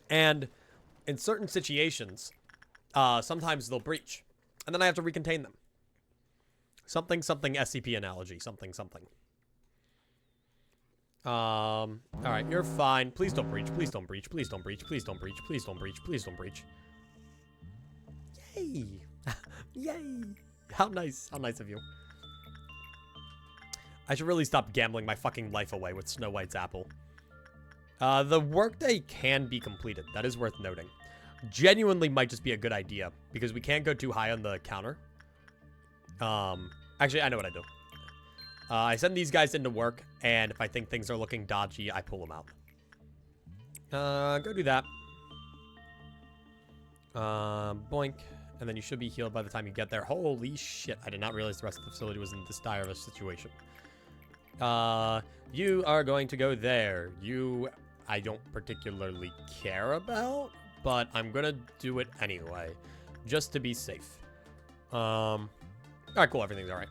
And in certain situations, sometimes they'll breach. And then I have to recontain them. Something SCP analogy. Something. All right, you're fine. Please don't breach. Please don't breach. Please don't breach. Please don't breach. Please don't breach. Please don't breach. Yay! Yay! How nice of you. I should really stop gambling my fucking life away with Snow White's apple. The workday can be completed. That is worth noting. Genuinely might just be a good idea because we can't go too high on the counter. Actually, I know what I do. I send these guys into work, and if I think things are looking dodgy, I pull them out. Go do that. Boink. And then you should be healed by the time you get there. Holy shit. I did not realize the rest of the facility was in this dire of a situation. You are going to go there. I don't particularly care about, but I'm gonna do it anyway. Just to be safe. Alright, cool. Everything's alright.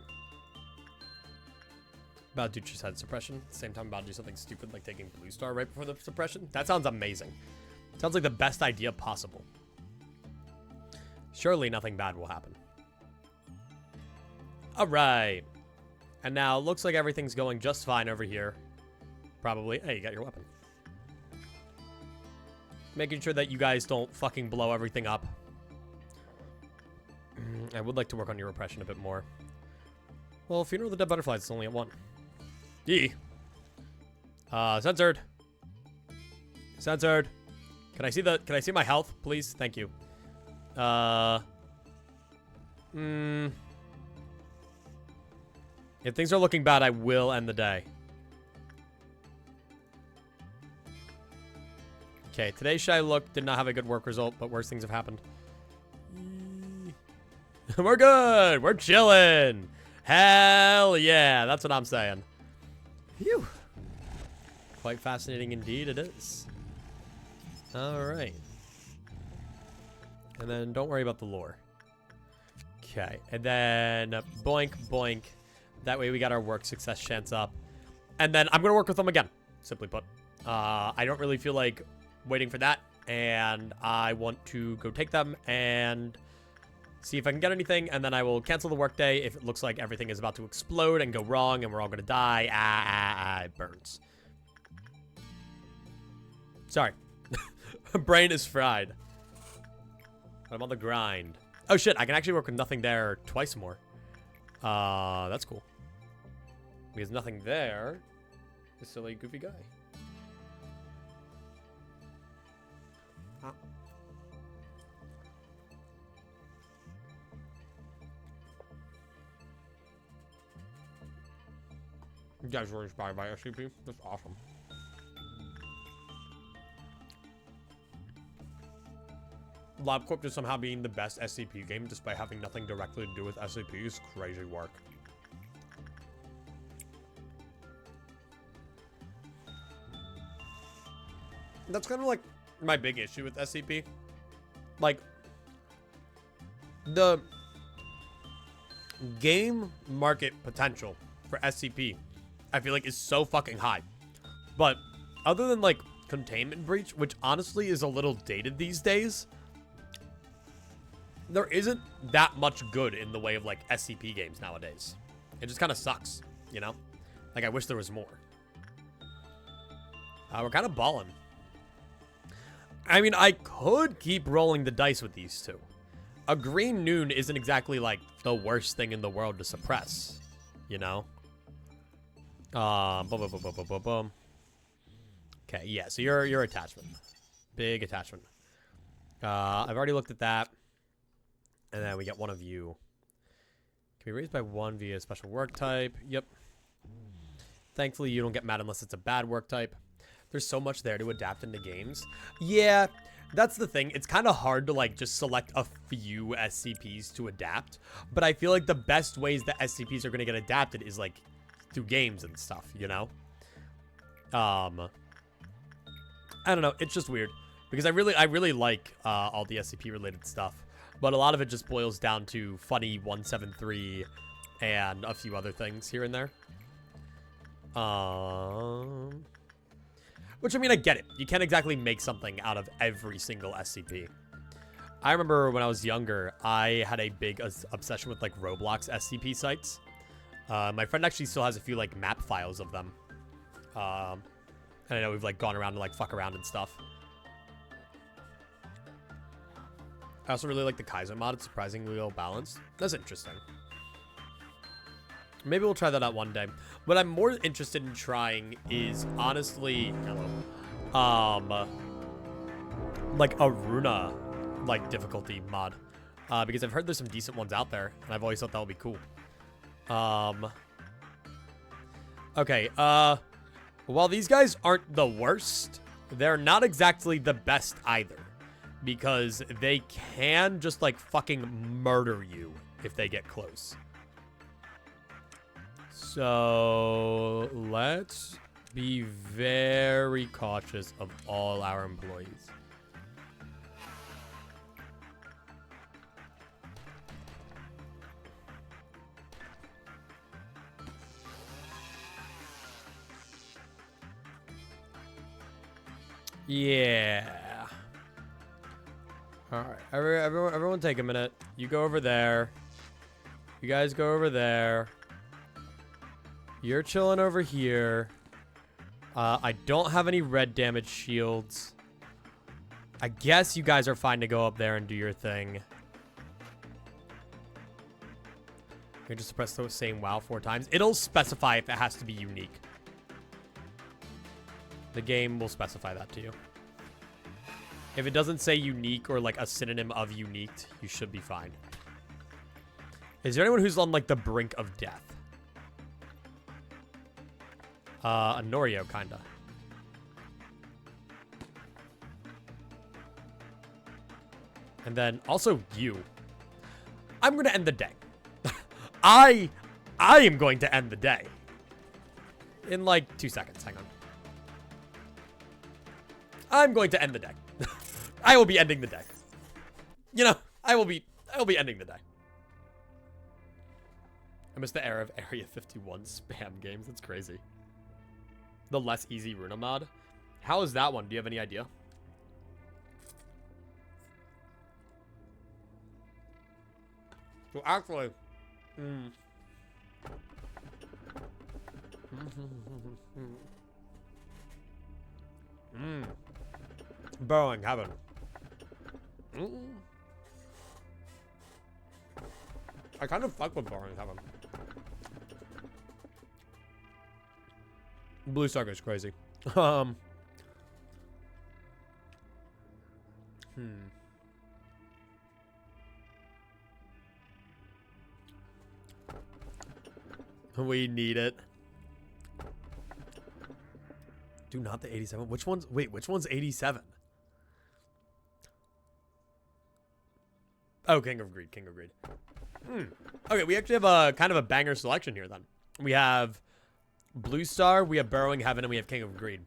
About to do just had suppression. At the same time, about to do something stupid like taking Blue Star right before the suppression. That sounds amazing. Sounds like the best idea possible. Surely nothing bad will happen. Alright. And now, looks like everything's going just fine over here. Probably. Hey, you got your weapon. Making sure that you guys don't fucking blow everything up. I would like to work on your repression a bit more. Well, Funeral of the Dead Butterflies is only at 1. Yee. Censored. Censored. Can I see my health, please? Thank you. If things are looking bad, I will end the day. Okay, today's shy look did not have a good work result, but worse things have happened. We're good. We're chilling. Hell yeah. That's what I'm saying. Phew. Quite fascinating indeed it is. All right. And then don't worry about the lore. Okay. And then boink, boink. That way we got our work success chance up. And then I'm going to work with them again, simply put. I don't really feel like waiting for that. And I want to go take them and see if I can get anything. And then I will cancel the workday if it looks like everything is about to explode and go wrong and we're all going to die. It burns. Sorry. Brain is fried. I'm on the grind. Oh shit, I can actually work with nothing there twice more. That's cool. Because nothing there is silly goofy guy. You guys were inspired by SCP? That's awesome. LobCorp just somehow being the best SCP game despite having nothing directly to do with SCP is crazy work. That's kind of like my big issue with SCP. Like, the game market potential for SCP, I feel like, is so fucking high. But other than like Containment Breach, which honestly is a little dated these days, there isn't that much good in the way of like SCP games nowadays. It just kind of sucks, you know? Like, I wish there was more. We're kind of balling. I mean, I could keep rolling the dice with these two. A green noon isn't exactly like the worst thing in the world to suppress, you know? Boom, boom, boom, boom, boom, boom, boom. Okay, yeah, so your attachment. Big attachment. I've already looked at that. And then we get one of you. Can be raised by 1 via special work type. Yep. Thankfully, you don't get mad unless it's a bad work type. There's so much there to adapt into games. Yeah, that's the thing. It's kind of hard to, like, just select a few SCPs to adapt. But I feel like the best ways that SCPs are going to get adapted is, like, through games and stuff, you know? I don't know. It's just weird. Because I really like all the SCP-related stuff. But a lot of it just boils down to funny 173 and a few other things here and there. Which, I mean, I get it. You can't exactly make something out of every single SCP. I remember when I was younger, I had a big obsession with, like, Roblox SCP sites. My friend actually still has a few, like, map files of them. And I know we've, like, gone around and, like, fuck around and stuff. I also really like the Kaiser mod. It's surprisingly well balanced. That's interesting. Maybe we'll try that out one day. What I'm more interested in trying is, honestly, like a Runa, like, difficulty mod. Because I've heard there's some decent ones out there, and I've always thought that would be cool. Okay, while these guys aren't the worst, they're not exactly the best either. Because they can just, like, fucking murder you if they get close. So, let's be very cautious of all our employees. Yeah. All right, everyone take a minute. You go over there. You guys go over there. You're chilling over here. I don't have any red damage shields. I guess you guys are fine to go up there and do your thing. You just press the same WoW 4 times. It'll specify if it has to be unique. The game will specify that to you. If it doesn't say unique or like a synonym of unique, you should be fine. Is there anyone who's on like the brink of death? Norio, kinda. And then also you. I'm gonna end the day. I am going to end the day. In like 2 seconds, hang on. I'm going to end the day. I will be ending the day. You know, I will be ending the day. I miss the era of Area 51 spam games. That's crazy. The less easy Runa mod. How is that one? Do you have any idea? Well, actually, Burrowing heaven. I kind of fuck with burrowing heaven. Blue Star is crazy. We need it. Do not the 87. Which one's 87? Oh, King of Greed. King of Greed. Okay, we actually have a kind of a banger selection here then. We have Blue Star, we have Burrowing Heaven, and we have King of Greed.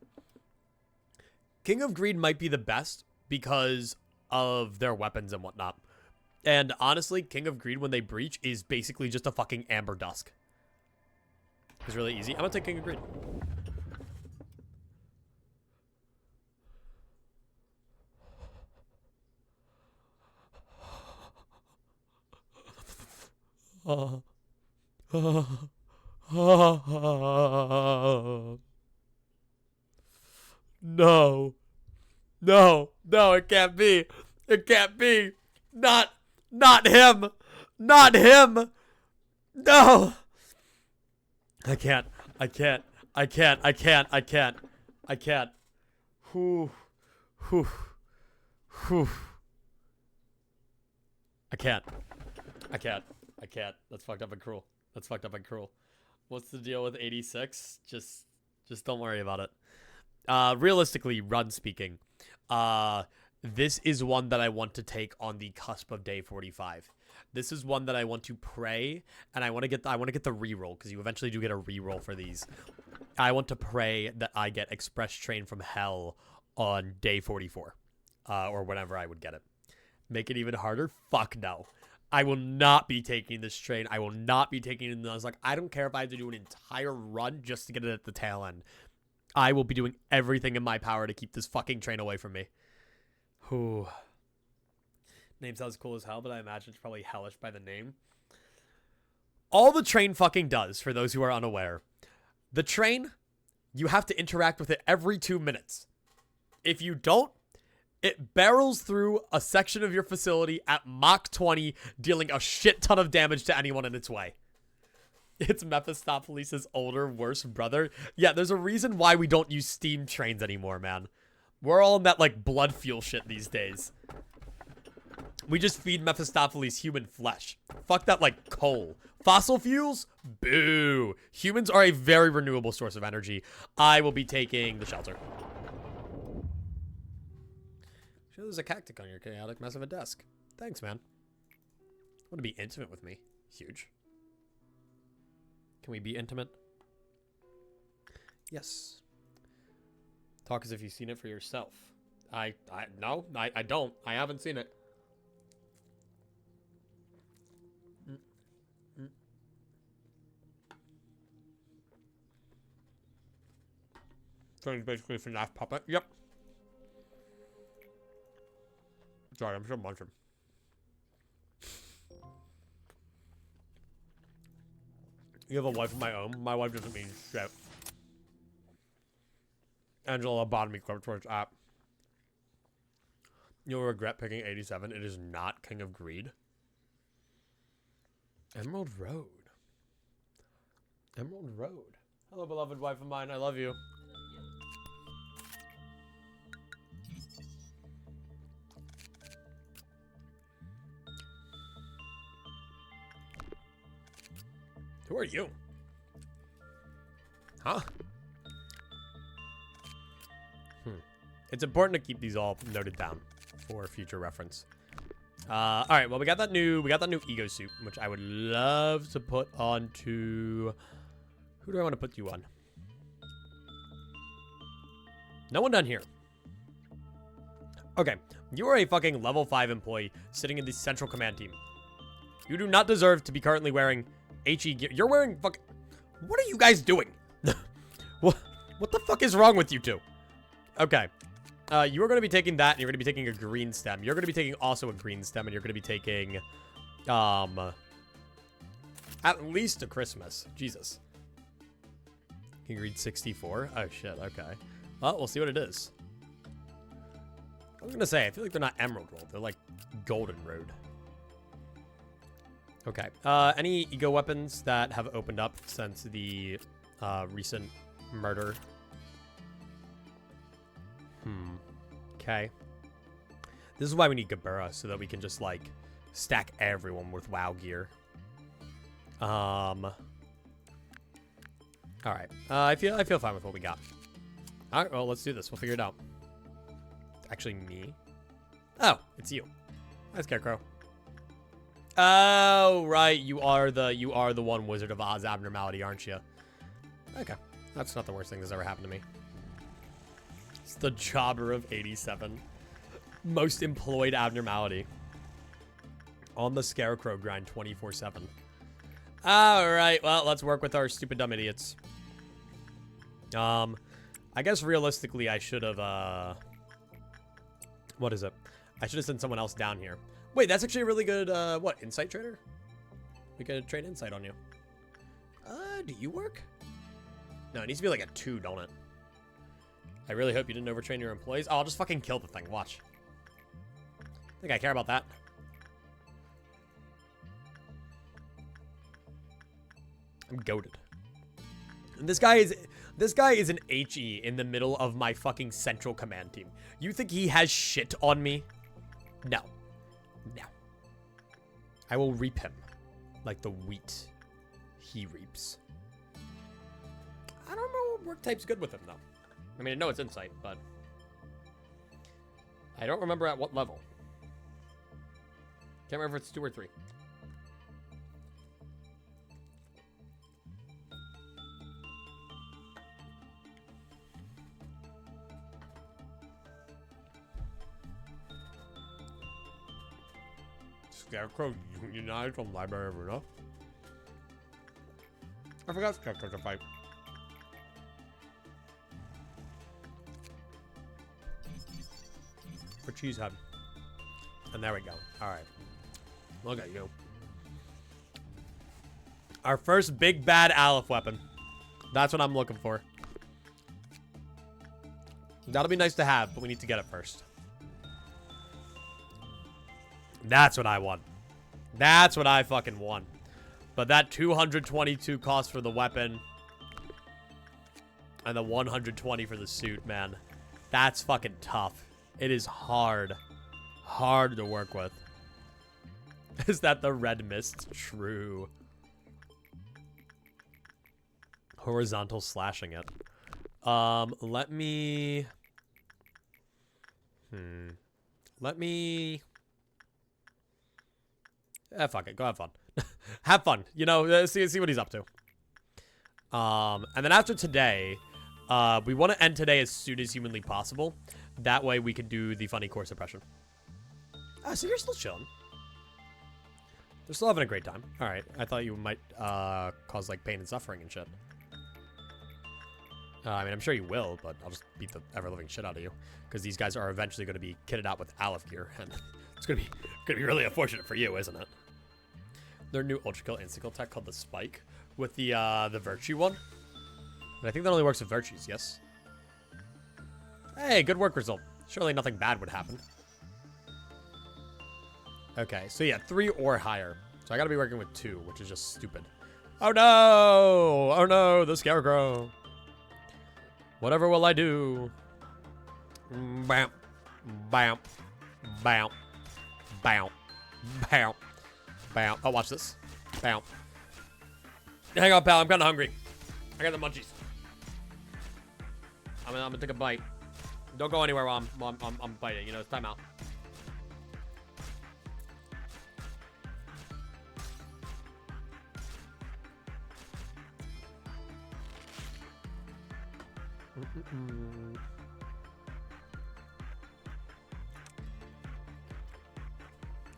King of Greed might be the best because of their weapons and whatnot. And honestly, King of Greed, when they breach, is basically just a fucking Amber Dusk. It's really easy. I'm gonna take King of Greed. No. No. No, it can't be. It can't be. Not him. Not him. No. I can't. Whew. I can't. That's fucked up and cruel. What's the deal with 86? Just don't worry about it. Realistically, run speaking, this is one that I want to take on the cusp of day 45. This is one that I want to pray, and I want to get the reroll, because you eventually do get a reroll for these. I want to pray that I get Express Train from Hell on day 44, or whenever I would get it. Make it even harder? Fuck no. I will not be taking this train. I will not be taking it in the Nuzlocke. I don't care if I have to do an entire run just to get it at the tail end. I will be doing everything in my power to keep this fucking train away from me. Whew. Name sounds cool as hell, but I imagine it's probably hellish by the name. All the train fucking does, for those who are unaware, the train, you have to interact with it every 2 minutes. If you don't, it barrels through a section of your facility at Mach 20, dealing a shit ton of damage to anyone in its way. It's Mephistopheles' older, worse brother. Yeah, there's a reason why we don't use steam trains anymore, man. We're all in that, like, blood fuel shit these days. We just feed Mephistopheles human flesh. Fuck that, like, coal. Fossil fuels? Boo. Humans are a very renewable source of energy. I will be taking the shelter. Sure, there's a cactus on your chaotic mess of a desk. Thanks, man. Want to be intimate with me? Huge. Can we be intimate? Yes. Talk as if you've seen it for yourself. No, I don't. I haven't seen it. So it's basically a FNAF puppet. Yep. Sorry, I'm still munching. You have a wife of my own. My wife doesn't mean shit. Angela Lobotomy Corporation app. You'll regret picking 87. It is not King of Greed. Emerald Road. Emerald Road. Hello, beloved wife of mine. I love you. Who are you? Huh? It's important to keep these all noted down for future reference. All right. Well, we got that new ego suit, which I would love to put onto. Who do I want to put you on? No one done here. Okay. You are a fucking level 5 employee sitting in the central command team. You do not deserve to be currently wearing HE gear. You're wearing fuck. What are you guys doing? What the fuck is wrong with you two? Okay. You are going to be taking that, and you're going to be taking a green stem. You're going to be taking also a green stem, and you're going to be taking, at least a Christmas. Jesus. Can you read 64? Oh, shit. Okay. Well, we'll see what it is. I was going to say, I feel like they're not Emerald Road. They're like Golden Road. Okay. Any ego weapons that have opened up since the recent murder? Okay. This is why we need Gabura, so that we can just, like, stack everyone with WoW gear. Alright. I feel fine with what we got. Alright, well, let's do this. We'll figure it out. Actually, me? Oh, it's you. Hi, Scarecrow. Oh, right. You are the one Wizard of Oz abnormality, aren't you? Okay. That's not the worst thing that's ever happened to me. It's the jobber of 87. Most employed abnormality. On the Scarecrow grind 24/7. Alright, well, let's work with our stupid dumb idiots. I guess realistically I should have, what is it? I should have sent someone else down here. Wait, that's actually a really good, what, insight trader? We could trade insight on you. Do you work? No, it needs to be like a 2, don't it? I really hope you didn't overtrain your employees. Oh, I'll just fucking kill the thing. Watch. Think I care about that. I'm goated. And this guy is an HE in the middle of my fucking central command team. You think he has shit on me? No. No. I will reap him like the wheat he reaps. I don't know what work type's good with him, though. I mean, I know it's insight, but I don't remember at what level. Can't remember if it's 2 or 3. Scarecrow unionized on Library of Runa. I forgot Scarecrow to fight. For Cheesehead. And there we go. Alright. Look at you. Our first big bad Aleph weapon. That's what I'm looking for. That'll be nice to have, but we need to get it first. That's what I want. That's what I fucking want. But that 222 cost for the weapon and the 120 for the suit, man. That's fucking tough. It is hard. Hard to work with. Is that the red mist? True. Horizontal slashing it. Let me... Let me... fuck it. Go have fun. Have fun. You know, see what he's up to. And then after today, we want to end today as soon as humanly possible. That way we can do the funny core suppression. So you're still chilling. They're still having a great time. All right. I thought you might cause, like, pain and suffering and shit. I mean, I'm sure you will, but I'll just beat the ever-living shit out of you. Because these guys are eventually going to be kitted out with Aleph gear. And it's going to be really unfortunate for you, isn't it? Their new Ultra Kill Insta Kill tech called the Spike. With the Virtue one. And I think that only works with Virtues, yes? Hey, good work result. Surely nothing bad would happen. Okay, so yeah, 3 or higher. So I gotta be working with 2, which is just stupid. Oh no! Oh no, the Scarecrow. Whatever will I do? Bam. Bam. Bam. Bam. Bam. Bam. Oh, watch this. Bam. Hang on, pal. I'm kind of hungry. I got the munchies. I'm gonna take a bite. Don't go anywhere while I'm biting. You know, it's time out.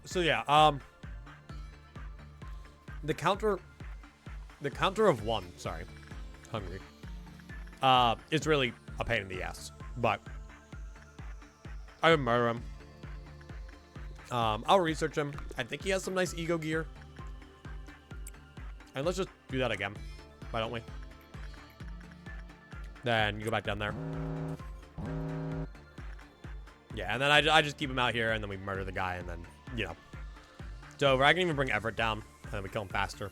So yeah, the counter of 1, sorry, hungry, is really a pain in the ass, but I would murder him. I'll research him. I think he has some nice ego gear. And let's just do that again. Why don't we? Then you go back down there. Yeah, and then I just keep him out here, and then we murder the guy, and then, you know. It's over. I can even bring Everett down, and then we kill him faster.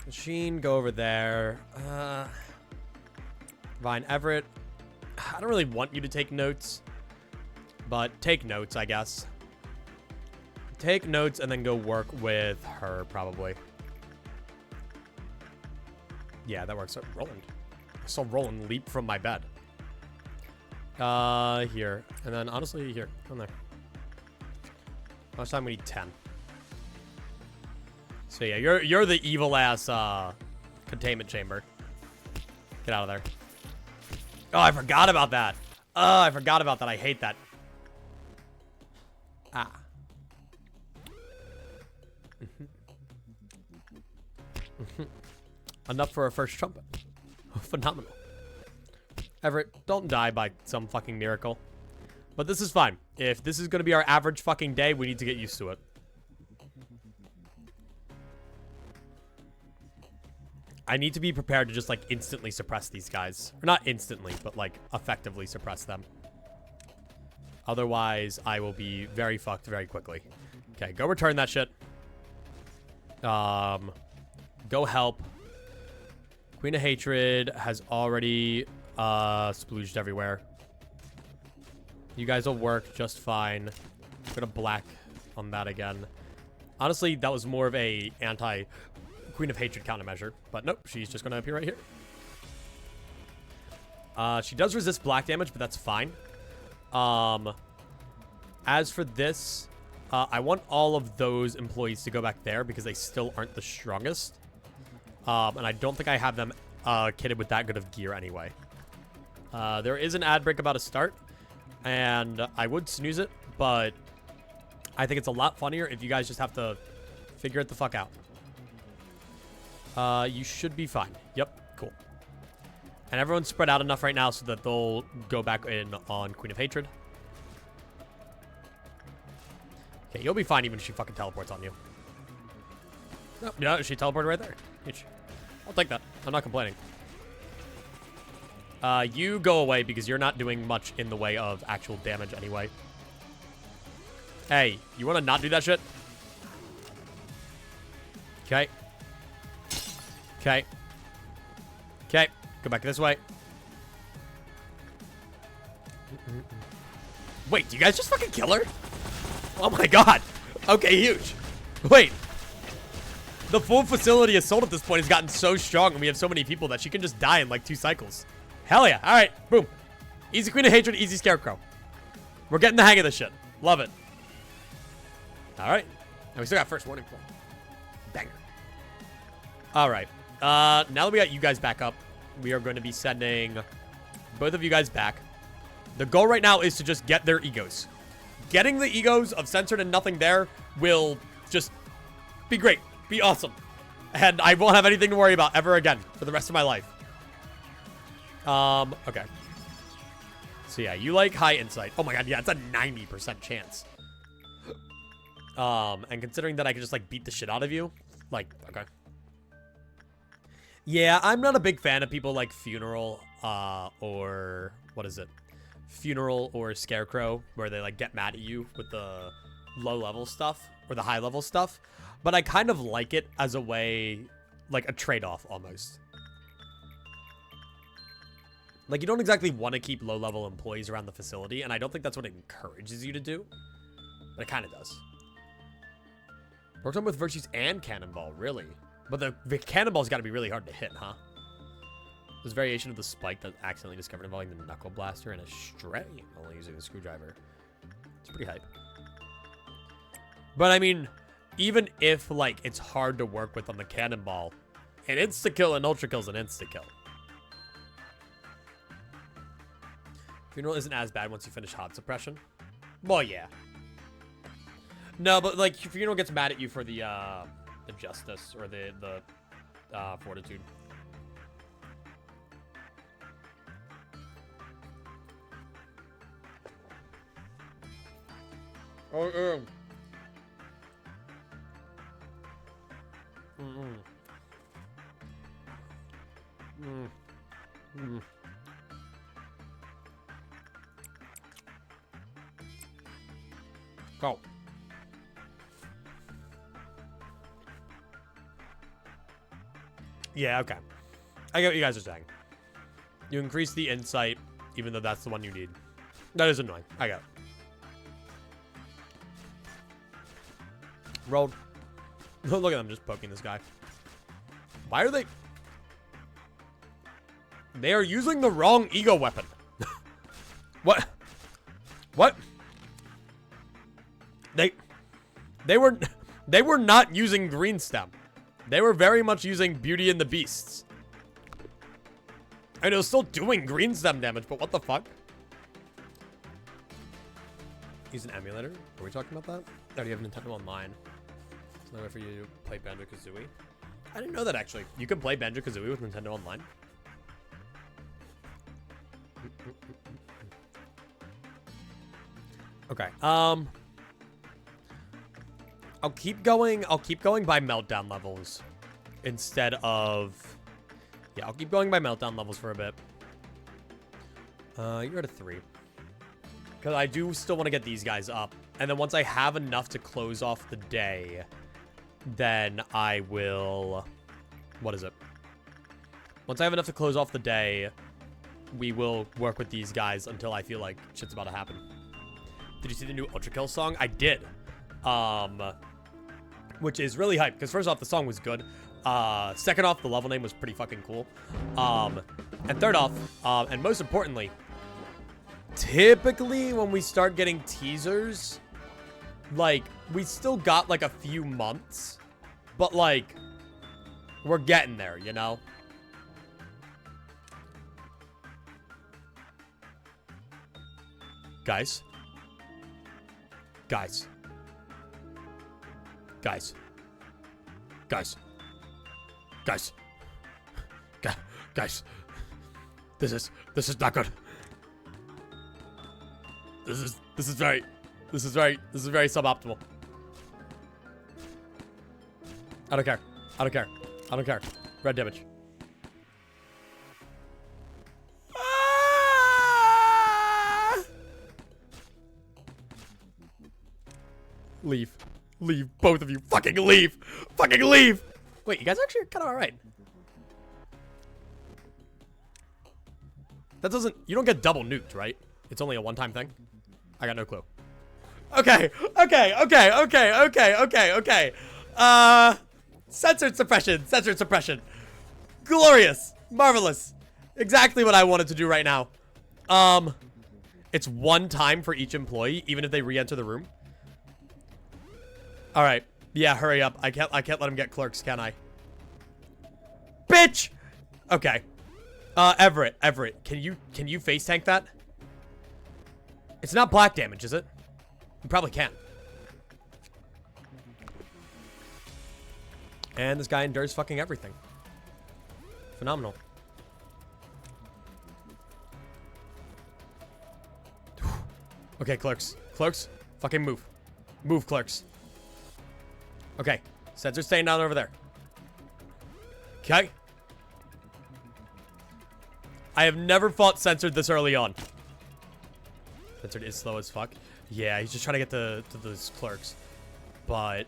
Machine, go over there. Vine, Everett. I don't really want you to take notes, but take notes, I guess. Take notes and then go work with her, probably. Yeah, that works. Roland. I saw Roland leap from my bed. Here. And then, honestly, here. Come there. How much time we need? 10. So, yeah, you're the evil-ass, containment chamber. Get out of there. Oh, I forgot about that. Oh, I forgot about that. I hate that. Ah. Enough for a first trumpet. Phenomenal. Everett, don't die by some fucking miracle. But this is fine. If this is going to be our average fucking day, we need to get used to it. I need to be prepared to just, like, instantly suppress these guys. Or not instantly, but, like, effectively suppress them. Otherwise, I will be very fucked very quickly. Okay, go return that shit. Go help. Queen of Hatred has already splooged everywhere. You guys will work just fine. I'm gonna black on that again. Honestly, that was more of a anti-Queen of Hatred countermeasure. But nope, she's just gonna appear right here. She does resist black damage, but that's fine. As for this, I want all of those employees to go back there because they still aren't the strongest. And I don't think I have them kitted with that good of gear anyway. There is an ad break about to start, and I would snooze it, but I think it's a lot funnier if you guys just have to figure it the fuck out. You should be fine. Yep, cool. And everyone's spread out enough right now so that they'll go back in on Queen of Hatred. Okay, you'll be fine even if she fucking teleports on you. No, yeah, she teleported right there. Huge. I'll take that. I'm not complaining. You go away because you're not doing much in the way of actual damage anyway. Hey, you want to not do that shit? Okay. Okay. Okay. Go back this way. Wait, do you guys just fucking kill her? Oh my god. Okay, huge. Wait. The full facility assault at this point has gotten so strong and we have so many people that she can just die in like 2 cycles. Hell yeah. All right. Boom. Easy Queen of Hatred, easy Scarecrow. We're getting the hang of this shit. Love it. All right. And we still got first warning. Banger. All right. Now that we got you guys back up, we are going to be sending both of you guys back. The goal right now is to just get their egos. Getting the egos of Censored and Nothing There will just be great. Be awesome. And I won't have anything to worry about ever again for the rest of my life. Okay. So yeah, you like high insight. Oh my god, yeah, it's a 90% chance. And considering that I can just like beat the shit out of you, like, okay. Yeah, I'm not a big fan of people like Funeral, or what is it? Funeral or Scarecrow, where they like get mad at you with the low level stuff or the high level stuff. But I kind of like it as a way, like a trade-off almost. Like, you don't exactly want to keep low-level employees around the facility, and I don't think that's what it encourages you to do. But it kind of does. Worked on with Virtues and Cannonball, really. But the Cannonball's got to be really hard to hit, huh? There's variation of the spike that accidentally discovered involving the Knuckle Blaster and a Stray, only using a screwdriver. It's pretty hype. But, I mean, even if, like, it's hard to work with on the Cannonball, an insta-kill and ultra-kill's an insta-kill. Funeral isn't as bad once you finish hot suppression. Well, yeah. No, but like Funeral gets mad at you for the justice or the fortitude. Oh, Go. Yeah, okay. I get what you guys are saying. You increase the insight, even though that's the one you need. That is annoying. I get it. Rolled. Look at them just poking this guy. Why are they... They are using the wrong ego weapon. What? What? They were not using Green Stem. They were very much using Beauty and the Beasts. And it was still doing Green Stem damage, but what the fuck? Use an emulator? Are we talking about that? Oh, do you have Nintendo Online? There's no way for you to play Banjo-Kazooie? I didn't know that, actually. You can play Banjo-Kazooie with Nintendo Online? Okay, I'll keep going by meltdown levels instead of... Yeah, I'll keep going by meltdown levels for a bit. You're at a 3. Because I do still want to get these guys up. And then once I have enough to close off the day, then I will... What is it? Once I have enough to close off the day, we will work with these guys until I feel like shit's about to happen. Did you see the new Ultra Kill song? I did. Which is really hype, because first off, the song was good. Second off, the level name was pretty fucking cool. And third off, and most importantly, typically when we start getting teasers, like, we still got like a few months, but like, we're getting there, you know? Guys. Guys. Guys. Guys. Guys. Guys. This is not good. This is very suboptimal. I don't care. I don't care. I don't care. Red damage. Ah! Leave. Leave. Both of you. Fucking leave. Fucking leave. Wait, you guys actually are kind of alright. That doesn't... You don't get double nuked, right? It's only a one-time thing? I got no clue. Okay. Okay. Okay. Okay. Okay. Okay. Okay. Censored suppression. Censored suppression. Glorious. Marvelous. Exactly what I wanted to do right now. It's one time for each employee, even if they re-enter the room. All right. Yeah, hurry up. I can't let him get clerks, can I? Bitch! Okay. Everett, can you face tank that? It's not black damage, is it? You probably can. And this guy endures fucking everything. Phenomenal. Okay, clerks. Clerks, fucking move. Move, clerks. Okay. Censor's staying down over there. Okay. I have never fought Censored this early on. Censored is slow as fuck. Yeah, he's just trying to get to those clerks. But...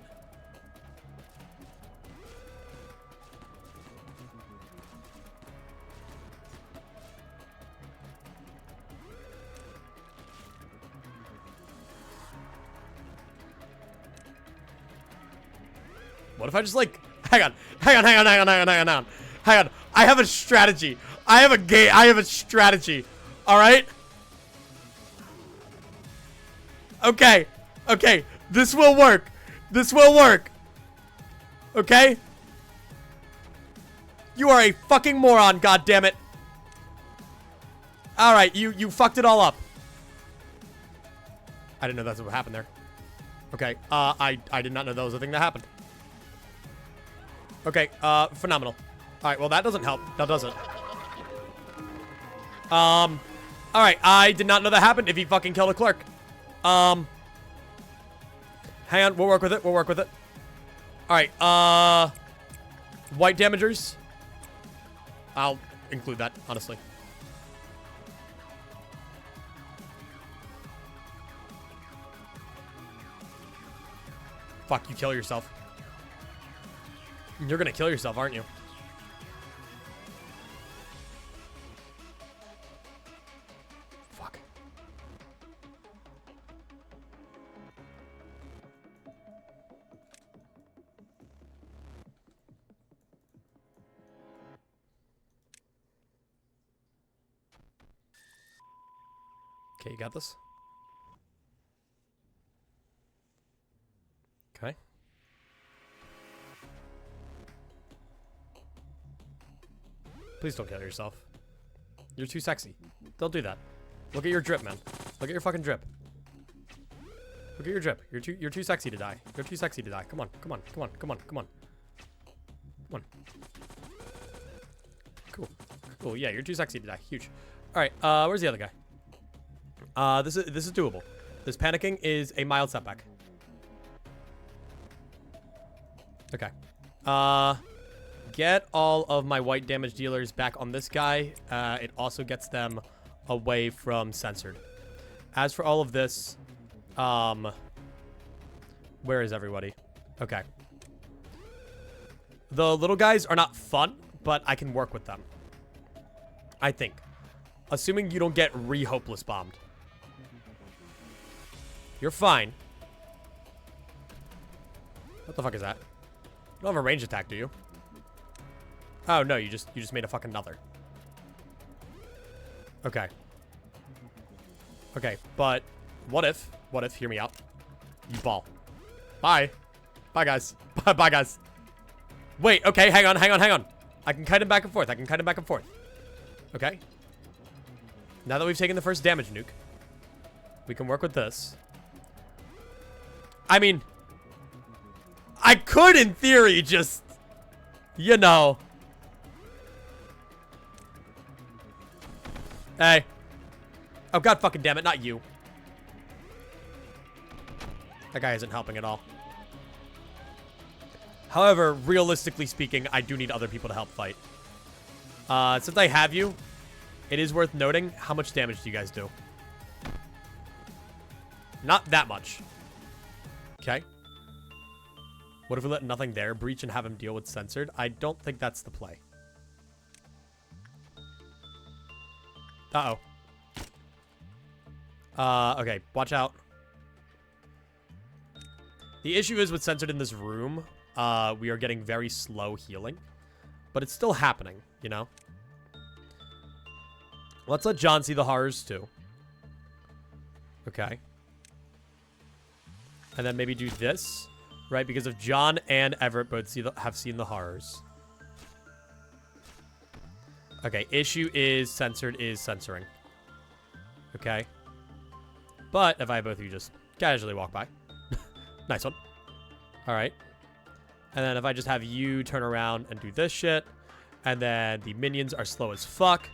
what if I just like... Hang on. I have a strategy. I have a strategy. Alright? Okay. Okay. This will work. This will work. Okay? You are a fucking moron, goddammit. Alright, you fucked it all up. I didn't know that's what happened there. Okay, I did not know that was a thing that happened. Okay, phenomenal. Alright, well that doesn't help. That doesn't. Alright, I did not know that happened if he fucking killed a clerk. Hang on, we'll work with it. We'll work with it. Alright, white damagers. I'll include that, honestly. Fuck, you kill yourself. You're gonna kill yourself, aren't you? Fuck. Okay, you got this? Okay. Please don't kill yourself. You're too sexy. Don't do that. Look at your drip, man. Look at your fucking drip. Look at your drip. You're too sexy to die. You're too sexy to die. Come on. Come on. Come on. Come on. Come on. Come on. Cool. Cool. Yeah, you're too sexy to die. Huge. All right. Where's the other guy? This is doable. This panicking is a mild setback. Okay. Get all of my white damage dealers back on this guy. It also gets them away from censored. As for all of this, where is everybody? Okay. The little guys are not fun, but I can work with them. I think. Assuming you don't get re-hopeless bombed. You're fine. What the fuck is that? You don't have a range attack, do you? Oh, no, you just made a fucking another. Okay. Okay, but what if, hear me out, you ball. Bye. Bye, guys. Bye, guys. Wait, okay, hang on. I can kite him back and forth. Okay. Now that we've taken the first damage nuke, we can work with this. I mean, I could, in theory, just, you know. Hey. Oh, god fucking damn it, not you. That guy isn't helping at all. However, realistically speaking, I do need other people to help fight. Since I have you, it is worth noting, how much damage do you guys do? Not that much. Okay. What if we let nothing there breach and have him deal with censored? I don't think that's the play. Uh-oh. Okay, watch out. The issue is with censored in this room, we are getting very slow healing. But it's still happening, you know? Let's let John see the horrors too. Okay. And then maybe do this, right? Because if John and Everett both have seen the horrors. Okay, issue is censored is censoring. Okay. But if I have both of you just casually walk by. Nice one. All right. And then if I just have you turn around and do this shit. And then the minions are slow as fuck.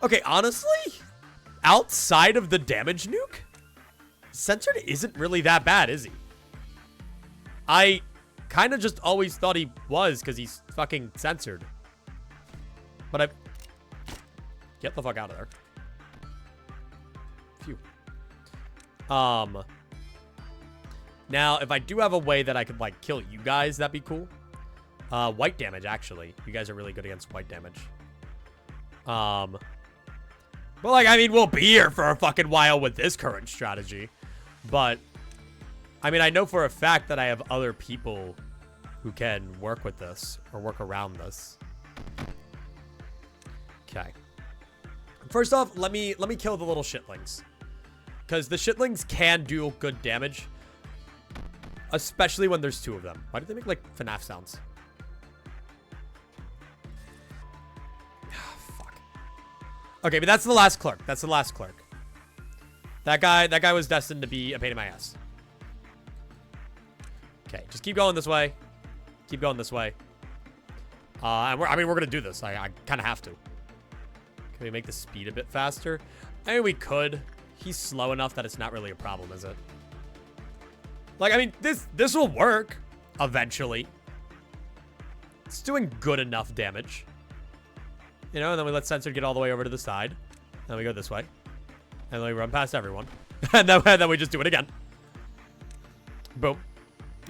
Okay, honestly, outside of the damage nuke, censored isn't really that bad, is he? I kind of just always thought he was because he's fucking censored. But I... Get the fuck out of there. Phew. Now, if I do have a way that I could, like, kill you guys, that'd be cool. White damage, actually. You guys are really good against white damage. But, like, I mean, we'll be here for a fucking while with this current strategy. But, I mean, I know for a fact that I have other people who can work with this or work around this. Okay. First off, let me kill the little shitlings. Because the shitlings can do good damage. Especially when there's two of them. Why do they make, like, FNAF sounds? Fuck. Okay, but that's the last clerk. That's the last clerk. That guy was destined to be a pain in my ass. Okay, just keep going this way. Keep going this way. And we're gonna do this. I kind of have to. Can we make the speed a bit faster? I mean, we could. He's slow enough that it's not really a problem, is it? Like, I mean, this will work eventually. It's doing good enough damage. You know, and then we let Censored get all the way over to the side. Then we go this way. And then we run past everyone. and then we just do it again. Boom.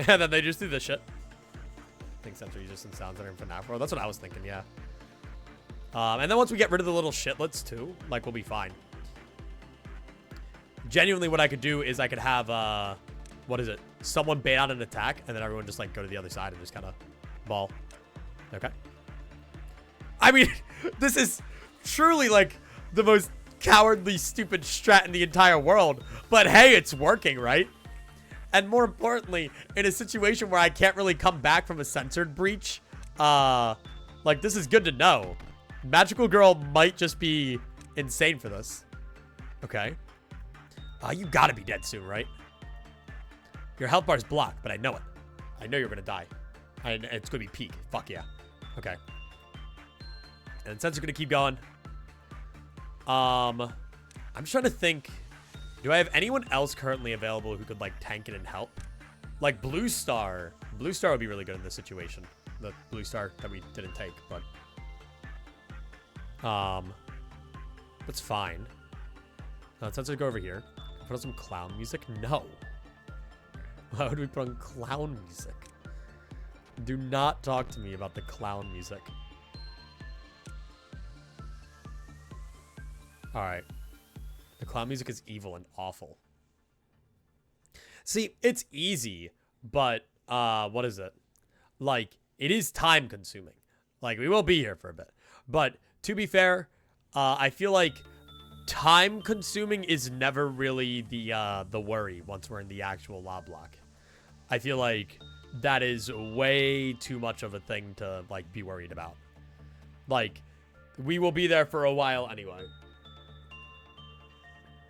And then they just do this shit. I think Censored uses some sounds that are in FNAF World. That's what I was thinking, yeah. And then once we get rid of the little shitlets too, like, we'll be fine. Genuinely, what I could do is I could have, what is it? Someone bait out an attack, and then everyone just, like, go to the other side and just kind of ball. Okay. I mean, this is truly, like, the most cowardly, stupid strat in the entire world. But, hey, it's working, right? And more importantly, in a situation where I can't really come back from a censored breach, like, this is good to know. Magical Girl might just be insane for this. Okay. You gotta be dead soon, right? Your health bar's blocked, but I know it. I know you're gonna die. And it's gonna be peak. Fuck yeah. Okay. And since we're gonna keep going. I'm just trying to think. Do I have anyone else currently available who could, like, tank it and help? Like Blue Star. Blue Star would be really good in this situation. The Blue Star that we didn't take, but that's fine. Since we go over here, put on some clown music. No. Why would we put on clown music? Do not talk to me about the clown music. Alright. The clown music is evil and awful. See, it's easy, but, what is it? Like, it is time consuming. Like, we will be here for a bit. But, to be fair, I feel like time consuming is never really the worry once we're in the actual LobLocke. I feel like that is way too much of a thing to, like, be worried about. Like, we will be there for a while anyway.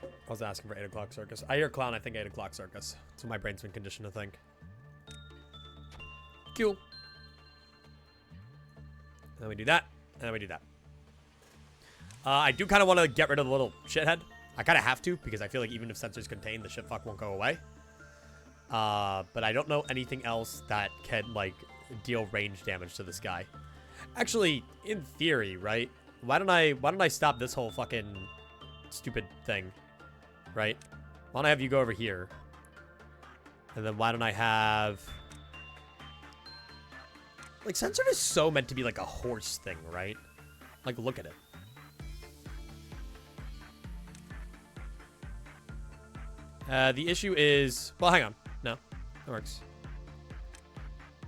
I was asking for 8 o'clock circus. I hear clown, I think 8 o'clock circus. That's what my brain's been conditioned to think. Cool. And then we do that, and then we do that. I do kind of want to get rid of the little shithead. I kind of have to, because I feel like even if sensors contain, the shitfuck won't go away. But I don't know anything else that can, like, deal range damage to this guy. Actually, in theory, right? Why don't I stop this whole fucking stupid thing, right? Why don't I have you go over here? And then why don't I have... Like, censored is so meant to be like a horse thing, right? Like, look at it. The issue is... Well, hang on. No, that works.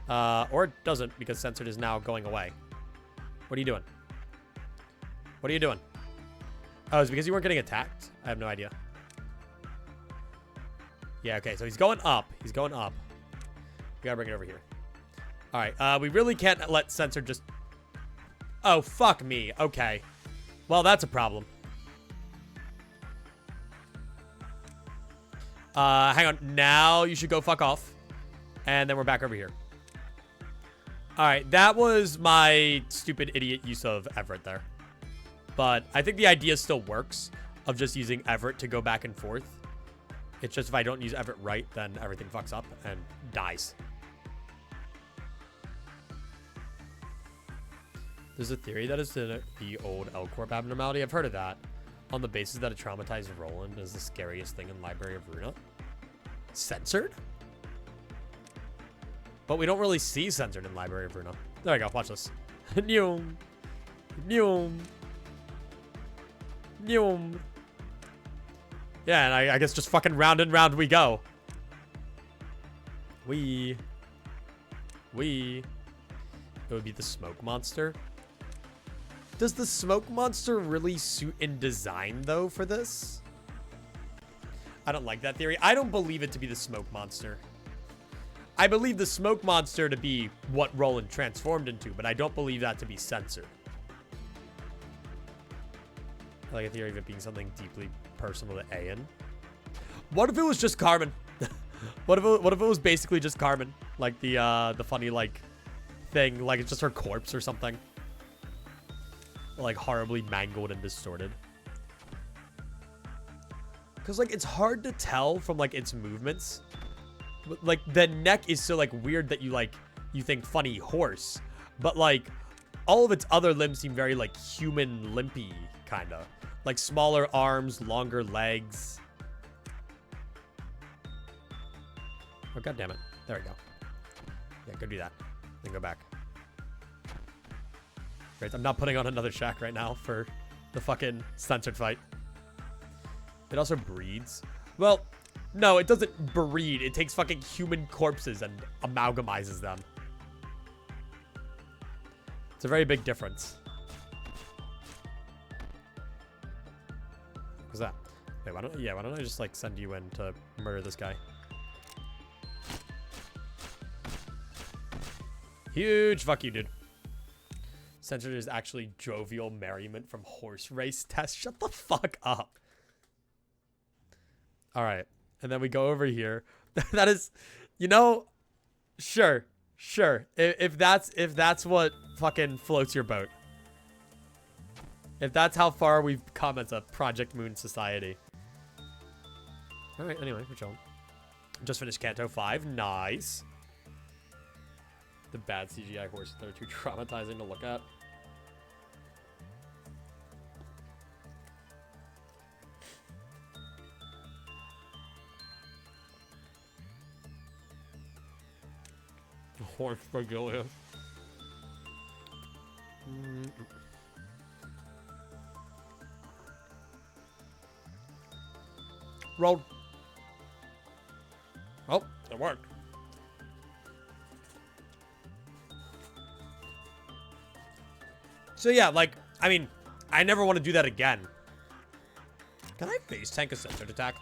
Or it doesn't, because censored is now going away. What are you doing? What are you doing? Oh, it's because you weren't getting attacked? I have no idea. Yeah, okay, so he's going up. He's going up. We gotta bring it over here. Alright, we really can't let censored just... Oh, fuck me. Okay. Well, that's a problem. Hang on. Now you should go fuck off. And then we're back over here. Alright, that was my stupid idiot use of Everett there. But I think the idea still works of just using Everett to go back and forth. It's just if I don't use Everett right, then everything fucks up and dies. There's a theory that it's the old L-Corp abnormality. I've heard of that. On the basis that a traumatized Roland is the scariest thing in Library of Runa. Censored? But we don't really see censored in Library of Runa. There we go. Watch this. Nyum. Nyum. Nyum. Yeah, and I guess just fucking round and round we go. It would be the smoke monster. Does the smoke monster really suit in design, though, for this? I don't like that theory. I don't believe it to be the smoke monster. I believe the smoke monster to be what Roland transformed into, but I don't believe that to be censored. I like a theory of it being something deeply personal to Ayan. What if it was just Carmen? What if it was basically just Carmen? Like the funny, like, thing. Like, it's just her corpse or something. Like, horribly mangled and distorted. Because, like, it's hard to tell from, like, its movements. Like, the neck is so, like, weird that you think funny horse. But, like, all of its other limbs seem very, like, human limpy, kind of. Like, smaller arms, longer legs. Oh, God damn it. There we go. Yeah, go do that. Then go back. Great, I'm not putting on another shack right now for the fucking censored fight. It also breeds. Well, no, it doesn't breed. It takes fucking human corpses and amalgamizes them. It's a very big difference. What's that? Wait, why don't I just, like, send you in to murder this guy? Huge fuck you, dude. Censored is actually jovial merriment from horse race test. Shut the fuck up. All right. And then we go over here. That is, you know, sure. If that's what fucking floats your boat. If that's how far we've come as a Project Moon society. All right, anyway, we're chilling. Just finished Canto 5. Nice. The bad CGI horses that are too traumatizing to look at. Horse Regalia. Roll. Oh, it worked. So yeah, like, I mean, I never want to do that again. Can I face tank a censored attack?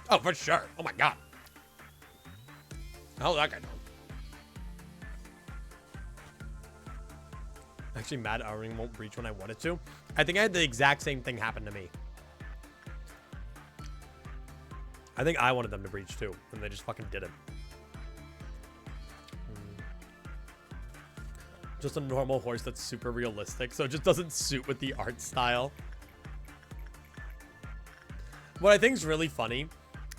Oh, for sure. Oh my god. How's that guy doing? Actually, Mad Outing won't breach when I want it to. I think I had the exact same thing happen to me. I think I wanted them to breach too, and they just fucking didn't. Just a normal horse that's super realistic, so it just doesn't suit with the art style. What I think is really funny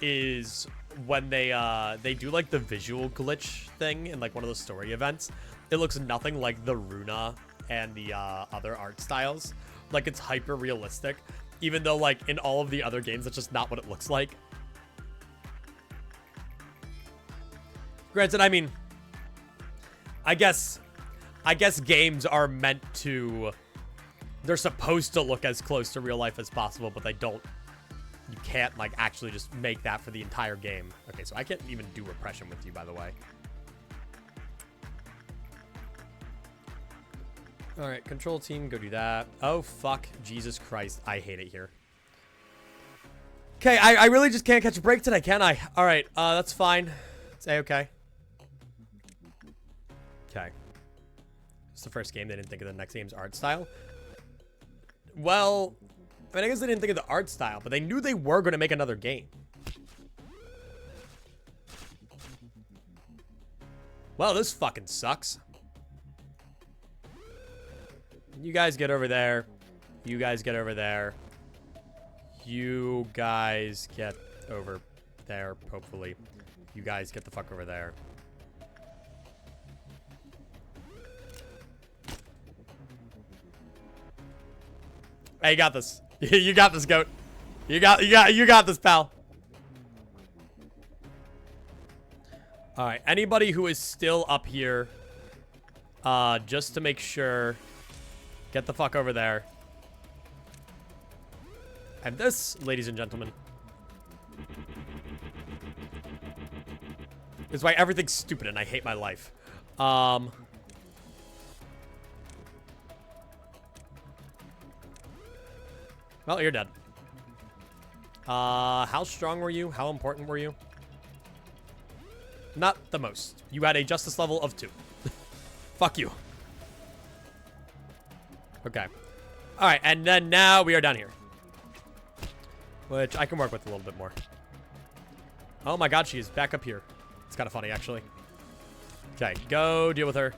is when they do like the visual glitch thing in like one of those story events. It looks nothing like the Runa and the other art styles. Like it's hyper realistic, even though like in all of the other games, that's just not what it looks like. Granted, I mean, I guess games are meant to, they're supposed to look as close to real life as possible, but they don't. You can't, like, actually just make that for the entire game. Okay, so I can't even do repression with you, by the way. All right, control team, go do that. Oh, fuck. Jesus Christ. I hate it here. Okay, I really just can't catch a break today, can I? All right, that's fine. It's A-okay. Okay. It's the first game. They didn't think of the next game's art style. Well, I mean, I guess they didn't think of the art style, but they knew they were going to make another game. Well, this fucking sucks. You guys get over there. You guys get over there. You guys get over there, hopefully. You guys get the fuck over there. Hey, you got this. You got this, goat. You got this, pal. All right, anybody who is still up here, just to make sure, get the fuck over there. And this, ladies and gentlemen, is why everything's stupid and I hate my life. Well, you're dead. How strong were you? How important were you? Not the most. You had a justice level of 2. Fuck you. Okay. Alright, and then now we are down here. Which I can work with a little bit more. Oh my god, she is back up here. It's kind of funny, actually. Okay, go deal with her.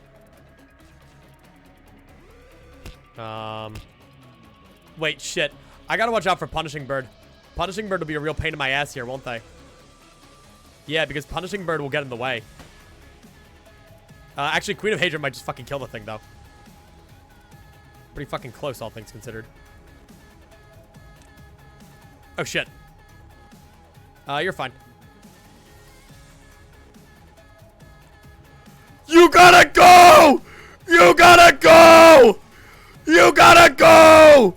Wait, shit. I gotta watch out for Punishing Bird. Punishing Bird will be a real pain in my ass here, won't they? Yeah, because Punishing Bird will get in the way. Actually, Queen of Hadron might just fucking kill the thing, though. Pretty fucking close, all things considered. Oh, shit. You're fine. You gotta go! You gotta go! You gotta go!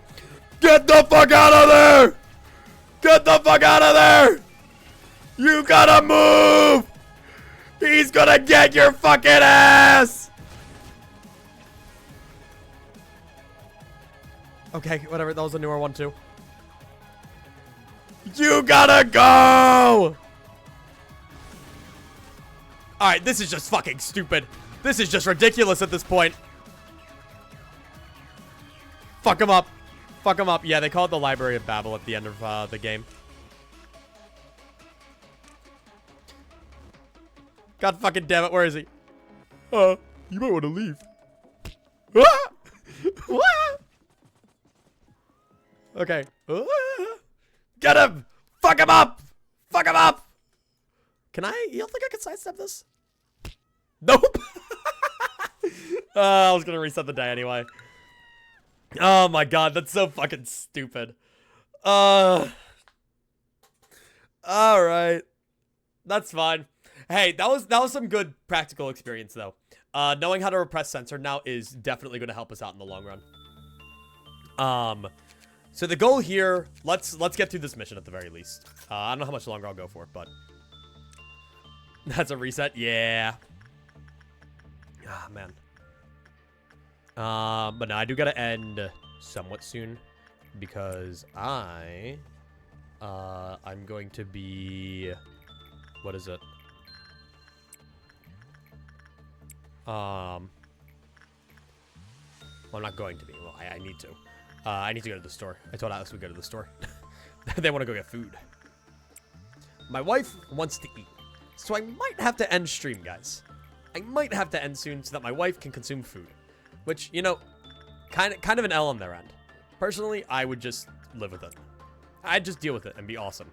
Get the fuck out of there! Get the fuck out of there! You gotta move! He's gonna get your fucking ass! Okay, whatever. That was a newer one, too. You gotta go! Alright, this is just fucking stupid. This is just ridiculous at this point. Fuck him up. Fuck him up. Yeah, they call it the Library of Babel at the end of the game. God fucking damn it, where is he? You might want to leave. Okay. Get him! Fuck him up! Fuck him up! Can I? You don't think I can sidestep this? Nope. I was gonna reset the day anyway. Oh my god, that's so fucking stupid. Alright. That's fine. Hey, that was some good practical experience though. Knowing how to repress sensor now is definitely gonna help us out in the long run. So the goal here, let's get through this mission at the very least. I don't know how much longer I'll go for, but that's a reset. Yeah. Ah, man. But no, I do gotta end somewhat soon because I'm going to be, what is it? Well, I'm not going to be. Well, I need to. I need to go to the store. I told Alex we'd go to the store. They want to go get food. My wife wants to eat. So I might have to end stream, guys. I might have to end soon so that my wife can consume food. Which, you know, kind of an L on their end. Personally, I would just live with it. I'd just deal with it and be awesome.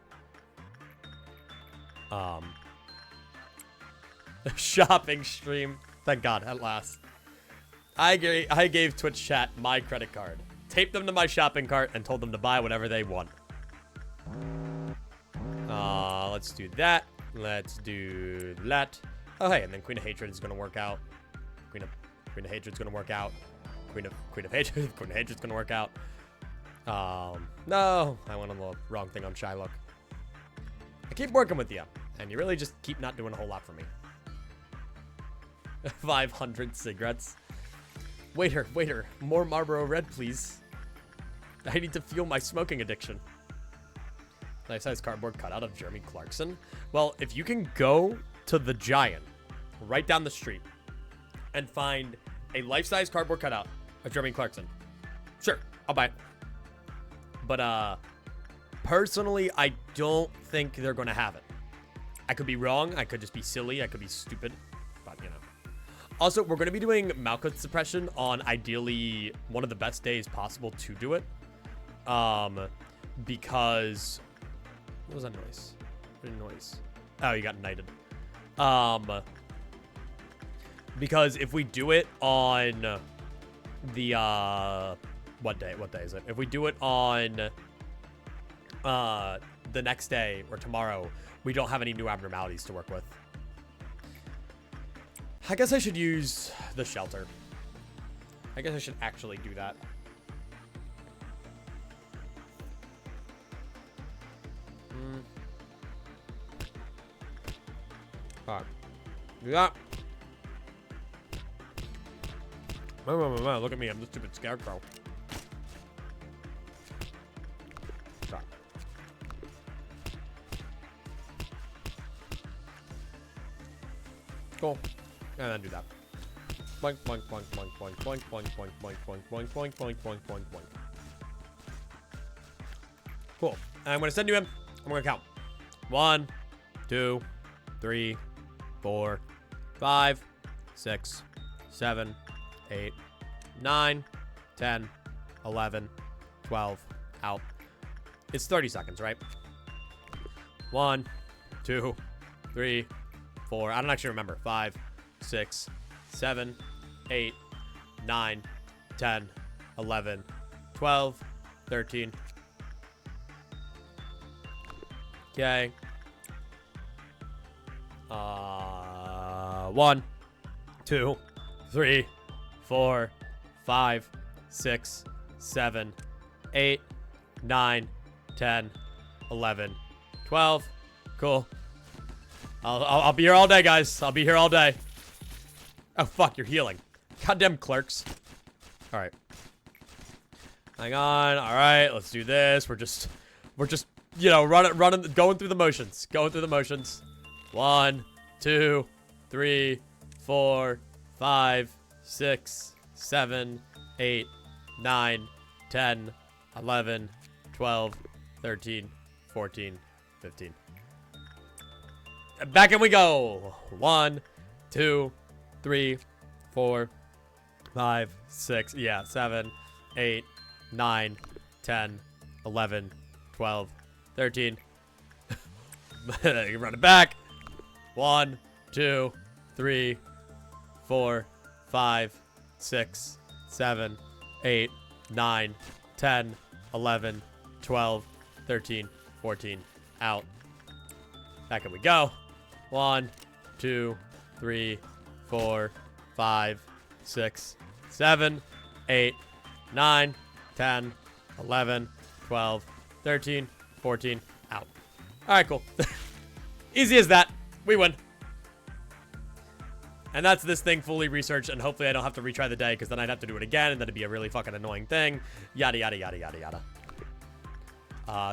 Shopping stream. Thank God, at last. I gave Twitch chat my credit card, taped them to my shopping cart, and told them to buy whatever they want. Let's do that. Let's do that. Oh, hey, and then Queen of Hatred is gonna work out. Queen of Hatred's gonna work out. Queen of Hatred's gonna work out. No, I went on the wrong thing on Shylock. I keep working with you, and you really just keep not doing a whole lot for me. 500 cigarettes. Waiter, more Marlboro Red, please. I need to fuel my smoking addiction. Life-size cardboard cutout of Jeremy Clarkson. Well, if you can go to the Giant right down the street and find a life-size cardboard cutout of Jeremy Clarkson, sure, I'll buy it. But personally, I don't think they're gonna have it. I could be wrong. I could just be silly. I could be stupid. But you know. Also, we're gonna be doing Malkuth suppression on ideally one of the best days possible to do it. Because what was that noise? What noise? Oh, you got knighted. Because if we do it on the what day is it? If we do it on the next day or tomorrow, we don't have any new abnormalities to work with. I guess I should use the shelter. I guess I should actually do that. Alright. Do that. Look at me, I'm the stupid scarecrow. Sorry. Cool. And then do that. Boink, boink, boink, boink, boink, boink, boink, boink, boink, boink, boink, boink, boink, boink, boink, boink. Cool. And I'm gonna send you in. I'm gonna count. 1, 2, 3, 4, 5, 6, 7, 8, 9, 10, 11, 12, out. It's 30 seconds, right? 1, 2, 3, 4. I don't actually remember. 5, 6, 7, 8, 9, 10, 11, 12, 13. Okay. 1, 2, 3, 4, 5, 6, 7, 8, 9, 10, 11, 12. Cool. I'll be here all day, guys. I'll be here all day. Oh, fuck, you're healing. Goddamn clerks. All right. Hang on. All right, let's do this. We're just, you know, going through the motions. 1, 2, 3, 4, 5, 6, 7, 8, 9, 10, 11, 12, 13, 14, 15. Back in we go. 1, 2, 3, 4, 5, 6, yeah, 7, 8, 9, 10, 11, 12, 13. You run it back. 1, 2, 3, 4, 5, 6, 7, 8, 9, 10, 11, 12, 13, 14. Out. Back in we go. 1, 2, 3, 4, 5, 6, 7, 8, 9, 10, 11, 12, 13, 14. Out. Alright, cool. Easy as that. We win. And that's this thing fully researched, and hopefully I don't have to retry the day, because then I'd have to do it again, and then it'd be a really fucking annoying thing. Yada, yada, yada, yada, yada.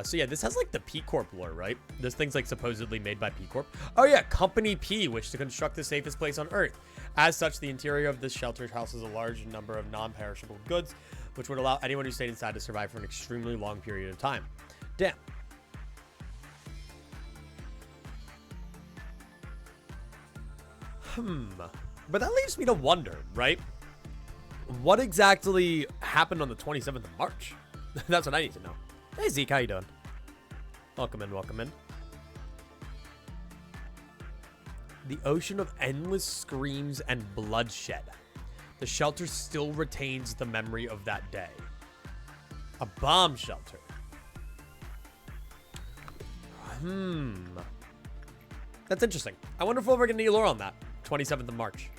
So yeah, this has like the P Corp lore, right? This thing's like supposedly made by P Corp. Oh yeah, Company P wished to construct the safest place on Earth. As such, the interior of this shelter houses a large number of non-perishable goods, which would allow anyone who stayed inside to survive for an extremely long period of time. Damn. But that leaves me to wonder, right? What exactly happened on the 27th of March? That's what I need to know. Hey Zeke, how you doing? Welcome in, welcome in. The ocean of endless screams and bloodshed. The shelter still retains the memory of that day. A bomb shelter. That's interesting. I wonder if we'll ever get any lore on that. 27th of March.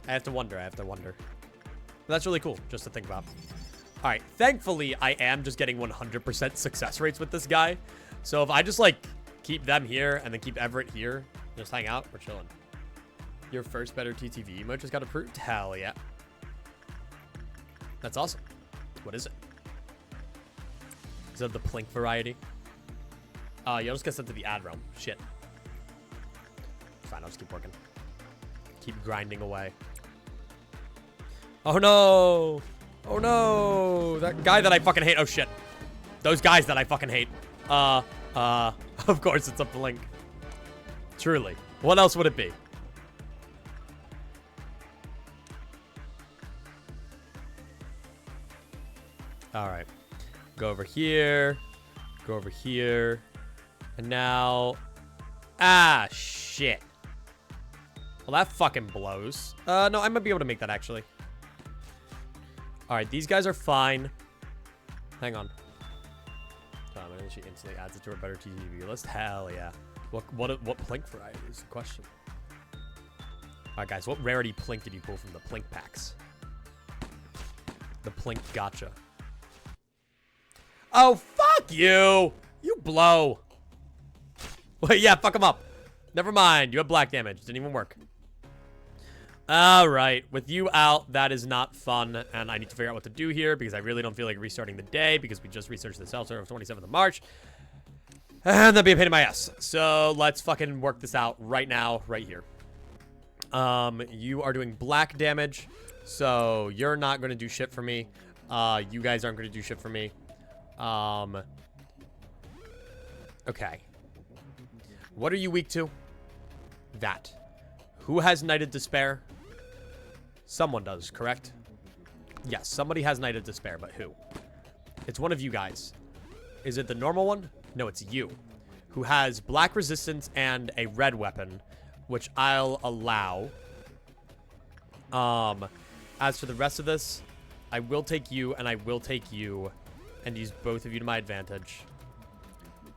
I have to wonder. But that's really cool, just to think about. All right. Thankfully, I am just getting 100% success rates with this guy. So if I just, like, keep them here and then keep Everett here, just hang out, we're chilling. Your first better TTV emote just got approved? Hell yeah. That's awesome. What is it? Is it the Plink variety? You'll just get sent to the ad realm. Shit. Fine, I'll just keep working. Keep grinding away. Oh no! Oh no! That guy that I fucking hate. Oh shit. Those guys that I fucking hate. Of course it's a Plink. Truly. What else would it be? Alright. Go over here. Go over here. And now... Ah, shit. Well, that fucking blows. No, I might be able to make that, actually. Alright, these guys are fine. Hang on. And then she instantly adds it to her better TTV list. Hell yeah. What Plink variety is the question. Alright, guys. What rarity Plink did you pull from the Plink packs? The Plink gotcha. Oh, fuck you! You blow. Wait, yeah, fuck him up. Never mind. You have black damage. Didn't even work. Alright. With you out, that is not fun. And I need to figure out what to do here because I really don't feel like restarting the day because we just researched the shelter of 27th of March. And that'd be a pain in my ass. So let's fucking work this out right now, right here. You are doing black damage. So you're not going to do shit for me. You guys aren't going to do shit for me. Okay. What are you weak to? That. Who has Knighted Despair? Someone does, correct? Yes, somebody has Knighted Despair, but who? It's one of you guys. Is it the normal one? No, it's you. Who has black resistance and a red weapon, which I'll allow. As for the rest of this, I will take you and I will take you and use both of you to my advantage.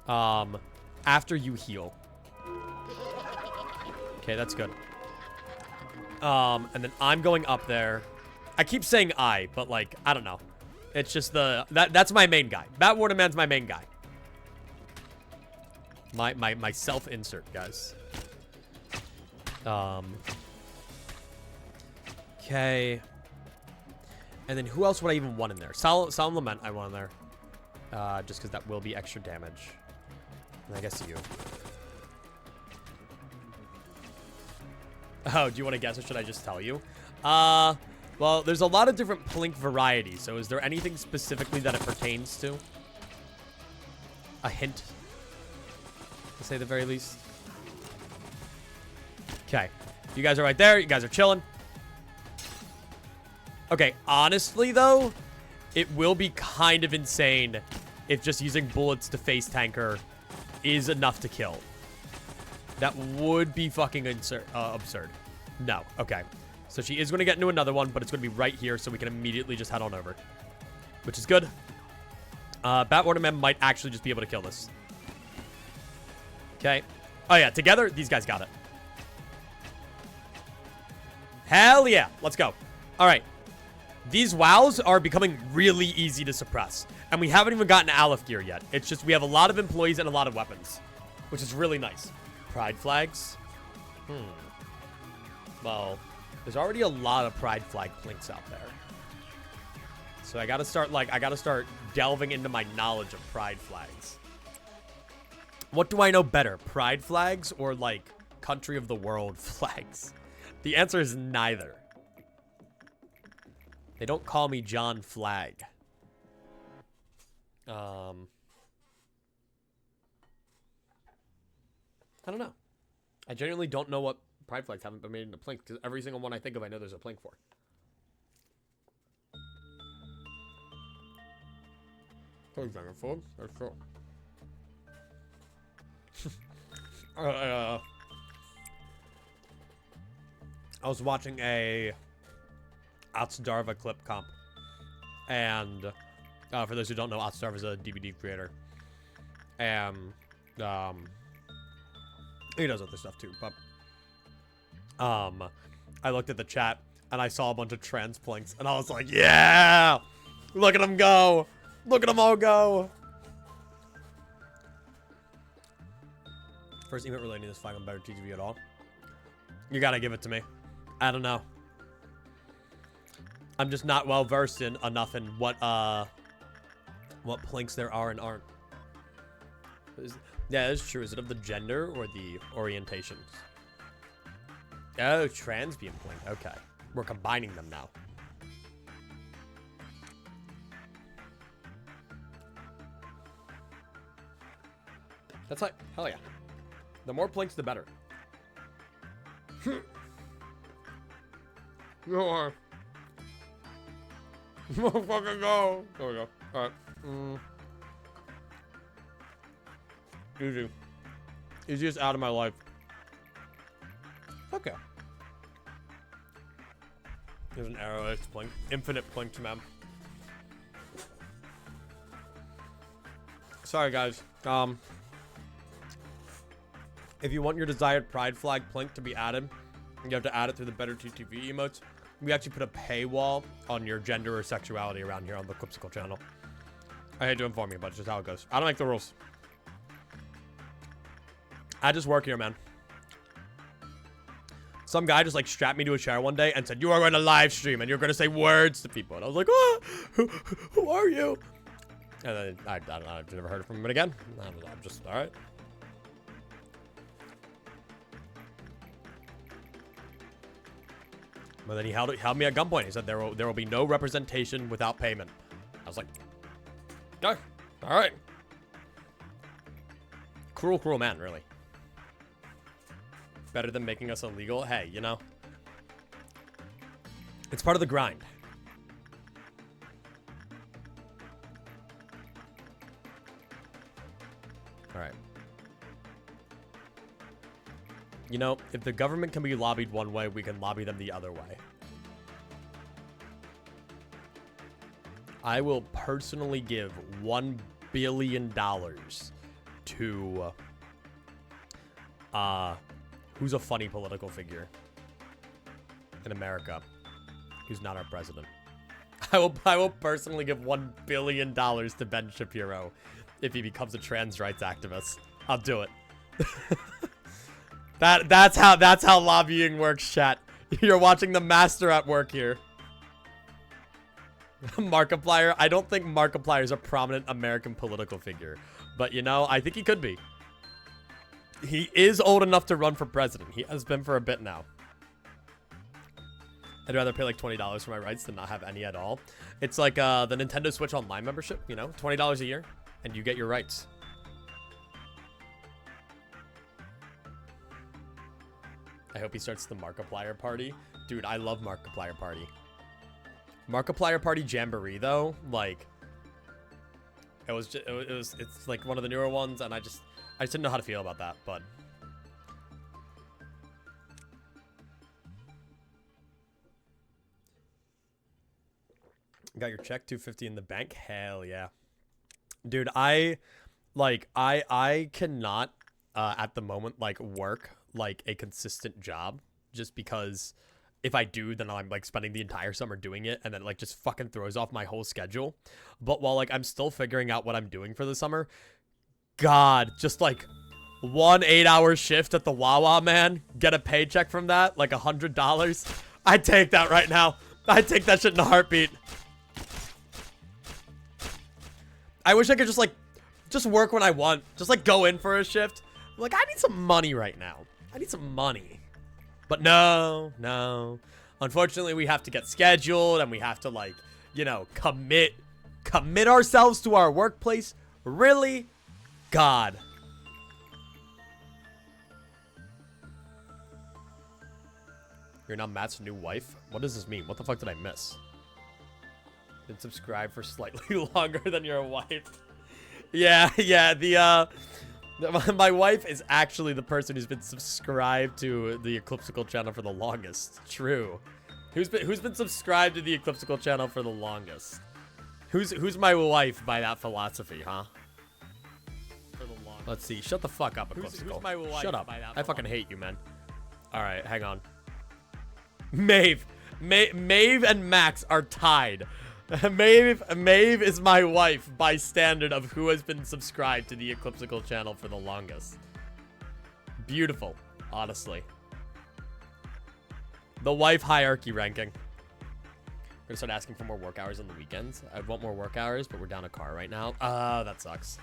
After you heal. Okay, that's good. And then I'm going up there. I keep saying I, but like, I don't know. It's just that's my main guy. Batwater Man's my main guy. My self-insert, guys. Okay. And then who else would I even want in there? Solemn Lament I want in there. Just because that will be extra damage. And I guess you. Oh, do you want to guess or should I just tell you? Well, there's a lot of different Plink varieties. So is there anything specifically that it pertains to? A hint? To say the very least. Okay. You guys are right there. You guys are chilling. Okay, honestly, though, it will be kind of insane if just using bullets to face tanker is enough to kill. That would be fucking absurd. No. Okay. So she is going to get into another one, but it's going to be right here, so we can immediately just head on over. Which is good. Batwater Man might actually just be able to kill this. Okay. Oh, yeah. Together, these guys got it. Hell yeah. Let's go. All right. These wows are becoming really easy to suppress. And we haven't even gotten Aleph gear yet. It's just we have a lot of employees and a lot of weapons. Which is really nice. Pride flags? Well, there's already a lot of pride flag Plinks out there. So I gotta start delving into my knowledge of pride flags. What do I know better? Pride flags or like country of the world flags? The answer is neither. They don't call me John Flag. I don't know. I genuinely don't know what pride flags haven't been made into Plink, because every single one I think of, I know there's a Plink for. Food, food. That's cool. I was watching a Atsdarva clip comp, and for those who don't know, Atsdarva is a DVD creator, and he does other stuff too. But I looked at the chat and I saw a bunch of trans plinks, and I was like, yeah, look at them go, look at them all go. First email relating to this fight on Better TTV at all. You gotta give it to me. I don't know. I'm just not well versed in enough in what plinks there are and aren't. Yeah, that's true. Is it of the gender or the orientations? Oh, trans being plinked. Okay. We're combining them now. That's like, hell yeah. The more plinks, the better. No. Fucking go. There we go. Alright. Easy. Easiest out of my life. Okay. There's an arrow. It's blink. Infinite blink to mem. Sorry, guys. If you want your desired pride flag plink to be added, you have to add it through the Better TTV emotes. We actually put a paywall on your gender or sexuality around here on the Quipsicle channel. I hate to inform you, but it's just how it goes. I don't make the rules. I just work here, man. Some guy just like strapped me to a chair one day and said, "You are going to live stream and you're going to say words to people." And I was like, "Oh, who are you?" And then I don't know. I've never heard from him again. I'm just all right. But then he held me at gunpoint. He said, there will be no representation without payment. I was like, "No, all right." Cruel, cruel man, really. Better than making us illegal. Hey, you know, it's part of the grind. All right. You know, if the government can be lobbied one way, we can lobby them the other way. I will personally give $1 billion to, who's a funny political figure in America who's not our president. I will personally give $1 billion to Ben Shapiro if he becomes a trans rights activist. I'll do it. That's how lobbying works, chat. You're watching the master at work here. Markiplier. I don't think Markiplier is a prominent American political figure, but you know, I think he could be. He is old enough to run for president. He has been for a bit now. I'd rather pay like $20 for my rights than not have any at all. It's like the Nintendo Switch Online membership, you know, $20 a year, and you get your rights. I hope he starts the Markiplier party. Dude, I love Markiplier party. Markiplier party Jamboree, though, like, it's like one of the newer ones, and I just didn't know how to feel about that, but got your check, $250 in the bank. Hell yeah, dude. I cannot at the moment like work like a consistent job, just because if I do, then I'm like spending the entire summer doing it, and then like just fucking throws off my whole schedule. But while like I'm still figuring out what I'm doing for the summer, God, just like one 8-hour shift at the Wawa, man, get a paycheck from that, like $100. I'd take that right now. I'd take that shit in a heartbeat. I wish I could just work when I want. Just like go in for a shift. I'm like, I need some money right now. I need some money. But no. Unfortunately, we have to get scheduled, and we have to, like, you know, commit ourselves to our workplace. Really? God. You're not Matt's new wife? What does this mean? What the fuck did I miss? Been subscribed for slightly longer than your wife. Yeah, my wife is actually the person who's been subscribed to the Eclipsical channel for the longest. True. Who's been subscribed to the Eclipsical channel for the longest? Who's my wife by that philosophy, huh? For the longest. Let's see. Shut the fuck up, Eclipsical. Who's my wife? Shut up. By that I fucking hate you, man. All right, hang on. Maeve and Max are tied. Maeve is my wife by standard of who has been subscribed to the Eclipsical channel for the longest. Beautiful, honestly. The wife hierarchy ranking. We're gonna start asking for more work hours on the weekends. I want more work hours, but we're down a car right now. That sucks.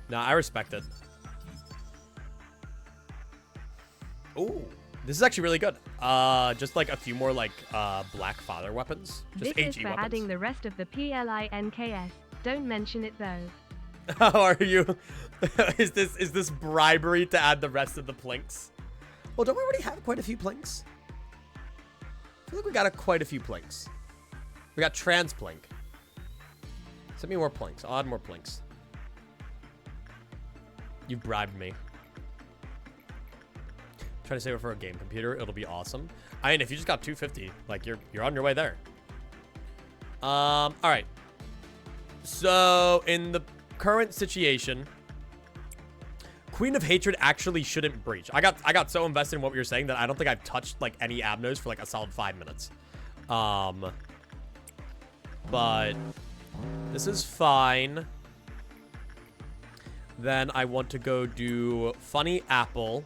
No, I respect it. Ooh. This is actually really good. Just like a few more like black father weapons. Just This is HE for weapons. adding the rest of the PLINKS. Don't mention it though. How are you? Is this bribery to add the rest of the plinks? Well, don't we already have quite a few plinks? I feel like we got quite a few plinks. We got trans plink. Send me more plinks. I'll add more plinks. You bribed me. Try to save it for a game computer. It'll be awesome. I mean, if you just got 250, like you're on your way there. All right. So in the current situation, Queen of Hatred actually shouldn't breach. I got so invested in what we were saying that I don't think I've touched like any abnos for like a solid 5 minutes. But this is fine. Then I want to go do Funny Apple.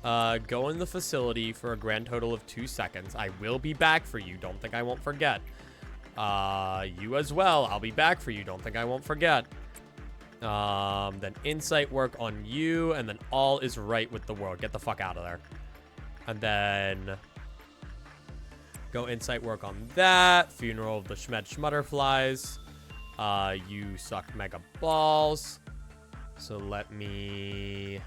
Go in the facility for a grand total of 2 seconds. I will be back for you. Don't think I won't forget. You as well. I'll be back for you. Don't think I won't forget. Then insight work on you, and then all is right with the world. Get the fuck out of there. And then go insight work on that. Funeral of the Schmed Schmutterflies. You suck mega balls. So let me...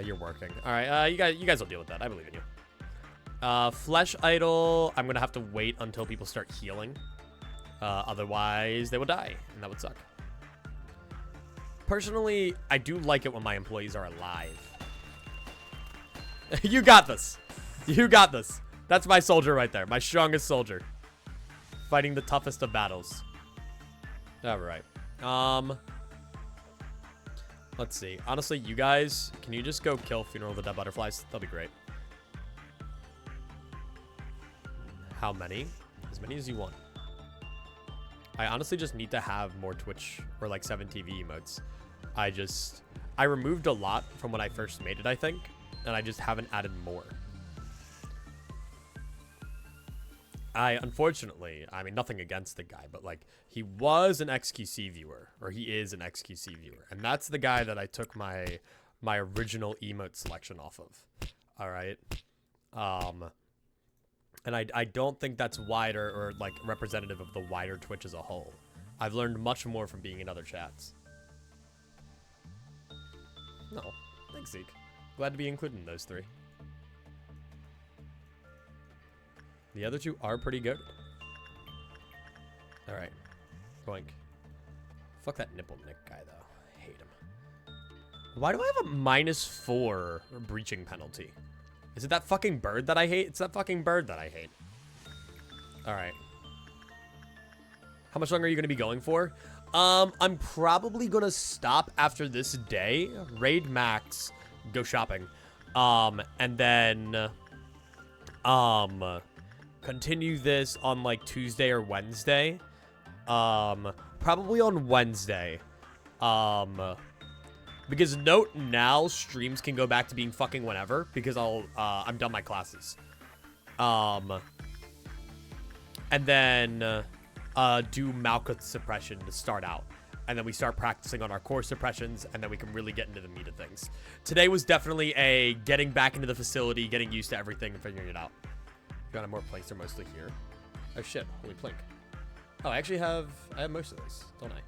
you're working. All right, you guys will deal with that. I believe in you. Flesh Idol, I'm gonna have to wait until people start healing. Otherwise, they will die, and that would suck. Personally, I do like it when my employees are alive. You got this. You got this. That's my soldier right there. My strongest soldier. Fighting the toughest of battles. All right. Let's see. Honestly, you guys, can you just go kill Funeral of the Dead Butterflies? That'll be great. How many? As many as you want. I honestly just need to have more Twitch or like 7TV emotes. I removed a lot from when I first made it, I think, and I just haven't added more. Unfortunately, I mean, nothing against the guy, but like he was an XQC viewer, or he is an XQC viewer. And that's the guy that I took my original emote selection off of. All right. And I don't think that's wider or like representative of the wider Twitch as a whole. I've learned much more from being in other chats. No, thanks, Zeke. Glad to be included in those 3. The other 2 are pretty good. All right. Boink. Fuck that nipple nick guy, though. I hate him. Why do I have a -4 breaching penalty? Is it that fucking bird that I hate? It's that fucking bird that I hate. All right. How much longer are you going to be going for? I'm probably going to stop after this day. Raid max. Go shopping. And then... continue this on like Tuesday or Wednesday. Probably on Wednesday. Because note now streams can go back to being fucking whenever because I'm done my classes. And then do Malkuth suppression to start out. And then we start practicing on our core suppressions, and then we can really get into the meat of things. Today was definitely a getting back into the facility, getting used to everything, and figuring it out. Got more planks, they're mostly here. Oh shit, holy plink. Oh, I actually have most of those, don't I?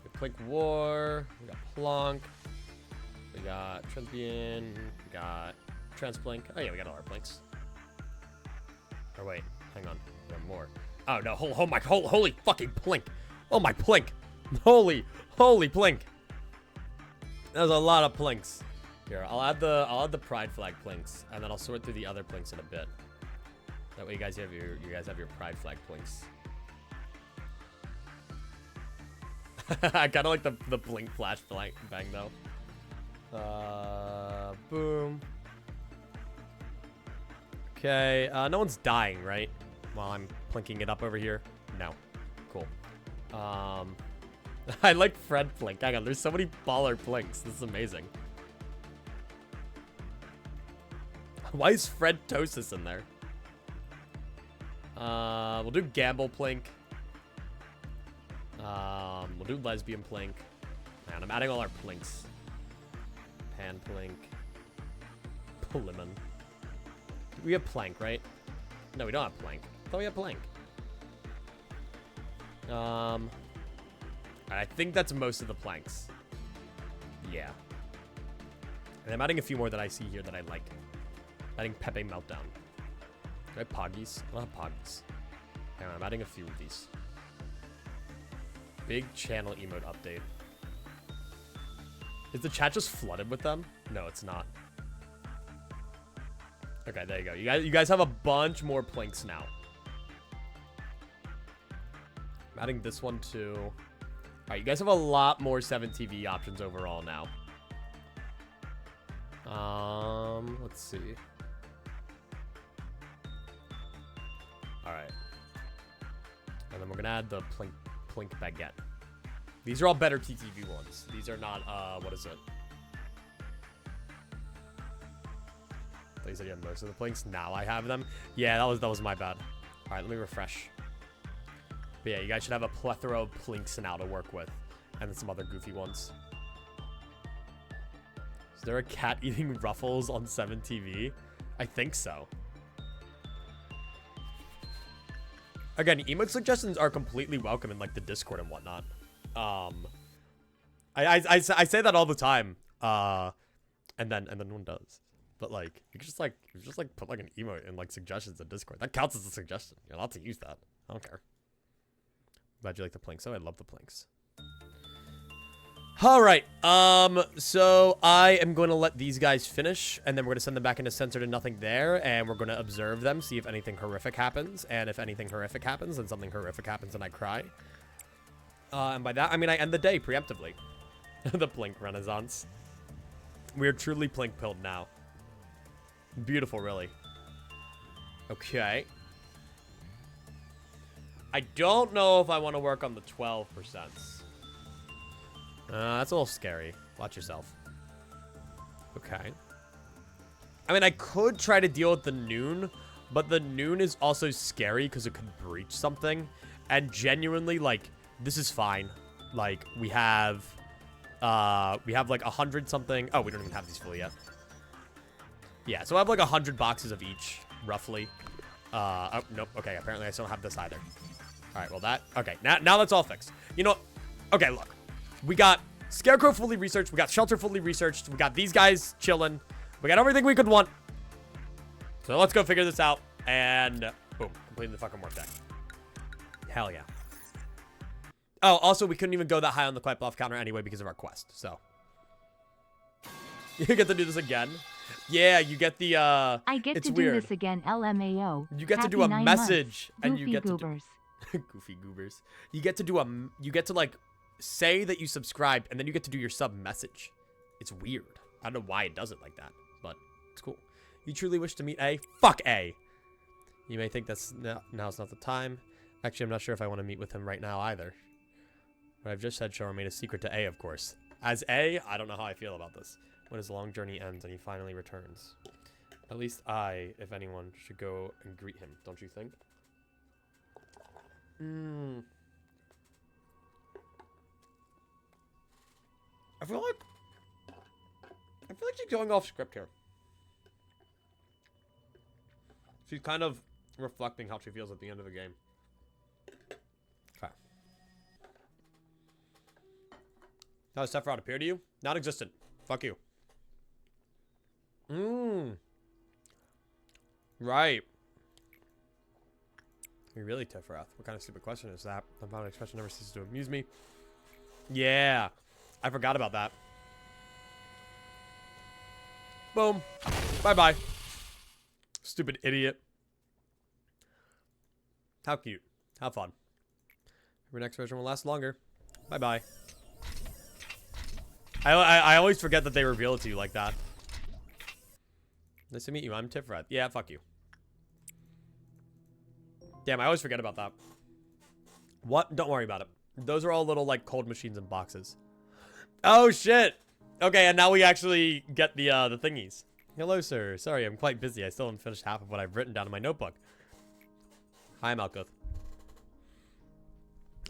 We plink war, we got plonk. We got Transbian. We got Transplink. Oh yeah, we got all our plinks. Or wait, hang on. We have more. Oh no, holy fucking plink. Oh my plink. Holy plink. There's a lot of plinks. Here, I'll add the pride flag plinks, and then I'll sort through the other plinks in a bit. That way you guys have your pride flag plinks. I kind of like the blink flash bang though. Boom. Okay, no one's dying, right? While I'm plinking it up over here. No. Cool. I like Fred plink. Hang on, there's so many baller plinks. This is amazing. Why is Fred Tosis in there? We'll do Gamble plink. We'll do Lesbian plink. Man, I'm adding all our plinks. Pan plink. Lemon. We have plank, right? No, we don't have plank. I thought we had plank. I think that's most of the planks. Yeah. And I'm adding a few more that I see here that I like. Adding Pepe Meltdown. Do I have Poggies? I don't have Poggies. Hang on, I'm adding a few of these. Big channel emote update. Is the chat just flooded with them? No, it's not. Okay, there you go. You guys have a bunch more plinks now. I'm adding this one too. All right, you guys have a lot more 7TV options overall now. Let's see. All right. And then we're gonna add the plink baguette. These are all better TTV ones. These are not, what is it? You said you had most of the plinks. Now I have them. Yeah, that was my bad. All right, let me refresh. But yeah, you guys should have a plethora of plinks now to work with, and then some other goofy ones. Is there a cat eating Ruffles on 7TV? I think so. Again, emote suggestions are completely welcome in like the Discord and whatnot. I say that all the time. And then no one does. But like, you just put like an emote in like suggestions in Discord. That counts as a suggestion. You're allowed to use that. I don't care. Glad you like the plinks. Oh, I love the plinks. All right. So I am going to let these guys finish, and then we're going to send them back into Censor to Nothing there, and we're going to observe them, see if anything horrific happens. And if anything horrific happens, then something horrific happens and I cry. And by that, I mean I end the day preemptively. The plink renaissance. We are truly plink-pilled now. Beautiful, really. Okay. I don't know if I want to work on the 12%. That's a little scary. Watch yourself. Okay. I mean, I could try to deal with the noon, but the noon is also scary because it could breach something. And genuinely, like, this is fine. Like, we have like 100 something. Oh, we don't even have these fully yet. Yeah, so I have like 100 boxes of each, roughly. Oh, nope. Okay, apparently I still don't have this either. All right, well that, okay, now that's all fixed. You know, okay, look. We got Scarecrow fully researched. We got Shelter fully researched. We got these guys chilling. We got everything we could want. So let's go figure this out. And boom, completing the fucking workday. Hell yeah. Oh, also, we couldn't even go that high on the Quiet Bluff counter anyway because of our quest, so. You get to do this again. Yeah, you get the, I get to weird. do this again, LMAO. You get to do a message, and you get goobers. to do... Goofy goobers. You get to like, say that you subscribed, and then you get to do your sub message. It's weird. I don't know why it does it like that, but it's cool. You truly wish to meet A? Fuck A. You may think that's now's not the time. Actually, I'm not sure if I want to meet with him right now either. What I've just said shall remain a secret to A, of course. As A, I don't know how I feel about this. When his long journey ends and he finally returns. At least I, if anyone, should go and greet him, don't you think? I feel like she's going off script here. She's kind of reflecting how she feels at the end of the game. Okay. How does Sephiroth appear to you? Non-existent. Fuck you. Right. You're really Tifferath. What kind of stupid question is that? The found expression never ceases to amuse me. Yeah. I forgot about that. Boom. Bye-bye. Stupid idiot. How cute. How fun. Every next version will last longer. Bye-bye. I always forget that they reveal it to you like that. Nice to meet you. I'm Tifferath. Yeah, fuck you. Damn, I always forget about that. What? Don't worry about it. Those are all little, like, cold machines and boxes. Oh, shit! Okay, and now we actually get the thingies. Hello, sir. Sorry, I'm quite busy. I still haven't finished half of what I've written down in my notebook. Hi, Malkuth.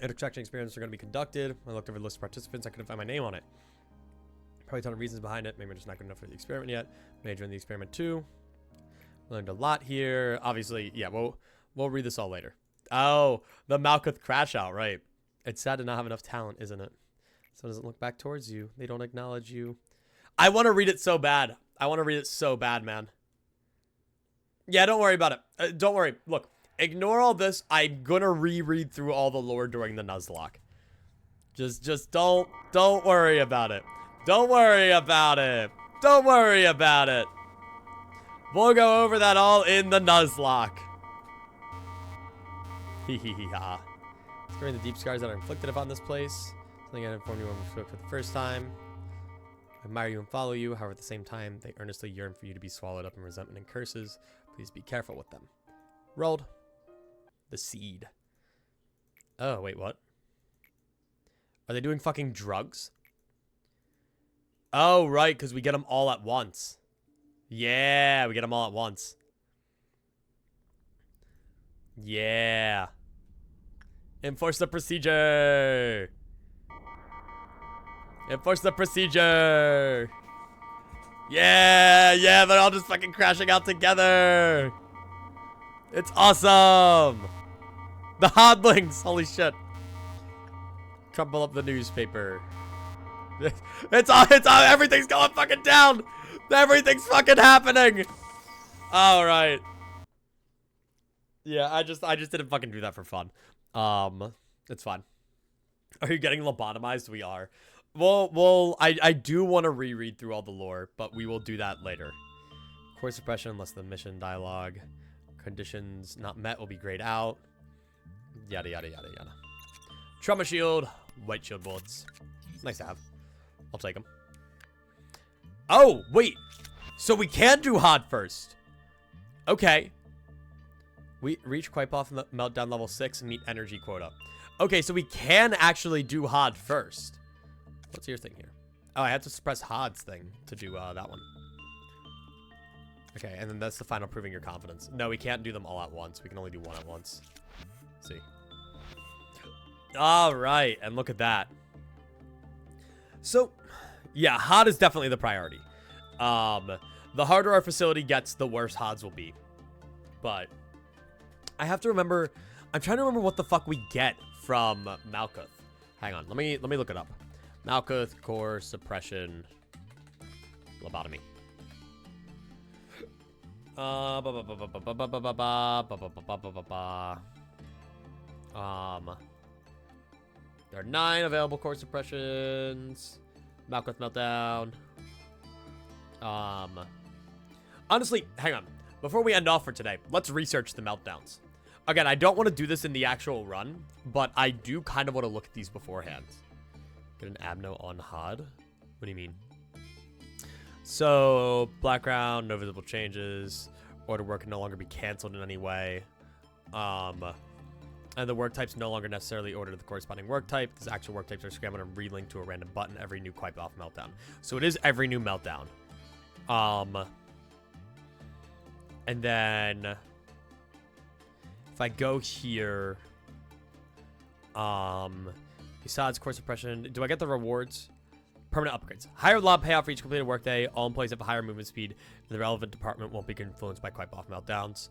Extraction experiments are going to be conducted. I looked over the list of participants. I couldn't find my name on it. Probably a ton of reasons behind it. Maybe we're just not good enough for the experiment yet. Major in the experiment too. Learned a lot here. Obviously, yeah, we'll read this all later. Oh, the Malkuth crash out, right. It's sad to not have enough talent, isn't it? Someone doesn't look back towards you. They don't acknowledge you. I want to read it so bad. I want to read it so bad, man. Yeah, don't worry about it. Don't worry. Look, ignore all this. I'm going to reread through all the lore during the Nuzlocke. Just don't worry about it. Don't worry about it. Don't worry about it. We'll go over that all in the Nuzlocke. Hee-hee-hee-ha. Scoring the deep scars that are inflicted upon this place. Something I informed you when we spoke for the first time. I admire you and follow you. However, at the same time, they earnestly yearn for you to be swallowed up in resentment and curses. Please be careful with them. Rolled. The seed. Oh, wait, what? Are they doing fucking drugs? Oh, right, because we get them all at once. Yeah, we get them all at once. Yeah. Enforce the procedure. Enforce the procedure. Yeah, they're all just fucking crashing out together. It's awesome. The hodlings, holy shit. Crumble up the newspaper. It's all, everything's going fucking down. Everything's fucking happening. All right. Yeah, I just didn't fucking do that for fun. It's fine. Are you getting lobotomized? We are. Well, I do want to reread through all the lore, but we will do that later. Core suppression unless the mission dialogue. Conditions not met will be grayed out. Yada, yada, yada, yada. Trauma shield. White shield bullets. Nice to have. I'll take them. Oh, wait. So we can do hard first. Okay. We reach Quipe off meltdown level 6 and meet energy quota. Okay, so we can actually do hard first. What's your thing here? Oh, I had to suppress Hod's thing to do that one. Okay, and then that's the final proving your confidence. No, we can't do them all at once. We can only do one at once. Let's see. All right, and look at that. So, yeah, Hod is definitely the priority. The harder our facility gets, the worse Hods will be. But I have to remember. I'm trying to remember what the fuck we get from Malkuth. Hang on, let me look it up. Malkuth, core suppression, lobotomy. There are 9 available core suppressions. Malkuth meltdown. Honestly, hang on. Before we end off for today, let's research the meltdowns. Again, I don't want to do this in the actual run, but I do kind of want to look at these beforehand. Get an abno on Hod? What do you mean? So, background, no visible changes. Order work can no longer be canceled in any way. And the work types no longer necessarily order to the corresponding work type. These actual work types are scrambled and relinked to a random button every new Quipe off meltdown. So it is every new meltdown. And then if I go here, besides core suppression, do I get the rewards? Permanent upgrades. Higher lob payout for each completed workday. All employees have a higher movement speed. The relevant department won't be influenced by Quipe off meltdowns.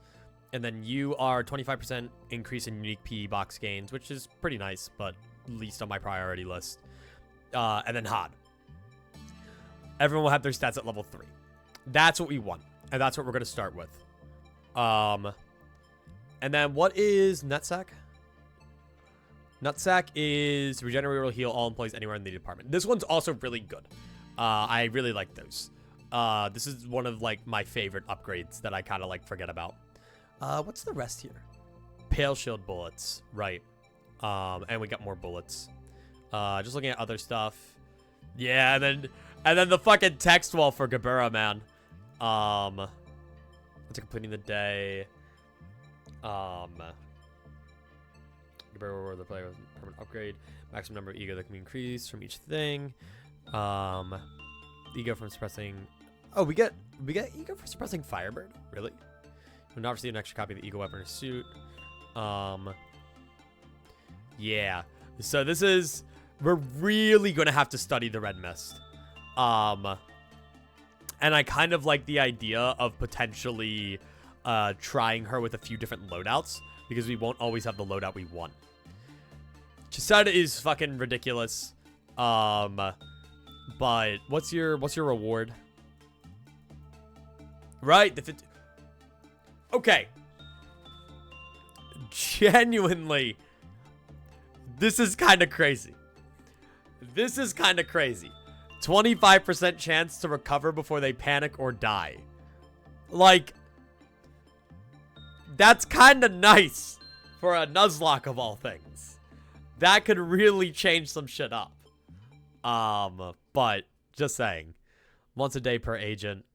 And then you are 25% increase in unique PE box gains, which is pretty nice, but least on my priority list. And then Hod. Everyone will have their stats at level 3. That's what we want. And that's what we're going to start with. And then what is Nutsack? Nutsack is regenerate or heal all employees anywhere in the department. This one's also really good. I really like those. This is one of, like, my favorite upgrades that I kind of, like, forget about. What's the rest here? Pale shield bullets. Right. And we got more bullets. Just looking at other stuff. Yeah, and then the fucking text wall for Gabura, man. It's completing the day. Gabura reward the player with a permanent upgrade. Maximum number of ego that can be increased from each thing. Ego from suppressing. Oh, we get ego for suppressing Firebird. Really? You'll not receive an extra copy of the ego weapon or suit. Yeah. So this is. We're really gonna have to study the Red Mist. And I kind of like the idea of potentially trying her with a few different loadouts, because we won't always have the loadout we want. Chisada is fucking ridiculous. But what's your reward? Right, okay. Genuinely, this is kind of crazy. This is kind of crazy. 25% chance to recover before they panic or die. Like, that's kind of nice for a Nuzlocke of all things. That could really change some shit up. But just saying, once a day per agent,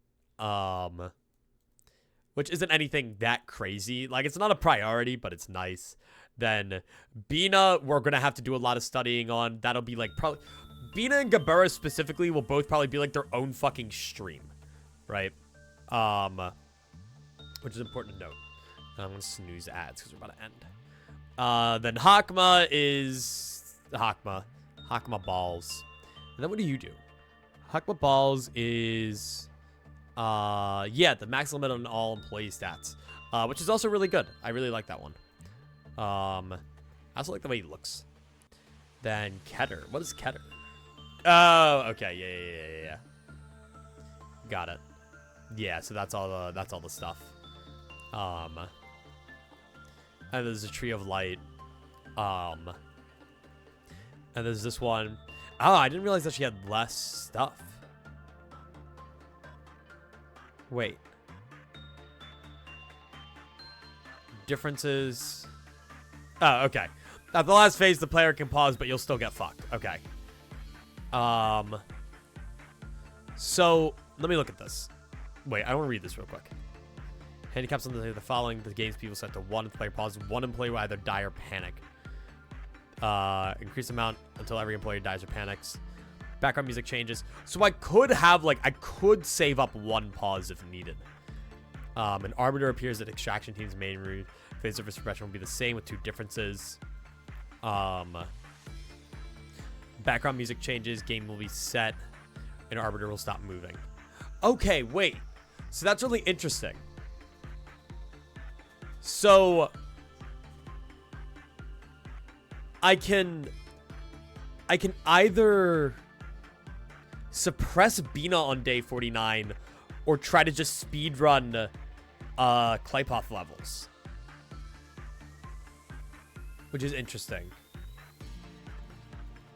which isn't anything that crazy. Like, it's not a priority, but it's nice. Then Bina, we're gonna have to do a lot of studying on. That'll be like probably Bina and Gabura specifically will both probably be like their own fucking stream, right? Which is important to note. I'm gonna snooze ads because we're about to end. Then Hakma is Hakma balls. And then what do you do? Hakma balls is yeah, the max limit on all employee stats, which is also really good. I really like that one. I also like the way he looks. Then Keter. What is Keter? Oh, okay. Yeah. Got it. Yeah, so that's all the stuff. And there's a Tree of Light. And there's this one. Oh, I didn't realize that she had less stuff. Wait. Differences. Oh, okay. At the last phase, the player can pause, but you'll still get fucked. Okay. So, let me look at this. Wait, I want to read this real quick. Handicaps on the following. The game's people set to 1 if the player pauses. 1 employee will either die or panic. Increase amount until every employee dies or panics. Background music changes. So I could have, like, I could save up 1 pause if needed. An arbiter appears at extraction team's main route. Phase of suppression will be the same with 2 differences. Background music changes. Game will be set. An arbiter will stop moving. Okay, wait. So that's really interesting. So I can either suppress Bina on day 49 or try to just speedrun Klypoth levels. Which is interesting.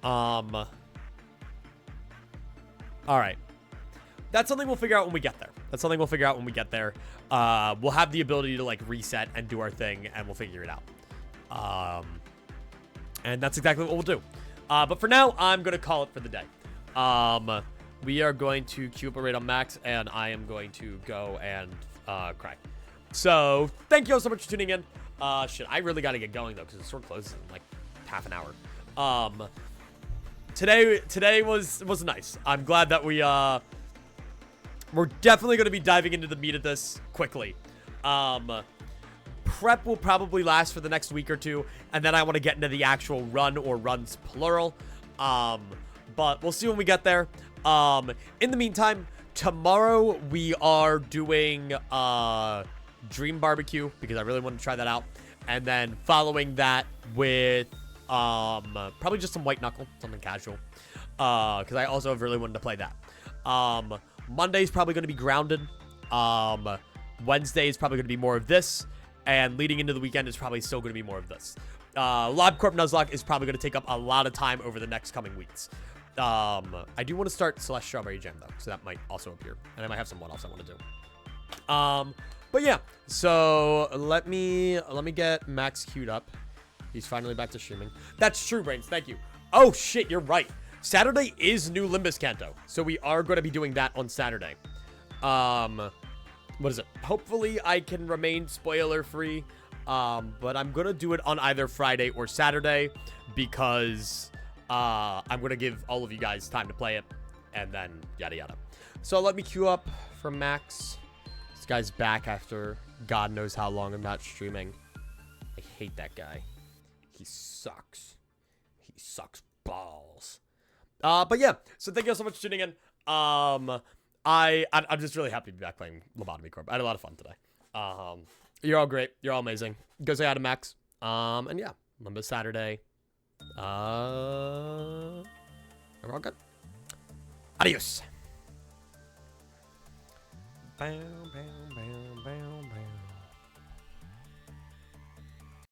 Alright. That's something we'll figure out when we get there. We'll have the ability to, like, reset and do our thing, and we'll figure it out. And that's exactly what we'll do. But for now, I'm going to call it for the day. We are going to queue up a raid on Max, and I am going to go and cry. So, thank you all so much for tuning in. Shit, I really got to get going, though, because the store closes in, like, half an hour. Today was nice. I'm glad that we're definitely going to be diving into the meat of this quickly. Prep will probably last for the next week or 2, and then I want to get into the actual run or runs plural. But we'll see when we get there. In the meantime, tomorrow we are doing Dream Barbecue because I really want to try that out, and then following that with probably just some white knuckle, something casual, because I also have really wanted to play that. Monday's probably going to be grounded. Wednesday is probably going to be more of this. And leading into the weekend is probably still going to be more of this. LobLocke Corp Nuzlocke is probably going to take up a lot of time over the next coming weeks. I do want to start Celeste Strawberry Jam, though. So that might also appear. And I might have someone else I want to do. But yeah. So let me get Max queued up. He's finally back to streaming. That's true, Brains. Thank you. Oh, shit. You're right. Saturday is new Limbus Canto. So we are going to be doing that on Saturday. What is it? Hopefully I can remain spoiler free. But I'm going to do it on either Friday or Saturday because I'm going to give all of you guys time to play it and then yada yada. So let me queue up for Max. This guy's back after God knows how long I'm not streaming. I hate that guy. He sucks. He sucks balls. But yeah, so thank you all so much for tuning in. I'm just really happy to be back playing Lobotomy Corp. I had a lot of fun today. You're all great. You're all amazing. Go say hi to Max. And yeah, Limbus Saturday. We're all good. Adios. Bam, bam, bam.